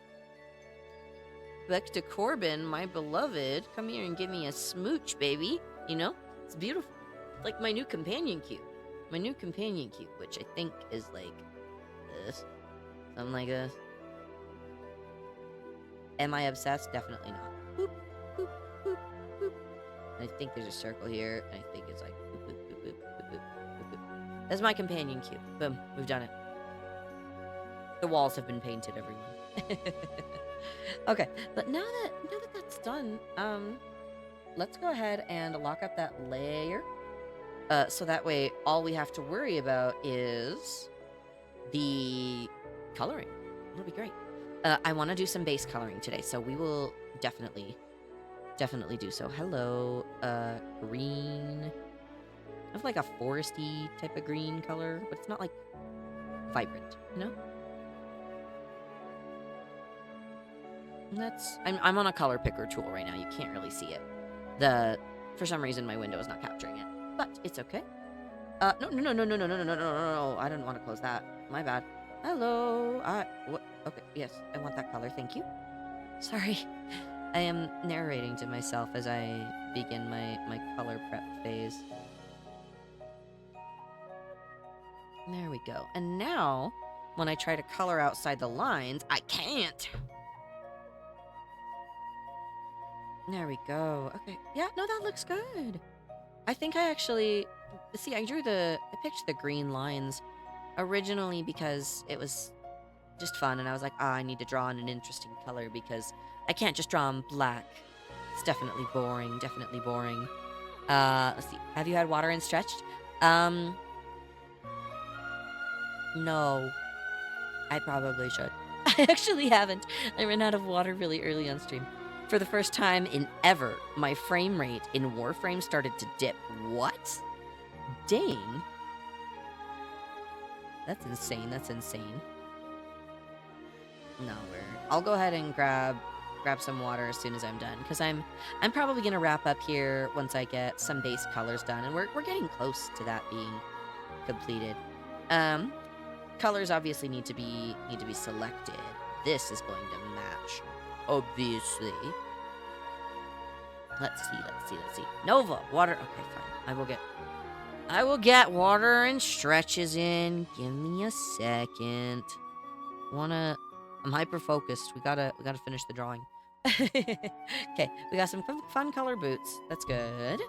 Speaker 1: Back to Corbin, my beloved. Come here and give me a smooch, baby. You know? It's beautiful. It's like my new companion cube. My new companion cube, which I think is like this. Something like this. Am I obsessed? Definitely not. Boop, boop, boop, boop. And I think there's a circle here, and I think it's like boop, boop, boop, boop, boop, boop, boop, boop. That's my companion cube. Boom, we've done it. The walls have been painted, everyone. Okay, but now that that's done, let's go ahead and lock up that layer. So that way all we have to worry about is the coloring. It'll be great. I want to do some base coloring today, so we will definitely do so. Hello, green. I have like a foresty type of green color, but it's not like vibrant, you know? And that's I'm on a color picker tool right now. You can't really see it. For some reason my window is not capturing it, but it's okay. No. I didn't want to close that. My bad. Hello. What? Okay. Yes, I want that color. Thank you. Sorry. I am narrating to myself as I begin my color prep phase. There we go. And now, when I try to color outside the lines, I can't. There we go. Okay. Yeah, no, that looks good. I think I actually... See, I picked the green lines originally because it was just fun, and I was like, I need to draw in an interesting color because I can't just draw in black. It's definitely boring, let's see. Have you had water and stretched? No. I probably should. I actually haven't. I ran out of water really early on stream. For the first time in ever, my frame rate in Warframe started to dip. What? Dang. That's insane. No, I'll go ahead and grab some water as soon as I'm done, because I'm probably gonna wrap up here once I get some base colors done, and we're getting close to that being completed. Colors obviously need to be selected. This is going to match, obviously. Let's see. Nova, water. Okay, fine. I will get water and stretches in. Give me a second. I'm hyper focused. We gotta finish the drawing. Okay, we got some fun color boots. That's good.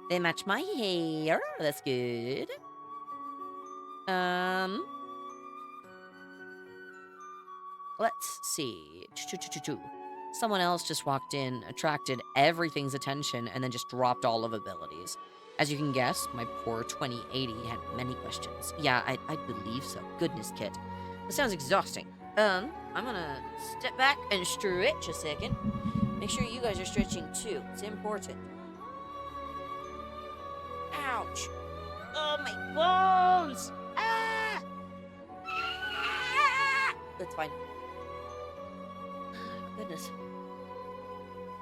Speaker 1: They match my hair. That's good. Let's see. Someone else just walked in, attracted everything's attention, and then just dropped all of abilities. As you can guess, my poor 2080 had many questions. Yeah, I believe so. Goodness, Kit. This sounds exhausting. I'm gonna step back and stretch a second. Make sure you guys are stretching too. It's important. Ouch. Oh, my bones! Ah! That's fine. Goodness.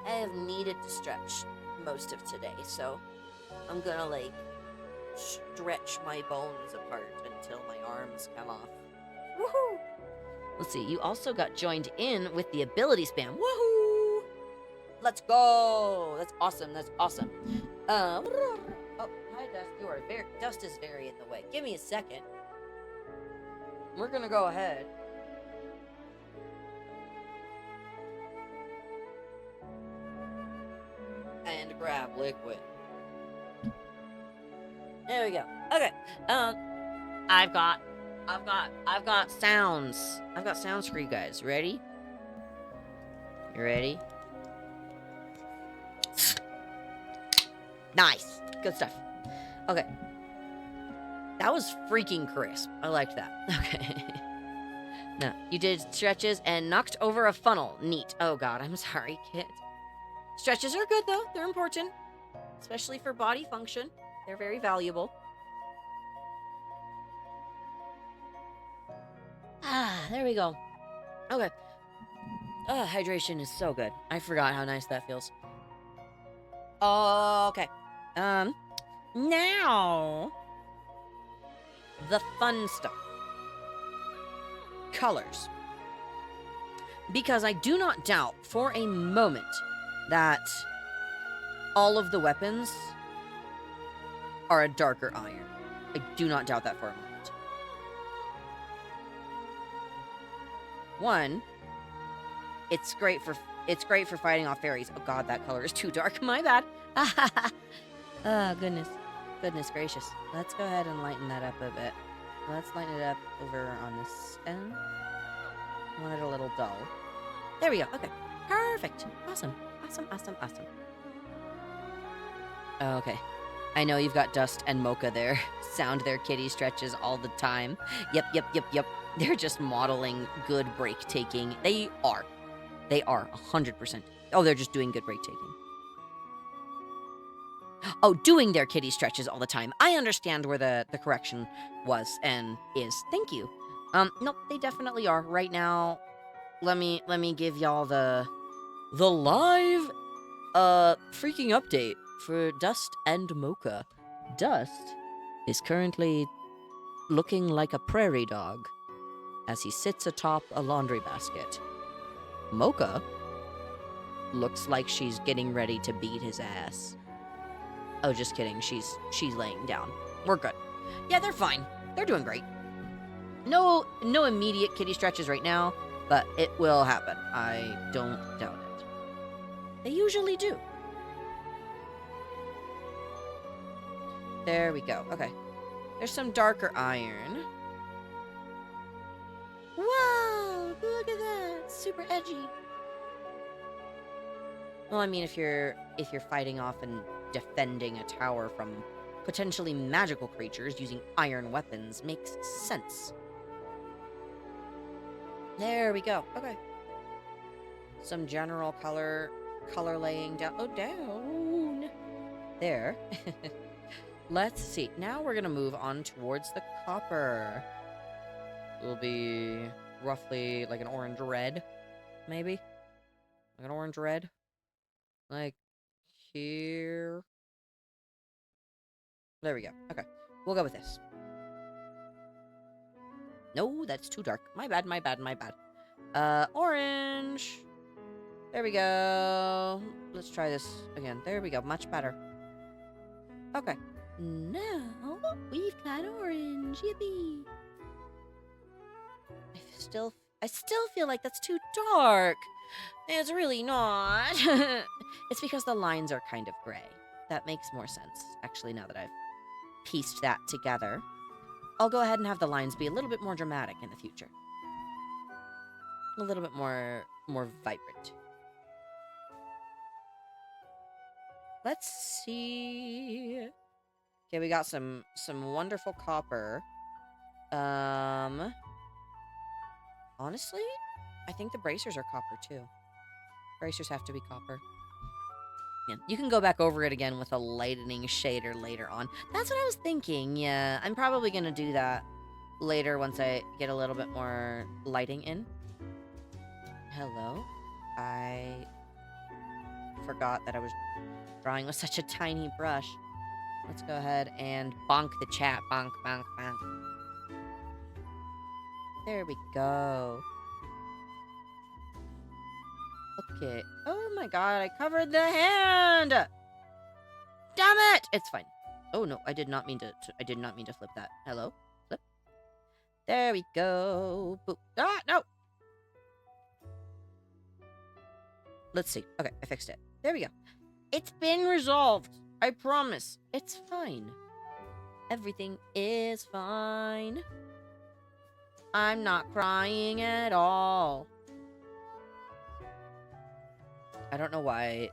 Speaker 1: I have needed to stretch most of today, so I'm gonna, stretch my bones apart until my arms come off. Woohoo! Let's see, you also got joined in with the ability spam. Woohoo! Let's go! That's awesome, that's awesome. Oh, hi Dust, Dust is very in the way. Give me a second. We're gonna go ahead. And grab liquid. There we go. Okay. I've got sounds. I've got sounds for you guys. Ready? You ready? Nice. Good stuff. Okay. That was freaking crisp. I liked that. Okay. No, you did stretches and knocked over a funnel. Neat. Oh god, I'm sorry, kid. Stretches are good though. They're important. Especially for body function. They're very valuable. Ah, there we go. Okay. Hydration is so good. I forgot how nice that feels. Okay. Now the fun stuff. Colors. Because I do not doubt for a moment that all of the weapons are a darker iron. I do not doubt that for a moment. One, it's great for fighting off fairies. Oh god, that color is too dark. My bad. Oh goodness. Goodness gracious. Let's go ahead and lighten that up a bit. Let's lighten it up over on this end. I want it a little dull. There we go. Okay. Perfect. Awesome. Awesome, awesome, awesome. Okay. I know you've got Dust and Mocha there. Sound their kitty stretches all the time. Yep. They're just modeling good break-taking. They are. They are, 100%. Oh, they're just doing good break-taking. Oh, doing their kitty stretches all the time. I understand where the correction was and is. Thank you. Nope, they definitely are. Right now, let me give y'all the live freaking update for Dust and Mocha. Dust is currently looking like a prairie dog as he sits atop a laundry basket. Mocha looks like she's getting ready to beat his ass. Oh, just kidding. She's laying down. We're good. Yeah, they're fine. They're doing great. No immediate kitty stretches right now, but it will happen. I don't doubt it. They usually do. There we go. Okay. There's some darker iron. Wow, look at that. Super edgy. Well, I mean, if you're fighting off and defending a tower from potentially magical creatures using iron weapons, makes sense. There we go. Okay. Some general color laying down. Oh, down. There. Let's see. Now we're gonna move on towards the copper. It'll be roughly like an orange-red, maybe? Like an orange-red? Like here. There we go. Okay. We'll go with this. No, that's too dark. My bad. Orange. There we go. Let's try this again. There we go. Much better. Okay. Now we've got orange. Yippee. I still feel like that's too dark. It's really not. It's because the lines are kind of gray. That makes more sense, actually, now that I've pieced that together. I'll go ahead and have the lines be a little bit more dramatic in the future. A little bit more vibrant. Let's see. Okay, we got some wonderful copper. Honestly, I think the bracers are copper too. Bracers have to be copper. Yeah, you can go back over it again with a lightening shader later on. That's what I was thinking. Yeah, I'm probably gonna do that later once I get a little bit more lighting in. Hello? I forgot that I was drawing with such a tiny brush. Let's go ahead and bonk the chat. Bonk, bonk, bonk. There we go. Okay. Oh my god, I covered the hand! Damn it! It's fine. Oh no, I did not mean to flip that. Hello? Flip. There we go. Boop. Ah, no! Let's see. Okay, I fixed it. There we go. It's been resolved. I promise. It's fine. Everything is fine. I'm not crying at all. I don't know why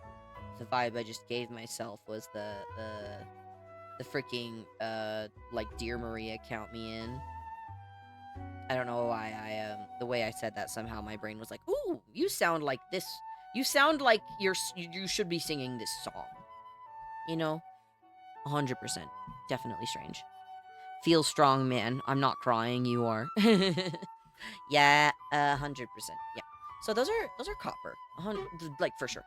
Speaker 1: the vibe I just gave myself was the freaking like Dear Maria count me in. I don't know why the way I said that, somehow my brain was like, "Ooh, you sound like this. You sound like you should be singing this song." You know? 100%. Definitely strange. Feel strong, man. I'm not crying, you are. Yeah, 100%. Yeah. So those are copper. Like for sure.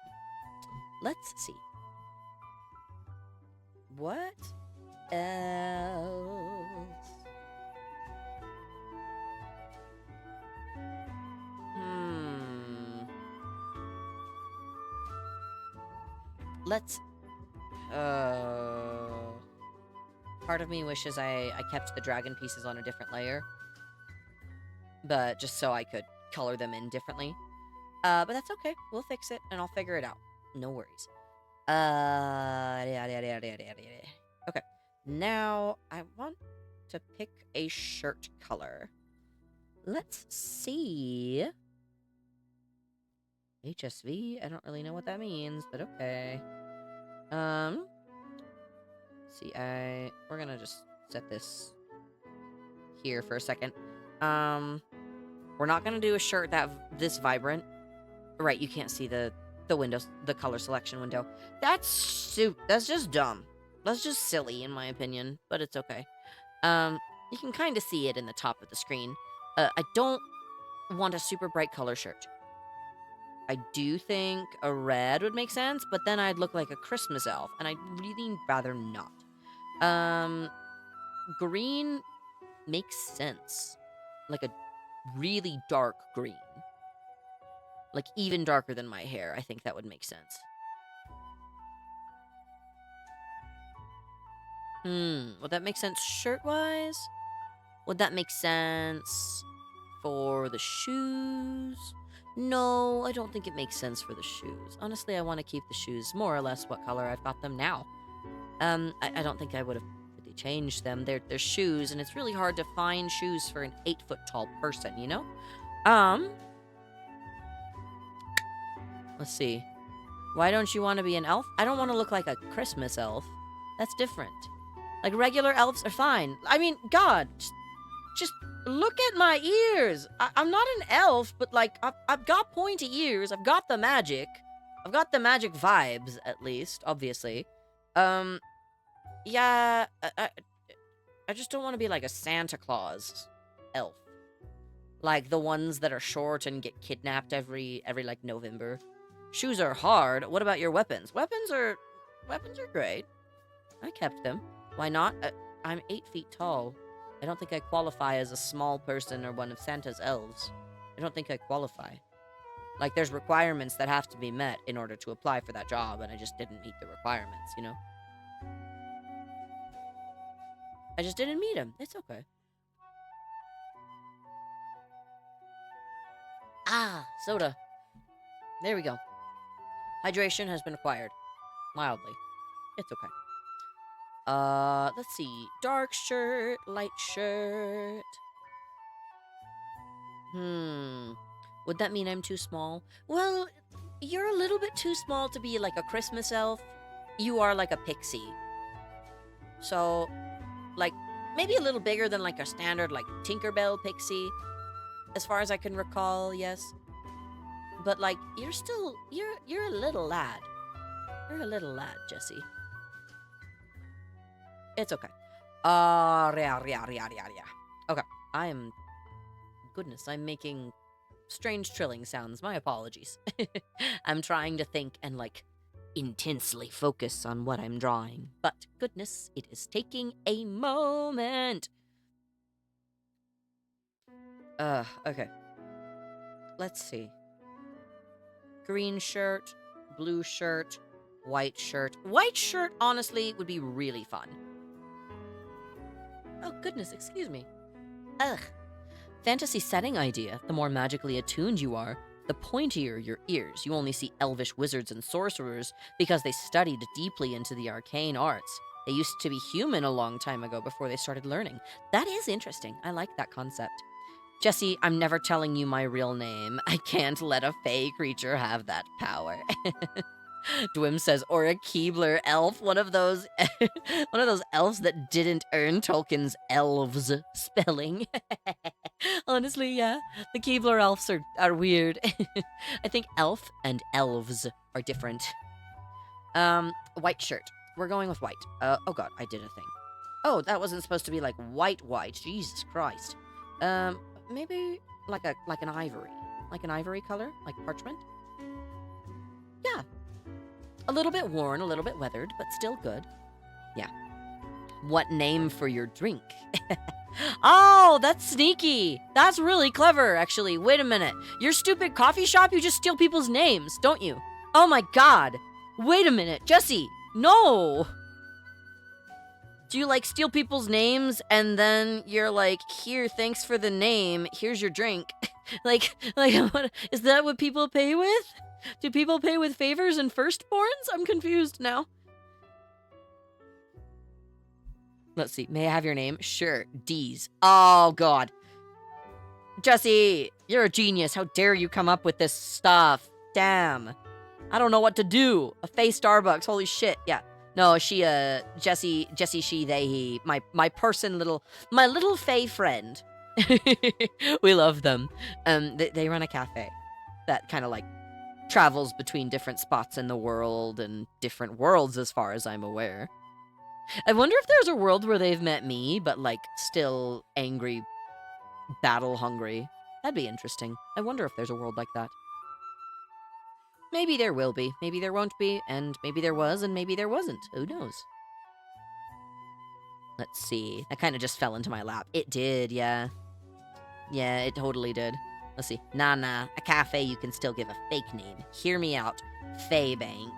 Speaker 1: Let's see. What else? Let's part of me wishes I kept the dragon pieces on a different layer, but just so I could color them in differently. But that's okay. We'll fix it, and I'll figure it out. No worries. Okay. Now, I want to pick a shirt color. Let's see. HSV? I don't really know what that means, but okay. See, we're gonna just set this here for a second. We're not gonna do a shirt this vibrant. Right, you can't see the windows, the color selection window. That's just dumb. That's just silly, in my opinion, but it's okay. You can kind of see it in the top of the screen. I don't want a super bright color shirt. I do think a red would make sense, but then I'd look like a Christmas elf, and I'd really rather not. Green makes sense. Like a really dark green. Like even darker than my hair. I think that would make sense. Would that make sense shirt-wise? Would that make sense for the shoes? No, I don't think it makes sense for the shoes. Honestly, I want to keep the shoes more or less what color I've got them now. I don't think I would have really changed them. They're shoes, and it's really hard to find shoes for an 8-foot-tall person, you know? Let's see. Why don't you want to be an elf? I don't want to look like a Christmas elf. That's different. Like, regular elves are fine. I mean, God, just look at my ears. I'm not an elf, but, like, I've got pointy ears. I've got the magic. I've got the magic vibes, at least, obviously. Yeah, I just don't want to be like a Santa Claus elf. Like the ones that are short and get kidnapped every like, November. Shoes are hard. What about your weapons? Weapons are great. I kept them. Why not? I'm 8 feet tall. I don't think I qualify as a small person or one of Santa's elves. I don't think I qualify. Like, there's requirements that have to be met in order to apply for that job, and I just didn't meet the requirements, you know? I just didn't meet them. It's okay. Ah, soda. There we go. Hydration has been acquired. Mildly. It's okay. Let's see. Dark shirt, light shirt. Would that mean I'm too small? Well, you're a little bit too small to be like a Christmas elf. You are like a pixie. So, like, maybe a little bigger than like a standard, like, Tinkerbell pixie. As far as I can recall, yes. But, like, you're a little lad. You're a little lad, Jesse. It's okay. Okay, goodness, I'm making strange trilling sounds. My apologies. I'm trying to think and, like, intensely focus on what I'm drawing. But goodness, it is taking a moment. Okay. Let's see. Green shirt, blue shirt, white shirt. White shirt, honestly, would be really fun. Oh, goodness, excuse me. Ugh. Fantasy setting idea. The more magically attuned you are, the pointier your ears. You only see elvish wizards and sorcerers because they studied deeply into the arcane arts. They used to be human a long time ago before they started learning. That is interesting. I like that concept. Jesse, I'm never telling you my real name. I can't let a fey creature have that power. Dwim says, or a Keebler elf, one of those elves that didn't earn Tolkien's elves spelling. Honestly, yeah, the Keebler elves are weird. I think elf and elves are different. White shirt. We're going with white. Oh god, I did a thing. Oh, that wasn't supposed to be like white. Jesus Christ. Maybe like an ivory. Like an ivory color? Like parchment? Yeah. A little bit worn, a little bit weathered, but still good. Yeah. What name for your drink? Oh, that's sneaky. That's really clever, actually. Wait a minute. Your stupid coffee shop, you just steal people's names, don't you? Oh my god. Wait a minute. Jesse, no. Do you, like, steal people's names and then you're like, here, thanks for the name, here's your drink? like, what, is that what people pay with? Do people pay with favors and firstborns? I'm confused now. Let's see. May I have your name? Sure. D's. Oh, God. Jesse, you're a genius. How dare you come up with this stuff? Damn. I don't know what to do. A Faye Starbucks. Holy shit. Yeah. No, she, Jesse, she, they, he. My little Faye friend. We love them. They run a cafe that kind of, like, travels between different spots in the world and different worlds as far as I'm aware. I wonder if there's a world where they've met me, but, like, still angry, battle-hungry. That'd be interesting. I wonder if there's a world like that. Maybe there will be, maybe there won't be, and maybe there was, and maybe there wasn't. Who knows? Let's see. That kind of just fell into my lap. It did, yeah. Yeah, it totally did. Let's see. Nah. A cafe you can still give a fake name. Hear me out. Faybank.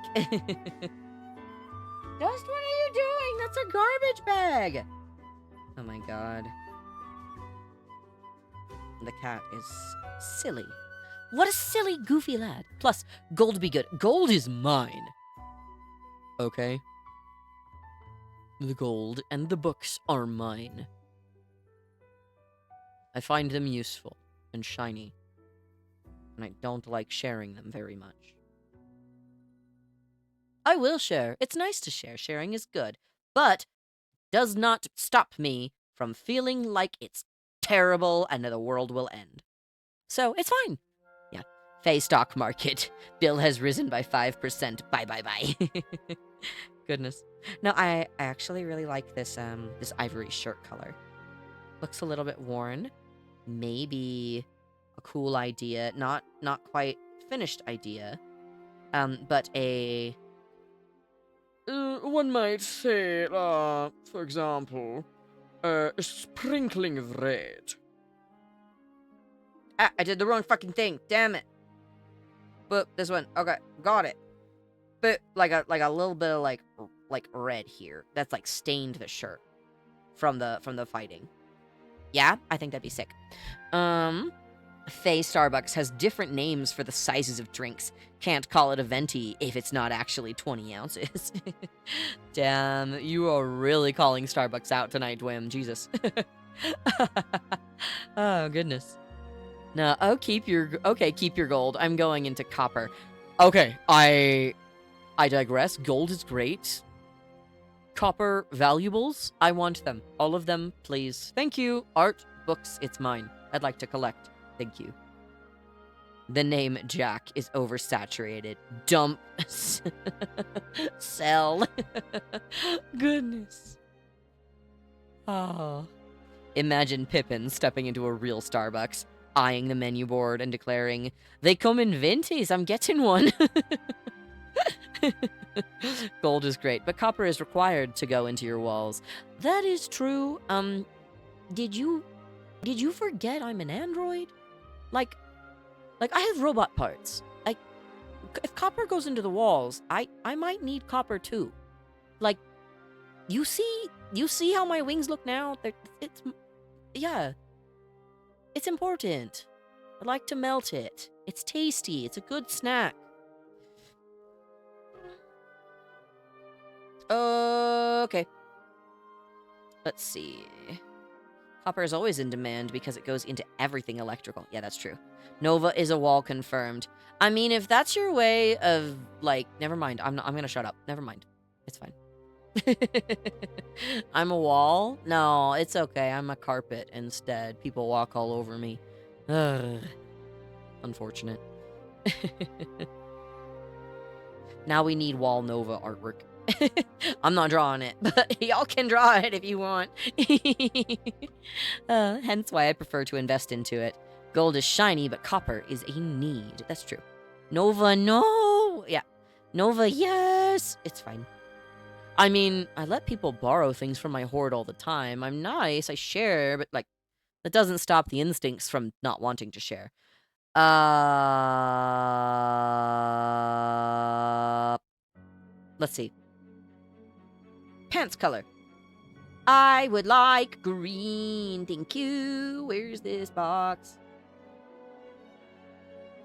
Speaker 1: Dust, what are you doing? That's a garbage bag. Oh my god. The cat is silly. What a silly, goofy lad. Plus, gold be good. Gold is mine. Okay. The gold and the books are mine. I find them useful and shiny, and I don't like sharing them very much. I will share. It's nice to share. Sharing is good, but does not stop me from feeling like it's terrible and the world will end. So, it's fine. Yeah. Faye stock market. Bill has risen by 5%. Bye. Goodness. No, I actually really like this this ivory shirt color. Looks a little bit worn. Maybe a cool idea. Not quite finished idea. But a one might say, for example, a sprinkling of red. Ah, I did the wrong fucking thing. Damn it. But this one. Okay, got it. But like a little bit of like red here. That's like stained the shirt from the fighting. Yeah, I think that'd be sick. Faye Starbucks has different names for the sizes of drinks. Can't call it a venti if it's not actually 20 ounces. Damn, you are really calling Starbucks out tonight, Dwim. Jesus. Oh, goodness. No, keep your gold. I'm going into copper. Okay, I digress. Gold is great. Copper valuables, I want them. All of them, please. Thank you. Art, books, it's mine. I'd like to collect. Thank you. The name Jack is oversaturated. Dump. Sell. Goodness. Oh. Imagine Pippin stepping into a real Starbucks, eyeing the menu board and declaring, "They come in ventis, I'm getting one." Gold is great, but copper is required to go into your walls. That is true. Did you forget I'm an android? Like I have robot parts. If copper goes into the walls, I might need copper too. Like, you see how my wings look now? Yeah. It's important. I like to melt it. It's tasty. It's a good snack. Okay. Let's see. Copper is always in demand because it goes into everything electrical. Yeah, that's true. Nova is a wall confirmed. I mean, if that's your way of, like, never mind. I'm gonna shut up. Never mind. It's fine. I'm a wall? No, it's okay. I'm a carpet instead. People walk all over me. Ugh. Unfortunate. Now we need wall Nova artwork. I'm not drawing it, but y'all can draw it if you want. Hence why I prefer to invest into it. Gold is shiny, but copper is a need. That's true. Nova, no! Yeah. Nova, yes! It's fine. I mean, I let people borrow things from my hoard all the time. I'm nice, I share, but, like, that doesn't stop the instincts from not wanting to share. Let's see. Pants color. I would like green. Thank you. Where's this box?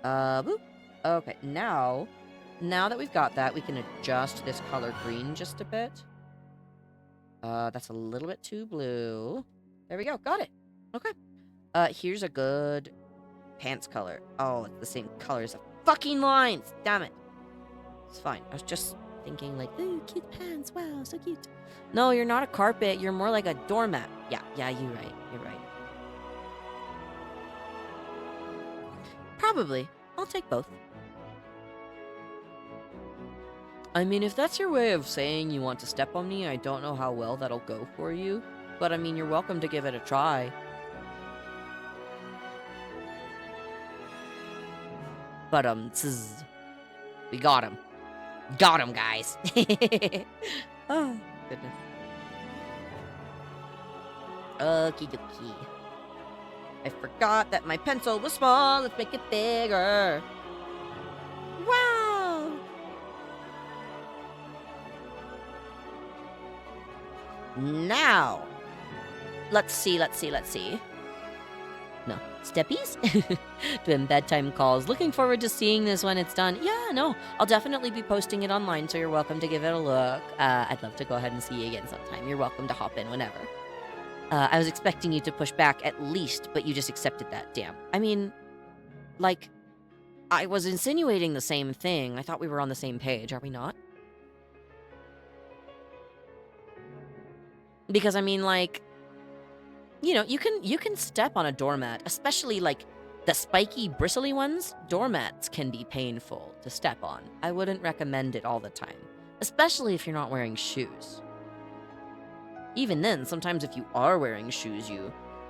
Speaker 1: Boop. Okay, now that we've got that, we can adjust this color green just a bit. That's a little bit too blue. There we go. Got it. Okay. Here's a good pants color. Oh, it's the same color as the fucking lines. Damn it. It's fine. I was just thinking like, ooh, cute pants. Wow, so cute. No, you're not a carpet. You're more like a doormat. Yeah, you're right. You're right. Probably. I'll take both. I mean, if that's your way of saying you want to step on me, I don't know how well that'll go for you. But I mean, you're welcome to give it a try. But, we got him. Got him, guys. Oh, goodness. Okie dokie. I forgot that my pencil was small. Let's make it bigger. Wow. Now, let's see. No, steppies? Doing bedtime calls. Looking forward to seeing this when it's done. Yeah, no, I'll definitely be posting it online, so you're welcome to give it a look. I'd love to go ahead and see you again sometime. You're welcome to hop in whenever. I was expecting you to push back at least, but you just accepted that. Damn. I mean, like, I was insinuating the same thing. I thought we were on the same page. Are we not? Because, I mean, like, you know, you can step on a doormat, especially, like, the spiky, bristly ones. Doormats can be painful to step on. I wouldn't recommend it all the time, especially if you're not wearing shoes. Even then, sometimes if you are wearing shoes,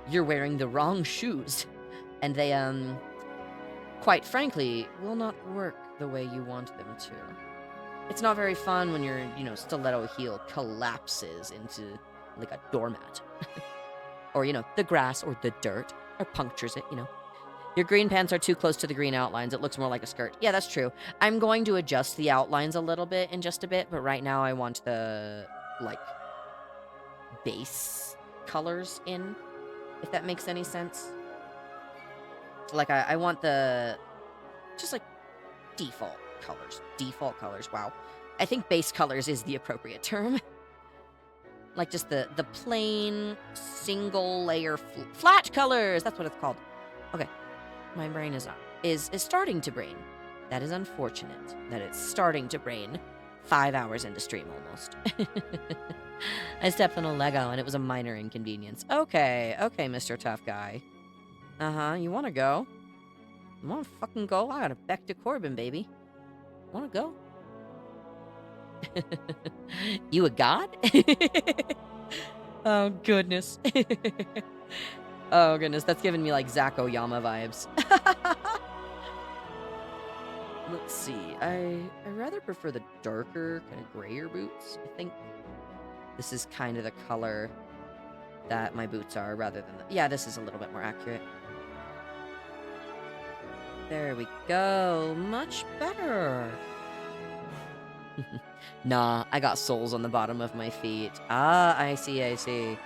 Speaker 1: you're wearing the wrong shoes. And they, quite frankly, will not work the way you want them to. It's not very fun when your, stiletto heel collapses into, like, a doormat. Or, the grass or the dirt, or punctures it, Your green pants are too close to the green outlines. It looks more like a skirt. Yeah, that's true. I'm going to adjust the outlines a little bit in just a bit, but right now I want the, like, base colors in, if that makes any sense. Like, I want the, just, like, default colors. Wow. I think base colors is the appropriate term. Like, just the plain, single layer, flat colors. That's what it's called. Okay. My brain is starting to brain. That is unfortunate that it's starting to brain 5 hours into stream almost. I stepped on a Lego and it was a minor inconvenience. Okay, Mr. Tough Guy. You wanna go? You wanna fucking go? I gotta back to Corbin, baby. Wanna go? You a god? Oh, goodness. Oh, goodness. That's giving me, like, Zach Oyama vibes. Let's see. I rather prefer the darker, kind of grayer boots. I think this is kind of the color that my boots are rather than the... Yeah, this is a little bit more accurate. There we go. Much better. Nah, I got soles on the bottom of my feet. Ah, I see, I see.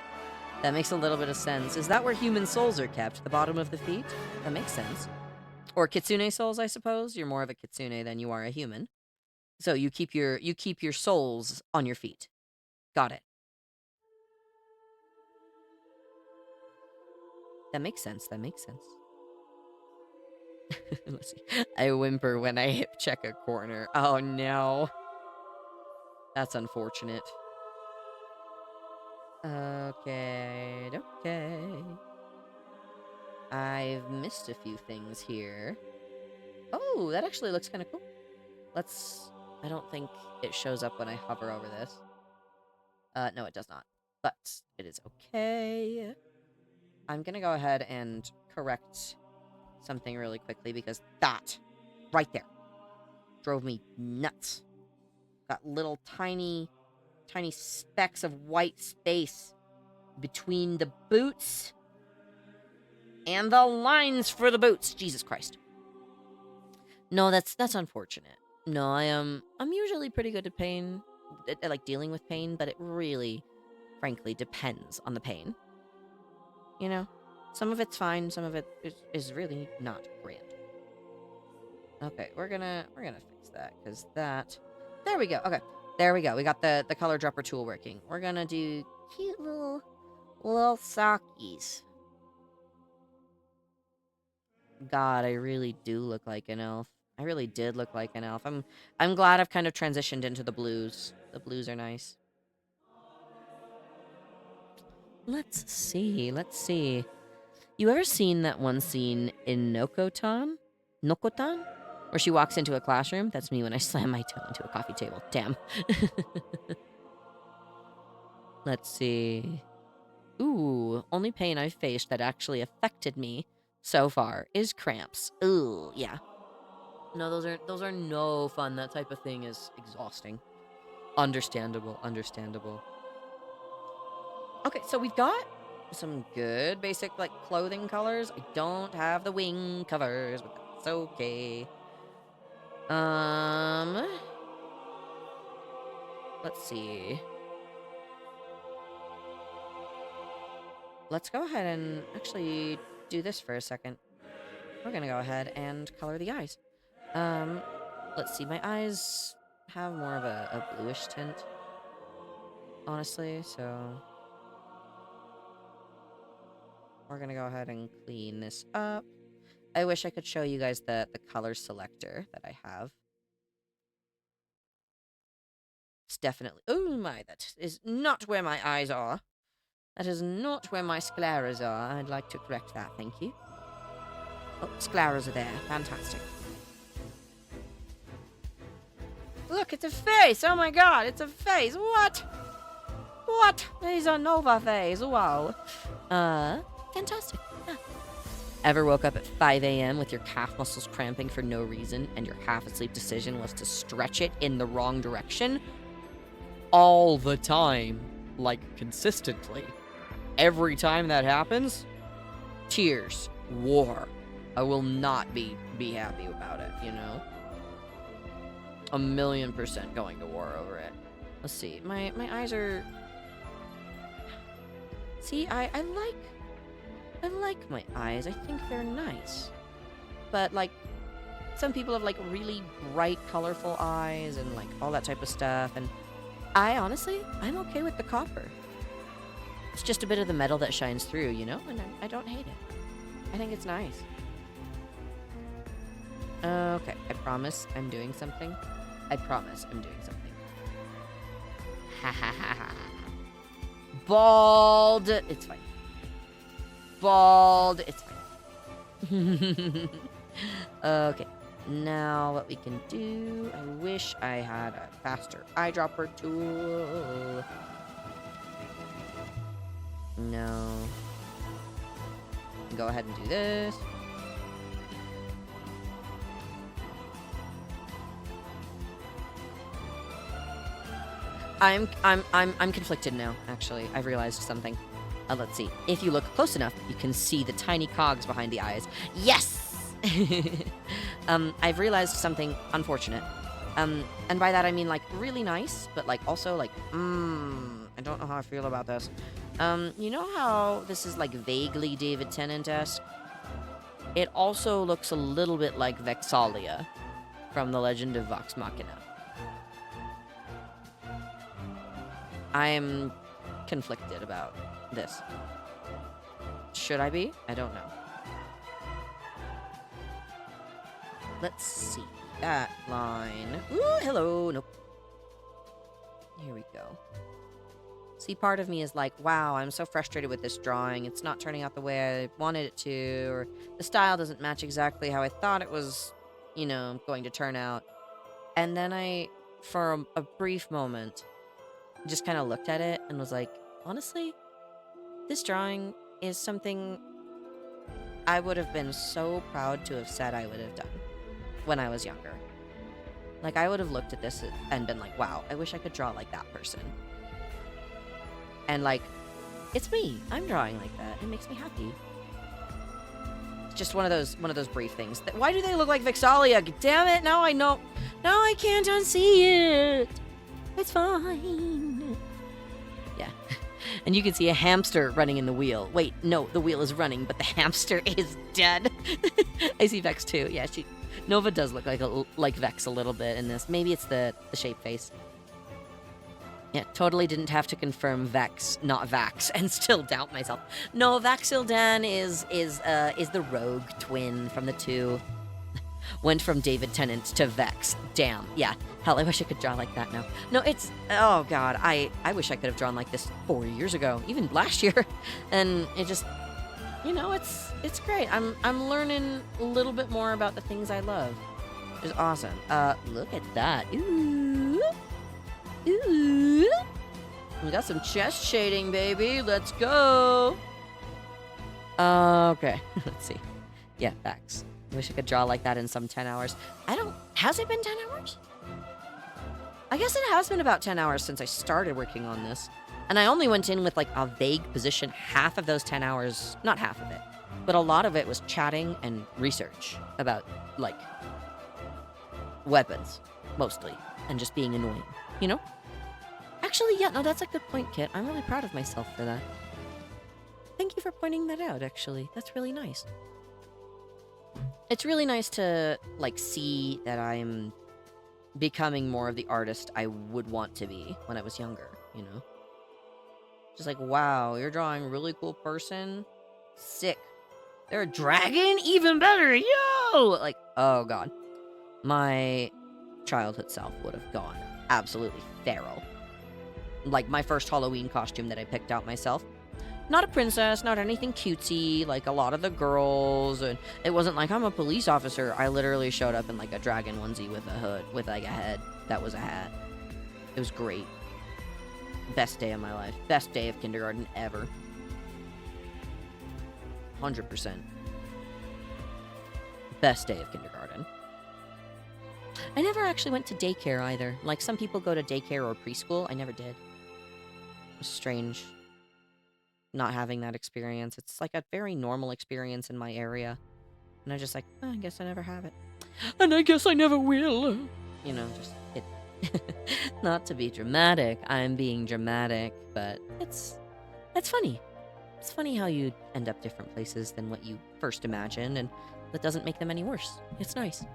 Speaker 1: That makes a little bit of sense. Is that where human souls are kept? The bottom of the feet? That makes sense. Or kitsune souls, I suppose. You're more of a kitsune than you are a human. So you keep your souls on your feet. Got it. That makes sense. That makes sense. Let's see. I whimper when I hip check a corner. Oh no. That's unfortunate. Okay. Okay. I've missed a few things here. Oh, that actually looks kind of cool. Let's... I don't think it shows up when I hover over this. No, it does not. But it is okay. I'm gonna go ahead and correct something really quickly because that, right there, drove me nuts. Got little tiny specks of white space between the boots and the lines for the boots. Jesus Christ. No, that's unfortunate. No, I'm usually pretty good at pain, at like dealing with pain, but it really, frankly, depends on the pain. You know, some of it's fine, some of it is really not grand. Okay, we're gonna fix that because that. There we go. Okay, there we go. We got the color dropper tool working. We're gonna do cute little sockies. God, I really do look like an elf. I really did look like an elf. I'm glad I've kind of transitioned into the blues. The blues are nice. Let's see. Let's see. You ever seen that one scene in Nokotan? Where she walks into a classroom? That's me when I slam my toe into a coffee table. Damn. Let's see. Ooh, only pain I've faced that actually affected me so far is cramps. Ooh, yeah. No, those are no fun. That type of thing is exhausting. Understandable, understandable. Okay, so we've got some good basic like clothing colors. I don't have the wing covers, but that's okay. Let's see. Let's go ahead and actually do this for a second. We're gonna go ahead and color the eyes. Let's see. My eyes have more of a bluish tint, honestly, so we're gonna go ahead and clean this up. I wish I could show you guys the color selector that I have. It's definitely... Oh my, that is not where my eyes are. That is not where my scleras are. I'd like to correct that, thank you. Oh, scleras are there. Fantastic. Look, it's a face! Oh my god, it's a face! What? What? These are Nova face. Wow. Fantastic. Yeah. Ever woke up at 5 a.m. with your calf muscles cramping for no reason and your half-asleep decision was to stretch it in the wrong direction? All the time. Like, consistently. Every time that happens, tears, war. I will not be happy about it, you know? 1,000,000% going to war over it. Let's see. My eyes are... See, I like my eyes. I think they're nice. But, like, some people have, like, really bright, colorful eyes and, like, all that type of stuff. And I'm okay with the copper. It's just a bit of the metal that shines through, you know? And I don't hate it. I think it's nice. Okay, I promise I'm doing something. I promise I'm doing something. Ha ha ha ha. Bald! It's fine. Bald! It's fine. Okay, now what we can do... I wish I had a faster eyedropper tool. No. Go ahead and do this. I'm conflicted now, actually. I've realized something. Let's see. If you look close enough, you can see the tiny cogs behind the eyes. Yes! I've realized something unfortunate. And by that I mean, like, really nice, but, like, also, like, I don't know how I feel about this. You know how this is, like, vaguely David Tennant-esque? It also looks a little bit like Vexalia from The Legend of Vox Machina. I'm conflicted about this. Should I be? I don't know. Let's see. That line. Ooh, hello. Nope. Here we go. See, part of me is like, wow, I'm so frustrated with this drawing. It's not turning out the way I wanted it to, or the style doesn't match exactly how I thought it was, you know, going to turn out. And then I, for a brief moment, just kind of looked at it and was like, honestly, this drawing is something I would have been so proud to have said I would have done when I was younger. Like, I would have looked at this and been like, wow, I wish I could draw like that person. And, like, it's me. I'm drawing like that. It makes me happy. It's just one of those brief things. Why do they look like Vexalia? Damn it, now I know. Now I can't unsee it. It's fine. Yeah. And you can see a hamster running in the wheel. Wait, no, the wheel is running, but the hamster is dead. I see Vex too. Yeah, Nova does look like Vex a little bit in this. Maybe it's the shape face. Yeah, totally didn't have to confirm Vex, not Vax, and still doubt myself. No, Vaxildan is the rogue twin from the two. Went from David Tennant to Vex. Damn. Yeah. Hell, I wish I could draw like that now. No, it's... Oh, God. I wish I could have drawn like this 4 years ago. Even last year. And it just... You know, it's great. I'm learning a little bit more about the things I love. It's awesome. Look at that. Ooh. Ooh. We got some chest shading, baby. Let's go. Okay. Let's see. Yeah, Vex. I wish I could draw like that in some 10 hours. Has it been 10 hours? I guess it has been about 10 hours since I started working on this. And I only went in with, like, a vague position half of those 10 hours. Not half of it. But a lot of it was chatting and research about, like, weapons, mostly. And just being annoying, you know? Actually, yeah, no, that's a good point, Kit. I'm really proud of myself for that. Thank you for pointing that out, actually. That's really nice. It's really nice to, like, see that I'm becoming more of the artist I would want to be when I was younger, you know? Just like, wow, you're drawing a really cool person? Sick. They're a dragon? Even better, yo! Like, oh, God. My childhood self would have gone absolutely feral. Like, my first Halloween costume that I picked out myself. Not a princess, not anything cutesy, like a lot of the girls, and it wasn't like, I'm a police officer. I literally showed up in, like, a dragon onesie with a hood, with, like, a head that was a hat. It was great. Best day of my life. Best day of kindergarten ever. 100%. Best day of kindergarten. I never actually went to daycare either. Like, some people go to daycare or preschool. I never did. It was strange not having that experience. It's like a very normal experience in my area. And I'm just like, oh, I guess I never have it. And I guess I never will. You know, just it. Not to be dramatic. I'm being dramatic, but it's funny. It's funny how you end up different places than what you first imagined, and that doesn't make them any worse. It's nice.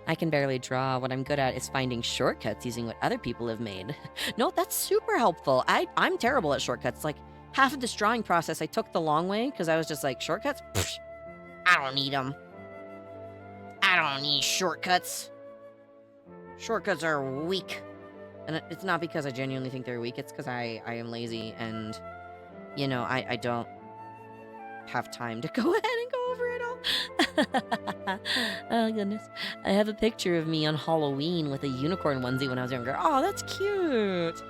Speaker 1: I can barely draw. What I'm good at is finding shortcuts using what other people have made. No, that's super helpful. I'm terrible at shortcuts. Like, half of this drawing process I took the long way because I was just like, shortcuts? Pfft, I don't need them. I don't need shortcuts. Shortcuts are weak. And it's not because I genuinely think they're weak. It's because I am lazy and, you know, I don't have time to go ahead and go over it all. Oh, goodness. I have a picture of me on Halloween with a unicorn onesie when I was younger. Oh, that's cute.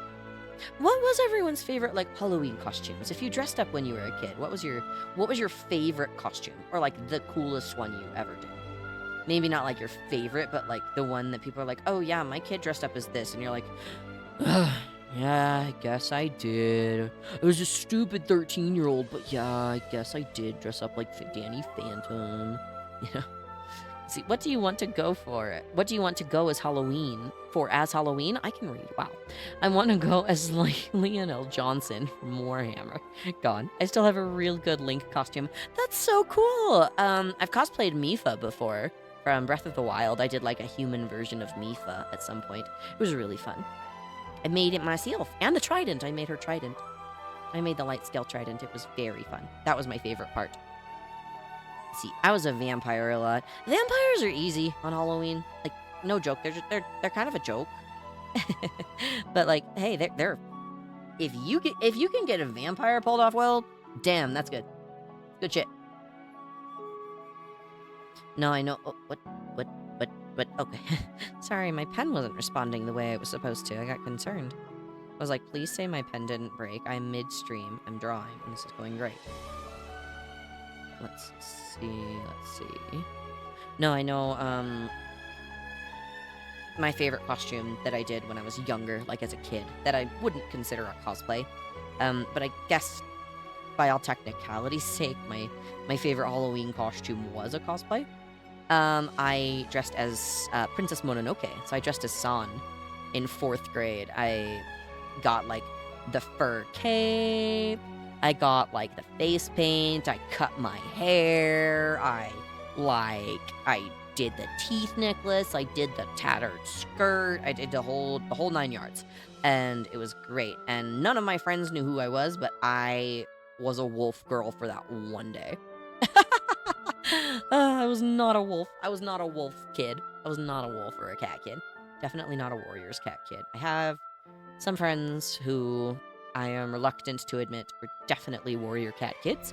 Speaker 1: What was everyone's favorite, like, Halloween costumes? If you dressed up when you were a kid, what was your favorite costume? Or, like, the coolest one you ever did? Maybe not, like, your favorite, but, like, the one that people are like, oh, yeah, my kid dressed up as this. And you're like, ugh, Yeah, I guess I did. I was a stupid 13-year-old, but yeah, I guess I did dress up like Danny Phantom. You know? See, what do you want to go for? What do you want to go as Halloween? For as Halloween? I can read. Wow. I want to go as like Lionel Johnson from Warhammer. God, I still have a real good Link costume. That's so cool. I've cosplayed Mifa before from Breath of the Wild. I did like a human version of Mifa at some point. It was really fun. I made it myself. And the trident. I made her trident. I made the light scale trident. It was very fun. That was my favorite part. See, I was a vampire a lot. Vampires are easy on Halloween. Like, no joke. They're kind of a joke. But like, hey, they're if you can get a vampire pulled off well, damn, that's good. Good shit. No, I know. Oh, what? Okay. Sorry, my pen wasn't responding the way it was supposed to. I got concerned. I was like, please say my pen didn't break. I'm midstream. I'm drawing, and this is going great. Let's see. No, I know, my favorite costume that I did when I was younger, like as a kid, that I wouldn't consider a cosplay. But I guess by all technicality's sake, my favorite Halloween costume was a cosplay. I dressed as Princess Mononoke, so I dressed as San in 4th grade. I got like the fur cape, I got like the face paint, I cut my hair, I did the teeth necklace, I did the tattered skirt, I did the whole 9 yards. And it was great. And none of my friends knew who I was, but I was a wolf girl for that one day. I was not a wolf. I was not a wolf kid. I was not a wolf or a cat kid. Definitely not a warrior's cat kid. I have some friends who I am reluctant to admit were definitely warrior cat kids.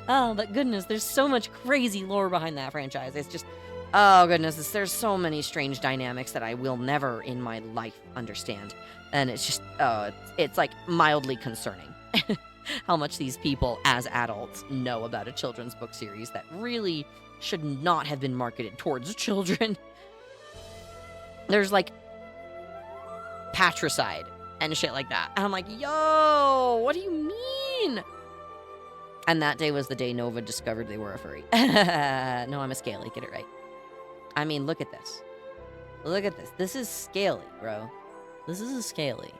Speaker 1: Oh, but goodness, there's so much crazy lore behind that franchise. It's just, oh goodness, there's so many strange dynamics that I will never in my life understand. And it's just, it's like mildly concerning. How much these people, as adults, know about a children's book series that really should not have been marketed towards children. There's, like, patricide and shit like that. And I'm like, yo, what do you mean? And that day was the day Nova discovered they were a furry. No, I'm a scaly. Get it right. I mean, look at this. Look at this. This is scaly, bro. This is a scaly.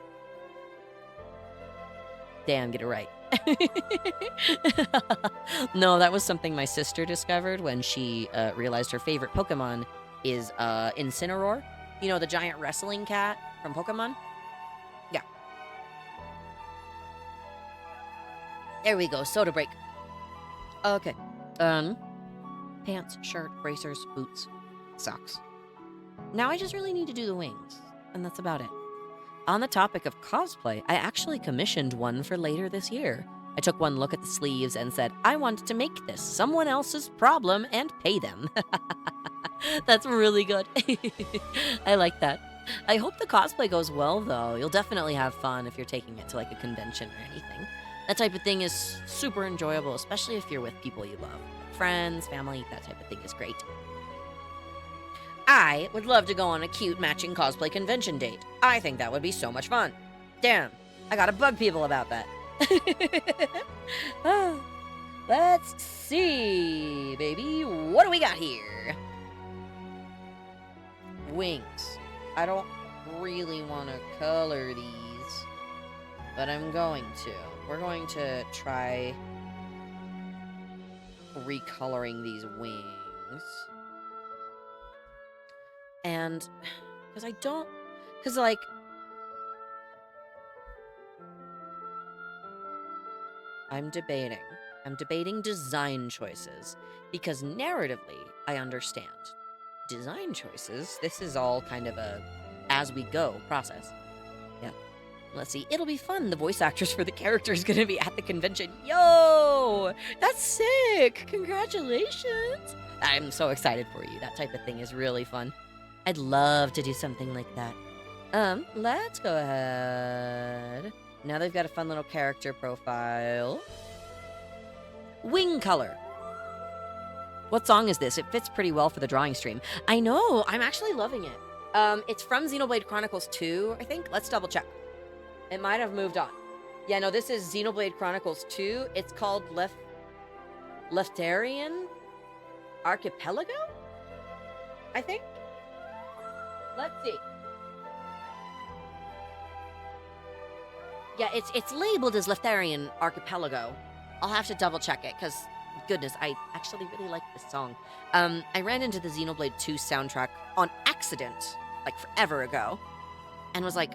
Speaker 1: Damn, get it right. No, that was something my sister discovered when she realized her favorite Pokemon is Incineroar. You know, the giant wrestling cat from Pokemon? Yeah. There we go, soda break. Okay. Pants, shirt, bracers, boots, socks. Now I just really need to do the wings, and that's about it. On the topic of cosplay, I actually commissioned one for later this year. I took one look at the sleeves and said, I want to make this someone else's problem and pay them. That's really good. I like that. I hope the cosplay goes well, though. You'll definitely have fun if you're taking it to like a convention or anything. That type of thing is super enjoyable, especially if you're with people you love. Friends, family, that type of thing is great. I would love to go on a cute matching cosplay convention date. I think that would be so much fun. Damn, I gotta bug people about that. Let's see, baby. What do we got here? Wings. I don't really want to color these, but I'm going to. We're going to try recoloring these wings. And, because like, I'm debating design choices, because narratively, I understand. Design choices, this is all kind of a as-we-go process. Yeah. Let's see, it'll be fun. The voice actress for the character is going to be at the convention. Yo! That's sick! Congratulations! I'm so excited for you. That type of thing is really fun. I'd love to do something like that. Let's go ahead. Now they've got a fun little character profile. Wing color. What song is this? It fits pretty well for the drawing stream. I know, I'm actually loving it. It's from Xenoblade Chronicles 2, I think. Let's double check. It might have moved on. Yeah, no, this is Xenoblade Chronicles 2. It's called Leftarian Archipelago, I think. Let's see. Yeah, it's labeled as Leftarian Archipelago. I'll have to double check it, because, goodness, I actually really like this song. I ran into the Xenoblade 2 soundtrack on accident, like forever ago, and was like,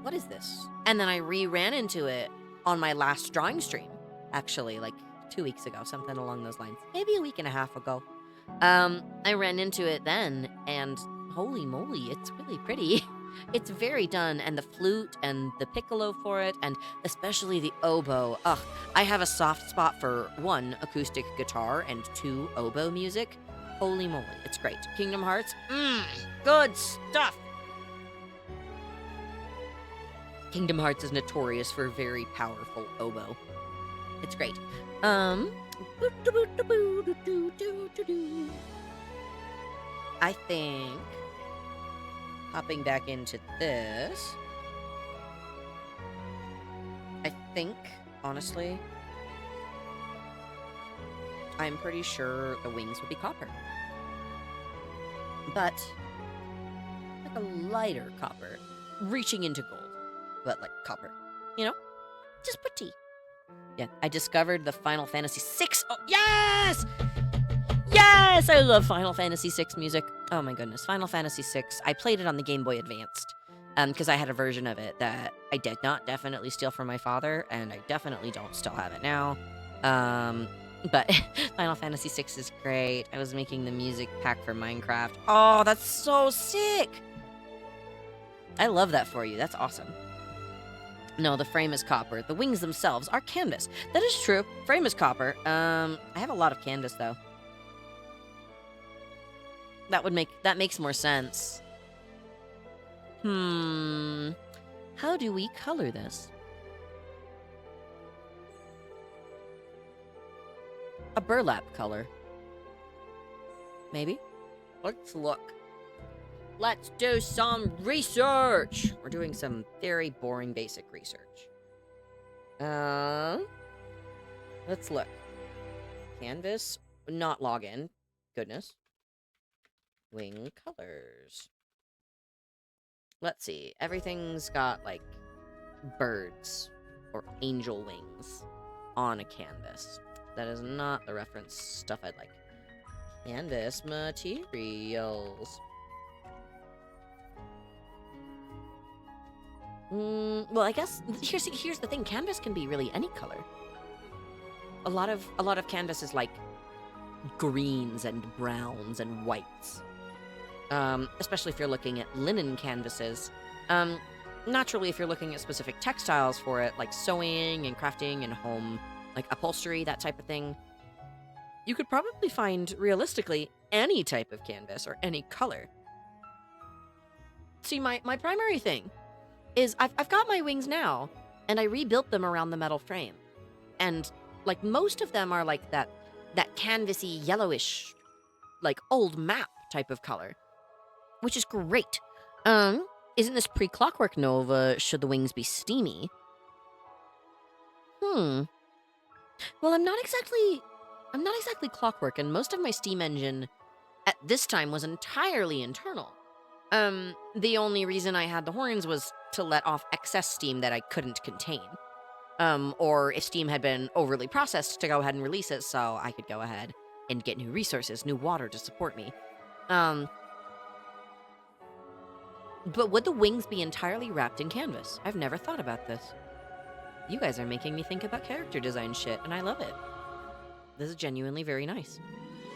Speaker 1: what is this? And then I ran into it on my last drawing stream, actually, like 2 weeks ago, something along those lines. Maybe a week and a half ago. I ran into it then, and holy moly, it's really pretty. It's very done, and the flute and the piccolo for it, and especially the oboe. Ugh, I have a soft spot for 1, acoustic guitar, and 2, oboe music. Holy moly, it's great. Kingdom Hearts, good stuff. Kingdom Hearts is notorious for very powerful oboe. It's great. I think, hopping back into this, I think, honestly, I'm pretty sure the wings would be copper. But, like a lighter copper, reaching into gold, but like copper, you know? Just pretty. Yeah, I discovered the Final Fantasy VI. Oh, yes! Yes! I love Final Fantasy VI music. Oh my goodness, Final Fantasy VI. I played it on the Game Boy Advanced, because I had a version of it that I did not definitely steal from my father, and I definitely don't still have it now. But Final Fantasy VI is great. I was making the music pack for Minecraft. Oh, that's so sick! I love that for you. That's awesome. No, the frame is copper. The wings themselves are canvas. That is true. Frame is copper. I have a lot of canvas, though. That makes more sense. How do we color this? A burlap color. Maybe? Let's look. Let's do some research! We're doing some very boring basic research. Let's look. Canvas, not login. Goodness. Wing colors. Let's see. Everything's got, like, birds or angel wings on a canvas. That is not the reference stuff I'd like. Canvas materials. Well, I guess here's the thing. Canvas can be really any color. A lot of canvas is like greens and browns and whites. Especially if you're looking at linen canvases. Naturally, if you're looking at specific textiles for it, like sewing and crafting and home, like upholstery, that type of thing, you could probably find, realistically, any type of canvas or any color. See, my primary thing is I've got my wings now, and I rebuilt them around the metal frame. And, like, most of them are like that canvasy, yellowish, like, old map type of color, which is great. Isn't this pre-Clockwork Nova, should the wings be steamy? Well, I'm not exactly Clockwork, and most of my steam engine at this time was entirely internal. The only reason I had the horns was to let off excess steam that I couldn't contain. Or if steam had been overly processed, to go ahead and release it so I could go ahead and get new resources, new water to support me. But would the wings be entirely wrapped in canvas? I've never thought about this. You guys are making me think about character design shit, and I love it. This is genuinely very nice.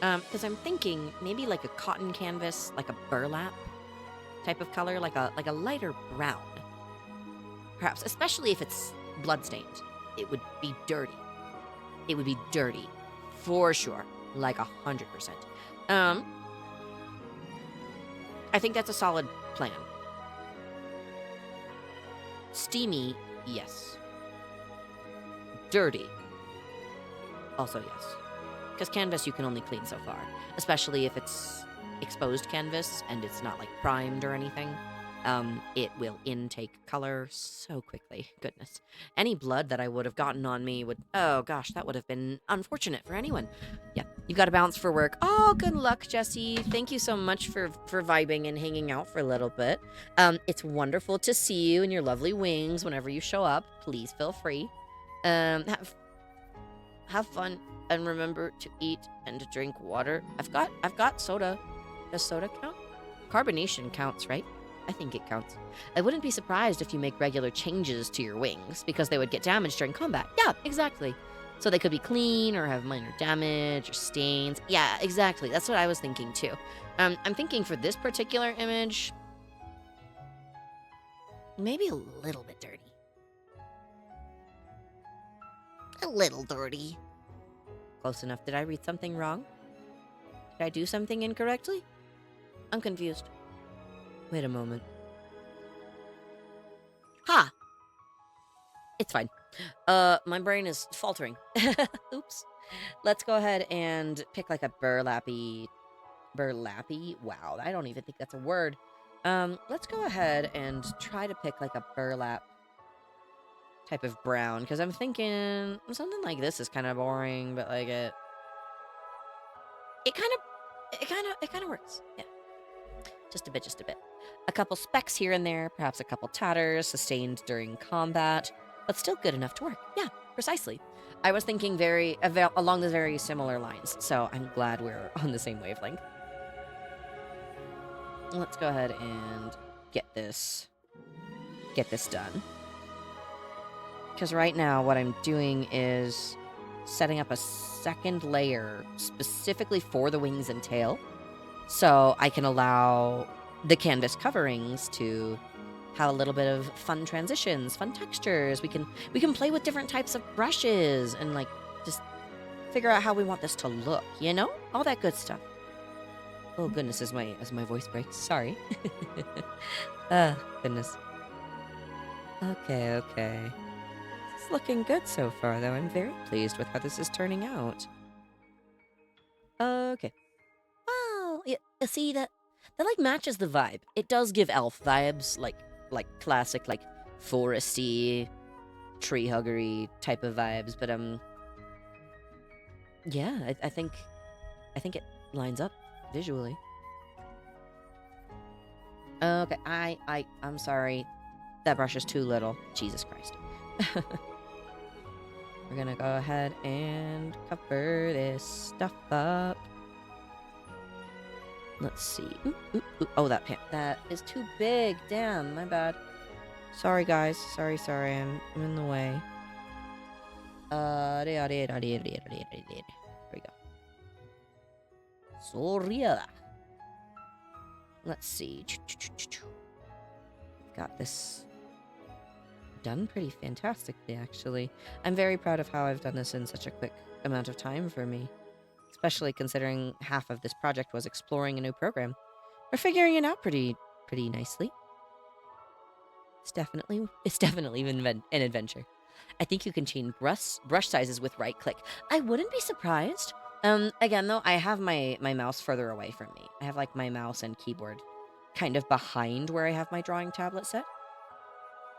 Speaker 1: Because I'm thinking maybe like a cotton canvas, like a burlap type of color, like a lighter brown. Perhaps, especially if it's bloodstained. It would be dirty. It would be dirty. For sure. Like 100%. I think that's a solid plan. Steamy, yes. Dirty, also yes. Because canvas you can only clean so far. Especially if it's exposed canvas and it's not like primed or anything, it will intake color so quickly. Goodness. Any blood that I would have gotten on me would, oh gosh, that would have been unfortunate for anyone. Yeah, you got to bounce for work. Oh, good luck, Jesse. Thank you so much for vibing and hanging out for a little bit. It's wonderful to see you and your lovely wings whenever you show up. Please feel free. Have fun and remember to eat and to drink water. I've got soda. Does soda count? Carbonation counts, right? I think it counts. I wouldn't be surprised if you make regular changes to your wings because they would get damaged during combat. Yeah, exactly. So they could be clean or have minor damage or stains. Yeah, exactly. That's what I was thinking too. I'm thinking for this particular image, maybe a little bit dirty. A little dirty. Close enough. Did I read something wrong? Did I do something incorrectly? I'm confused. Wait a moment. Ha! It's fine. My brain is faltering. Oops. Let's go ahead and pick like a burlappy. Wow, I don't even think that's a word. Let's go ahead and try to pick like a burlap type of brown because I'm thinking something like this is kind of boring, but like it kind of works. Yeah. Just a bit. A couple specks here and there, perhaps a couple tatters sustained during combat, but still good enough to work. Yeah, precisely. I was thinking along the very similar lines, so I'm glad we're on the same wavelength. Let's go ahead and get this done. Because right now what I'm doing is setting up a second layer specifically for the wings and tail, so I can allow the canvas coverings to have a little bit of fun transitions, fun textures. We can play with different types of brushes and like just figure out how we want this to look, you know? All that good stuff. Oh goodness, as my voice breaks. Sorry. Goodness. Okay. It's looking good so far, though. I'm very pleased with how this is turning out. Okay. Well, yeah, see that like matches the vibe. It does give elf vibes, like classic, like foresty, tree huggery type of vibes. But yeah, I think it lines up visually. Okay, I'm sorry. That brush is too little. Jesus Christ. We're gonna go ahead and cover this stuff up. Let's see. Ooh. Oh, that is too big. Damn, my bad. Sorry, guys. Sorry. I'm in the way. There we go. Sorry. Let's see. Got this done pretty fantastically, actually. I'm very proud of how I've done this in such a quick amount of time for me. Especially considering half of this project was exploring a new program. We're figuring it out pretty nicely. It's definitely an adventure. I think you can change brush sizes with right click. I wouldn't be surprised. Again though, I have my mouse further away from me. I have like my mouse and keyboard kind of behind where I have my drawing tablet set.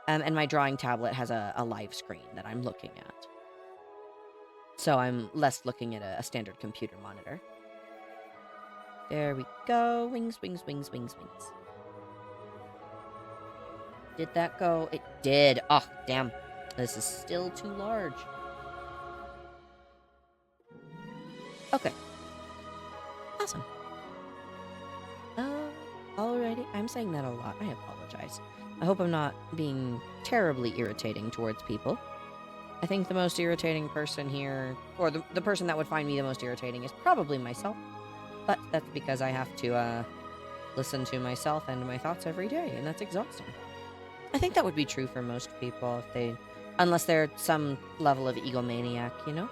Speaker 1: And my drawing tablet has a live screen that I'm looking at. So I'm less looking at a standard computer monitor. There we go. Wings. Did that go? It did. Oh, damn. This is still too large. Okay. Awesome. Alrighty. I'm saying that a lot. I apologize. I hope I'm not being terribly irritating towards people. I think the most irritating person here, or the person that would find me the most irritating is probably myself. But that's because I have to, listen to myself and my thoughts every day, and that's exhausting. I think that would be true for most people unless they're some level of egomaniac, you know?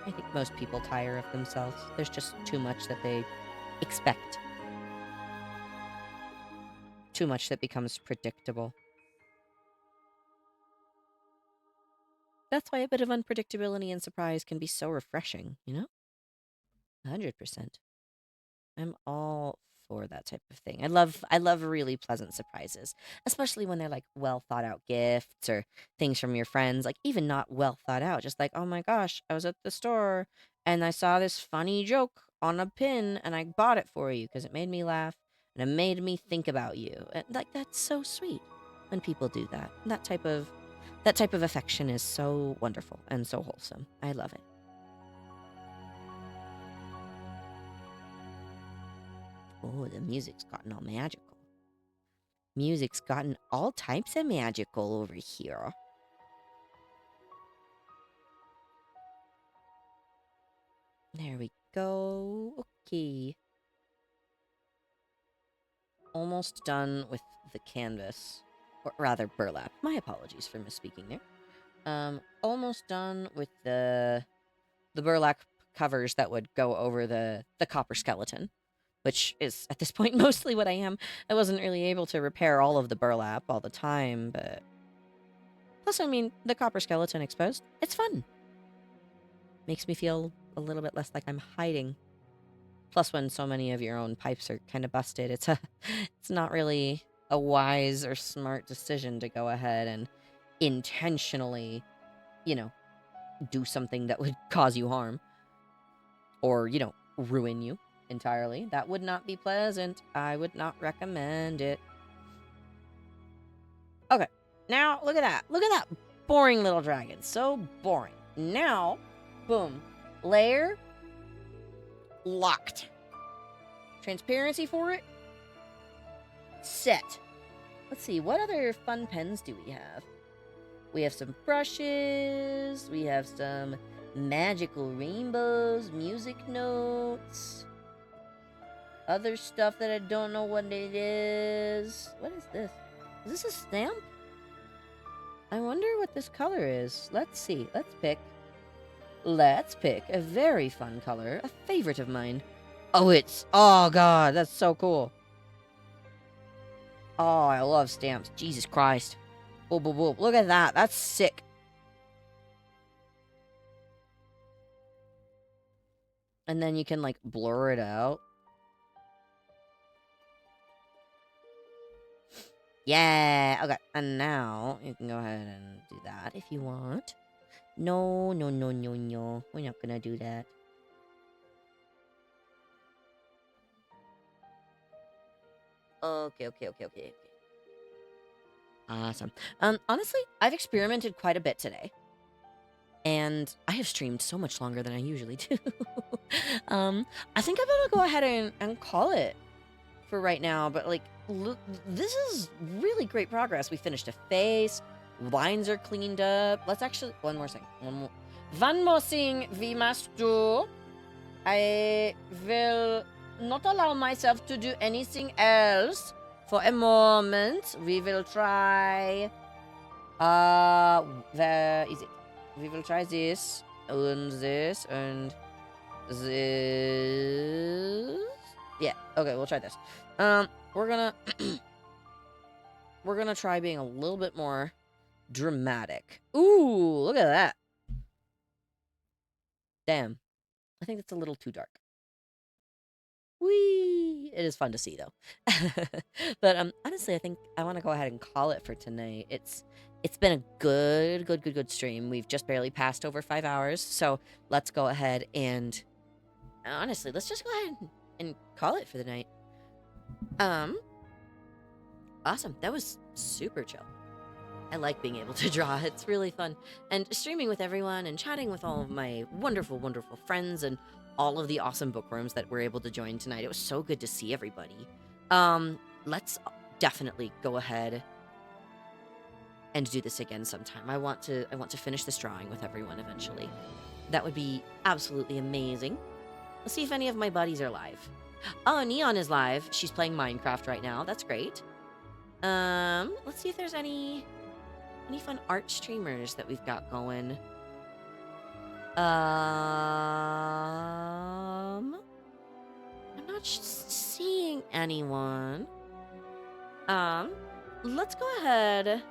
Speaker 1: I think most people tire of themselves. There's just too much that they expect. Too much that becomes predictable. That's why a bit of unpredictability and surprise can be so refreshing, you know? 100%. I'm all for that type of thing. I love really pleasant surprises, especially when they're like well thought out gifts or things from your friends, like even not well thought out, just like, "Oh my gosh, I was at the store and I saw this funny joke on a pin and I bought it for you because it made me laugh and it made me think about you." And like that's so sweet when people do that. That type of affection is so wonderful and so wholesome. I love it. Oh, the music's gotten all magical. Music's gotten all types of magical over here. There we go. Okay. Almost done with the canvas. Or rather, burlap. My apologies for misspeaking there. Almost done with the burlap covers that would go over the copper skeleton, which is at this point mostly what I am. I wasn't really able to repair all of the burlap all the time, but plus, I mean, the copper skeleton exposed. It's fun. Makes me feel a little bit less like I'm hiding. Plus, when so many of your own pipes are kind of busted, it's not really a wise or smart decision to go ahead and intentionally, you know, do something that would cause you harm or, ruin you entirely. That would not be pleasant. I would not recommend it. Okay, now look at that. Look at that boring little dragon. So boring. Now, boom, layer locked. Transparency for it set. Let's see, what other fun pens do we have? We have some brushes. We have some magical rainbows, music notes, other stuff that I don't know what it is. What is this? Is this a stamp? I wonder what this color is. Let's see. Let's pick. Let's pick a very fun color, a favorite of mine. Oh god, that's so cool. Oh, I love stamps. Jesus Christ. Whoa, whoa, whoa. Look at that. That's sick. And then you can, like, blur it out. Yeah. Okay. And now you can go ahead and do that if you want. No, no, no, no, no. We're not gonna do that. Okay, okay, okay, okay, okay. Awesome. Honestly, I've experimented quite a bit today. And I have streamed so much longer than I usually do. I think I'm gonna go ahead and call it for right now, but like, look, this is really great progress. We finished a face, lines are cleaned up. Let's actually, one more thing. One more thing we must do. I will not allow myself to do anything else for a moment. We will try, where is it? We will try this, and this, and this. Yeah, okay, we'll try this. We're gonna... we're gonna try being a little bit more dramatic. Ooh, look at that. Damn. I think it's a little too dark. Whee! It is fun to see, though. But, honestly, I think I want to go ahead and call it for tonight. It's been a good stream. We've just barely passed over 5 hours, so let's go ahead and... honestly, let's just go ahead and call it for the night. Awesome. That was super chill. I like being able to draw. It's really fun. And streaming with everyone and chatting with all of my wonderful, wonderful friends and all of the awesome bookworms that were able to join tonight. It was so good to see everybody. Let's definitely go ahead and do this again sometime. I want to finish this drawing with everyone eventually. That would be absolutely amazing. Let's see if any of my buddies are live. Oh, Neon is live. She's playing Minecraft right now. That's great. Let's see if there's any fun art streamers that we've got going. I'm not seeing anyone. Let's go ahead.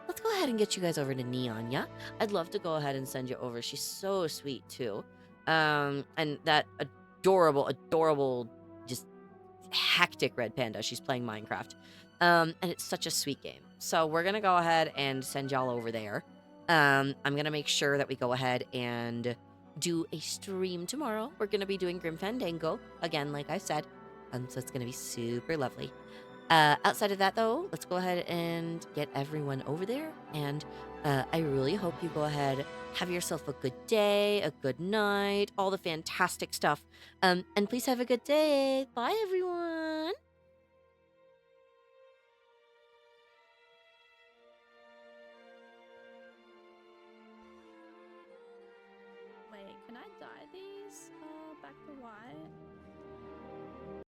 Speaker 1: Let's go ahead and get you guys over to Neon, yeah? I'd love to go ahead and send you over. She's so sweet, too. And that adorable, just hectic red panda. She's playing Minecraft. And it's such a sweet game. So we're gonna go ahead and send y'all over there. I'm gonna make sure that we go ahead and do a stream tomorrow. We're gonna be doing Grim Fandango again, like I said. So it's gonna be super lovely. Outside of that, though, let's go ahead and get everyone over there. And I really hope you go ahead, have yourself a good day, a good night, all the fantastic stuff. And please have a good day. Bye, everyone.
Speaker 2: Wait, can I dye these back to white?